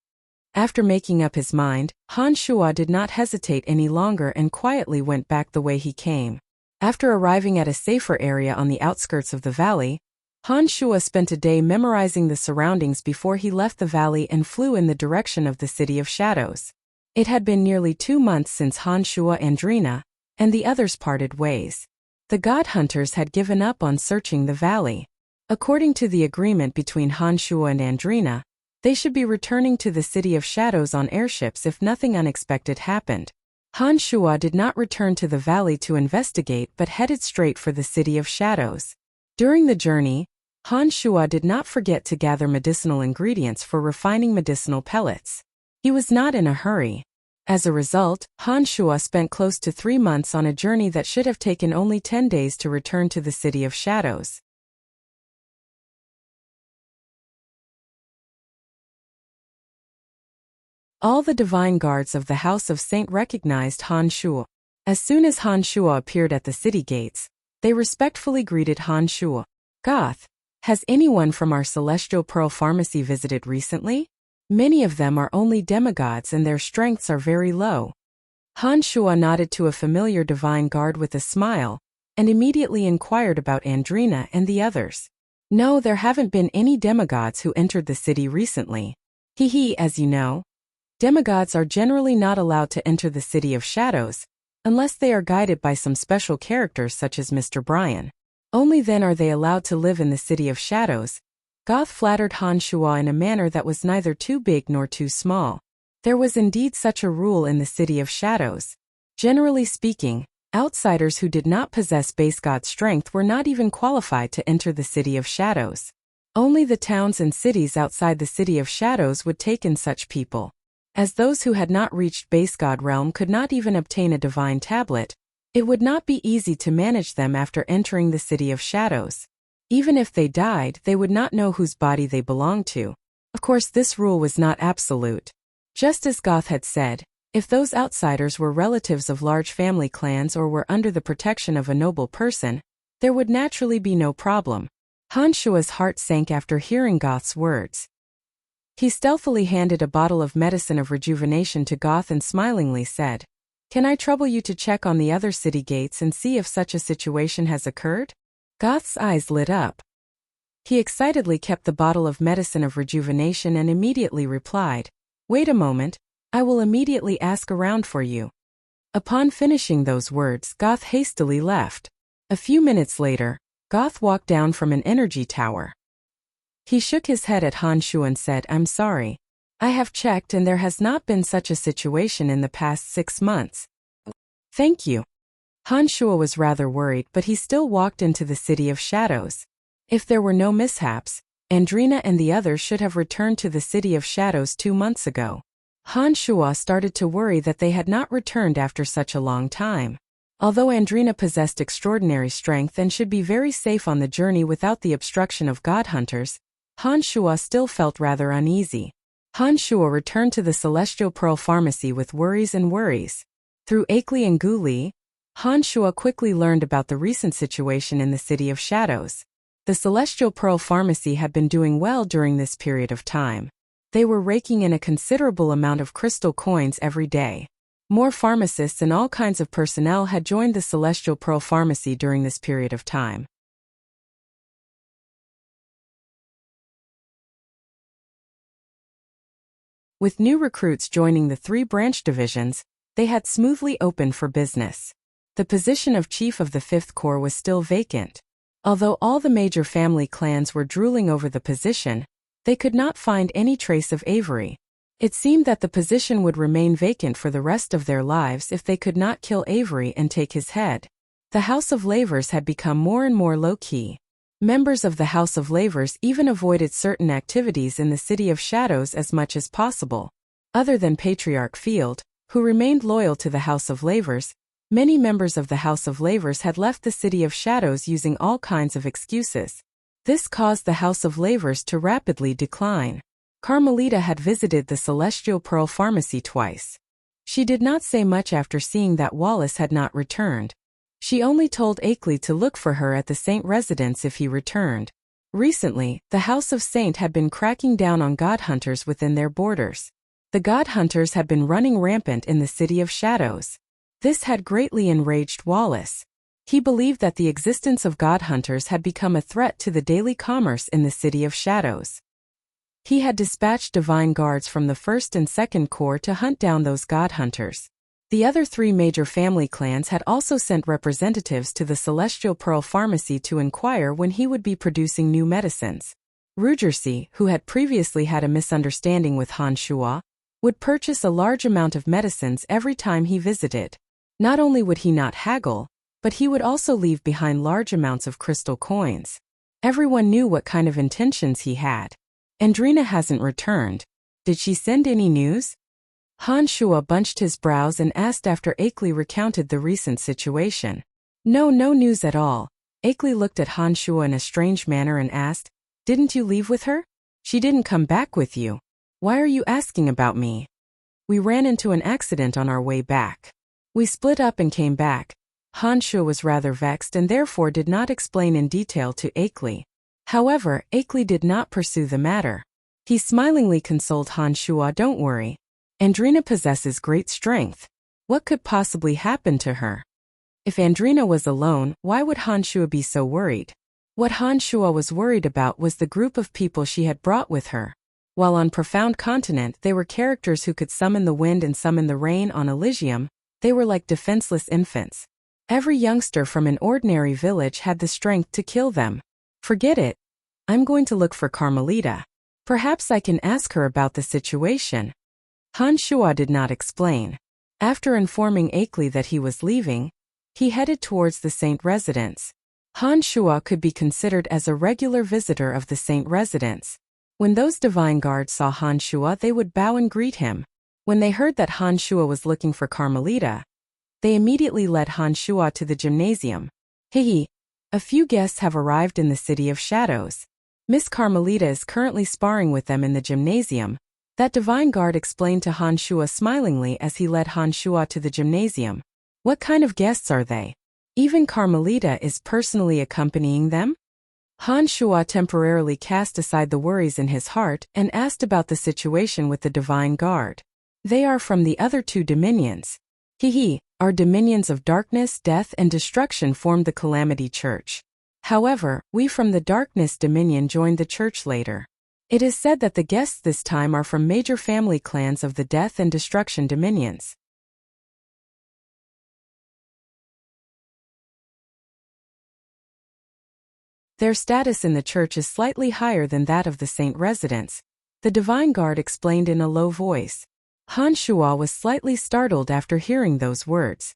S1: After making up his mind, Han Shuo did not hesitate any longer and quietly went back the way he came. After arriving at a safer area on the outskirts of the valley, Han Shuo spent a day memorizing the surroundings before he left the valley and flew in the direction of the City of Shadows. It had been nearly 2 months since Han Shuo, Andrina, and the others parted ways. The god hunters had given up on searching the valley. According to the agreement between Han Shuo and Andrina, they should be returning to the City of Shadows on airships if nothing unexpected happened. Han Shuo did not return to the valley to investigate but headed straight for the City of Shadows. During the journey, Han Shuo did not forget to gather medicinal ingredients for refining medicinal pellets. He was not in a hurry. As a result, Han Shuo spent close to 3 months on a journey that should have taken only 10 days to return to the City of Shadows. All the divine guards of the House of Saint recognized Han Shuo. As soon as Han Shuo appeared at the city gates, they respectfully greeted Han Shuo. "Goth, has anyone from our Celestial Pearl Pharmacy visited recently? Many of them are only demigods and their strengths are very low." Han Shuo nodded to a familiar divine guard with a smile, and immediately inquired about Andrina and the others. "No, there haven't been any demigods who entered the city recently. As you know, demigods are generally not allowed to enter the City of Shadows, unless they are guided by some special characters such as Mr. Brian. Only then are they allowed to live in the City of Shadows." Goth flattered Han Shuo in a manner that was neither too big nor too small. There was indeed such a rule in the City of Shadows. Generally speaking, outsiders who did not possess base god strength were not even qualified to enter the City of Shadows. Only the towns and cities outside the City of Shadows would take in such people. As those who had not reached base god realm could not even obtain a divine tablet, It would not be easy to manage them after entering the City of Shadows. Even if they died, they would not know whose body they belonged to. Of course, this rule was not absolute. Just as Goth had said, if those outsiders were relatives of large family clans or were under the protection of a noble person, there would naturally be no problem. Han Shua's heart sank after hearing Goth's words. He stealthily handed a bottle of medicine of rejuvenation to Goth and smilingly said, "Can I trouble you to check on the other city gates and see if such a situation has occurred?" Goth's eyes lit up. He excitedly kept the bottle of medicine of rejuvenation and immediately replied, "Wait a moment, I will immediately ask around for you." Upon finishing those words, Goth hastily left. A few minutes later, Goth walked down from an energy tower. He shook his head at Han Shu and said, "I'm sorry. I have checked and there has not been such a situation in the past 6 months." "Thank you." Han Shu was rather worried, but he still walked into the City of Shadows. If there were no mishaps, Andrina and the others should have returned to the City of Shadows 2 months ago. Han Shu started to worry that they had not returned after such a long time. Although Andrina possessed extraordinary strength and should be very safe on the journey without the obstruction of god hunters, Han Shu still felt rather uneasy. Han Shu returned to the Celestial Pearl Pharmacy with worries. Through Akeley and Gu Li, Han Shu quickly learned about the recent situation in the City of Shadows. The Celestial Pearl Pharmacy had been doing well during this period of time. They were raking in a considerable amount of crystal coins every day. More pharmacists and all kinds of personnel had joined the Celestial Pearl Pharmacy during this period of time. With new recruits joining the 3 branch divisions, they had smoothly opened for business. The position of Chief of the 5th Corps was still vacant. Although all the major family clans were drooling over the position, they could not find any trace of Avery. It seemed that the position would remain vacant for the rest of their lives if they could not kill Avery and take his head. The House of Lavers had become more and more low-key. Members of the House of Lavers even avoided certain activities in the City of Shadows as much as possible. Other than Patriarch Field, who remained loyal to the House of Lavers, many members of the House of Lavers had left the City of Shadows using all kinds of excuses. This caused the House of Lavers to rapidly decline. Carmelita had visited the Celestial Pearl Pharmacy twice. She did not say much after seeing that Wallace had not returned. She only told Akeley to look for her at the Saint residence if he returned. Recently, the House of Saint had been cracking down on god hunters within their borders. The god hunters had been running rampant in the City of Shadows. This had greatly enraged Wallace. He believed that the existence of god hunters had become a threat to the daily commerce in the City of Shadows. He had dispatched divine guards from the 1st and 2nd Corps to hunt down those god hunters. The other 3 major family clans had also sent representatives to the Celestial Pearl Pharmacy to inquire when he would be producing new medicines. Rugersi, who had previously had a misunderstanding with Han Shu, would purchase a large amount of medicines every time he visited. Not only would he not haggle, but he would also leave behind large amounts of crystal coins. Everyone knew what kind of intentions he had. Andrina hasn't returned. Did she send any news? Han Shu bunched his brows and asked after Akeley recounted the recent situation. No news at all. Akeley looked at Han Shu in a strange manner and asked, "Didn't you leave with her? She didn't come back with you. Why are you asking about me?" "We ran into an accident on our way back. We split up and came back." Han Shu was rather vexed and therefore did not explain in detail to Akeley. However, Akeley did not pursue the matter. He smilingly consoled Han Shu, "Don't worry. Andrina possesses great strength. What could possibly happen to her?" If Andrina was alone, why would Han Shu be so worried? What Han Shu was worried about was the group of people she had brought with her. While on Profound Continent they were characters who could summon the wind and summon the rain, on Elysium they were like defenseless infants. Every youngster from an ordinary village had the strength to kill them. Forget it. I'm going to look for Carmelita. Perhaps I can ask her about the situation. Han Shu did not explain. After informing Akeley that he was leaving, he headed towards the Saint residence. Han Shu could be considered as a regular visitor of the Saint residence. When those divine guards saw Han Shu, they would bow and greet him. When they heard that Han Shu was looking for Carmelita, They immediately led Han Shuo to the gymnasium. Hehe. A few guests have arrived in the City of Shadows. Miss Carmelita is currently sparring with them in the gymnasium. That divine guard explained to Han Shuo smilingly as he led Han Shuo to the gymnasium. What kind of guests are they? Even Carmelita is personally accompanying them? Han Shuo temporarily cast aside the worries in his heart and asked about the situation with the divine guard. They are from the other two dominions. Hehe, our dominions of darkness, death, and destruction formed the Calamity Church. However, we from the Darkness Dominion joined the church later. It is said that the guests this time are from major family clans of the Death and Destruction Dominions. Their status in the church is slightly higher than that of the saint residents, the divine guard explained in a low voice. Han Shuo was slightly startled after hearing those words.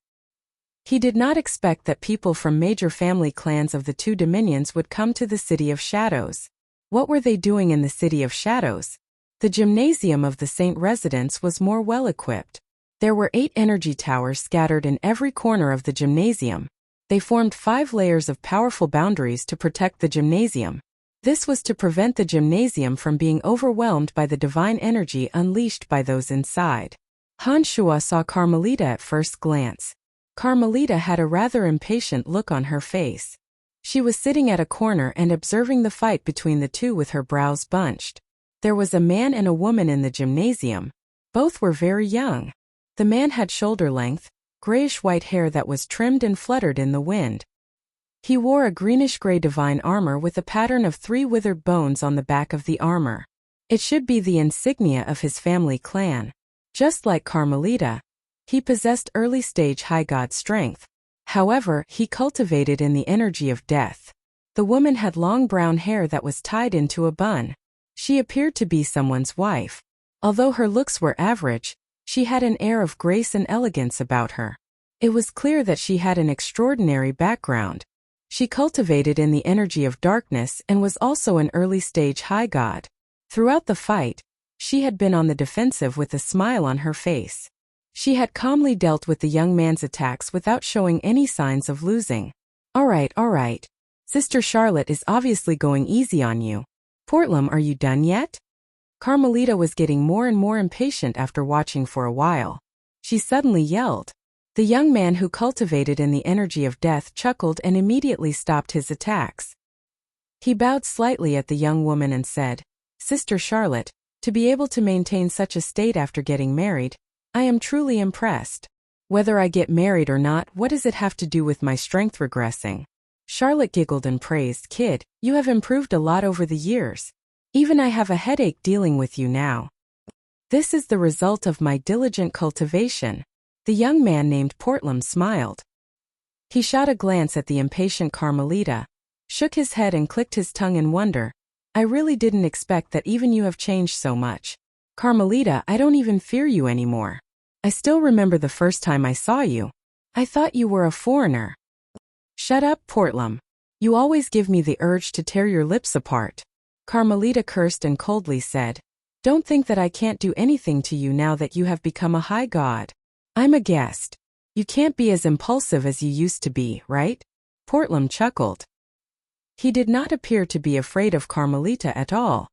S1: He did not expect that people from major family clans of the two dominions would come to the City of Shadows. What were they doing in the City of Shadows? The gymnasium of the saint residence was more well equipped. There were 8 energy towers scattered in every corner of the gymnasium. They formed 5 layers of powerful boundaries to protect the gymnasium. This was to prevent the gymnasium from being overwhelmed by the divine energy unleashed by those inside. Han Shuo saw Carmelita at first glance. Carmelita had a rather impatient look on her face. She was sitting at a corner and observing the fight between the two with her brows bunched. There was a man and a woman in the gymnasium. Both were very young. The man had shoulder-length, grayish-white hair that was trimmed and fluttered in the wind. He wore a greenish-gray divine armor with a pattern of 3 withered bones on the back of the armor. It should be the insignia of his family clan. Just like Carmelita, he possessed early-stage high god strength. However, he cultivated in the energy of death. The woman had long brown hair that was tied into a bun. She appeared to be someone's wife. Although her looks were average, she had an air of grace and elegance about her. It was clear that she had an extraordinary background. She cultivated in the energy of darkness and was also an early-stage high god. Throughout the fight, she had been on the defensive with a smile on her face. She had calmly dealt with the young man's attacks without showing any signs of losing. All right. Sister Charlotte is obviously going easy on you. Portlam, are you done yet? Carmelita was getting more and more impatient after watching for a while. She suddenly yelled. The young man who cultivated in the energy of death chuckled and immediately stopped his attacks. He bowed slightly at the young woman and said, Sister Charlotte, to be able to maintain such a state after getting married, I am truly impressed. Whether I get married or not, what does it have to do with my strength regressing? Charlotte giggled and praised, Kid, you have improved a lot over the years. Even I have a headache dealing with you now. This is the result of my diligent cultivation. The young man named Portlam smiled. He shot a glance at the impatient Carmelita, shook his head and clicked his tongue in wonder. I really didn't expect that even you have changed so much. Carmelita, I don't even fear you anymore. I still remember the first time I saw you. I thought you were a foreigner. Shut up, Portlam. You always give me the urge to tear your lips apart. Carmelita cursed and coldly said, Don't think that I can't do anything to you now that you have become a high god. I'm a guest. You can't be as impulsive as you used to be, right? Portlam chuckled. He did not appear to be afraid of Carmelita at all.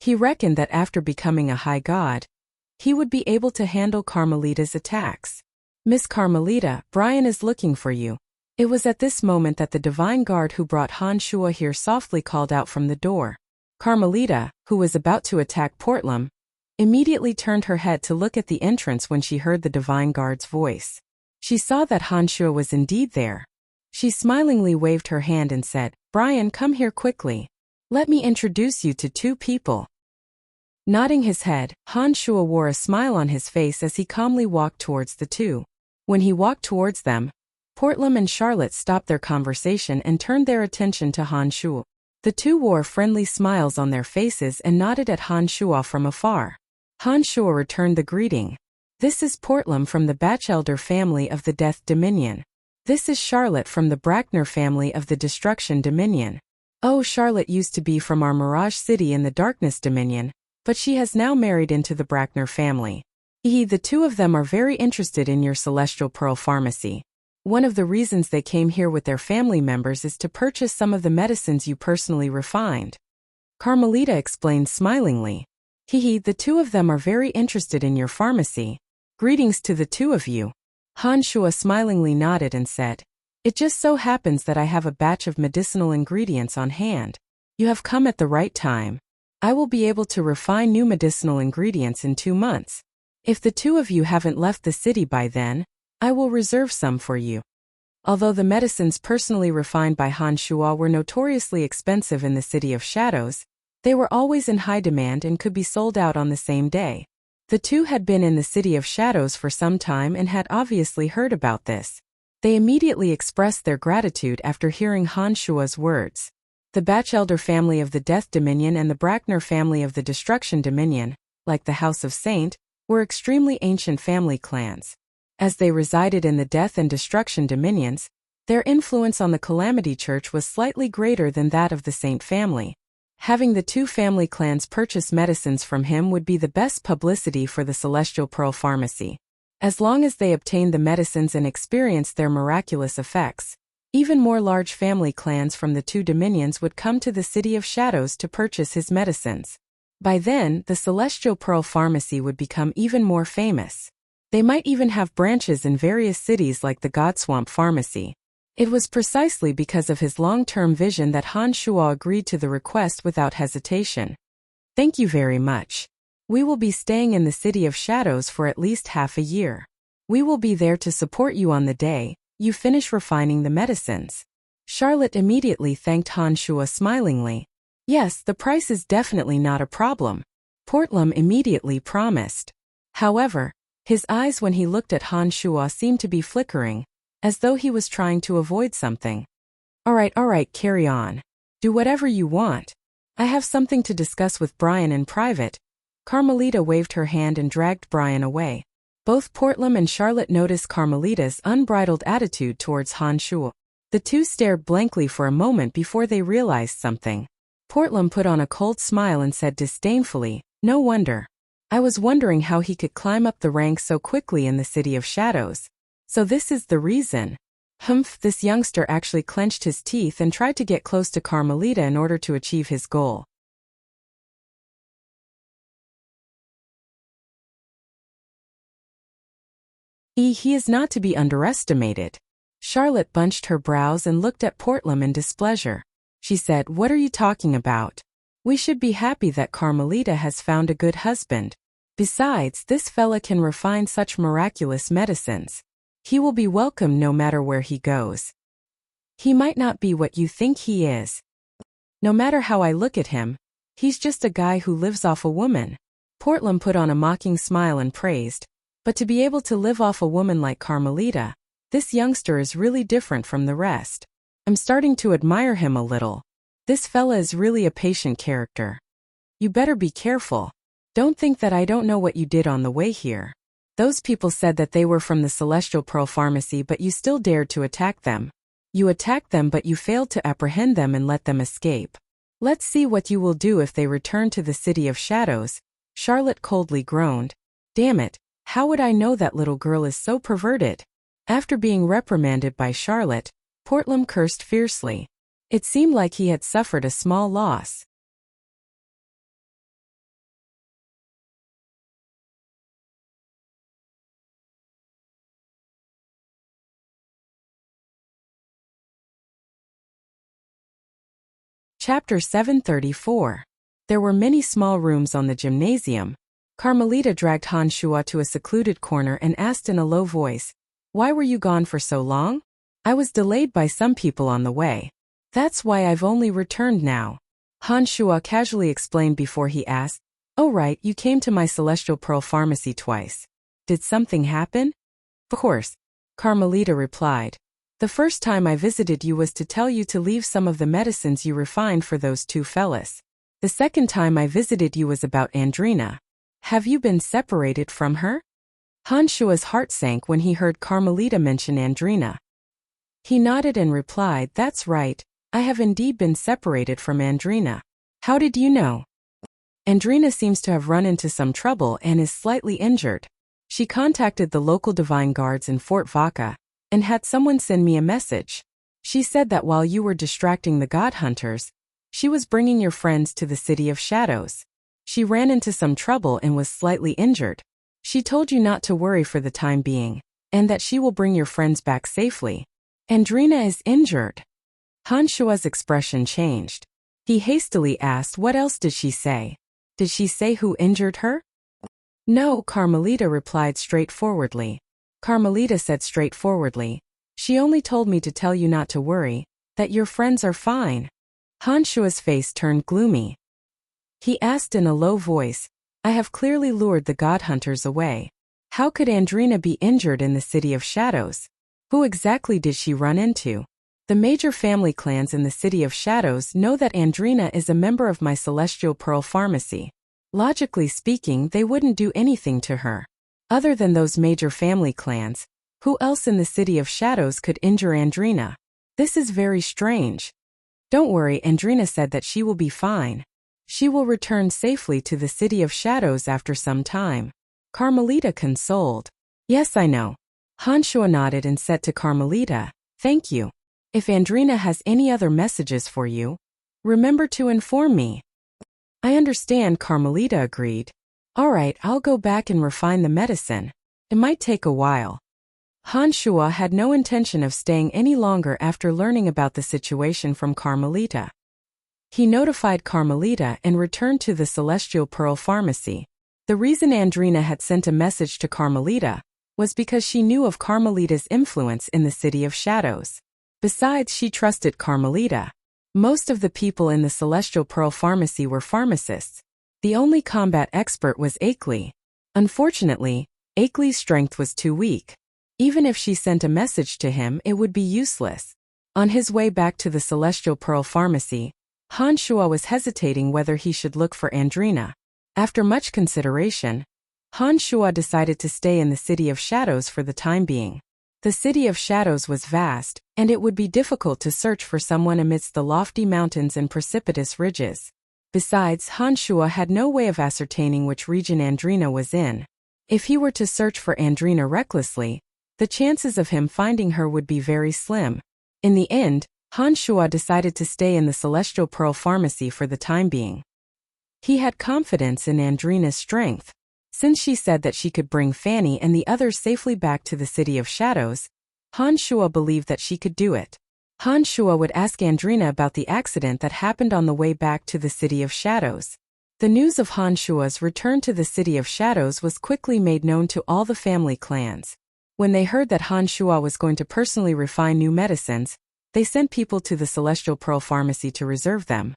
S1: He reckoned that after becoming a high god, he would be able to handle Carmelita's attacks. Miss Carmelita, Brian is looking for you. It was at this moment that the divine guard who brought Han Shuo here softly called out from the door. Carmelita, who was about to attack Portlam, immediately turned her head to look at the entrance when she heard the divine guard's voice. She saw that Han Shuo was indeed there. She smilingly waved her hand and said, Brian, come here quickly. Let me introduce you to 2 people. Nodding his head, Han Shuo wore a smile on his face as he calmly walked towards the 2. When he walked towards them, Portlam and Charlotte stopped their conversation and turned their attention to Han Shuo. The 2 wore friendly smiles on their faces and nodded at Han Shuo from afar. Han Shuo returned the greeting. This is Portlam from the Batchelder family of the Death Dominion. This is Charlotte from the Brackner family of the Destruction Dominion. Oh, Charlotte used to be from our Mirage City in the Darkness Dominion. but she has now married into the Brackner family. The two of them are very interested in your Celestial Pearl Pharmacy. One of the reasons they came here with their family members is to purchase some of the medicines you personally refined. Carmelita explained smilingly. The two of them are very interested in your pharmacy. Greetings to the two of you. Han Shuo smilingly nodded and said, "It just so happens that I have a batch of medicinal ingredients on hand. You have come at the right time. I will be able to refine new medicinal ingredients in 2 months. If the two of you haven't left the city by then, I will reserve some for you." Although the medicines personally refined by Han Shuo were notoriously expensive in the City of Shadows, they were always in high demand and could be sold out on the same day. The two had been in the City of Shadows for some time and had obviously heard about this. They immediately expressed their gratitude after hearing Han Shuo's words. The Batchelder family of the Death Dominion and the Brackner family of the Destruction Dominion, like the House of Saint, were extremely ancient family clans. As they resided in the Death and Destruction Dominions, their influence on the Calamity Church was slightly greater than that of the Saint family. Having the two family clans purchase medicines from him would be the best publicity for the Celestial Pearl Pharmacy. As long as they obtained the medicines and experienced their miraculous effects, even more large family clans from the two dominions would come to the City of Shadows to purchase his medicines. By then, the Celestial Pearl Pharmacy would become even more famous. They might even have branches in various cities like the Godswamp Pharmacy. It was precisely because of his long-term vision that Han Shuo agreed to the request without hesitation. "Thank you very much. We will be staying in the City of Shadows for at least half a year. We will be there to support you on the day you finish refining the medicines." Charlotte immediately thanked Han Shuo smilingly. "Yes, the price is definitely not a problem," Portlam immediately promised. However, his eyes when he looked at Han Shuo seemed to be flickering, as though he was trying to avoid something. All right, carry on. Do whatever you want. I have something to discuss with Brian in private." Carmelita waved her hand and dragged Brian away. Both Portlam and Charlotte noticed Carmelita's unbridled attitude towards Han Shuo. The two stared blankly for a moment before they realized something. Portlam put on a cold smile and said disdainfully, "No wonder. I was wondering how he could climb up the ranks so quickly in the City of Shadows. So this is the reason." Humph, this youngster actually clenched his teeth and tried to get close to Carmelita in order to achieve his goal. He is not to be underestimated. Charlotte bunched her brows and looked at Portlam in displeasure. She said, "What are you talking about? We should be happy that Carmelita has found a good husband. Besides, this fella can refine such miraculous medicines. He will be welcome no matter where he goes. He might not be what you think he is. No matter how I look at him, he's just a guy who lives off a woman." Portlam put on a mocking smile and praised, "But to be able to live off a woman like Carmelita, this youngster is really different from the rest. I'm starting to admire him a little. This fella is really a patient character. You better be careful. Don't think that I don't know what you did on the way here. Those people said that they were from the Celestial Pearl Pharmacy, but you still dared to attack them. You attacked them, but you failed to apprehend them and let them escape. Let's see what you will do if they return to the City of Shadows." Charlotte coldly groaned. "Damn it, how would I know that little girl is so perverted?" After being reprimanded by Charlotte, Portlam cursed fiercely. It seemed like he had suffered a small loss. Chapter 734. There were many small rooms on the gymnasium. Carmelita dragged Han Shuo to a secluded corner and asked in a low voice, "Why were you gone for so long?" "I was delayed by some people on the way. That's why I've only returned now," Han Shuo casually explained before he asked, "Oh right, you came to my Celestial Pearl Pharmacy twice. Did something happen?" "Of course," Carmelita replied. "The first time I visited you was to tell you to leave some of the medicines you refined for those two fellas. The second time I visited you was about Andrina. Have you been separated from her?" Han Shuo's heart sank when he heard Carmelita mention Andrina. He nodded and replied, "That's right, I have indeed been separated from Andrina." "How did you know?" Andrina seems to have run into some trouble and is slightly injured. She contacted the local divine guards in Fort Vaca and had someone send me a message. She said that while you were distracting the god hunters, she was bringing your friends to the City of Shadows. She ran into some trouble and was slightly injured. She told you not to worry for the time being, and that she will bring your friends back safely. Andrina is injured. Han Shua's expression changed. He hastily asked, what else did she say? Did she say who injured her? No, Carmelita replied straightforwardly. Carmelita said straightforwardly, she only told me to tell you not to worry, that your friends are fine. Han Shua's face turned gloomy. He asked in a low voice, I have clearly lured the god hunters away. How could Andrina be injured in the City of Shadows? Who exactly did she run into? The major family clans in the City of Shadows know that Andrina is a member of my Celestial Pearl Pharmacy. Logically speaking, they wouldn't do anything to her. Other than those major family clans, who else in the City of Shadows could injure Andrina? This is very strange. Don't worry, Andrina said that she will be fine. She will return safely to the City of Shadows after some time. Carmelita consoled. Yes, I know. Han Shua nodded and said to Carmelita, thank you. If Andrina has any other messages for you, remember to inform me. I understand, Carmelita agreed. All right, I'll go back and refine the medicine. It might take a while. Han Shua had no intention of staying any longer after learning about the situation from Carmelita. He notified Carmelita and returned to the Celestial Pearl Pharmacy. The reason Andrina had sent a message to Carmelita was because she knew of Carmelita's influence in the City of Shadows. Besides, she trusted Carmelita. Most of the people in the Celestial Pearl Pharmacy were pharmacists. The only combat expert was Akeley. Unfortunately, Akeley's strength was too weak. Even if she sent a message to him, it would be useless. On his way back to the Celestial Pearl Pharmacy, Han Shua was hesitating whether he should look for Andrina. After much consideration, Han Shua decided to stay in the City of Shadows for the time being. The City of Shadows was vast, and it would be difficult to search for someone amidst the lofty mountains and precipitous ridges. Besides, Han Shua had no way of ascertaining which region Andrina was in. If he were to search for Andrina recklessly, the chances of him finding her would be very slim. In the end, Han Shua decided to stay in the Celestial Pearl Pharmacy for the time being. He had confidence in Andrina's strength. Since she said that she could bring Fanny and the others safely back to the City of Shadows, Han Shua believed that she could do it. Han Shua would ask Andrina about the accident that happened on the way back to the City of Shadows. The news of Han Shua's return to the City of Shadows was quickly made known to all the family clans. When they heard that Han Shua was going to personally refine new medicines, they sent people to the Celestial Pearl Pharmacy to reserve them.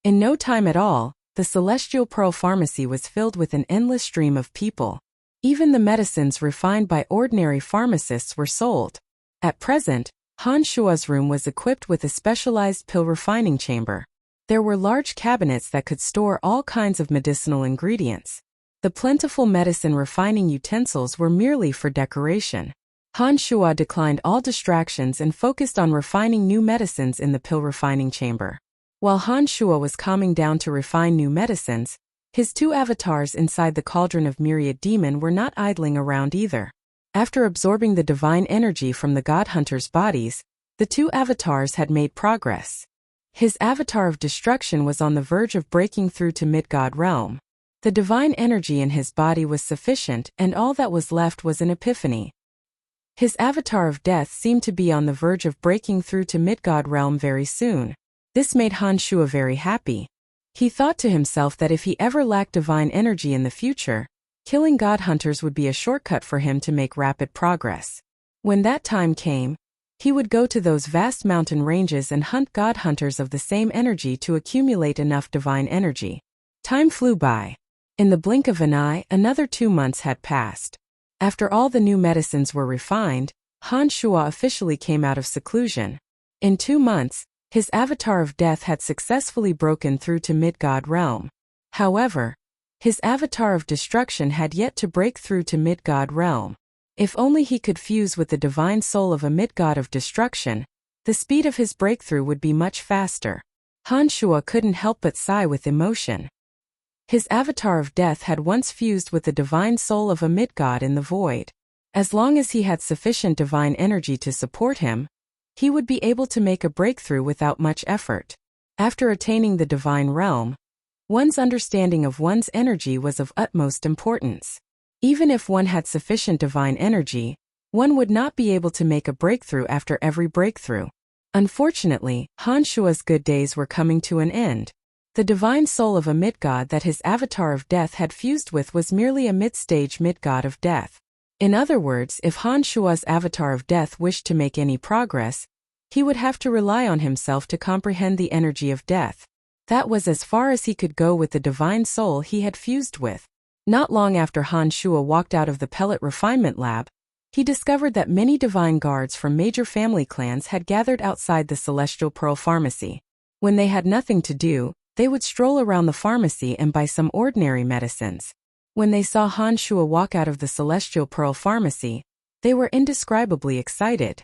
S1: In no time at all, the Celestial Pearl Pharmacy was filled with an endless stream of people. Even the medicines refined by ordinary pharmacists were sold. At present, Han Shua's room was equipped with a specialized pill refining chamber. There were large cabinets that could store all kinds of medicinal ingredients. The plentiful medicine refining utensils were merely for decoration. Han Shua declined all distractions and focused on refining new medicines in the pill refining chamber. While Han Shua was calming down to refine new medicines, his two avatars inside the cauldron of Myriad Demon were not idling around either. After absorbing the divine energy from the god hunters' bodies, the two avatars had made progress. His avatar of destruction was on the verge of breaking through to mid-god realm. The divine energy in his body was sufficient, and all that was left was an epiphany. His avatar of death seemed to be on the verge of breaking through to mid-god realm very soon. This made Han Shua very happy. He thought to himself that if he ever lacked divine energy in the future, killing god hunters would be a shortcut for him to make rapid progress. When that time came, he would go to those vast mountain ranges and hunt god hunters of the same energy to accumulate enough divine energy. Time flew by. In the blink of an eye, another 2 months had passed. After all the new medicines were refined, Han Shua officially came out of seclusion. In 2 months, his avatar of death had successfully broken through to mid-god realm. However, his avatar of destruction had yet to break through to mid-god realm. If only he could fuse with the divine soul of a mid-god of destruction, the speed of his breakthrough would be much faster. Han Shuo couldn't help but sigh with emotion. His avatar of death had once fused with the divine soul of a mid-god in the void. As long as he had sufficient divine energy to support him, he would be able to make a breakthrough without much effort. After attaining the divine realm, one's understanding of one's energy was of utmost importance. Even if one had sufficient divine energy, one would not be able to make a breakthrough after every breakthrough. Unfortunately, Han Shuo's good days were coming to an end. The divine soul of a mid-god that his avatar of death had fused with was merely a mid-stage mid-god of death. In other words, if Han Shuo's avatar of death wished to make any progress, he would have to rely on himself to comprehend the energy of death. That was as far as he could go with the divine soul he had fused with. Not long after Han Shuo walked out of the pellet refinement lab, he discovered that many divine guards from major family clans had gathered outside the Celestial Pearl Pharmacy. When they had nothing to do, they would stroll around the pharmacy and buy some ordinary medicines. When they saw Han Shuo walk out of the Celestial Pearl Pharmacy, they were indescribably excited.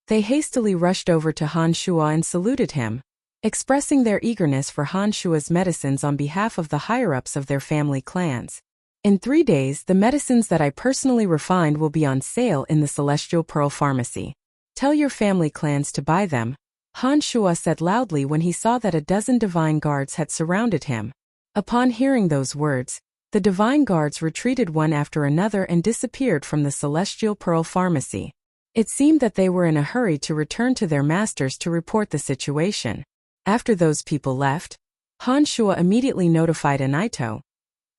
S1: They hastily rushed over to Han Shuo and saluted him, expressing their eagerness for Han Shuo's medicines on behalf of the higher-ups of their family clans. In 3 days, the medicines that I personally refined will be on sale in the Celestial Pearl Pharmacy. Tell your family clans to buy them, Han Shuo said loudly when he saw that a dozen divine guards had surrounded him. Upon hearing those words, the divine guards retreated one after another and disappeared from the Celestial Pearl Pharmacy. It seemed that they were in a hurry to return to their masters to report the situation. After those people left, Han Shuo immediately notified Anaito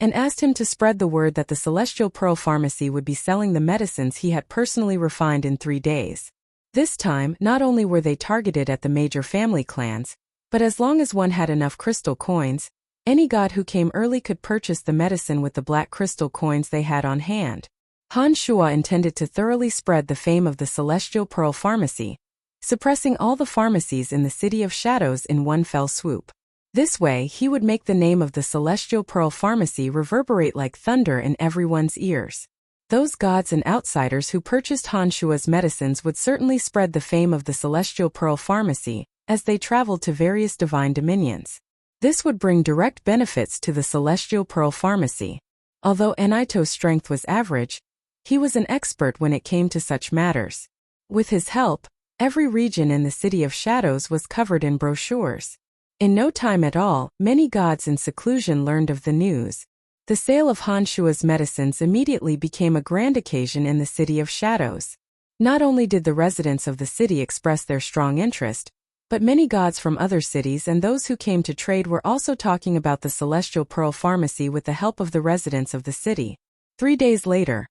S1: and asked him to spread the word that the Celestial Pearl Pharmacy would be selling the medicines he had personally refined in 3 days. This time, not only were they targeted at the major family clans, but as long as one had enough crystal coins, any god who came early could purchase the medicine with the black crystal coins they had on hand. Han Shuo intended to thoroughly spread the fame of the Celestial Pearl Pharmacy, suppressing all the pharmacies in the City of Shadows in one fell swoop. This way, he would make the name of the Celestial Pearl Pharmacy reverberate like thunder in everyone's ears. Those gods and outsiders who purchased Han Shuo's medicines would certainly spread the fame of the Celestial Pearl Pharmacy as they traveled to various divine dominions. This would bring direct benefits to the Celestial Pearl Pharmacy. Although Anaito's strength was average, he was an expert when it came to such matters. With his help, every region in the City of Shadows was covered in brochures. In no time at all, many gods in seclusion learned of the news. The sale of Han Shuo's medicines immediately became a grand occasion in the City of Shadows. Not only did the residents of the city express their strong interest, but many gods from other cities and those who came to trade were also talking about the Celestial Pearl Pharmacy with the help of the residents of the city. 3 days later,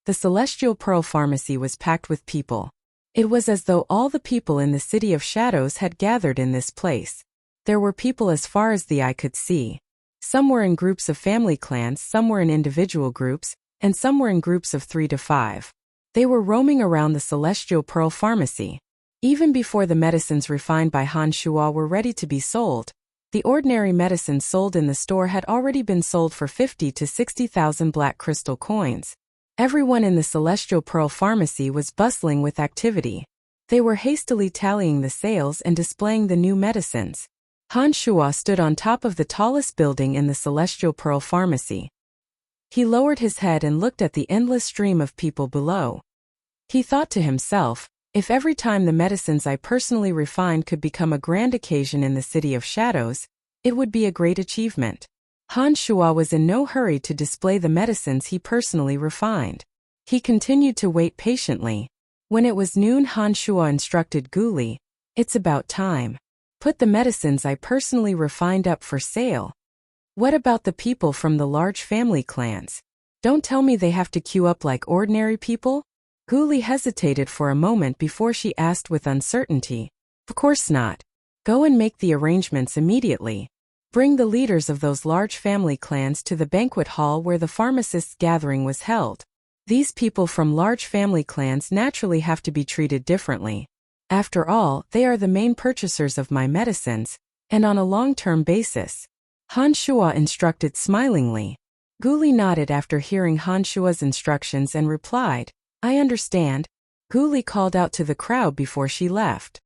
S1: the Celestial Pearl Pharmacy was packed with people. It was as though all the people in the City of Shadows had gathered in this place. There were people as far as the eye could see. Some were in groups of family clans, some were in individual groups, and some were in groups of 3 to 5. They were roaming around the Celestial Pearl Pharmacy. Even before the medicines refined by Han Shuo were ready to be sold, the ordinary medicines sold in the store had already been sold for 50 to 60,000 black crystal coins. Everyone in the Celestial Pearl Pharmacy was bustling with activity. They were hastily tallying the sales and displaying the new medicines. Han Shuo stood on top of the tallest building in the Celestial Pearl Pharmacy. He lowered his head and looked at the endless stream of people below. He thought to himself, if every time the medicines I personally refined could become a grand occasion in the City of Shadows, it would be a great achievement. Han Shuo was in no hurry to display the medicines he personally refined. He continued to wait patiently. When it was noon, Han Shuo instructed Guli, "It's about time. Put the medicines I personally refined up for sale." "What about the people from the large family clans? Don't tell me they have to queue up like ordinary people?" Guli hesitated for a moment before she asked with uncertainty. "Of course not. Go and make the arrangements immediately. Bring the leaders of those large family clans to the banquet hall where the pharmacists' gathering was held. These people from large family clans naturally have to be treated differently. After all, they are the main purchasers of my medicines, and on a long-term basis, Han Shuo instructed smilingly. Guli nodded after hearing Han Shuo's instructions and replied, I understand. Guli called out to the crowd before she left.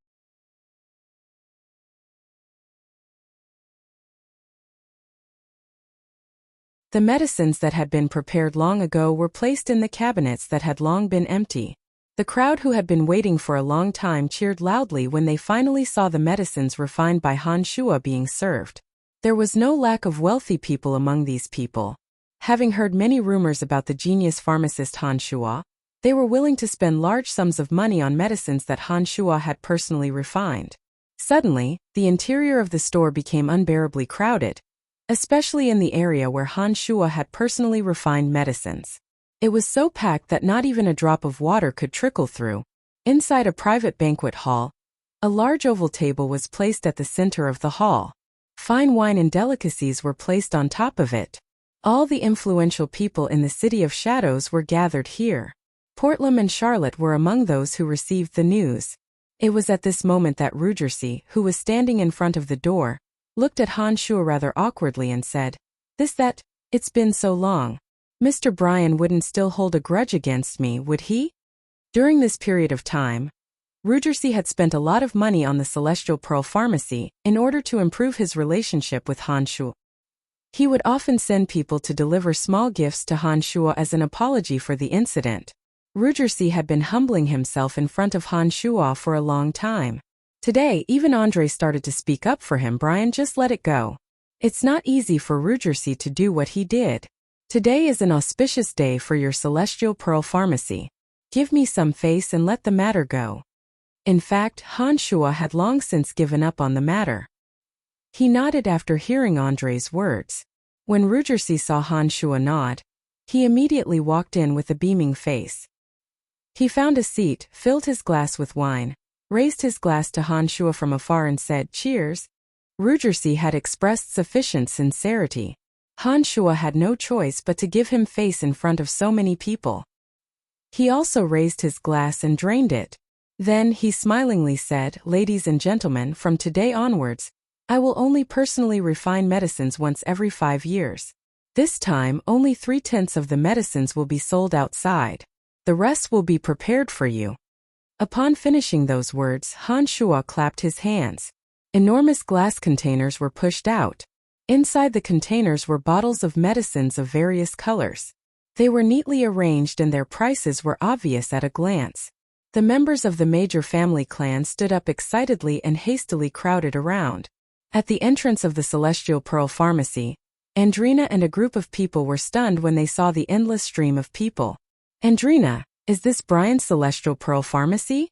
S1: The medicines that had been prepared long ago were placed in the cabinets that had long been empty. The crowd who had been waiting for a long time cheered loudly when they finally saw the medicines refined by Han Shuo being served. There was no lack of wealthy people among these people. Having heard many rumors about the genius pharmacist Han Shuo, they were willing to spend large sums of money on medicines that Han Shuo had personally refined. Suddenly, the interior of the store became unbearably crowded, especially in the area where Han Shuo had personally refined medicines. It was so packed that not even a drop of water could trickle through. Inside a private banquet hall, a large oval table was placed at the center of the hall. Fine wine and delicacies were placed on top of it. All the influential people in the City of Shadows were gathered here. Portlam and Charlotte were among those who received the news. It was at this moment that Rugersi, who was standing in front of the door, looked at Han Shuo rather awkwardly and said, That, it's been so long. Mr. Brian wouldn't still hold a grudge against me, would he? During this period of time, Rugersi had spent a lot of money on the Celestial Pearl Pharmacy in order to improve his relationship with Han Shuo. He would often send people to deliver small gifts to Han Shuo as an apology for the incident. Rugersi had been humbling himself in front of Han Shuo for a long time. Today, even Andre started to speak up for him. Brian, just let it go. It's not easy for Rugersi to do what he did. Today is an auspicious day for your Celestial Pearl Pharmacy. Give me some face and let the matter go. In fact, Han Shuo had long since given up on the matter. He nodded after hearing Andre's words. When Rugersi saw Han Shuo nod, he immediately walked in with a beaming face. He found a seat, filled his glass with wine, raised his glass to Han Shuo from afar and said, Cheers. Rugersi had expressed sufficient sincerity. Han Shuo had no choice but to give him face in front of so many people. He also raised his glass and drained it. Then he smilingly said, Ladies and gentlemen, from today onwards, I will only personally refine medicines once every 5 years. This time, only 3/10 of the medicines will be sold outside. The rest will be prepared for you. Upon finishing those words, Han Shuo clapped his hands. Enormous glass containers were pushed out. Inside the containers were bottles of medicines of various colors. They were neatly arranged and their prices were obvious at a glance. The members of the major family clan stood up excitedly and hastily crowded around. At the entrance of the Celestial Pearl Pharmacy, Andrina and a group of people were stunned when they saw the endless stream of people. Andrina, is this Brian's Celestial Pearl Pharmacy?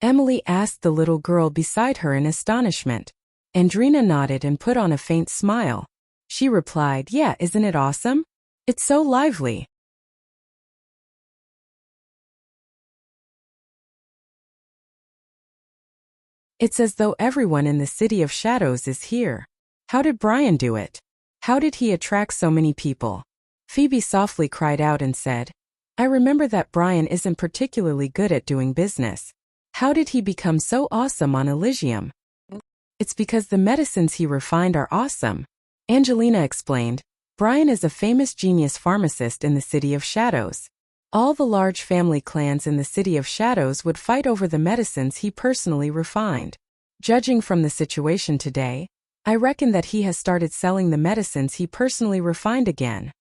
S1: Emily asked the little girl beside her in astonishment. Andrina nodded and put on a faint smile. She replied, Yeah, isn't it awesome? It's so lively. It's as though everyone in the City of Shadows is here. How did Brian do it? How did he attract so many people? Phoebe softly cried out and said, I remember that Brian isn't particularly good at doing business. How did he become so awesome on Elysium? It's because the medicines he refined are awesome. Angelina explained, Brian is a famous genius pharmacist in the City of Shadows. All the large family clans in the City of Shadows would fight over the medicines he personally refined. Judging from the situation today, I reckon that he has started selling the medicines he personally refined again.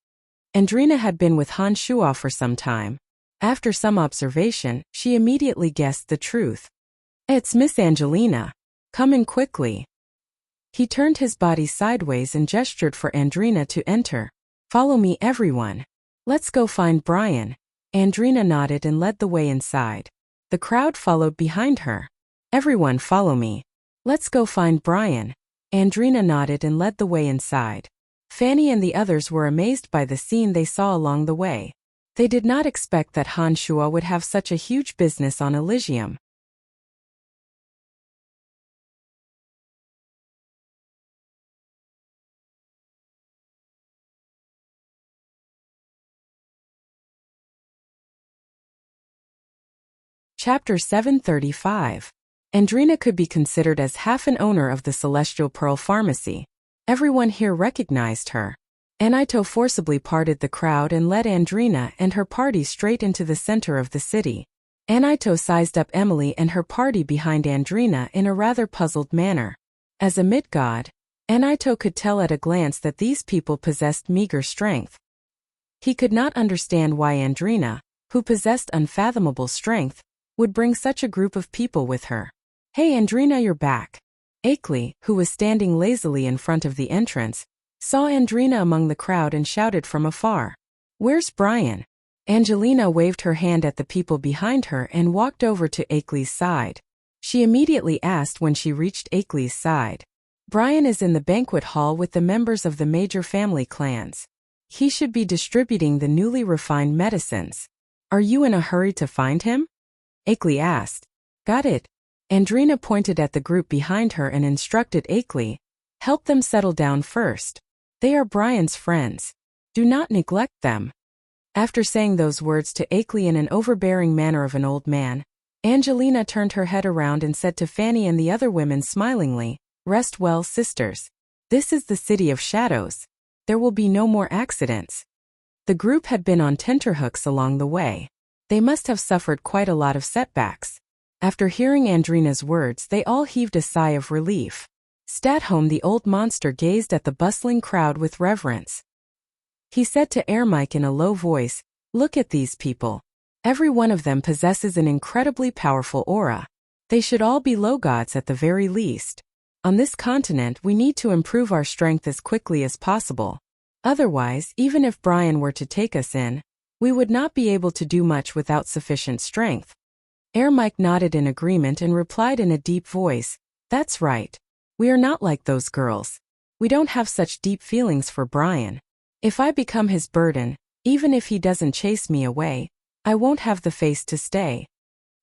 S1: Andrina had been with Han Shuo for some time. After some observation, she immediately guessed the truth. It's Miss Angelina. Come in quickly. He turned his body sideways and gestured for Andrina to enter. Follow me, everyone. Let's go find Brian. Andrina nodded and led the way inside. The crowd followed behind her. Everyone follow me. Let's go find Brian. Andrina nodded and led the way inside. Fanny and the others were amazed by the scene they saw along the way. They did not expect that Han Shuo would have such a huge business on Elysium. Chapter 735. Andrina could be considered as half an owner of the Celestial Pearl Pharmacy. Everyone here recognized her. Anaito forcibly parted the crowd and led Andrina and her party straight into the center of the city. Anaito sized up Emily and her party behind Andrina in a rather puzzled manner. As a mid-god, Anaito could tell at a glance that these people possessed meager strength. He could not understand why Andrina, who possessed unfathomable strength, would bring such a group of people with her. "Hey Andrina, you're back." Akeley, who was standing lazily in front of the entrance, saw Andrina among the crowd and shouted from afar, "Where's Brian?" Angelina waved her hand at the people behind her and walked over to Akeley's side. She immediately asked when she reached Akeley's side. "Brian is in the banquet hall with the members of the major family clans. He should be distributing the newly refined medicines. Are you in a hurry to find him?" Akeley asked. "Got it." Andrina pointed at the group behind her and instructed Akeley, "Help them settle down first. They are Brian's friends. Do not neglect them." After saying those words to Akeley in an overbearing manner of an old man, Angelina turned her head around and said to Fanny and the other women smilingly, "Rest well, sisters. This is the City of Shadows. There will be no more accidents." The group had been on tenterhooks along the way. They must have suffered quite a lot of setbacks. After hearing Andrina's words, they all heaved a sigh of relief. Statholm, the old monster, gazed at the bustling crowd with reverence. He said to Ermike in a low voice, "Look at these people. Every one of them possesses an incredibly powerful aura. They should all be low gods at the very least. On this continent, we need to improve our strength as quickly as possible. Otherwise, even if Brian were to take us in, we would not be able to do much without sufficient strength." Ermike nodded in agreement and replied in a deep voice, "That's right. We are not like those girls. We don't have such deep feelings for Brian. If I become his burden, even if he doesn't chase me away, I won't have the face to stay."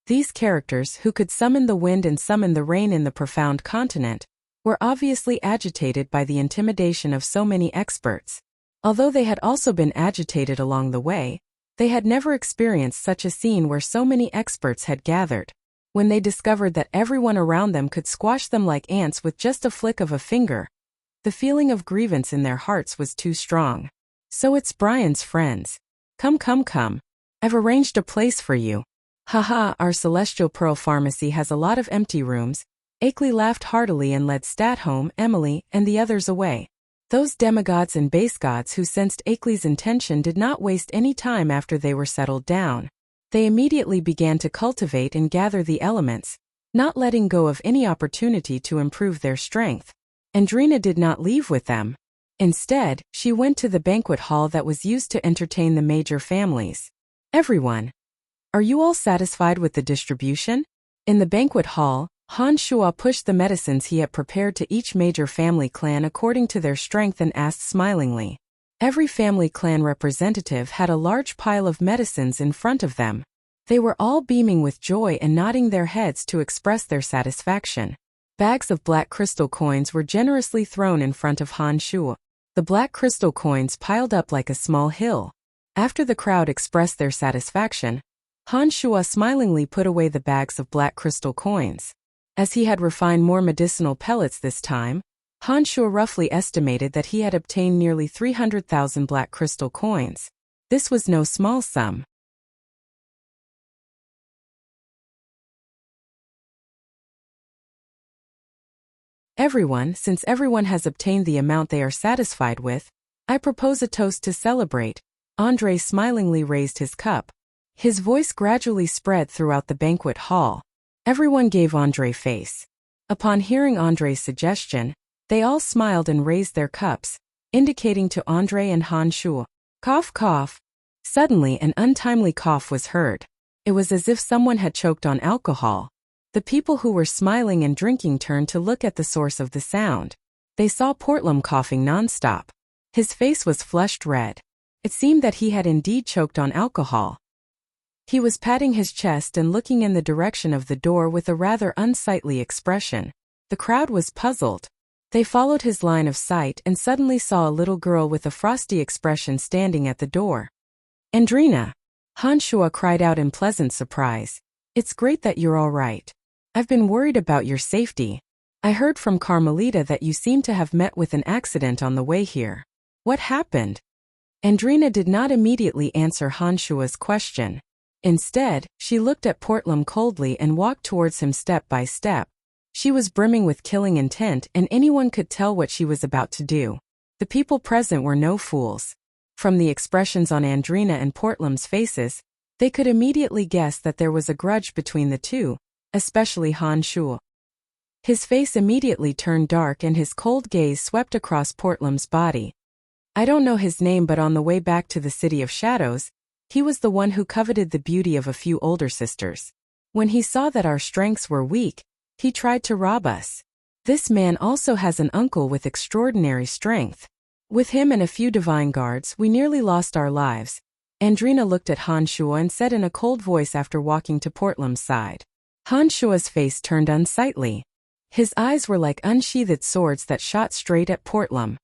S1: These characters, who could summon the wind and summon the rain in the profound continent, were obviously agitated by the intimidation of so many experts. Although they had also been agitated along the way, they had never experienced such a scene where so many experts had gathered. When they discovered that everyone around them could squash them like ants with just a flick of a finger, the feeling of grievance in their hearts was too strong. "So it's Brian's friends. Come, come, come. I've arranged a place for you. Haha, our Celestial Pearl Pharmacy has a lot of empty rooms." Akeley laughed heartily and led Statholm, Emily, and the others away. Those demigods and base gods who sensed Akeley's intention did not waste any time after they were settled down. They immediately began to cultivate and gather the elements, not letting go of any opportunity to improve their strength. Andrina did not leave with them. Instead, she went to the banquet hall that was used to entertain the major families. "Everyone, are you all satisfied with the distribution?" In the banquet hall, Han Shuo pushed the medicines he had prepared to each major family clan according to their strength and asked smilingly. Every family clan representative had a large pile of medicines in front of them. They were all beaming with joy and nodding their heads to express their satisfaction. Bags of black crystal coins were generously thrown in front of Han Shuo. The black crystal coins piled up like a small hill. After the crowd expressed their satisfaction, Han Shuo smilingly put away the bags of black crystal coins. As he had refined more medicinal pellets this time, Han Shuo roughly estimated that he had obtained nearly 300,000 black crystal coins. This was no small sum. "Everyone, since everyone has obtained the amount they are satisfied with, I propose a toast to celebrate." Andre smilingly raised his cup. His voice gradually spread throughout the banquet hall. Everyone gave Andre face. Upon hearing Andre's suggestion, they all smiled and raised their cups, indicating to Andre and Han Shuo. Cough, cough. Suddenly an untimely cough was heard. It was as if someone had choked on alcohol. The people who were smiling and drinking turned to look at the source of the sound. They saw Portlam coughing nonstop. His face was flushed red. It seemed that he had indeed choked on alcohol. He was patting his chest and looking in the direction of the door with a rather unsightly expression. The crowd was puzzled. They followed his line of sight and suddenly saw a little girl with a frosty expression standing at the door. "Andrina!" Han Shuo cried out in pleasant surprise. "It's great that you're all right. I've been worried about your safety. I heard from Carmelita that you seem to have met with an accident on the way here. What happened? Andrina did not immediately answer Han Shua's question. Instead, she looked at Portlam coldly and walked towards him step by step. She was brimming with killing intent, and anyone could tell what she was about to do. The people present were no fools. From the expressions on Andrina and Portlam's faces, they could immediately guess that there was a grudge between the two, especially Han Shua. His face immediately turned dark and his cold gaze swept across Portlam's body. I don't know his name, but on the way back to the City of Shadows, he was the one who coveted the beauty of a few older sisters. When he saw that our strengths were weak, he tried to rob us. This man also has an uncle with extraordinary strength. With him and a few divine guards, we nearly lost our lives. Andrina looked at Han Shua and said in a cold voice after walking to Portlam's side. Han Shua's face turned unsightly. His eyes were like unsheathed swords that shot straight at Portlam.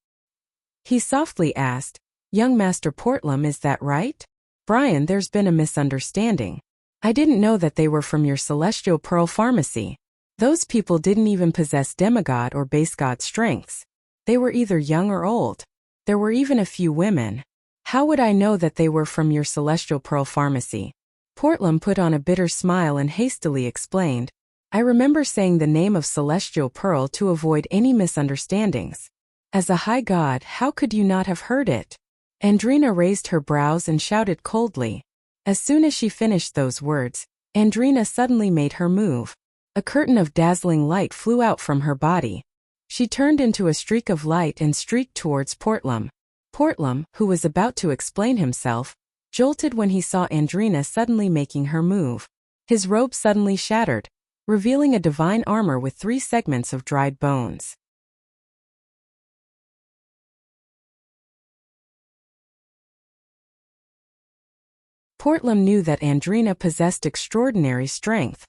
S1: He softly asked, "Young Master Portlam, is that right?" "Brian, there's been a misunderstanding. I didn't know that they were from your Celestial Pearl Pharmacy. Those people didn't even possess demigod or base god strengths. They were either young or old. There were even a few women. How would I know that they were from your Celestial Pearl Pharmacy?" Portlam put on a bitter smile and hastily explained, "I remember saying the name of Celestial Pearl to avoid any misunderstandings. As a high god, how could you not have heard it?" Andrina raised her brows and shouted coldly. As soon as she finished those words, Andrina suddenly made her move. A curtain of dazzling light flew out from her body. She turned into a streak of light and streaked towards Portlam. Portlam, who was about to explain himself, jolted when he saw Andrina suddenly making her move. His robe suddenly shattered, revealing a divine armor with 3 segments of dried bones. Portlam knew that Andrina possessed extraordinary strength.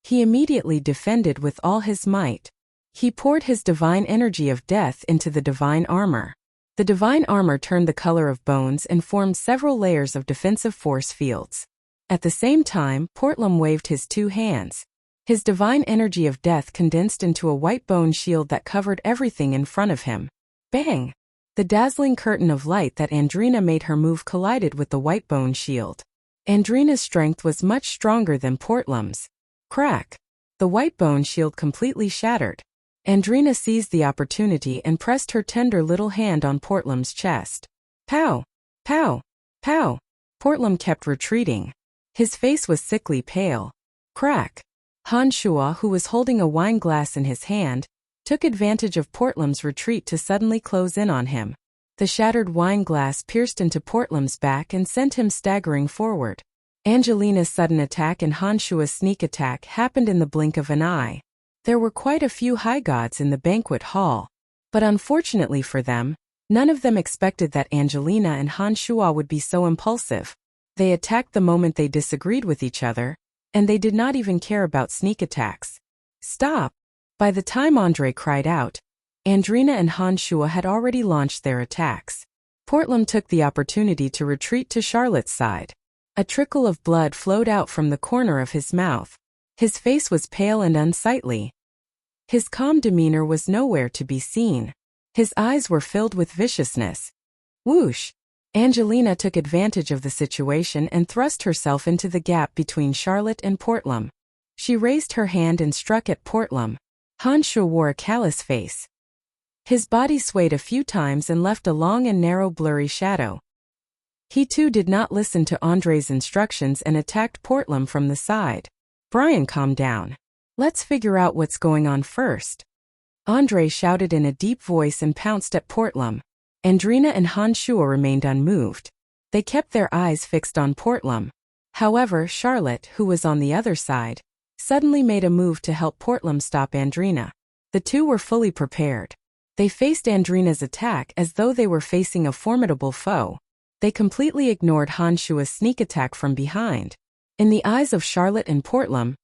S1: He immediately defended with all his might. He poured his divine energy of death into the divine armor. The divine armor turned the color of bones and formed several layers of defensive force fields. At the same time, Portlam waved his 2 hands. His divine energy of death condensed into a white bone shield that covered everything in front of him. Bang! The dazzling curtain of light that Andrina made her move collided with the white bone shield. Andrina's strength was much stronger than Portlam's. Crack! The white bone shield completely shattered. Andrina seized the opportunity and pressed her tender little hand on Portlam's chest. Pow! Pow! Pow! Portlam kept retreating. His face was sickly pale. Crack! Han Shua, who was holding a wine glass in his hand, took advantage of Portlam's retreat to suddenly close in on him. The shattered wine glass pierced into Portlam's back and sent him staggering forward. Angelina's sudden attack and Han Shua's sneak attack happened in the blink of an eye. There were quite a few high gods in the banquet hall, but unfortunately for them, none of them expected that Angelina and Han Shua would be so impulsive. They attacked the moment they disagreed with each other, and they did not even care about sneak attacks. Stop! By the time Andre cried out, Andrina and Han Shua had already launched their attacks. Portlam took the opportunity to retreat to Charlotte's side. A trickle of blood flowed out from the corner of his mouth. His face was pale and unsightly. His calm demeanor was nowhere to be seen. His eyes were filled with viciousness. Whoosh! Angelina took advantage of the situation and thrust herself into the gap between Charlotte and Portlam. She raised her hand and struck at Portlam. Han Shua wore a callous face. His body swayed a few times and left a long and narrow blurry shadow. He too did not listen to Andre's instructions and attacked Portlam from the side. Brian, calm down. Let's figure out what's going on first. Andre shouted in a deep voice and pounced at Portlam. Andrina and Han Shua remained unmoved. They kept their eyes fixed on Portlam. However, Charlotte, who was on the other side, suddenly made a move to help Portlam stop Andrina. The two were fully prepared. They faced Andrina's attack as though they were facing a formidable foe. They completely ignored Han Shua's sneak attack from behind. In the eyes of Charlotte and Portlam,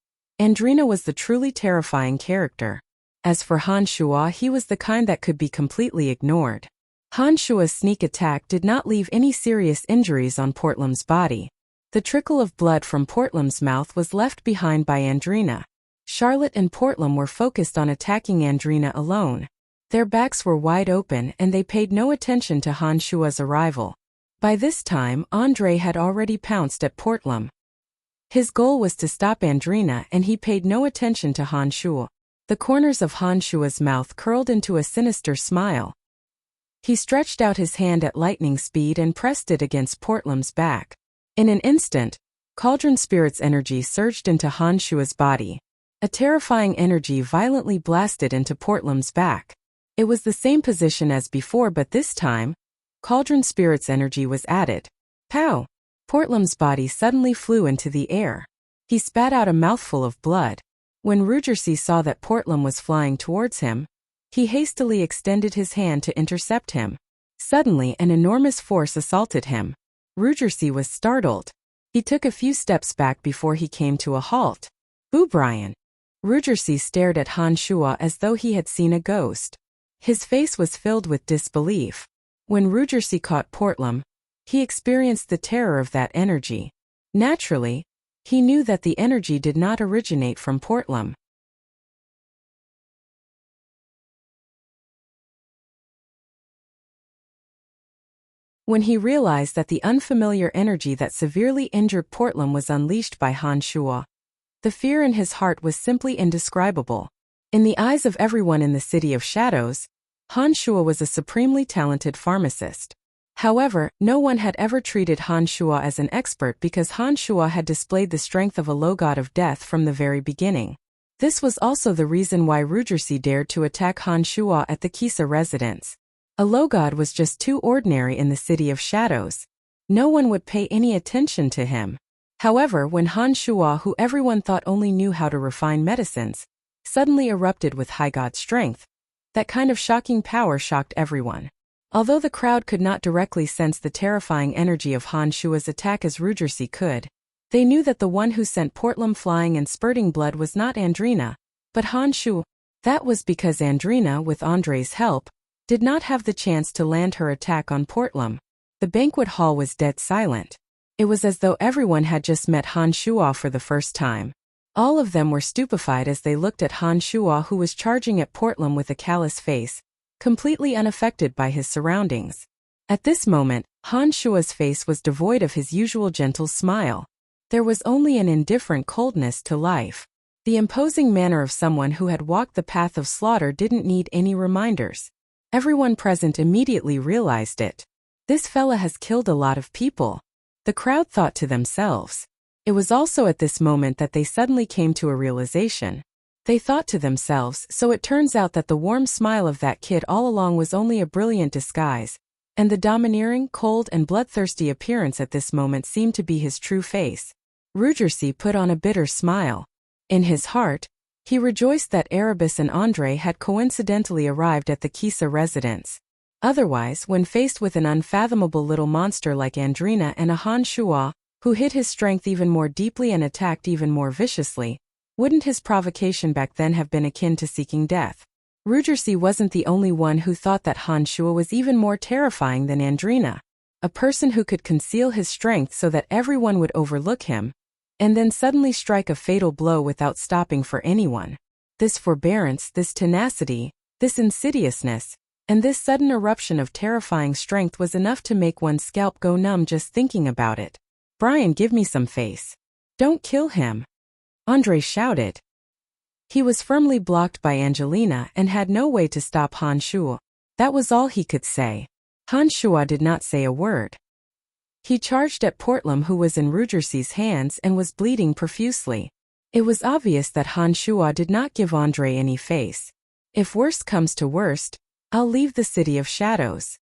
S1: Andrina was the truly terrifying character. As for Han Shua, he was the kind that could be completely ignored. Han Shua's sneak attack did not leave any serious injuries on Portlam's body. The trickle of blood from Portlam's mouth was left behind by Andrina. Charlotte and Portlam were focused on attacking Andrina alone. Their backs were wide open and they paid no attention to Han Shua's arrival. By this time, Andre had already pounced at Portlam. His goal was to stop Andrina and he paid no attention to Han Shua. The corners of Han Shua's mouth curled into a sinister smile. He stretched out his hand at lightning speed and pressed it against Portlam's back. In an instant, Cauldron Spirit's energy surged into Han Shua's body. A terrifying energy violently blasted into Portlam's back. It was the same position as before, but this time, Cauldron Spirit's energy was added. Pow! Portlam's body suddenly flew into the air. He spat out a mouthful of blood. When Rugersi saw that Portlam was flying towards him, he hastily extended his hand to intercept him. Suddenly, an enormous force assaulted him. Rugersi was startled. He took a few steps back before he came to a halt. "Boo, Brian!" Rugersi stared at Han Shua as though he had seen a ghost. His face was filled with disbelief. When Rugersi caught Portlam, he experienced the terror of that energy. Naturally, he knew that the energy did not originate from Portlam. When he realized that the unfamiliar energy that severely injured Portlam was unleashed by Han Shua, the fear in his heart was simply indescribable. In the eyes of everyone in the City of Shadows, Han Shua was a supremely talented pharmacist. However, no one had ever treated Han Shua as an expert because Han Shua had displayed the strength of a low god of death from the very beginning. This was also the reason why Rugersi dared to attack Han Shua at the Kisa residence. A low god was just too ordinary in the City of Shadows. No one would pay any attention to him. However, when Han Shua, who everyone thought only knew how to refine medicines, suddenly erupted with high god strength, that kind of shocking power shocked everyone. Although the crowd could not directly sense the terrifying energy of Han Shua's attack as Rugersi could, they knew that the one who sent Portlam flying and spurting blood was not Andrina, but Han Shua. That was because Andrina, with Andre's help, did not have the chance to land her attack on Portlam. The banquet hall was dead silent. It was as though everyone had just met Han Shua for the first time. All of them were stupefied as they looked at Han Shua, who was charging at Portlam with a callous face, completely unaffected by his surroundings. At this moment, Han Shua's face was devoid of his usual gentle smile. There was only an indifferent coldness to life. The imposing manner of someone who had walked the path of slaughter didn't need any reminders. Everyone present immediately realized it. This fella has killed a lot of people. The crowd thought to themselves. It was also at this moment that they suddenly came to a realization. They thought to themselves, so it turns out that the warm smile of that kid all along was only a brilliant disguise, and the domineering, cold and bloodthirsty appearance at this moment seemed to be his true face. Rugersi put on a bitter smile. In his heart, he rejoiced that Erebus and Andre had coincidentally arrived at the Kisa residence. Otherwise, when faced with an unfathomable little monster like Andrina and a Han Shua, who hid his strength even more deeply and attacked even more viciously, wouldn't his provocation back then have been akin to seeking death? Rugersi wasn't the only one who thought that Han Shua was even more terrifying than Andrina, a person who could conceal his strength so that everyone would overlook him, and then suddenly strike a fatal blow without stopping for anyone. This forbearance, this tenacity, this insidiousness, and this sudden eruption of terrifying strength was enough to make one's scalp go numb just thinking about it. "Brian, give me some face. Don't kill him," Andre shouted. He was firmly blocked by Angelina and had no way to stop Han Shua. That was all he could say. Han Shua did not say a word. He charged at Portlam, who was in Rugersi's hands and was bleeding profusely. It was obvious that Han Shua did not give Andre any face. "If worst comes to worst, I'll leave the City of Shadows."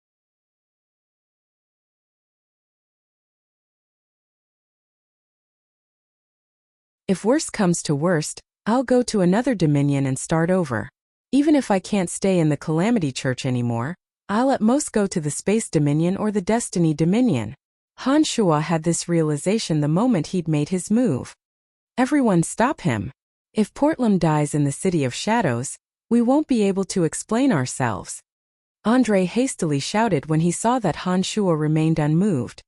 S1: "If worst comes to worst, I'll go to another dominion and start over. Even if I can't stay in the Calamity Church anymore, I'll at most go to the Space Dominion or the Destiny Dominion." Han Shua had this realization the moment he'd made his move. "Everyone stop him. If Portlam dies in the City of Shadows, we won't be able to explain ourselves," Andre hastily shouted when he saw that Han Shua remained unmoved.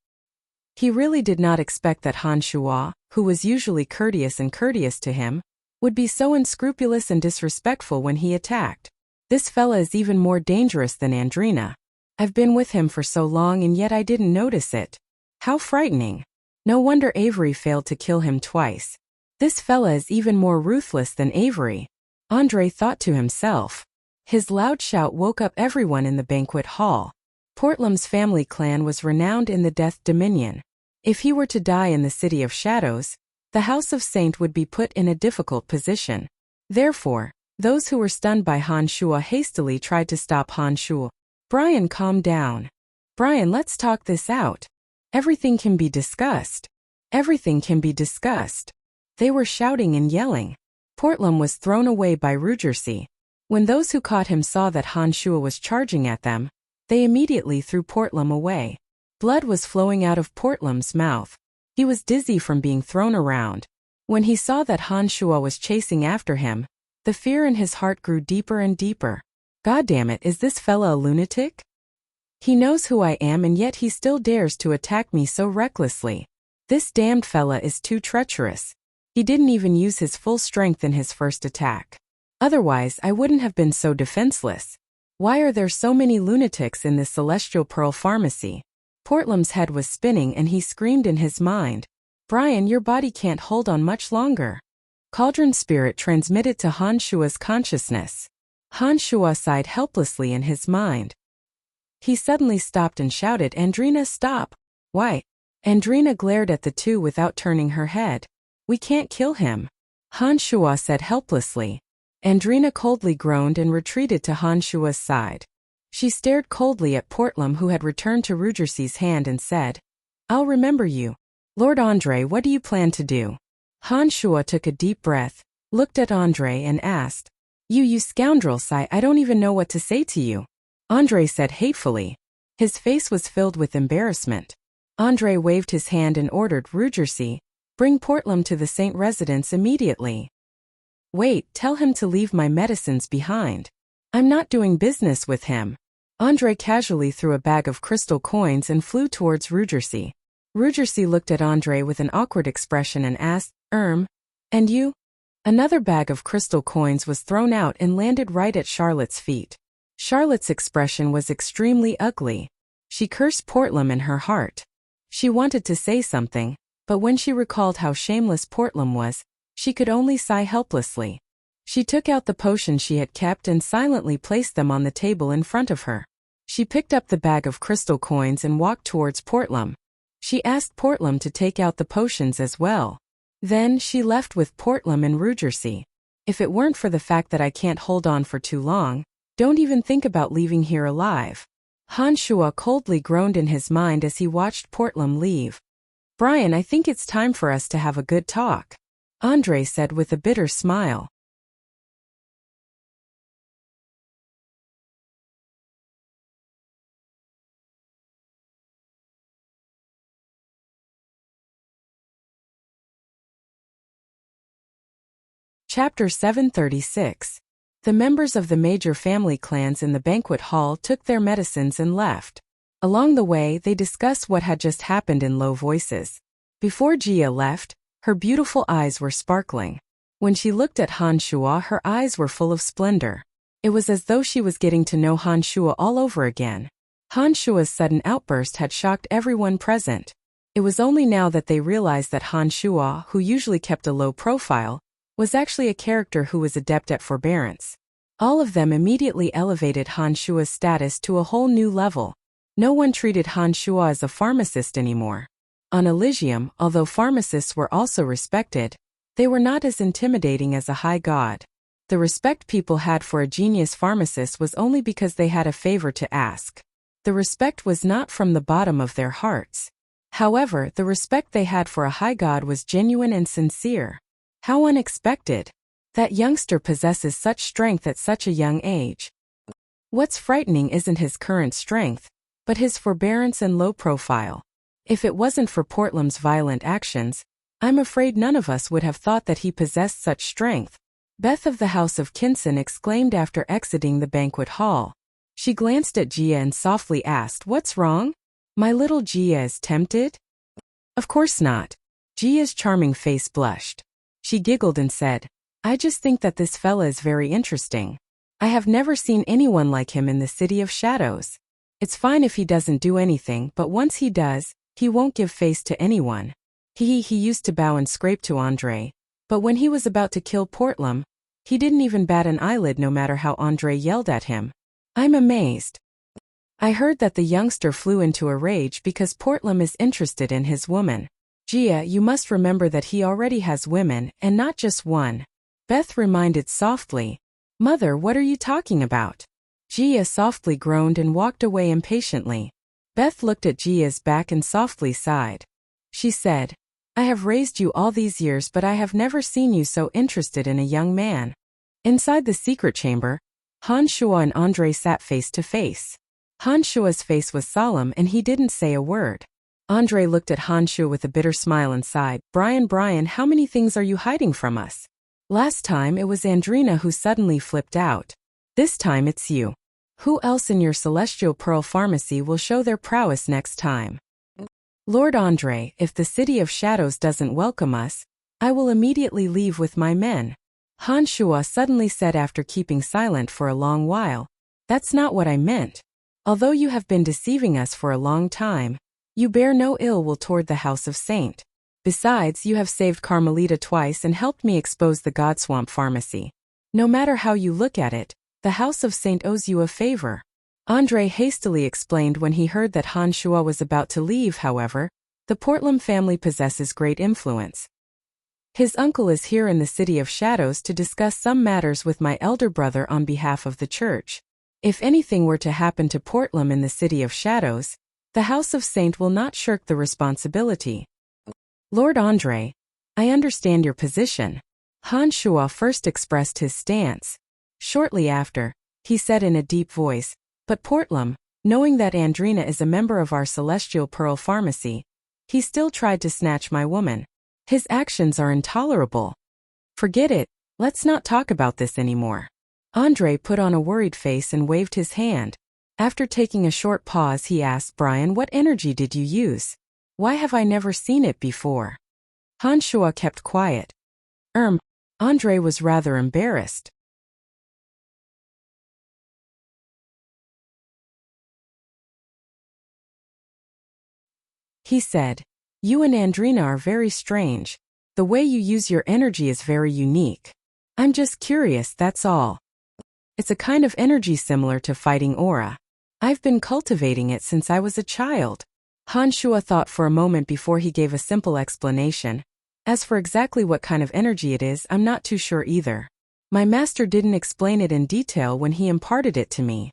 S1: He really did not expect that Han Shua, who was usually courteous to him, would be so unscrupulous and disrespectful when he attacked. This fella is even more dangerous than Andrina. I've been with him for so long and yet I didn't notice it. How frightening. No wonder Avery failed to kill him twice. This fella is even more ruthless than Avery, Andre thought to himself. His loud shout woke up everyone in the banquet hall. Portlam's family clan was renowned in the Death Dominion. If he were to die in the City of Shadows, the House of Saint would be put in a difficult position. Therefore, those who were stunned by Han Shuo hastily tried to stop Han Shuo. Brian, calm down. Brian, let's talk this out. Everything can be discussed. Everything can be discussed. They were shouting and yelling. Portlam was thrown away by Rugersi. When those who caught him saw that Han Shuo was charging at them, they immediately threw Portlam away. Blood was flowing out of Portlam's mouth. He was dizzy from being thrown around. When he saw that Han Shuo was chasing after him, the fear in his heart grew deeper and deeper. God damn it, is this fella a lunatic? He knows who I am and yet he still dares to attack me so recklessly. This damned fella is too treacherous. He didn't even use his full strength in his first attack. Otherwise, I wouldn't have been so defenseless. Why are there so many lunatics in this Celestial Pearl Pharmacy? Portlam's head was spinning and he screamed in his mind. Brian, your body can't hold on much longer. Cauldron Spirit transmitted to Han Shuo's consciousness. Han Shuo sighed helplessly in his mind. He suddenly stopped and shouted, Andrina, stop! Why? Andrina glared at the two without turning her head. We can't kill him. Han Shuo said helplessly. Andrina coldly groaned and retreated to Han Shuo's side. She stared coldly at Portlam, who had returned to Rugersi's hand, and said, I'll remember you. Lord Andre, what do you plan to do? Han Shuo took a deep breath, looked at Andre and asked, You scoundrel, I don't even know what to say to you. Andre said hatefully. His face was filled with embarrassment. Andre waved his hand and ordered Rugersi, bring Portlam to the Saint residence immediately. Wait, tell him to leave my medicines behind. I'm not doing business with him. Andre casually threw a bag of crystal coins and flew towards Rugersi. Rugersi looked at Andre with an awkward expression and asked, and you? Another bag of crystal coins was thrown out and landed right at Charlotte's feet. Charlotte's expression was extremely ugly. She cursed Portlam in her heart. She wanted to say something, but when she recalled how shameless Portlam was, she could only sigh helplessly. She took out the potions she had kept and silently placed them on the table in front of her. She picked up the bag of crystal coins and walked towards Portlam. She asked Portlam to take out the potions as well. Then she left with Portlam and Rugersi. If it weren't for the fact that I can't hold on for too long, don't even think about leaving here alive. Han Shuo coldly groaned in his mind as he watched Portlam leave. Brian, I think it's time for us to have a good talk, Andre said with a bitter smile. Chapter 736. The members of the major family clans in the banquet hall took their medicines and left. Along the way, they discussed what had just happened in low voices. Before Jia left, her beautiful eyes were sparkling. When she looked at Han Shuo, her eyes were full of splendor. It was as though she was getting to know Han Shuo all over again. Han Shuo's sudden outburst had shocked everyone present. It was only now that they realized that Han Shuo, who usually kept a low profile, was actually a character who was adept at forbearance. All of them immediately elevated Han Shuo's status to a whole new level. No one treated Han Shuo as a pharmacist anymore. On Elysium, although pharmacists were also respected, they were not as intimidating as a high god. The respect people had for a genius pharmacist was only because they had a favor to ask. The respect was not from the bottom of their hearts. However, the respect they had for a high god was genuine and sincere. How unexpected! That youngster possesses such strength at such a young age. What's frightening isn't his current strength, but his forbearance and low profile. If it wasn't for Portlam's violent actions, I'm afraid none of us would have thought that he possessed such strength. Beth of the House of Kinson exclaimed after exiting the banquet hall. She glanced at Jia and softly asked, What's wrong? My little Jia is tempted? Of course not. Jia's charming face blushed. She giggled and said, I just think that this fella is very interesting. I have never seen anyone like him in the City of Shadows. It's fine if he doesn't do anything, but once he does, he won't give face to anyone. He used to bow and scrape to Andre, but when he was about to kill Portlam, he didn't even bat an eyelid no matter how Andre yelled at him. I'm amazed. I heard that the youngster flew into a rage because Portlam is interested in his woman. Gia, you must remember that he already has women, and not just one. Beth reminded softly. Mother, what are you talking about? Gia softly groaned and walked away impatiently. Beth looked at Gia's back and softly sighed. She said, I have raised you all these years, but I have never seen you so interested in a young man. Inside the secret chamber, Han Shua and Andre sat face to face. Han Shua's face was solemn and he didn't say a word. Andre looked at Han Shua with a bitter smile and sighed. Brian, how many things are you hiding from us? Last time it was Andrina who suddenly flipped out. This time it's you. Who else in your Celestial Pearl Pharmacy will show their prowess next time? Lord Andre, if the City of Shadows doesn't welcome us, I will immediately leave with my men. Han Shua suddenly said after keeping silent for a long while. That's not what I meant. Although you have been deceiving us for a long time, you bear no ill will toward the House of Saint. Besides, you have saved Carmelita twice and helped me expose the Godswamp Pharmacy. No matter how you look at it, the House of Saint owes you a favor. Andre hastily explained when he heard that Han Shua was about to leave. However, the Portlam family possesses great influence. His uncle is here in the City of Shadows to discuss some matters with my elder brother on behalf of the church. If anything were to happen to Portlam in the City of Shadows, the House of Saint will not shirk the responsibility. Lord Andre, I understand your position. Han Shua first expressed his stance. Shortly after, he said in a deep voice, but Portlam, knowing that Andrina is a member of our Celestial Pearl Pharmacy, he still tried to snatch my woman. His actions are intolerable. Forget it, let's not talk about this anymore. Andre put on a worried face and waved his hand. After taking a short pause, he asked, Brian, what energy did you use? Why have I never seen it before? Han Shua kept quiet. Andre was rather embarrassed. He said, you and Andrina are very strange. The way you use your energy is very unique. I'm just curious, that's all. It's a kind of energy similar to fighting aura. I've been cultivating it since I was a child. Han Shua thought for a moment before he gave a simple explanation. As for exactly what kind of energy it is, I'm not too sure either. My master didn't explain it in detail when he imparted it to me.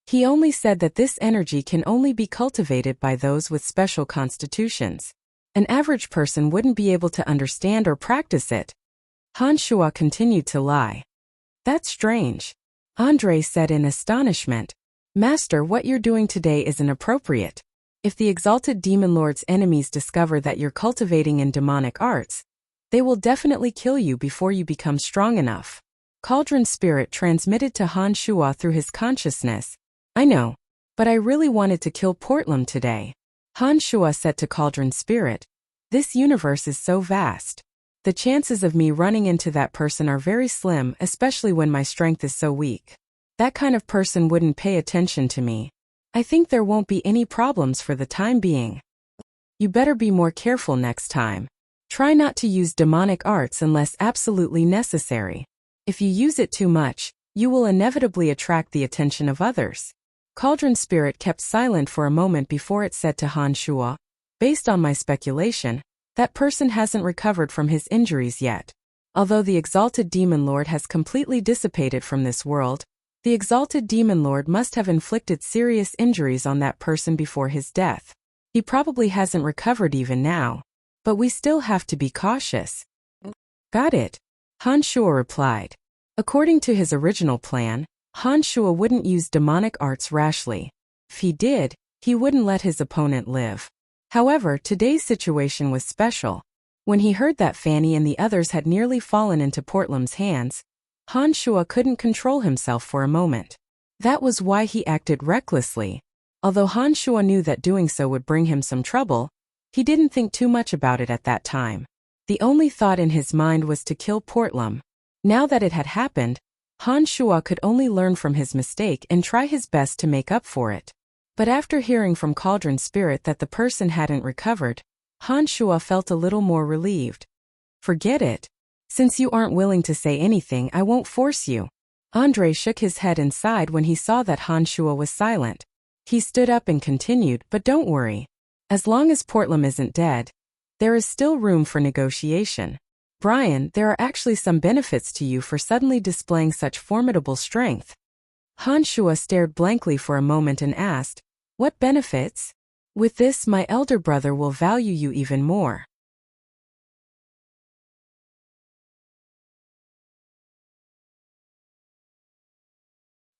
S1: He only said that this energy can only be cultivated by those with special constitutions. An average person wouldn't be able to understand or practice it. Han Shua continued to lie. That's strange. Andre said in astonishment. Master, what you're doing today is inappropriate. If the Exalted Demon Lord's enemies discover that you're cultivating in demonic arts, they will definitely kill you before you become strong enough. Cauldron Spirit transmitted to Han Shua through his consciousness. I know, but I really wanted to kill Portlam today. Han Shua said to Cauldron Spirit, this universe is so vast. The chances of me running into that person are very slim, especially when my strength is so weak. That kind of person wouldn't pay attention to me. I think there won't be any problems for the time being. You better be more careful next time. Try not to use demonic arts unless absolutely necessary. If you use it too much, you will inevitably attract the attention of others. Cauldron Spirit kept silent for a moment before it said to Han Shua, based on my speculation, that person hasn't recovered from his injuries yet. Although the Exalted Demon Lord has completely dissipated from this world, the Exalted Demon Lord must have inflicted serious injuries on that person before his death. He probably hasn't recovered even now. But we still have to be cautious. Got it, Han Shua replied. According to his original plan, Han Shua wouldn't use demonic arts rashly. If he did, he wouldn't let his opponent live. However, today's situation was special. When he heard that Fanny and the others had nearly fallen into Portlam's hands, Han Shua couldn't control himself for a moment. That was why he acted recklessly. Although Han Shua knew that doing so would bring him some trouble, he didn't think too much about it at that time. The only thought in his mind was to kill Portlam. Now that it had happened, Han Shuo could only learn from his mistake and try his best to make up for it. But after hearing from Cauldron Spirit that the person hadn't recovered, Han Shuo felt a little more relieved. Forget it. Since you aren't willing to say anything, I won't force you. Andre shook his head and sighed when he saw that Han Shuo was silent. He stood up and continued, but don't worry. As long as Portlam isn't dead, there is still room for negotiation. Brian, there are actually some benefits to you for suddenly displaying such formidable strength. Han Shuo stared blankly for a moment and asked, what benefits? With this, my elder brother will value you even more.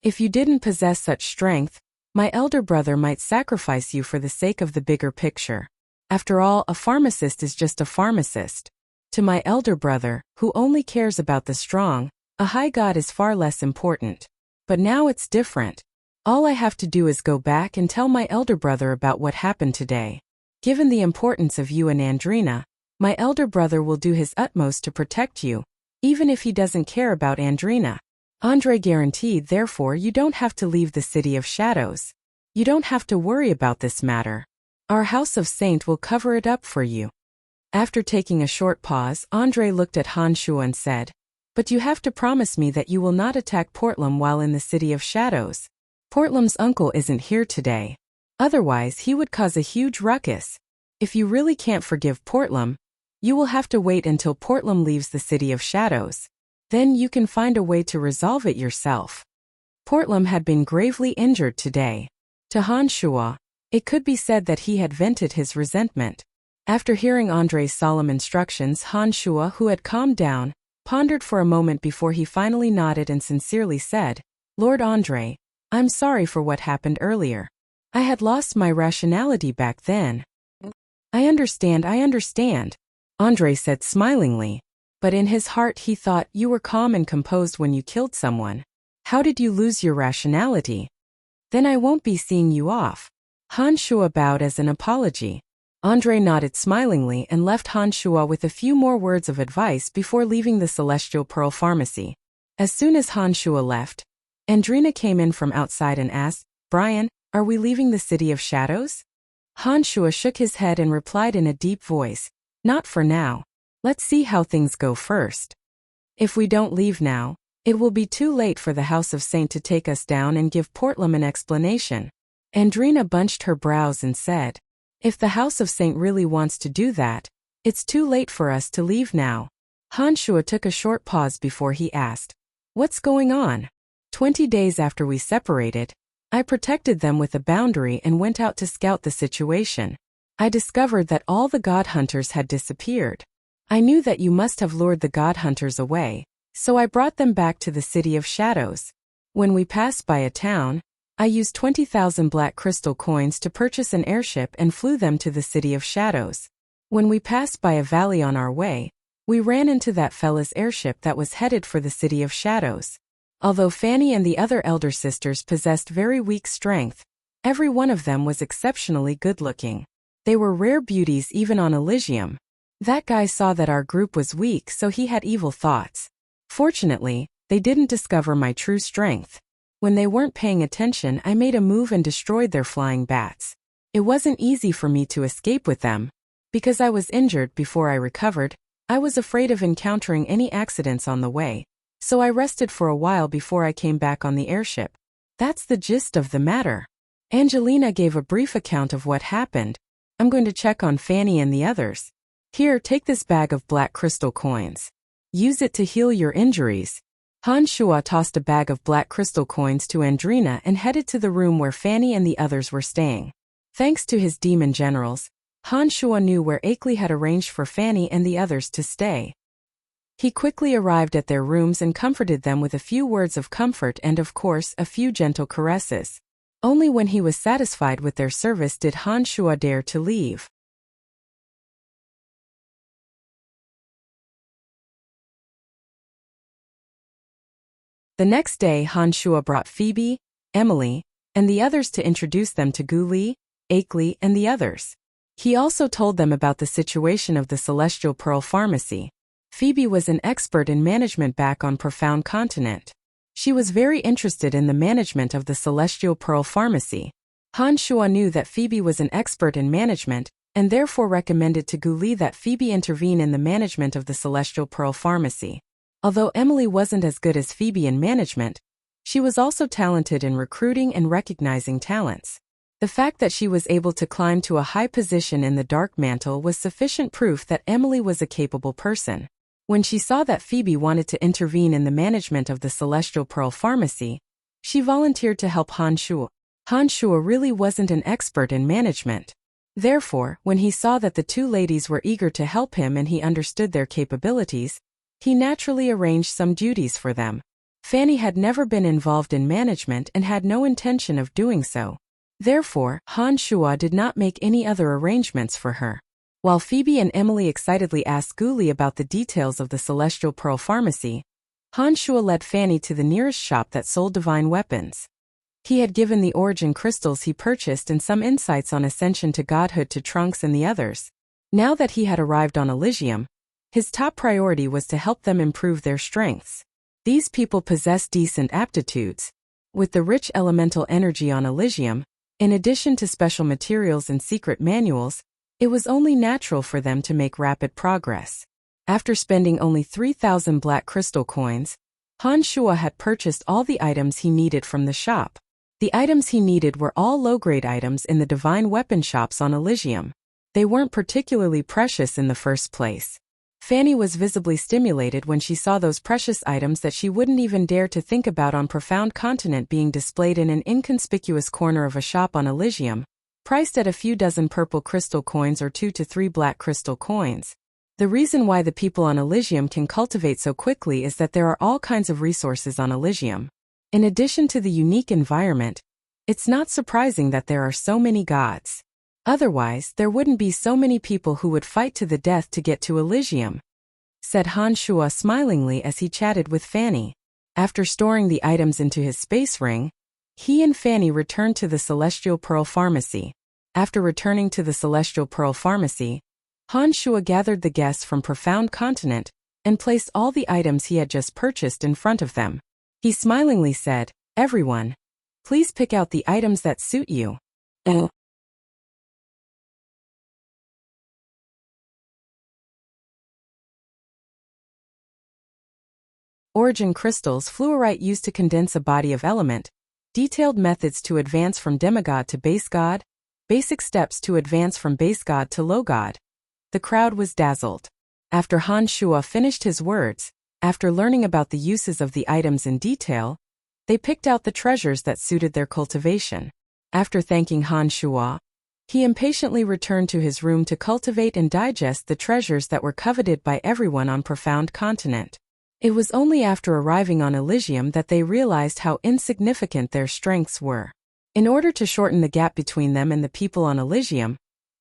S1: If you didn't possess such strength, my elder brother might sacrifice you for the sake of the bigger picture. After all, a pharmacist is just a pharmacist. To my elder brother, who only cares about the strong, a high god is far less important. But now it's different. All I have to do is go back and tell my elder brother about what happened today. Given the importance of you and Andrina, my elder brother will do his utmost to protect you, even if he doesn't care about Andrina. Andre guaranteed, therefore you don't have to leave the City of Shadows. You don't have to worry about this matter. Our House of Saint will cover it up for you. After taking a short pause, Andre looked at Han Shuo and said, but you have to promise me that you will not attack Portlam while in the City of Shadows. Portlam's uncle isn't here today. Otherwise, he would cause a huge ruckus. If you really can't forgive Portlam, you will have to wait until Portlam leaves the City of Shadows. Then you can find a way to resolve it yourself. Portlam had been gravely injured today. To Han Shuo, it could be said that he had vented his resentment. After hearing Andre's solemn instructions, Han Shuo, who had calmed down, pondered for a moment before he finally nodded and sincerely said, Lord Andre, I'm sorry for what happened earlier. I had lost my rationality back then. I understand, Andre said smilingly. But in his heart he thought, you were calm and composed when you killed someone. How did you lose your rationality? Then I won't be seeing you off. Han Shuo bowed as an apology. Andre nodded smilingly and left Han Shuo with a few more words of advice before leaving the Celestial Pearl Pharmacy. As soon as Han Shuo left, Andrina came in from outside and asked, Brian, are we leaving the City of Shadows? Han Shuo shook his head and replied in a deep voice, not for now. Let's see how things go first. If we don't leave now, it will be too late for the House of Saint to take us down and give Portlam an explanation. Andrina bunched her brows and said, if the House of Saint really wants to do that, it's too late for us to leave now. Han Shuo took a short pause before he asked, what's going on? 20 days after we separated, I protected them with a boundary and went out to scout the situation. I discovered that all the god hunters had disappeared. I knew that you must have lured the god hunters away, so I brought them back to the City of Shadows. When we passed by a town, I used 20,000 black crystal coins to purchase an airship and flew them to the City of Shadows. When we passed by a valley on our way, we ran into that fella's airship that was headed for the City of Shadows. Although Fanny and the other elder sisters possessed very weak strength, every one of them was exceptionally good-looking. They were rare beauties even on Elysium. That guy saw that our group was weak, so he had evil thoughts. Fortunately, they didn't discover my true strength. When they weren't paying attention, I made a move and destroyed their flying bats. It wasn't easy for me to escape with them. Because I was injured before I recovered, I was afraid of encountering any accidents on the way, so I rested for a while before I came back on the airship. That's the gist of the matter. Angelina gave a brief account of what happened. I'm going to check on Fanny and the others. Here, take this bag of black crystal coins. Use it to heal your injuries. Han Shuo tossed a bag of black crystal coins to Andrina and headed to the room where Fanny and the others were staying. Thanks to his demon generals, Han Shuo knew where Akeley had arranged for Fanny and the others to stay. He quickly arrived at their rooms and comforted them with a few words of comfort and, of course, a few gentle caresses. Only when he was satisfied with their service did Han Shuo dare to leave. The next day, Han Shuo brought Phoebe, Emily, and the others to introduce them to Gu Li, Akeley, and the others. He also told them about the situation of the Celestial Pearl Pharmacy. Phoebe was an expert in management back on Profound Continent. She was very interested in the management of the Celestial Pearl Pharmacy. Han Shuo knew that Phoebe was an expert in management, and therefore recommended to Gu Li that Phoebe intervene in the management of the Celestial Pearl Pharmacy. Although Emily wasn't as good as Phoebe in management, she was also talented in recruiting and recognizing talents. The fact that she was able to climb to a high position in the Dark Mantle was sufficient proof that Emily was a capable person. When she saw that Phoebe wanted to intervene in the management of the Celestial Pearl Pharmacy, she volunteered to help Han Shuo. Han Shuo really wasn't an expert in management. Therefore, when he saw that the two ladies were eager to help him and he understood their capabilities, he naturally arranged some duties for them. Fanny had never been involved in management and had no intention of doing so. Therefore, Han Shuo did not make any other arrangements for her. While Phoebe and Emily excitedly asked Gu Li about the details of the Celestial Pearl Pharmacy, Han Shuo led Fanny to the nearest shop that sold divine weapons. He had given the origin crystals he purchased and some insights on ascension to godhood to Trunks and the others. Now that he had arrived on Elysium, his top priority was to help them improve their strengths. These people possess decent aptitudes. With the rich elemental energy on Elysium, in addition to special materials and secret manuals, it was only natural for them to make rapid progress. After spending only 3,000 black crystal coins, Han Shuo had purchased all the items he needed from the shop. The items he needed were all low-grade items in the divine weapon shops on Elysium. They weren't particularly precious in the first place. Fanny was visibly stimulated when she saw those precious items that she wouldn't even dare to think about on Profound Continent being displayed in an inconspicuous corner of a shop on Elysium, priced at a few dozen purple crystal coins or 2 to 3 black crystal coins. The reason why the people on Elysium can cultivate so quickly is that there are all kinds of resources on Elysium. In addition to the unique environment, it's not surprising that there are so many gods. Otherwise, there wouldn't be so many people who would fight to the death to get to Elysium, said Han Shuo smilingly as he chatted with Fanny. After storing the items into his space ring, he and Fanny returned to the Celestial Pearl Pharmacy. After returning to the Celestial Pearl Pharmacy, Han Shuo gathered the guests from Profound Continent and placed all the items he had just purchased in front of them. He smilingly said, "Everyone, please pick out the items that suit you." Origin crystals, fluorite used to condense a body of element, detailed methods to advance from demigod to base god, basic steps to advance from base god to low god. The crowd was dazzled. After Han Shuo finished his words, after learning about the uses of the items in detail, they picked out the treasures that suited their cultivation. After thanking Han Shuo, he impatiently returned to his room to cultivate and digest the treasures that were coveted by everyone on Profound Continent. It was only after arriving on Elysium that they realized how insignificant their strengths were. In order to shorten the gap between them and the people on Elysium,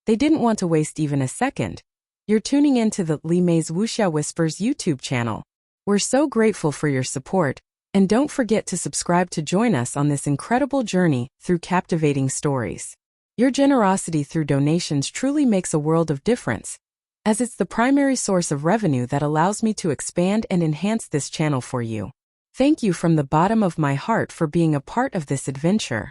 S1: they didn't want to waste even a second. You're tuning in to the Li Mei's Wuxia Whispers YouTube channel. We're so grateful for your support, and don't forget to subscribe to join us on this incredible journey through captivating stories. Your generosity through donations truly makes a world of difference, as it's the primary source of revenue that allows me to expand and enhance this channel for you. Thank you from the bottom of my heart for being a part of this adventure.